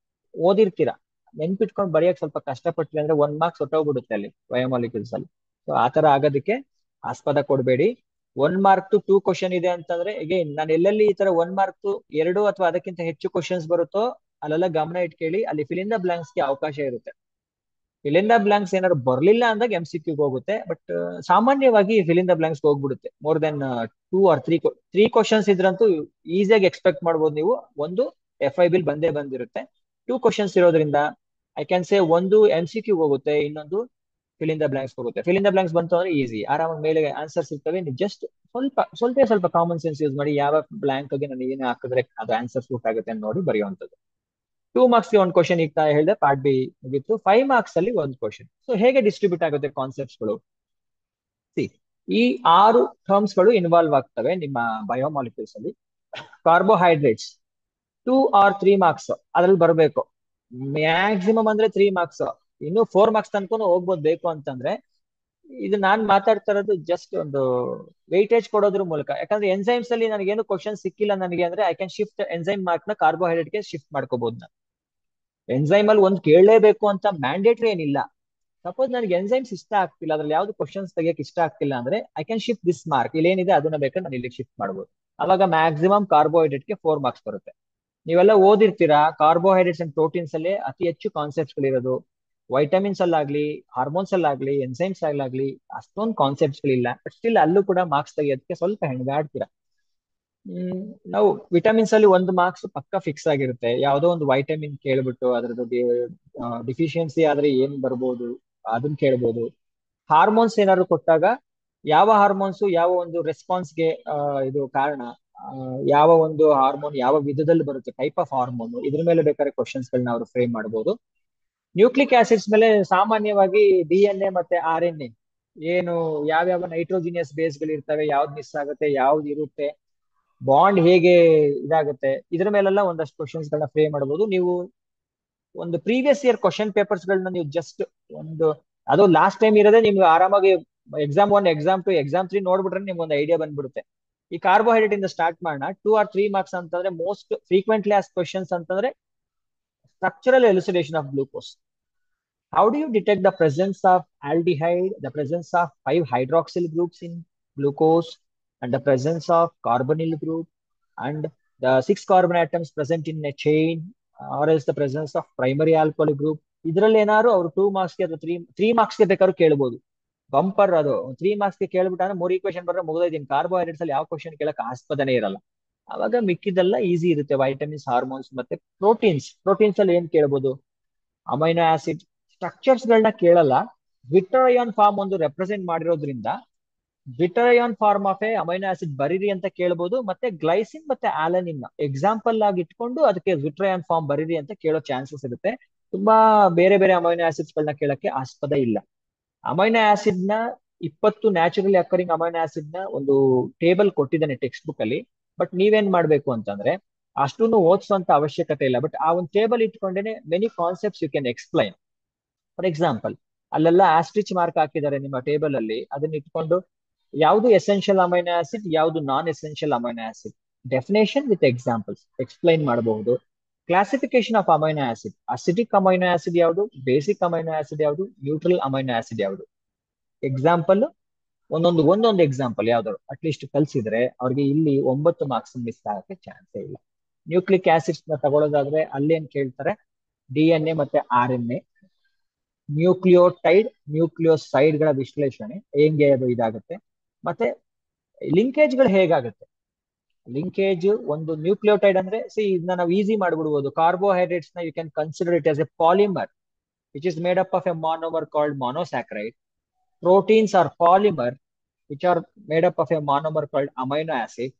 ಓದಿರ್ತೀರಾ, ನೆನ್ಪಿಟ್ಕೊಂಡು ಬರೆಯಕ್ ಸ್ವಲ್ಪ ಕಷ್ಟಪಟ್ರಿ ಅಂದ್ರೆ 1 ಮಾರ್ಕ್ಸ್ ಹೊಟ್ಟೋಗ್ಬಿಡುತ್ತೆ ಅಲ್ಲಿ ಬಯೋಮಾಲಿಕ್ಯೂಲ್ಸ್ ಅಲ್ಲಿ. ಸೊ ಆತರ ಆಗೋದಕ್ಕೆ ಆಸ್ಪದ ಕೊಡಬೇಡಿ. 1 ಮಾರ್ಕ್ 2 ಕ್ವಶನ್ ಇದೆ ಅಂತಂದ್ರೆ ಅಗೇನ್ ನಾನು ಎಲ್ಲೆಲ್ಲಿ ಈ ತರ 1 ಮಾರ್ಕ್ 2 ಅಥವಾ ಅದಕ್ಕಿಂತ ಹೆಚ್ಚು ಕ್ವಶನ್ಸ್ ಬರುತ್ತೋ ಅಲ್ಲೆಲ್ಲ ಗಮನ ಇಟ್ಕೇಳಿ. ಅಲ್ಲಿ ಫಿಲ್ ಇನ್ ದ ಬ್ಲಾಂಕ್ಸ್ ಗೆ ಅವಕಾಶ ಇರುತ್ತೆ. ಫಿಲ್ ಇನ್ ದ ಬ್ಲಾಂಕ್ಸ್ ಏನಾದ್ರು ಬರ್ಲಿಲ್ಲ ಅಂದಾಗ MCQ ಹೋಗುತ್ತೆ. ಬಟ್ ಸಾಮಾನ್ಯವಾಗಿ ಫಿಲ್ ಇನ್ ದ ಬ್ಲಾಂಕ್ಸ್ ಹೋಗ್ಬಿಡುತ್ತೆ. ಮೋರ್ ದೆನ್ 2 or 3 ಕ್ವಶನ್ಸ್ ಇದ್ರಂತೂ ಈಸಿಯಾಗಿ ಎಕ್ಸ್ಪೆಕ್ಟ್ ಮಾಡ್ಬೋದು ನೀವು. ಒಂದು FI ಬಿಲ್ ಬಂದೇ ಬಂದಿರುತ್ತೆ. 2 ಕ್ವಶನ್ಸ್ ಇರೋದ್ರಿಂದ ಐ ಕ್ಯಾನ್ ಸೇ ಒಂದು MCQ ಹೋಗುತ್ತೆ, ಇನ್ನೊಂದು ಫಿಲ್ ಇನ್ ದ ಬ್ಲಾಂಕ್ಸ್ ಹೋಗುತ್ತೆ. ಫಿಲ್ ಇನ್ ದ ಬ್ಲಾಂಕ್ಸ್ ಬಂತು ಅಂದ್ರೆ ಈಸಿ, ಆರಾಮಾಗಿ ಮೇಲೆ ಆನ್ಸರ್ಸ್ ಇರ್ತವೆ. ನೀವು ಜಸ್ಟ್ ಸ್ವಲ್ಪ ಕಾಮನ್ ಸೆನ್ಸ್ ಯೂಸ್ ಮಾಡಿ ಯಾವ ಬ್ಲಾಂಕ್ ಗೆ ನಾನು ಏನು ಹಾಕಿದ್ರೆ ಅದು ಆನ್ಸರ್ ಸೂಟ್ ಆಗುತ್ತೆ ಅಂತ ನೋಡಿ ಬರೆಯುವಂಥದ್ದು. 2 ಮಾರ್ಕ್ಸ್ 1 ಕ್ವಶನ್ ಈಗ ಹೇಳಿದೆ ಪಾರ್ಟ್ ಬಿ ಮುಗಿತ್ತು. 5 ಮಾರ್ಕ್ಸ್ ಅಲ್ಲಿ 1 ಕ್ವಶನ್. ಸೊ ಹೇಗೆ ಡಿಸ್ಟ್ರಿಬ್ಯೂಟ್ ಆಗುತ್ತೆ ಕಾನ್ಸೆಪ್ಟ್ಸ್ ಗಳು? ಈ 6 ಟರ್ಮ್ಸ್ ಗಳು ಇನ್ವಾಲ್ವ್ ಆಗ್ತವೆ ನಿಮ್ಮ ಬಯೋಮಾಲಿಕ್ಯೂಲ್ಸ್ ಅಲ್ಲಿ. ಕಾರ್ಬೋಹೈಡ್ರೇಟ್ಸ್ 2 or 3 ಮಾರ್ಕ್ಸ್ ಅದ್ರಲ್ಲಿ ಬರಬೇಕು. ಮ್ಯಾಕ್ಸಿಮಮ್ ಅಂದ್ರೆ 3 ಮಾರ್ಕ್ಸ್, ಇನ್ನು 4 ಮಾರ್ಕ್ಸ್ ತನಕ ಹೋಗ್ಬೋದು ಬೇಕು ಅಂತಂದ್ರೆ. ಇದು ನಾನ್ ಮಾತಾಡ್ತಾ ಇರೋದು ಜಸ್ಟ್ ಒಂದು ವೆಯ್ಟೇಜ್ ಕೊಡೋದ್ರ ಮೂಲಕ. ಯಾಕಂದ್ರೆ ಎನ್ಸೈಮ್ಸ್ ಅಲ್ಲಿ ನನಗೇನು ಕ್ವಶನ್ ಸಿಕ್ಕಿಲ್ಲ ನನಗೆ ಅಂದ್ರೆ I can shift enzyme mark ನ ಕಾರ್ಬೋಹೈಡ್ರೇಟ್ ಗೆ ಶಿಫ್ಟ್ ಮಾಡ್ಕೋಬಹುದು. ನಾನು ಎನ್ಸೈಮ್ ಅಲ್ಲಿ ಒಂದು ಕೇಳಲೇಬೇಕು ಅಂತ ಮ್ಯಾಂಡೇಟರಿ ಏನಿಲ್ಲ. ಸಪೋಸ್ ನನಗೆ ಎನ್ಸೈಮ್ಸ್ ಇಷ್ಟ ಆಗ್ತಿಲ್ಲ, ಅದ್ರಲ್ಲಿ ಯಾವ್ದು ಕ್ವಶನ್ಸ್ ತೆಗಿಯಕ್ಕೆ ಇಷ್ಟ ಆಗ್ತಿಲ್ಲ ಅಂದ್ರೆ I can shift this mark. ಇಲ್ಲೇನಿದೆ ಅದನ್ನ ಬೇಕಾದ್ರೆ ನಾನು ಇಲ್ಲಿ ಶಿಫ್ಟ್ ಮಾಡ್ಬೋದು. ಅವಾಗ ಮ್ಯಾಕ್ಸಿಮಮ್ ಕಾರ್ಬೋಹೈಡ್ರೇಟ್ ಗೆ 4 ಮಾರ್ಕ್ಸ್ ಬರುತ್ತೆ. ನೀವೆಲ್ಲ ಓದಿರ್ತೀರಾ ಕಾರ್ಬೋಹೈಡ್ರೇಟ್ಸ್ ಅಂಡ್ ಪ್ರೋಟೀನ್ಸ್ ಅಲ್ಲೇ ಅತಿ ಹೆಚ್ಚು ಕಾನ್ಸೆಪ್ಟ್ಸ್ ಗಳಿರೋದು. ವೈಟಮಿನ್ಸ್ ಅಲ್ಲಾಗ್ಲಿ, ಹಾರ್ಮೋನ್ಸ್ ಅಲ್ಲಾಗ್ಲಿ, ಎನ್ಸೈಮ್ಸ್ ಅಲ್ಲಾಗ್ಲಿ ಅಷ್ಟೊಂದು ಕಾನ್ಸೆಪ್ಟ್ಸ್ ಗಳಿಲ್ಲ. ಬಟ್ ಸ್ಟಿಲ್ ಅಲ್ಲೂ ಕೂಡ ಮಾರ್ಕ್ಸ್ ತೆಗಿಯೋದಕ್ಕೆ ಸ್ವಲ್ಪ ಹೆಣಗಾಡ್ತೀರಾ. ನಾವು ವಿಟಮಿನ್ಸ್ ಅಲ್ಲಿ 1 ಮಾರ್ಕ್ಸ್ ಪಕ್ಕ ಫಿಕ್ಸ್ ಆಗಿರುತ್ತೆ. ಯಾವುದೋ ಒಂದು ವೈಟಮಿನ್ ಕೇಳ್ಬಿಟ್ಟು ಅದ್ರದ್ದು ಡಿಫಿಷಿಯನ್ಸಿ ಆದ್ರೆ ಏನ್ ಬರ್ಬೋದು ಅದನ್ನ ಕೇಳ್ಬೋದು. ಹಾರ್ಮೋನ್ಸ್ ಏನಾದ್ರು ಕೊಟ್ಟಾಗ ಯಾವ ಹಾರ್ಮೋನ್ಸ್ ಯಾವ ಒಂದು ರೆಸ್ಪಾನ್ಸ್ಗೆ ಇದು ಕಾರಣ, ಯಾವ ಒಂದು ಹಾರ್ಮೋನ್ ಯಾವ ವಿಧದಲ್ಲಿ ಬರುತ್ತೆ, ಟೈಪ್ ಆಫ್ ಹಾರ್ಮೋನ್, ಇದ್ರ ಮೇಲೆ ಬೇಕಾದ್ರೆ ಕ್ವಶನ್ಸ್ ಗಳನ್ನ ಅವರು ಫ್ರೇಮ್ ಮಾಡಬಹುದು. ನ್ಯೂಕ್ಲಿಕ್ ಆಸಿಡ್ಸ್ ಮೇಲೆ ಸಾಮಾನ್ಯವಾಗಿ DNA ಮತ್ತೆ RNA ಏನು ಯಾವ್ಯಾವ ನೈಟ್ರೋಜಿನಿಯಸ್ ಬೇಸ್ ಗಳು ಇರ್ತವೆ, ಯಾವ್ದು ಮಿಸ್ ಆಗುತ್ತೆ, ಯಾವ್ದು ಇರುತ್ತೆ, ಬಾಂಡ್ ಹೇಗೆ ಇದಾಗುತ್ತೆ, ಇದ್ರ ಮೇಲೆಲ್ಲ ಒಂದಷ್ಟು ಕ್ವಶನ್ಸ್ ಗಳನ್ನ ಫ್ರೇಮ್ ಮಾಡಬಹುದು. ನೀವು ಒಂದು ಪ್ರೀವಿಯಸ್ ಇಯರ್ ಕ್ವಶನ್ ಪೇಪರ್ಸ್ ಗಳನ್ನ ನೀವು ಜಸ್ಟ್ ಒಂದು ಅದು ಲಾಸ್ಟ್ ಟೈಮ್ ಇರೋದೇ ನಿಮ್ಗೆ ಆರಾಮಾಗಿ ಎಕ್ಸಾಮ್ 1, ಎಕ್ಸಾಮ್ 2, ಎಕ್ಸಾಮ್ 3 ನೋಡ್ಬಿಟ್ರೆ ನಿಮ್ಗೆ ಒಂದು ಐಡಿಯಾ ಬಂದ್ಬಿಡುತ್ತೆ. ಈ ಕಾರ್ಬೋಹೈಡ್ರೇಟ್ ಇಂದ ಸ್ಟಾರ್ಟ್ ಮಾಡೋಣ. 2 or 3 ಮಾರ್ಕ್ಸ್ ಅಂತಂದ್ರೆ ಮೋಸ್ಟ್ ಫ್ರೀಕ್ವೆಂಟ್ಲಿ ಆಸ್ ಕ್ವಶನ್ಸ್ ಅಂತಂದ್ರೆ structural elucidation of glucose. How do you detect the presence of aldehyde, the presence of 5 hydroxyl groups in glucose, and the presence of carbonyl group, and the 6 carbon atoms present in a chain or is the presence of primary alcoholic group. ಇದ್ರಲ್ಲಿ ಏನಾದ್ರು ಅವ್ರು 2 ಮಾರ್ಕ್ಸ್ಗೆ ಅಥವಾ three ಮಾರ್ಕ್ಸ್ಗೆ ಬೇಕಾದ್ರೂ ಕೇಳ್ಬೋದು. Bumper ಅದು 3 ಮಾರ್ಕ್ಸ್ಗೆ ಕೇಳ್ಬಿಟ್ಟಾದ್ರೆ 3 equation ಬರೋ ಮುಗಿದೈತೀನಿ. Carbohydrates ಅಲ್ಲಿ ಯಾವ ಕ್ವಶನ್ ಕೇಳಕ್ ಆಸ್ಪದನೇ ಇರಲ್ಲ. ಅವಾಗ ಮಿಕ್ಕಿದೆಲ್ಲ ಈಸಿ ಇರುತ್ತೆ. ವೈಟಮಿನ್ಸ್, ಹಾರ್ಮೋನ್ಸ್ ಮತ್ತೆ ಪ್ರೋಟೀನ್ಸ್ ಅಲ್ಲಿ ಏನ್ ಕೇಳ್ಬೋದು? ಅಮೈನೋ ಆಸಿಡ್ ಸ್ಟ್ರಕ್ಚರ್ಸ್ ಗಳನ್ನ ಕೇಳಲ್ಲ. ವಿಟ್ರಯಾನ್ ಫಾರ್ಮ್ ಒಂದು ರೆಪ್ರೆಸೆಂಟ್ ಮಾಡಿರೋದ್ರಿಂದ zwitterion form of a amino acid ಬರೀರಿ ಅಂತ ಕೇಳ್ಬೋದು. ಮತ್ತೆ ಗ್ಲೈಸಿನ್ ಮತ್ತೆ ಆಲನಿನ್ ಎಕ್ಸಾಂಪಲ್ ಆಗಿ ಇಟ್ಕೊಂಡು ಅದಕ್ಕೆ ವಿಟ್ರಯಾನ್ ಫಾರ್ಮ್ ಬರೀರಿ ಅಂತ ಕೇಳೋ ಚಾನ್ಸಸ್ ಇರುತ್ತೆ. ತುಂಬಾ ಬೇರೆ ಬೇರೆ ಅಮೈನೋ ಆಸಿಡ್ಸ್ ಗಳನ್ನ ಕೇಳಕ್ಕೆ ಆಸ್ಪದ ಇಲ್ಲ. ಅಮೈನೋ ಆಸಿಡ್ ನ 20 ನ್ಯಾಚುರಲಿ ಅಕರಿಂಗ್ ಅಮೈನೋ ಆಸಿಡ್ ನ ಒಂದು ಟೇಬಲ್ ಕೊಟ್ಟಿದ್ದಾನೆ ಟೆಕ್ಸ್ಟ್ ಬುಕ್ ಅಲ್ಲಿ. ಬಟ್ ನೀವೇನ್ ಮಾಡ್ಬೇಕು ಅಂತಂದ್ರೆ ಅಷ್ಟನ್ನು ಓದಿಸುವಂತ ಅವಶ್ಯಕತೆ ಇಲ್ಲ. ಬಟ್ ಆ ಒಂದು ಟೇಬಲ್ ಇಟ್ಕೊಂಡೇನೆ many concepts you can explain. For example ಅಲ್ಲೆಲ್ಲ ಆಸ್ಟ್ರಿಚ್ ಮಾರ್ಕ್ ಹಾಕಿದ್ದಾರೆ ನಿಮ್ಮ ಟೇಬಲ್ ಅಲ್ಲಿ. ಅದನ್ನ ಇಟ್ಕೊಂಡು ಯಾವುದು ಎಸೆನ್ಷಿಯಲ್ ಅಮೈನೋ ಆಸಿಡ್, ಯಾವುದು non essential amino acid, definition with examples explain ಮಾಡಬಹುದು. Classification of amino acid, acidic amino acid ಯಾವುದು, ಬೇಸಿಕ್ ಅಮೈನೋ ಆಸಿಡ್ ಯಾವುದು, ನ್ಯೂಟ್ರಲ್ ಅಮೈನೋ ಆಸಿಡ್ ಯಾವುದು, ಎಕ್ಸಾಂಪಲ್ ಒಂದೊಂದು ಎಕ್ಸಾಂಪಲ್ ಯಾವ್ದಾದ್ರು ಅಟ್ಲೀಸ್ಟ್ ಕಲ್ಸಿದ್ರೆ ಅವ್ರಿಗೆ ಇಲ್ಲಿ 9 ಮಾರ್ಕ್ಸ್ ಮಿಸ್ ಆಗಕ್ಕೆ ಚಾನ್ಸೇ ಇಲ್ಲ. ನ್ಯೂಕ್ಲಿಕ್ ಆಸಿಡ್ಸ್ ನ ತಗೊಳ್ಳೋದಾದ್ರೆ ಅಲ್ಲೇನ್ ಕೇಳ್ತಾರೆ? DNA ಮತ್ತೆ RNA, ನ್ಯೂಕ್ಲಿಯೋಟೈಡ್, ನ್ಯೂಕ್ಲಿಯೋಸೈಡ್ ಗಳ ವಿಶ್ಲೇಷಣೆ ಹೆಂಗೆ ಅದು ಇದಾಗುತ್ತೆ, ಮತ್ತೆ ಲಿಂಕೇಜ್ ಗಳು ಹೇಗಾಗುತ್ತೆ. ಲಿಂಕೇಜ್ ಒಂದು ನ್ಯೂಕ್ಲಿಯೋಟೈಡ್ ಅಂದ್ರೆ ಇದನ್ನ ನಾವು ಈಸಿ ಮಾಡ್ಬಿಡ್ಬೋದು. ಕಾರ್ಬೋಹೈಡ್ರೇಟ್ಸ್ ನ you can consider it as a polymer which is made up of a monomer called monosaccharide. Proteins are polymer which are made up of a monomer called amino acid.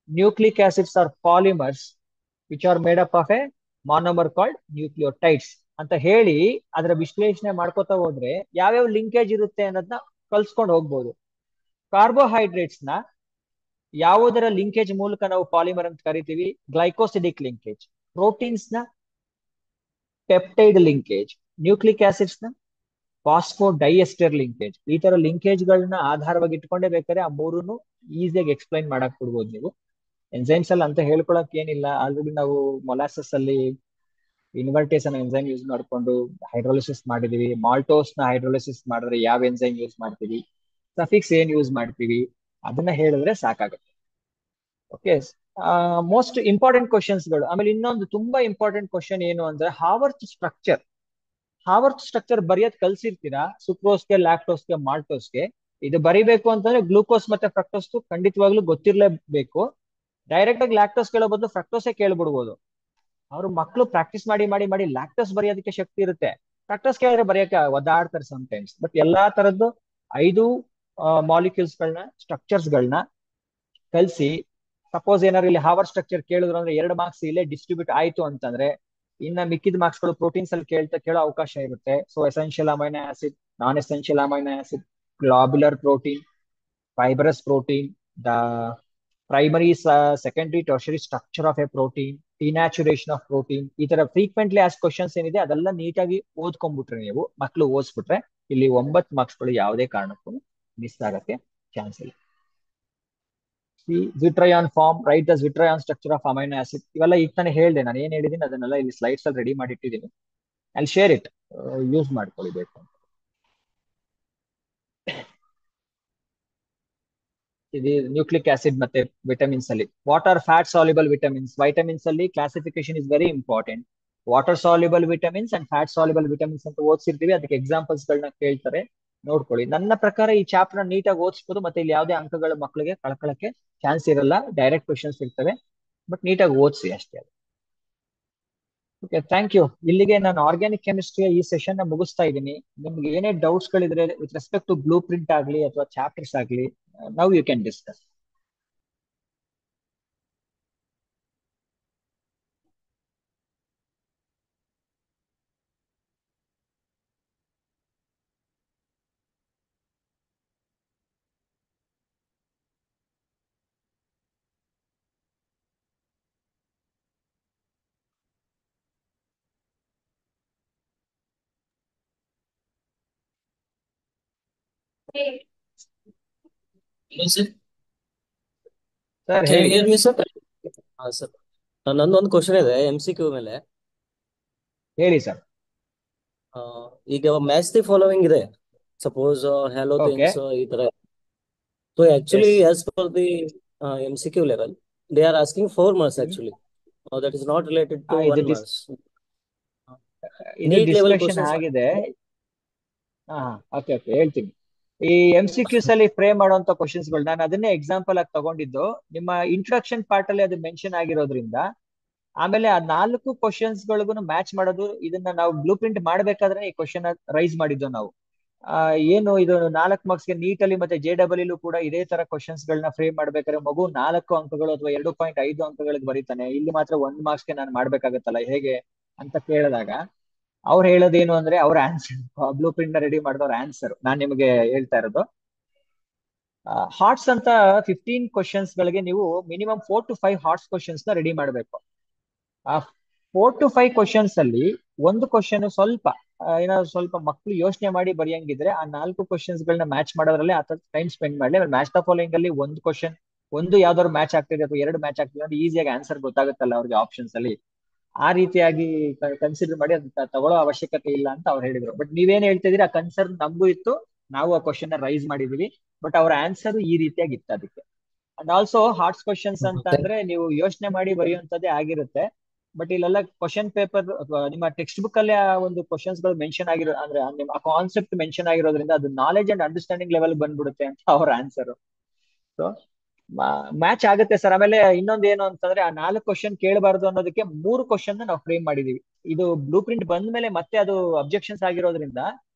Nucleic acids are polymers which are made up of a monomer called nucleotides ಅಂತ ಹೇಳಿ ಅದರ ವಿಶ್ಲೇಷಣೆ ಮಾಡ್ಕೋತಾ ಹೋದ್ರೆ ಯಾವ್ಯಾವ linkage ಇರುತ್ತೆ ಅನ್ನೋದನ್ನ ಕಲ್ಸ್ಕೊಂಡು ಹೋಗ್ಬೋದು. ಕಾರ್ಬೋಹೈಡ್ರೇಟ್ಸ್ ನ ಯಾವುದರ ಲಿಂಕೇಜ್ ಮೂಲಕ ನಾವು ಪಾಲಿಮರ್ ಅಂತ ಕರಿತೀವಿ? Glycosidic linkage. ಪ್ರೋಟೀನ್ಸ್ ನ ಪೆಪ್ಟೈಡ್ ಲಿಂಕೇಜ್. ನ್ಯೂಕ್ಲಿಕ್ ಆಸಿಡ್ಸ್ ನ ಫಾಸ್ಫೋಡೈಎಸ್ಟರ್ ಲಿಂಕೇಜ್. ಈ ತರ ಲಿಂಕೇಜ್ ಗಳನ್ನ ಆಧಾರವಾಗಿ ಇಟ್ಕೊಂಡೇ ಬೇಕಾದ್ರೆ ಆ ಮೂರನ್ನು ಈಸಿಯಾಗಿ ಎಕ್ಸ್ಪ್ಲೈನ್ ಮಾಡಕ್ ಬಿಡ್ಬೋದು ನೀವು. ಎನ್ಸೈಮ್ಸ್ ಅಲ್ಲಿ ಅಂತ ಹೇಳ್ಕೊಳಕ್ ಏನಿಲ್ಲ. ಆಲ್ರೆಡಿ ನಾವು ಮೊಲಾಸಸ್ ಅಲ್ಲಿ ಇನ್ವರ್ಟೇಸ್ ಅನ್ನ ಎನ್ಸೈಮ್ ಯೂಸ್ ಮಾಡ್ಕೊಂಡು ಹೈಡ್ರೋಲಿಸಿಸ್ ಮಾಡಿದೀವಿ. ಮಾಲ್ಟೋಸ್ ನ ಹೈಡ್ರೋಲಿಸಿಸ್ ಮಾಡಿದ್ರೆ ಯಾವ ಎನ್ಸೈಮ್ ಯೂಸ್ ಮಾಡ್ತೀವಿ, ಸಫಿಕ್ಸ್ ಏನ್ ಯೂಸ್ ಮಾಡ್ತೀವಿ ಅದನ್ನ ಹೇಳಿದ್ರೆ ಸಾಕಾಗುತ್ತೆ. ಓಕೆ, ಮೋಸ್ಟ್ ಇಂಪಾರ್ಟೆಂಟ್ ಕ್ವಶನ್ಸ್ ಗಳು. ಆಮೇಲೆ ಇನ್ನೊಂದು ತುಂಬಾ ಇಂಪಾರ್ಟೆಂಟ್ ಕ್ವಶನ್ ಏನು ಅಂದ್ರೆ ಹಾವರ್ತ್ ಸ್ಟ್ರಕ್ಚರ್. Haworth structure ಬರೆಯೋದ್ ಕಲ್ಸಿರ್ತೀರಾ ಸುಕ್ರೋಸ್ಗೆ, ಲ್ಯಾಕ್ಟೋಸ್ಗೆ, ಮಾಲ್ಟೋಸ್ಗೆ. ಇದು ಬರಿಬೇಕು ಅಂತಂದ್ರೆ ಗ್ಲೂಕೋಸ್ ಮತ್ತೆ ಫ್ರಕ್ಟೋಸ್ ಖಂಡಿತವಾಗ್ಲೂ ಗೊತ್ತಿರ್ಲೇಬೇಕು. ಡೈರೆಕ್ಟ್ ಆಗಿ ಲ್ಯಾಕ್ಟೋಸ್ ಕೇಳೋ ಬದಲು ಫ್ರಕ್ಟೋಸೇ ಕೇಳ್ಬಿಡ್ಬೋದು. ಅವ್ರ ಮಕ್ಕಳು ಪ್ರಾಕ್ಟೀಸ್ ಮಾಡಿ ಮಾಡಿ ಮಾಡಿ ಲ್ಯಾಕ್ಟೋಸ್ ಬರೆಯೋದಕ್ಕೆ ಶಕ್ತಿ ಇರುತ್ತೆ. ಫ್ರಕ್ಟೋಸ್ ಕೇಳಿದ್ರೆ ಬರೆಯೋಕೆ ಒದ್ದಾಡ್ತಾರೆ ಸಮಟೈಮ್ಸ್. ಬಟ್ ಎಲ್ಲಾ ತರದ್ದು 5 ಮಾಲಿಕ್ಯೂಲ್ಸ್ ಗಳನ್ನ, ಸ್ಟ್ರಕ್ಚರ್ಸ್ ಗಳನ್ನ ಕಲ್ಸಿ, ಸಪೋಸ್ ಏನಾದ್ರು ಇಲ್ಲಿ ಹಾವರ್ ಸ್ಟ್ರಕ್ಚರ್ ಕೇಳಿದ್ರು ಅಂದ್ರೆ 2 ಮಾರ್ಕ್ಸ್ ಇಲ್ಲೇ ಡಿಸ್ಟ್ರಿಬ್ಯೂಟ್ ಆಯ್ತು ಅಂತಂದ್ರೆ ಇನ್ನ ಮಿಕ್ಕಿದ ಮಾರ್ಕ್ಸ್ ಗಳು ಪ್ರೋಟೀನ್ಸ್ ಅಲ್ಲಿ ಕೇಳೋ ಅವಕಾಶ ಇರುತ್ತೆ. So essential amino acid, non essential amino acid, globular protein, fibrous protein, the primary, secondary, tertiary structure of a protein, denaturation of protein. ಈ ತರ ಫ್ರೀಕ್ವೆಂಟ್ಲಿ ಆಸ್ ಕ್ವಶನ್ಸ್ ಏನಿದೆ ಅದೆಲ್ಲ ನೀಟಾಗಿ ಓದ್ಕೊಂಡ್ಬಿಟ್ರೆ ನೀವು, ಮಕ್ಕಳು ಓದಿಸ್ಬಿಟ್ರೆ ಇಲ್ಲಿ 9 ಮಾರ್ಕ್ಸ್ ಗಳು ಯಾವುದೇ ಕಾರಣಕ್ಕೂ ಮಿಸ್ ಆಗಕ್ಕೆ ಚಾನ್ಸ್ ಇಲ್ಲ. Zwitterion form, write the zwitterion structure of amino acid. ಇವೆಲ್ಲ ಈಗ ತಾನೇ ಹೇಳಿದೆ. ನಾನು ಏನ್ ಹೇಳಿದೀನಿ ಅದನ್ನೆಲ್ಲ ಇಲ್ಲಿ ಸ್ಲೈಡ್ಸ್ ಅಲ್ಲಿ ರೆಡಿ ಮಾಡಿ ಇಟ್ಟಿದ್ದೀನಿ. ಐ ಶೇರ್ ಇಟ್, ಯೂಸ್ ಮಾಡ್ಕೊಳ್ಳಿ ಬೇಕು ಅಂತ. ಇದು ನ್ಯೂಕ್ಲಿಕ್ ಆಸಿಡ್ ಮತ್ತೆ ವಿಟಮಿನ್ಸ್ ಅಲ್ಲಿ what are fat soluble vitamins. Vitamins ಅಲ್ಲಿ classification is very important. Water soluble vitamins and fat soluble vitamins ಅಂತ ಓದಿಸಿರ್ತೀವಿ. ಅದಕ್ಕೆ ಎಕ್ಸಾಂಪಲ್ಸ್ ಗಳನ್ನ ಕೇಳ್ತಾರೆ, ನೋಡ್ಕೊಳ್ಳಿ. ನನ್ನ ಪ್ರಕಾರ ಈ ಚಾಪ್ಟರ್ ನೀಟಾಗಿ ಓದಿಸ್ಬೋದು. ಮತ್ತೆ ಇಲ್ಲಿ ಯಾವುದೇ ಅಂಕಗಳ ಮಕ್ಕಳಿಗೆ ಕಳ್ಕೊಳ್ಳಕ್ಕೆ ಚಾನ್ಸ್ ಇರಲ್ಲ. ಡೈರೆಕ್ಟ್ ಕ್ವಶನ್ಸ್ ಇರ್ತವೆ, ಬಟ್ ನೀಟಾಗಿ ಓದಿಸಿ ಅಷ್ಟೇ. Okay, thank you. ಇಲ್ಲಿಗೆ ನಾನು ಆರ್ಗ್ಯಾನಿಕ್ ಕೆಮಿಸ್ಟ್ರಿಯ ಈ ಸೆಷನ್ ನ ಮುಗಿಸ್ತಾ ಇದ್ದೀನಿ. ನಿಮ್ಗೆ ಏನೇ ಡೌಟ್ಸ್ ಗಳಿದ್ರೆ with respect to blueprint ಆಗ್ಲಿ ಅಥವಾ ಚಾಪ್ಟರ್ಸ್ ಆಗ್ಲಿ, now you can discuss. Hello, sir. Sir Can you ಹೇಳಿ. hear me, sir? Sir. ನಂದೊಂದು ಕ್ವಶನ್ ಇದೆ MCQ ಮೇಲೆ. ಹೇಳಿ ಸರ್. ಈಗ ಮ್ಯಾಚ್ ದಿ ಫಾಲೋವಿಂಗ್ ಇದೆ. ಸಪೋಸ್ ಹ್ಯಾಲೋ ಓಕೆ, ಥಿಂಗ್ಸ್ ಈ ತರ. So actually yes. As per the MCQ level, they are asking 4 marks actually. that is not related to ಇದು 1 marks. ಇದು NEET level ಡಿಸ್ಕಷನ್ questions. ಆಗಿದೆ. ಓಕೆ ಹೇಳ್ತೀನಿ. ಈ MCQs ಅಲ್ಲಿ frame ಮಾಡುವಂತ ಕ್ವಶನ್ಸ್ ಗಳು ನಾನು ಅದನ್ನೇ ಎಕ್ಸಾಂಪಲ್ ಆಗಿ ತಗೊಂಡಿದ್ದು. ನಿಮ್ಮ ಇಂಟ್ರೊಡಕ್ಷನ್ ಪಾರ್ಟ್ ಅಲ್ಲಿ ಅದು ಮೆನ್ಷನ್ ಆಗಿರೋದ್ರಿಂದ, ಆಮೇಲೆ ಆ 4 ಕ್ವಶನ್ಸ್ ಗಳಿಗೂ ಮ್ಯಾಚ್ ಮಾಡೋದು, ಇದನ್ನ ನಾವು ಬ್ಲೂ ಪ್ರಿಂಟ್ ಮಾಡ್ಬೇಕಾದ್ರೆ ಈ ಕ್ವಶನ್ ರೈಸ್ ಮಾಡಿದ್ದು ನಾವು. ಏನು ಇದು 4 ಮಾರ್ಕ್ಸ್ಗೆ ನೀಟಲ್ಲಿ ಮತ್ತೆ JEE ಕೂಡ ಇದೇ ತರ ಕ್ವಶನ್ಸ್ ಗಳನ್ನ ಫ್ರೇಮ್ ಮಾಡ್ಬೇಕಾದ್ರೆ ಮಗು 4 ಅಂಕಗಳು ಅಥವಾ 2.5 ಅಂಕಗಳಿಗೆ ಬರೀತಾನೆ, ಇಲ್ಲಿ ಮಾತ್ರ 1 ಮಾರ್ಕ್ಸ್ಗೆ ನಾನು ಮಾಡ್ಬೇಕಾಗತ್ತಲ್ಲ ಹೇಗೆ ಅಂತ ಕೇಳಿದಾಗ ಅವ್ರು ಹೇಳೋದೇನು ಅಂದ್ರೆ ಅವ್ರ ಆನ್ಸರ್, ಬ್ಲೂ ಪ್ರಿಂಟ್ ನ ರೆಡಿ ಮಾಡಿದವ್ರ ಆನ್ಸರ್ ನಾನ್ ನಿಮಗೆ ಹೇಳ್ತಾ ಇರೋದು. ಹಾರ್ಟ್ಸ್ ಅಂತ 15 ಕ್ವಶನ್ಸ್ ಗಳಿಗೆ ನೀವು ಮಿನಿಮಮ್ 4 to 5 ಹಾರ್ಟ್ಸ್ ಕ್ವಶನ್ಸ್ ನ ರೆಡಿ ಮಾಡಬೇಕು. ಆ 4 to 5 ಕ್ವಶನ್ಸ್ ಅಲ್ಲಿ ಒಂದು ಕ್ವಶನ್ ಸ್ವಲ್ಪ ಏನಾದ್ರು ಸ್ವಲ್ಪ ಮಕ್ಕಳು ಯೋಚನೆ ಮಾಡಿ ಬರೆಯಂಗಿದ್ರೆ ಆ 4 ಕ್ವಶನ್ಸ್ ಗಳನ್ನ ಮ್ಯಾಚ್ ಮಾಡೋದ್ರಲ್ಲಿ ಆ ಟೈಮ್ ಸ್ಪೆಂಡ್ ಮಾಡಲಿ. ಆಮೇಲೆ ಮ್ಯಾಚ್ ದ ಫಾಲೋಯಿಂಗ್ ಅಲ್ಲಿ ಒಂದು ಕ್ವಶನ್ ಯಾವ್ದಾದ್ರು ಮ್ಯಾಚ್ ಆಗ್ತಿದೆ ಅಥವಾ 2 ಮ್ಯಾಚ್ ಆಗ್ತಿದೆ ಅಂದ್ರೆ ಈಸಿಯಾಗಿ ಆನ್ಸರ್ ಗೊತ್ತಾಗುತ್ತಲ್ಲ ಅವ್ರಿಗೆ ಆಪ್ಷನ್ಸ್ ಅಲ್ಲಿ. ಆ ರೀತಿಯಾಗಿ ಕನ್ಸಿಡರ್ ಮಾಡಿ ಅದನ್ನ ತಗೊಳ್ಳೋ ಅವಶ್ಯಕತೆ ಇಲ್ಲ ಅಂತ ಅವ್ರು ಹೇಳಿದ್ರು. ಬಟ್ ನೀವೇನ್ ಹೇಳ್ತಿದೀರಿ, ಆ ಕನ್ಸರ್ನ್ ನಮಗೂ ಇತ್ತು, ನಾವು ಆ ಕ್ವಶನ್ ನ ರೈಸ್ ಮಾಡಿದೀವಿ. ಬಟ್ ಅವ್ರ ಆನ್ಸರ್ ಈ ರೀತಿಯಾಗಿ ಇತ್ತು ಅದಕ್ಕೆ. ಅಂಡ್ ಆಲ್ಸೋ ಹಾರ್ಟ್ಸ್ ಕ್ವಶನ್ಸ್ ಅಂತ ಅಂದ್ರೆ ನೀವು ಯೋಚನೆ ಮಾಡಿ ಬರೆಯುವಂತದ್ದೇ ಆಗಿರುತ್ತೆ. ಬಟ್ ಇಲ್ಲೆಲ್ಲ ಕ್ವಶನ್ ಪೇಪರ್ ಅಥವಾ ನಿಮ್ಮ ಟೆಕ್ಸ್ಟ್ ಬುಕ್ ಅಲ್ಲೇ ಆ ಒಂದು ಕ್ವಶನ್ಸ್ ಗಳು ಮೆನ್ಷನ್ ಆಗಿರೋ ಅಂದ್ರೆ ನಿಮ್ಮ ಕಾನ್ಸೆಪ್ಟ್ ಮೆನ್ಷನ್ ಆಗಿರೋದ್ರಿಂದ ಅದು ನಾಲೆಜ್ ಅಂಡ್ ಅಂಡರ್ಸ್ಟ್ಯಾಂಡಿಂಗ್ ಲೆವೆಲ್ ಬಂದ್ಬಿಡುತ್ತೆ ಅಂತ ಅವ್ರ ಆನ್ಸರ್. ಸೊ ಮ್ಯಾಚ್ ಆಗುತ್ತೆ ಸರ್. ಆಮೇಲೆ ಇನ್ನೊಂದು ಏನು ಅಂತಂದ್ರೆ, ಆ 4 ಕ್ವಶನ್ ಕೇಳಬಾರ್ದು ಅನ್ನೋದಕ್ಕೆ 3 ಕ್ವಶನ್ ನಾವು ಫ್ರೇಮ್ ಮಾಡಿದೀವಿ. ಇದು ಬ್ಲೂ ಪ್ರಿಂಟ್ ಬಂದ ಮೇಲೆ ಮತ್ತೆ ಅದು ಅಬ್ಜೆಕ್ಷನ್ಸ್ ಆಗಿರೋದ್ರಿಂದ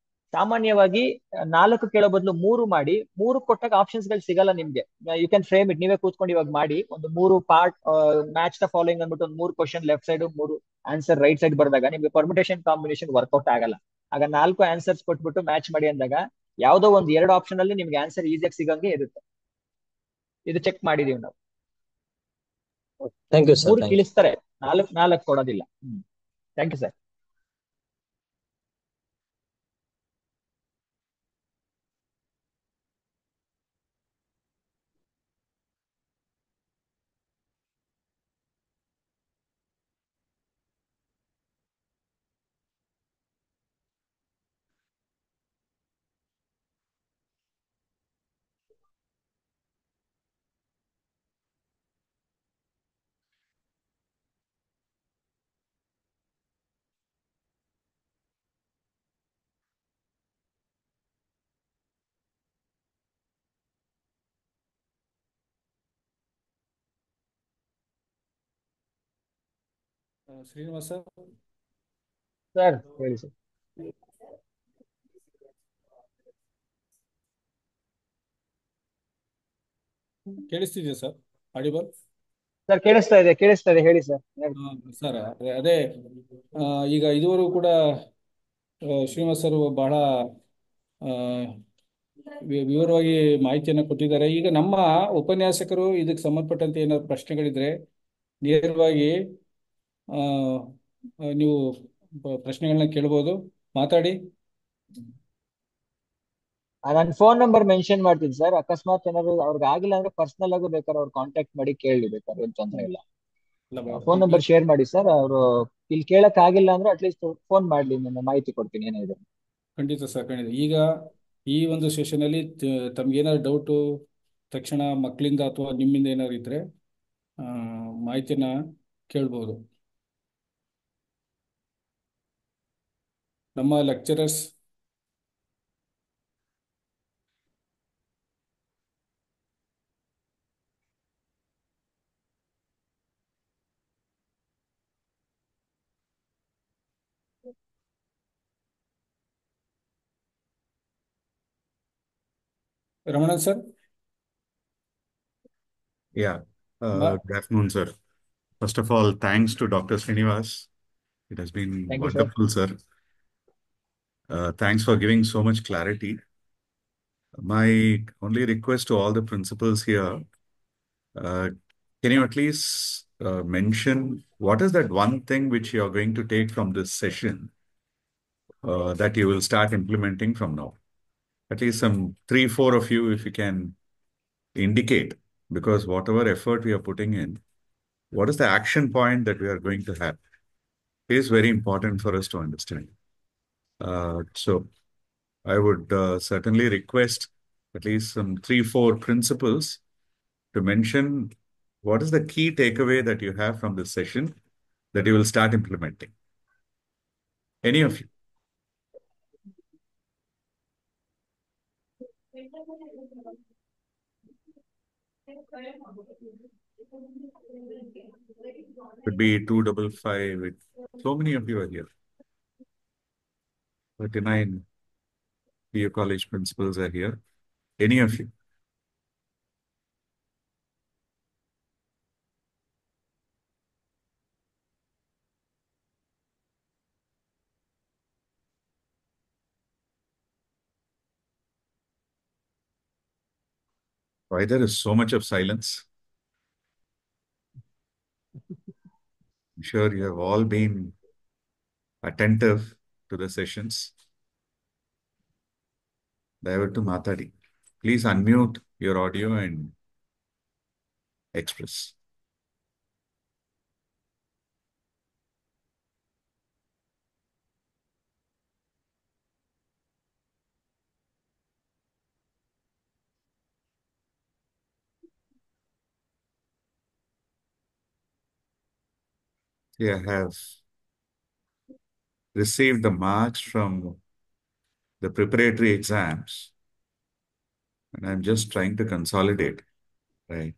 ಸಾಮಾನ್ಯವಾಗಿ 4 ಕೇಳೋ ಬದಲು 3 ಮಾಡಿ, 3 ಕೊಟ್ಟಾಗ ಆಪ್ಷನ್ಸ್ ಗಳು ಸಿಗಲ್ಲ ನಿಮ್ಗೆ. ಯು ಕ್ಯಾನ್ ಫ್ರೇಮ್ ಇಟ್, ನೀವೇ ಕೂತ್ಕೊಂಡು ಇವಾಗ ಮಾಡಿ ಒಂದು 3 ಪಾರ್ಟ್ ಮ್ಯಾಚ್ ದ ಫಾಲೋಯಿಂಗ್ ಅಂದ್ಬಿಟ್ಟು ಒಂದು 3 question left side, 3 answer right side ಬರ್ದಾಗ ನಿಮ್ಗೆ ಪರ್ಮಿಟೇಷನ್ ಕಾಂಬಿನೇಷನ್ ವರ್ಕೌಟ್ ಆಗಲ್ಲ. ಆಗ 4 ಆನ್ಸರ್ಸ್ ಕೊಟ್ಬಿಟ್ಟು ಮ್ಯಾಚ್ ಮಾಡಿ ಅಂದಾಗ ಯಾವ್ದೋ ಒಂದು 2 ಆಪ್ಷನ್ ಅಲ್ಲಿ ನಿಮ್ಗೆ ಆನ್ಸರ್ ಈಸಿಯಾಗಿ ಸಿಗಂಗೆ ಇರುತ್ತೆ. ಇದು ಚೆಕ್ ಮಾಡಿದೀವಿ ನಾವು. Thank you, sir. 3 Thank you. ಇಳಿಸ್ತಾರೆ, 4 ಕೊಡೋದಿಲ್ಲ. Thank you sir. Srinivasa sir ಹೇಳಿ ಸರ್. ಕೇಳಿಸ್ತಿದೆಯಾ ಸರ್? ಆಡಿಬಲ್ ಸರ್ ಕೇಳಿಸ್ತಾ ಇದೆ ಹೇಳಿ ಸರ್. ಸರ್ ಅದೇ ಈಗ ಇದುವರೆಗೂ ಕೂಡ ಶ್ರೀನಿವಾಸ್ ಸರ್ ಬಹಳ ಆ, ವಿವರವಾಗಿ ಮಾಹಿತಿಯನ್ನು ಕೊಟ್ಟಿದ್ದಾರೆ. ಈಗ ನಮ್ಮ ಉಪನ್ಯಾಸಕರು ಇದಕ್ಕೆ ಸಂಬಂಧಪಟ್ಟಂತೆ ಏನಾದ್ರು ಪ್ರಶ್ನೆಗಳಿದ್ರೆ ನೇರವಾಗಿ ಆ, ನೀವು ಪ್ರಶ್ನೆಗಳನ್ನ ಕೇಳ್ಬೋದು, ಮಾತಾಡಿ. ನನ್ನ ಫೋನ್ ನಂಬರ್ ಮೆನ್ಷನ್ ಮಾಡ್ತೀನಿ ಸರ್. ಅಕಸ್ಮಾತ್ ಏನಾದ್ರು ಅವ್ರಿಗೆ ಆಗಿಲ್ಲ ಅಂದ್ರೆ ಪರ್ಸನಲ್ ಆಗಿ ಬೇಕಾದ್ರೆ ಅವ್ರು ಕಾಂಟ್ಯಾಕ್ಟ್ ಮಾಡಿ ಕೇಳಿ, ಬೇಕಾದ್ರೆ ಏನ್ ತೊಂದರೆ ಇಲ್ಲ. ಫೋನ್ ನಂಬರ್ ಶೇರ್ ಮಾಡಿ ಸರ್. ಅವರು ಇಲ್ಲಿ ಕೇಳಕ್ ಆಗಿಲ್ಲ ಅಂದ್ರೆ ಅಟ್ಲೀಸ್ಟ್ ಫೋನ್ ಮಾಡ್ಲಿ, ನಾನು ಮಾಹಿತಿ ಕೊಡ್ತೀನಿ ಏನಿದೆ. ಖಂಡಿತ ಸರ್, ಖಂಡಿತ. ಈಗ ಈ ಒಂದು ಸೆಷನ್ ಅಲ್ಲಿ ತಮ್ಗೇನಾದ್ರು ಡೌಟು ತಕ್ಷಣ ಮಕ್ಕಳಿಂದ ಅಥವಾ ನಿಮ್ಮಿಂದ ಏನಾದ್ರು ಇದ್ರೆ ಮಾಹಿತಿನ ಕೇಳ್ಬೋದು. ನಮ್ಮ lecturers Ramanan sir. Yeah, good afternoon, sir. First of all, thanks to Dr. Srinivas. It has been Thank you, sir. wonderful, sir. Thanks for giving so much clarity. My only request to all the principals here, can you at least mention what is that one thing which you are going to take from this session that you will start implementing from now? At least some 3-4 of you, if you can indicate, because whatever effort we are putting in, what is the action point that we are going to have? It is very important for us to understand. So I would certainly request at least some 3-4 principles to mention what is the key takeaway that you have from this session that you will start implementing? Any of you? Could be 255. So many of you are here. 39 PU college principals are here. Any of you? Why there is so much of silence? I'm sure you have all been attentive to the sessions. Dayavattu Matadi. Please unmute your audio and express. I have received the marks from the preparatory exams, and I'm just trying to consolidate, right?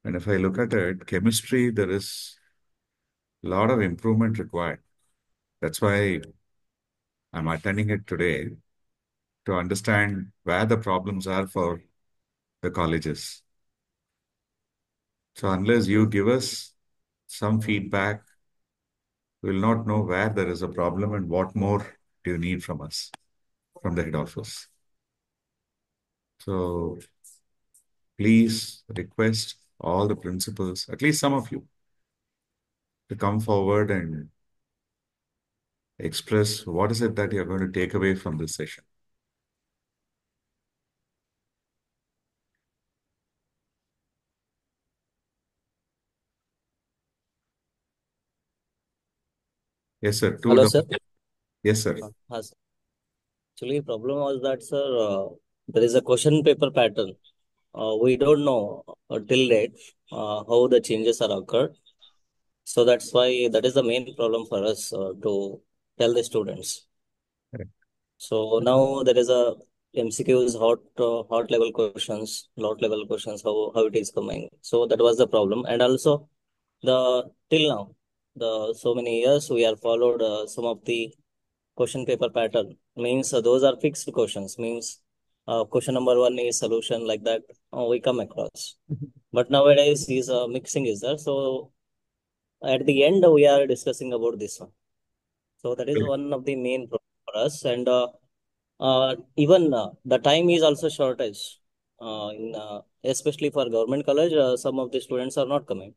And if I look at it, chemistry, there is a lot of improvement required. That's why I'm attending it today, to understand where the problems are for the colleges. So unless you give us some feedback, we will not know where there is a problem and what more do you need from us, from the head office. So please request all the principals, at least some of you, to come forward and express what is it that you're going to take away from this session. Yes, sir. Hello, sir. Yes, sir. Sir. Actually, problem was that, sir, there is a question paper pattern. We don't know till date how the changes are occurred. So that's why that is the main problem for us to tell the students. Correct. So now there is a MCQs, hot level questions, lot level questions, how it is coming. So that was the problem. And also the till now, the so many years we are followed some of the question paper pattern. Means those are fixed questions. Means question number one is solution, like that we come across. But nowadays is mixing is there. So at the end we are discussing about this one. So that is one of the main problem for us. And even the time is also shortage. Especially for government college, some of the students are not coming.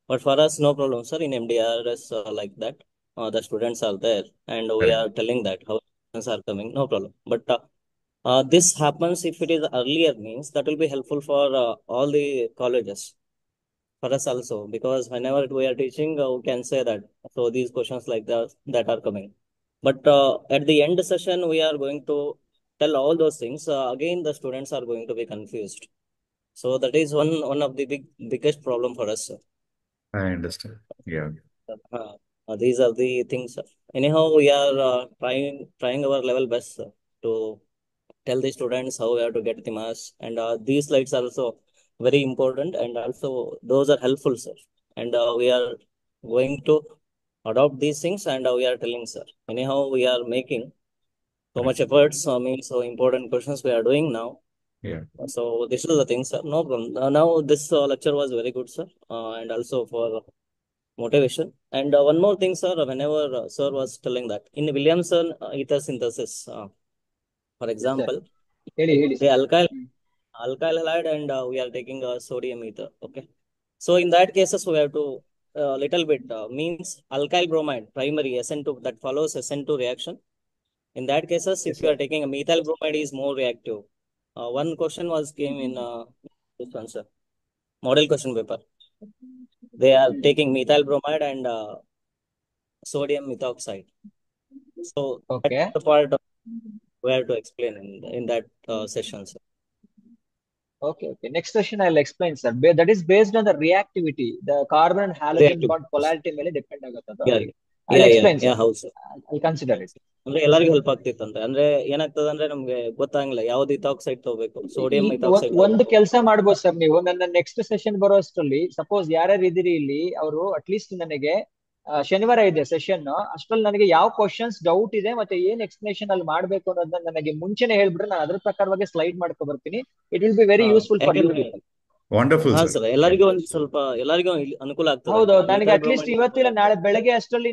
But for us, no problem, sir. In MDRS, like that, the students are there, and we Correct. are telling that how students are coming, no problem. But this happens if it is earlier, means that will be helpful for all the colleges, for us also, because whenever we are teaching, we can say that. So these questions like that are coming. But at the end session, we are going to tell all those things. Again, the students are going to be confused. So that is one of the biggest problem for us, sir. I understand. Yeah. These are the things. Anyhow, we are trying our level best, sir, to tell the students how we have to get the marks. And these slides are also very important, and also those are helpful, sir. And we are going to adopt these things, and we are telling, sir. Anyhow, we are making so much efforts. Means so important questions we are doing now. Yeah. So this is the thing, sir. No problem. Now this lecture was very good, sir, and also for motivation. And one more thing, sir. Whenever sir was telling that in Williamson ether synthesis, for Yes, sir. example, ಹೇಳಿ the sir. alkyl halide, and we are taking sodium ether. Okay. So in that cases, we have to little bit means alkyl bromide primary SN2 that follows SN2 reaction. In that cases, Yes, if you sir. are taking a methyl bromide is more reactive. One question was came in this one, sir. Model question paper. They are taking methyl bromide and sodium methoxide. So that's Okay. the part we have to explain in that session, sir. Okay, okay. Next session I'll explain, sir. That is based on the reactivity. The carbon and halogen Reactive. bond polarity ಮೇಲೆ depend ಆಗುತ್ತದ. Yeah, I'll yeah, explain, sir. ಹೌದು sir. I'll consider it. ಅಂದ್ರೆ ಎಲ್ಲರಿಗೂ help ಆಗ್ತಿತ್ತು ಅಂದ್ರೆ ಏನಾಗ್ತದ ಅಂದ್ರೆ ನಮ್ಗೆ ಗೊತ್ತಾಗಿಲ್ಲ ಯಾವ್ದು ಇಥಾಕ್ಸೈಡ್ ತಗೋಬೇಕು, ಸೋಡಿಯಂ ಇಥಾಕ್ಸೈಡ್ ಒಂದು ಕೆಲಸ ಮಾಡ್ಬೋದು ಸರ್ ನೀವು. ನನ್ನ ನೆಕ್ಸ್ಟ್ ಸೆಷನ್ ಬರೋ ಅಷ್ಟರಲ್ಲಿ ಸಪೋಸ್ ಯಾರ್ಯಾರು ಇದ್ದೀರಿ ಇಲ್ಲಿ ಅವರು ಅಟ್ಲೀಸ್ಟ್ ನನಗೆ ಶನಿವಾರ ಇದೆ ಸೆಷನ್, ಅಷ್ಟ್ರಲ್ಲಿ ನನಗೆ ಯಾವ ಕ್ವಶನ್ಸ್ ಡೌಟ್ ಇದೆ ಮತ್ತೆ ಏನ್ ಎಕ್ಸ್ಪ್ಲನೇಷನ್ ಅಲ್ಲಿ ಮಾಡ್ಬೇಕು ಅನ್ನೋದನ್ನ ನನಗೆ ಮುಂಚೆನೆ ಹೇಳ್ಬಿಟ್ರೆ ನಾನು ಅದ್ರ ಪ್ರಕಾರವಾಗಿ ಸ್ಲೈಡ್ ಮಾಡ್ಕೊ ಬರ್ತೀನಿ. It will be very useful for you ಯಾಕಂದ್ರೆ ಪೀಪಲ್. Wonderful, ಹಾ sir. ಸರ್, ಎಲ್ಲರಿಗೂ ಒಂದ್ ಸ್ವಲ್ಪ ಎಲ್ಲರಿಗೂ ಅನುಕೂಲ ಆಗ್ತದೆ. ಹೌದೌದು. ನನಗೆ ಅಟ್ಲೀಸ್ಟ್ ಇವತ್ತಿಲ್ಲ ನಾಳೆ ಬೆಳಗ್ಗೆ ಅಷ್ಟರಲ್ಲಿ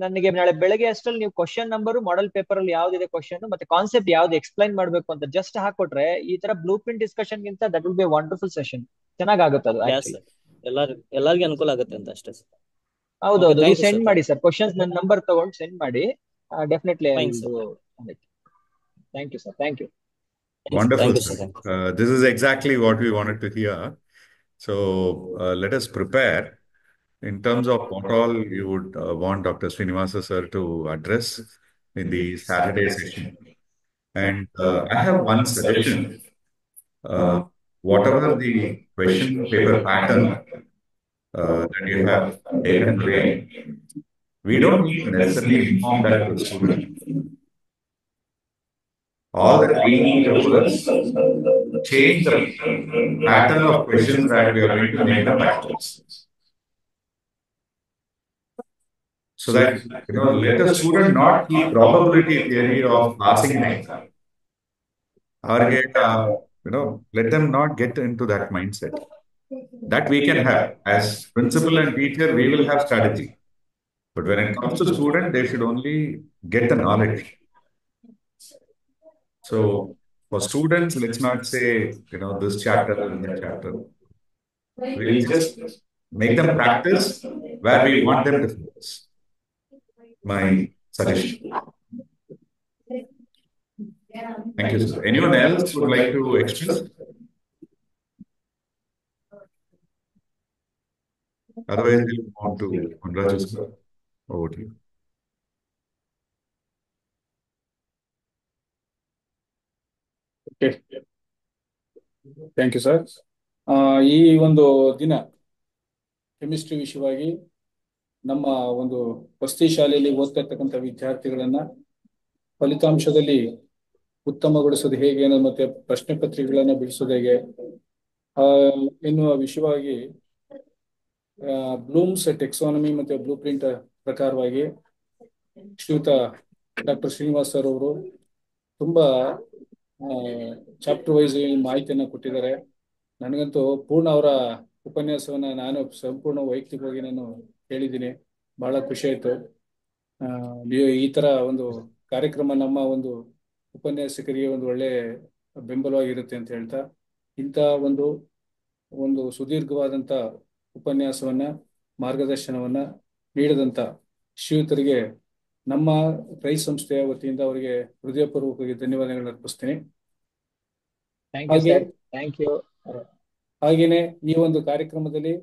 ನನಗೆ ನಾಳೆ ಬೆಳಗ್ಗೆ ಅಷ್ಟರಲ್ಲಿ ನೀವು ಕ್ವಶನ್ ನಂಬರ್, ಮಾಡೆಲ್ ಪೇಪರ್ ಅಲ್ಲಿ ಯಾವ್ದಿದೆ ಕ್ವಶನ್ ಮತ್ತೆ ಕಾನ್ಸೆಪ್ಟ್ ಯಾವ್ದು ಎಕ್ಸ್ಪ್ಲೈನ್ ಮಾಡ್ಬೇಕು ಅಂತ ಜಸ್ಟ್ ಹಾಕೊಟ್ರೆ ಈ ತರ ಬ್ಲೂ ಪ್ರಿಂಟ್ ಡಿಸ್ಕಷನ್ ಗಿಂತ that will be wonderful session. ಚೆನ್ನಾಗುತ್ತೆ ಅದು ಯಾ ಆಕ್ಚುಲಿ. ಸರ್, ಎಲ್ಲರಿಗೂ ಅನುಕೂಲ ಆಗುತ್ತೆ ಅಂತ ಅಷ್ಟೇ ಸರ್. ಹೌದೌದು. thank ನೀವು you, ಸೆಂಡ್ sir. ಮಾಡಿ ಸರ್ ಕ್ವಶನ್ಸ್, ನನ್ನ ನಂಬರ್ ತಗೊಂಡು ಸೆಂಡ್ ಮಾಡಿ. Definitely I Fine, will sir. Do. Thank you sir. Thank you. Wonderful, Thank you, sir. sir. This is exactly what we wanted to hear. So let us prepare in terms of what all you would want Dr. Srinivasa sir to address in the Saturday session. And I have one suggestion. Whatever the question paper pattern that you have taken today, we don't need to necessarily inform that to the student. All that we need to do is change the pattern of questions that we are going to make them backwards. So that, let the student not keep probability theory of passing an exam. Or get, let them not get into that mindset. That we can have. As principal and teacher, we will have strategy. But when it comes to student, they should only get the knowledge. So for students, let's not say, this chapter and that chapter. We'll just make them practice where we want them to focus. My suggestion. Thank you, sir. Anyone else would like to express? Otherwise, we'll move on to Kunraju, sir. Over to you. Okay, thank you sir. ಈ ಒಂದು ದಿನ chemistry ವಿಷಯವಾಗಿ ನಮ್ಮ ಒಂದು ವಸತಿ ಶಾಲೆಯಲ್ಲಿ ಓದ್ತಾ ಇರ್ತಕ್ಕಂಥ ವಿದ್ಯಾರ್ಥಿಗಳನ್ನ ಫಲಿತಾಂಶದಲ್ಲಿ ಉತ್ತಮಗೊಳಿಸೋದು ಹೇಗೆ ಅನ್ನೋದು ಮತ್ತೆ ಪ್ರಶ್ನೆ ಪತ್ರಿಕೆಗಳನ್ನ ಬಿಡಿಸೋದು ಹೇಗೆ ಎನ್ನುವ ವಿಷಯವಾಗಿ ಬ್ಲೂಮ್ಸ್ ಟೆಕ್ಸಾನಮಿ ಮತ್ತೆ ಬ್ಲೂ ಪ್ರಿಂಟ್ ಪ್ರಕಾರವಾಗಿ ಶ್ರೀಯುತ ಡಾಕ್ಟರ್ ಶ್ರೀನಿವಾಸ್ ಸರ್ ಅವರು ತುಂಬಾ ಚಾಪ್ಟರ್ ವೈಸ್ ಮಾಹಿತಿಯನ್ನ ಕೊಟ್ಟಿದ್ದಾರೆ. ನನಗಂತೂ ಪೂರ್ಣ ಅವರ ಉಪನ್ಯಾಸವನ್ನ ನಾನು ಸಂಪೂರ್ಣ ವೈಯಕ್ತಿಕವಾಗಿ ನಾನು ಕೇಳಿದ್ದೀನಿ. ಬಹಳ ಖುಷಿ ಆಯ್ತು. ಈ ತರ ಒಂದು ಕಾರ್ಯಕ್ರಮ ನಮ್ಮ ಒಂದು ಉಪನ್ಯಾಸಕರಿಗೆ ಒಂದು ಒಳ್ಳೆ ಬೆಂಬಲವಾಗಿರುತ್ತೆ ಅಂತ ಹೇಳ್ತಾ, ಇಂಥ ಒಂದು ಸುದೀರ್ಘವಾದಂಥ ಉಪನ್ಯಾಸವನ್ನ ಮಾರ್ಗದರ್ಶನವನ್ನ ನೀಡಿದಂಥ ಶ್ರೀಯುತರಿಗೆ ನಮ್ಮ ಕ್ರೈಸ್ ಸಂಸ್ಥೆಯ ವತಿಯಿಂದ ಅವರಿಗೆ ಹೃದಯಪೂರ್ವಕವಾಗಿ ಧನ್ಯವಾದಗಳನ್ನು ಅರ್ಪಿಸ್ತೀನಿ. ಹಾಗೇನೆ ಈ ಒಂದು ಕಾರ್ಯಕ್ರಮದಲ್ಲಿ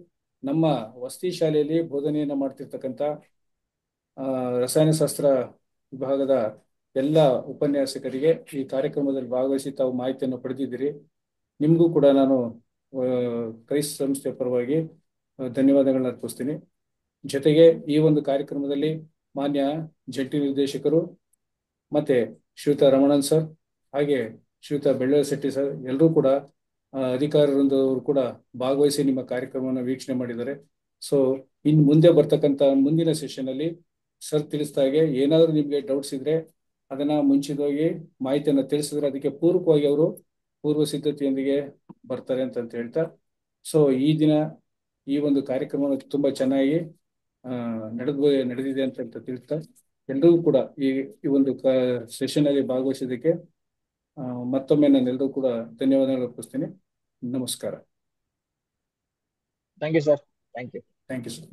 ನಮ್ಮ ವಸತಿ ಶಾಲೆಯಲ್ಲಿ ಬೋಧನೆಯನ್ನ ಮಾಡ್ತಿರ್ತಕ್ಕಂಥ ರಸಾಯನಶಾಸ್ತ್ರ ವಿಭಾಗದ ಎಲ್ಲ ಉಪನ್ಯಾಸಕರಿಗೆ ಈ ಕಾರ್ಯಕ್ರಮದಲ್ಲಿ ಭಾಗವಹಿಸಿ ತಾವು ಮಾಹಿತಿಯನ್ನು ಪಡೆದಿದ್ದೀರಿ. ನಿಮಗೂ ಕೂಡ ನಾನು ಕ್ರೈಸ್ ಸಂಸ್ಥೆಯ ಪರವಾಗಿ ಧನ್ಯವಾದಗಳನ್ನ ಅರ್ಪಿಸ್ತೀನಿ. ಜೊತೆಗೆ ಈ ಒಂದು ಕಾರ್ಯಕ್ರಮದಲ್ಲಿ ಮಾನ್ಯ ಜಂಟಿ ನಿರ್ದೇಶಕರು ಮತ್ತೆ ಶ್ರೀಯುತ ರಮಣನ್ ಸರ್ ಹಾಗೆ ಶ್ರೀಯುತ ಬೆಳ್ಳೂರು ಶೆಟ್ಟಿ ಸರ್ ಎಲ್ಲರೂ ಕೂಡ ಅಧಿಕಾರವೃಂದವರು ಕೂಡ ಭಾಗವಹಿಸಿ ನಿಮ್ಮ ಕಾರ್ಯಕ್ರಮವನ್ನು ವೀಕ್ಷಣೆ ಮಾಡಿದ್ದಾರೆ. ಸೊ ಇನ್ನು ಮುಂದೆ ಬರ್ತಕ್ಕಂಥ ಮುಂದಿನ ಸೆಷನ್ ಅಲ್ಲಿ ಸರ್ ತಿಳಿಸಿದ ಹಾಗೆ ಏನಾದರೂ ನಿಮ್ಗೆ ಡೌಟ್ಸ್ ಇದ್ರೆ ಅದನ್ನ ಮುಂಚಿತವಾಗಿ ಮಾಹಿತಿಯನ್ನು ತಿಳಿಸಿದ್ರೆ ಅದಕ್ಕೆ ಪೂರಕವಾಗಿ ಅವರು ಪೂರ್ವ ಸಿದ್ಧತೆಯೊಂದಿಗೆ ಬರ್ತಾರೆ ಅಂತ ಹೇಳ್ತಾ, ಸೊ ಈ ದಿನ ಈ ಒಂದು ಕಾರ್ಯಕ್ರಮ ತುಂಬಾ ಚೆನ್ನಾಗಿ ನಡೆದಿದೆ ಅಂತ ತಿಳಿಸ್ತಾ ಎಲ್ಲರಿಗೂ ಕೂಡ ಈ ಒಂದು ಸೆಷನ್ ಅಲ್ಲಿ ಭಾಗವಹಿಸಿದ್ದಕ್ಕೆ ಮತ್ತೊಮ್ಮೆ ನಾನು ಎಲ್ಲರೂ ಕೂಡ ಧನ್ಯವಾದಗಳು ಅರ್ಪಿಸ್ತೀನಿ. ನಮಸ್ಕಾರ. Thank you sir. Thank you sir.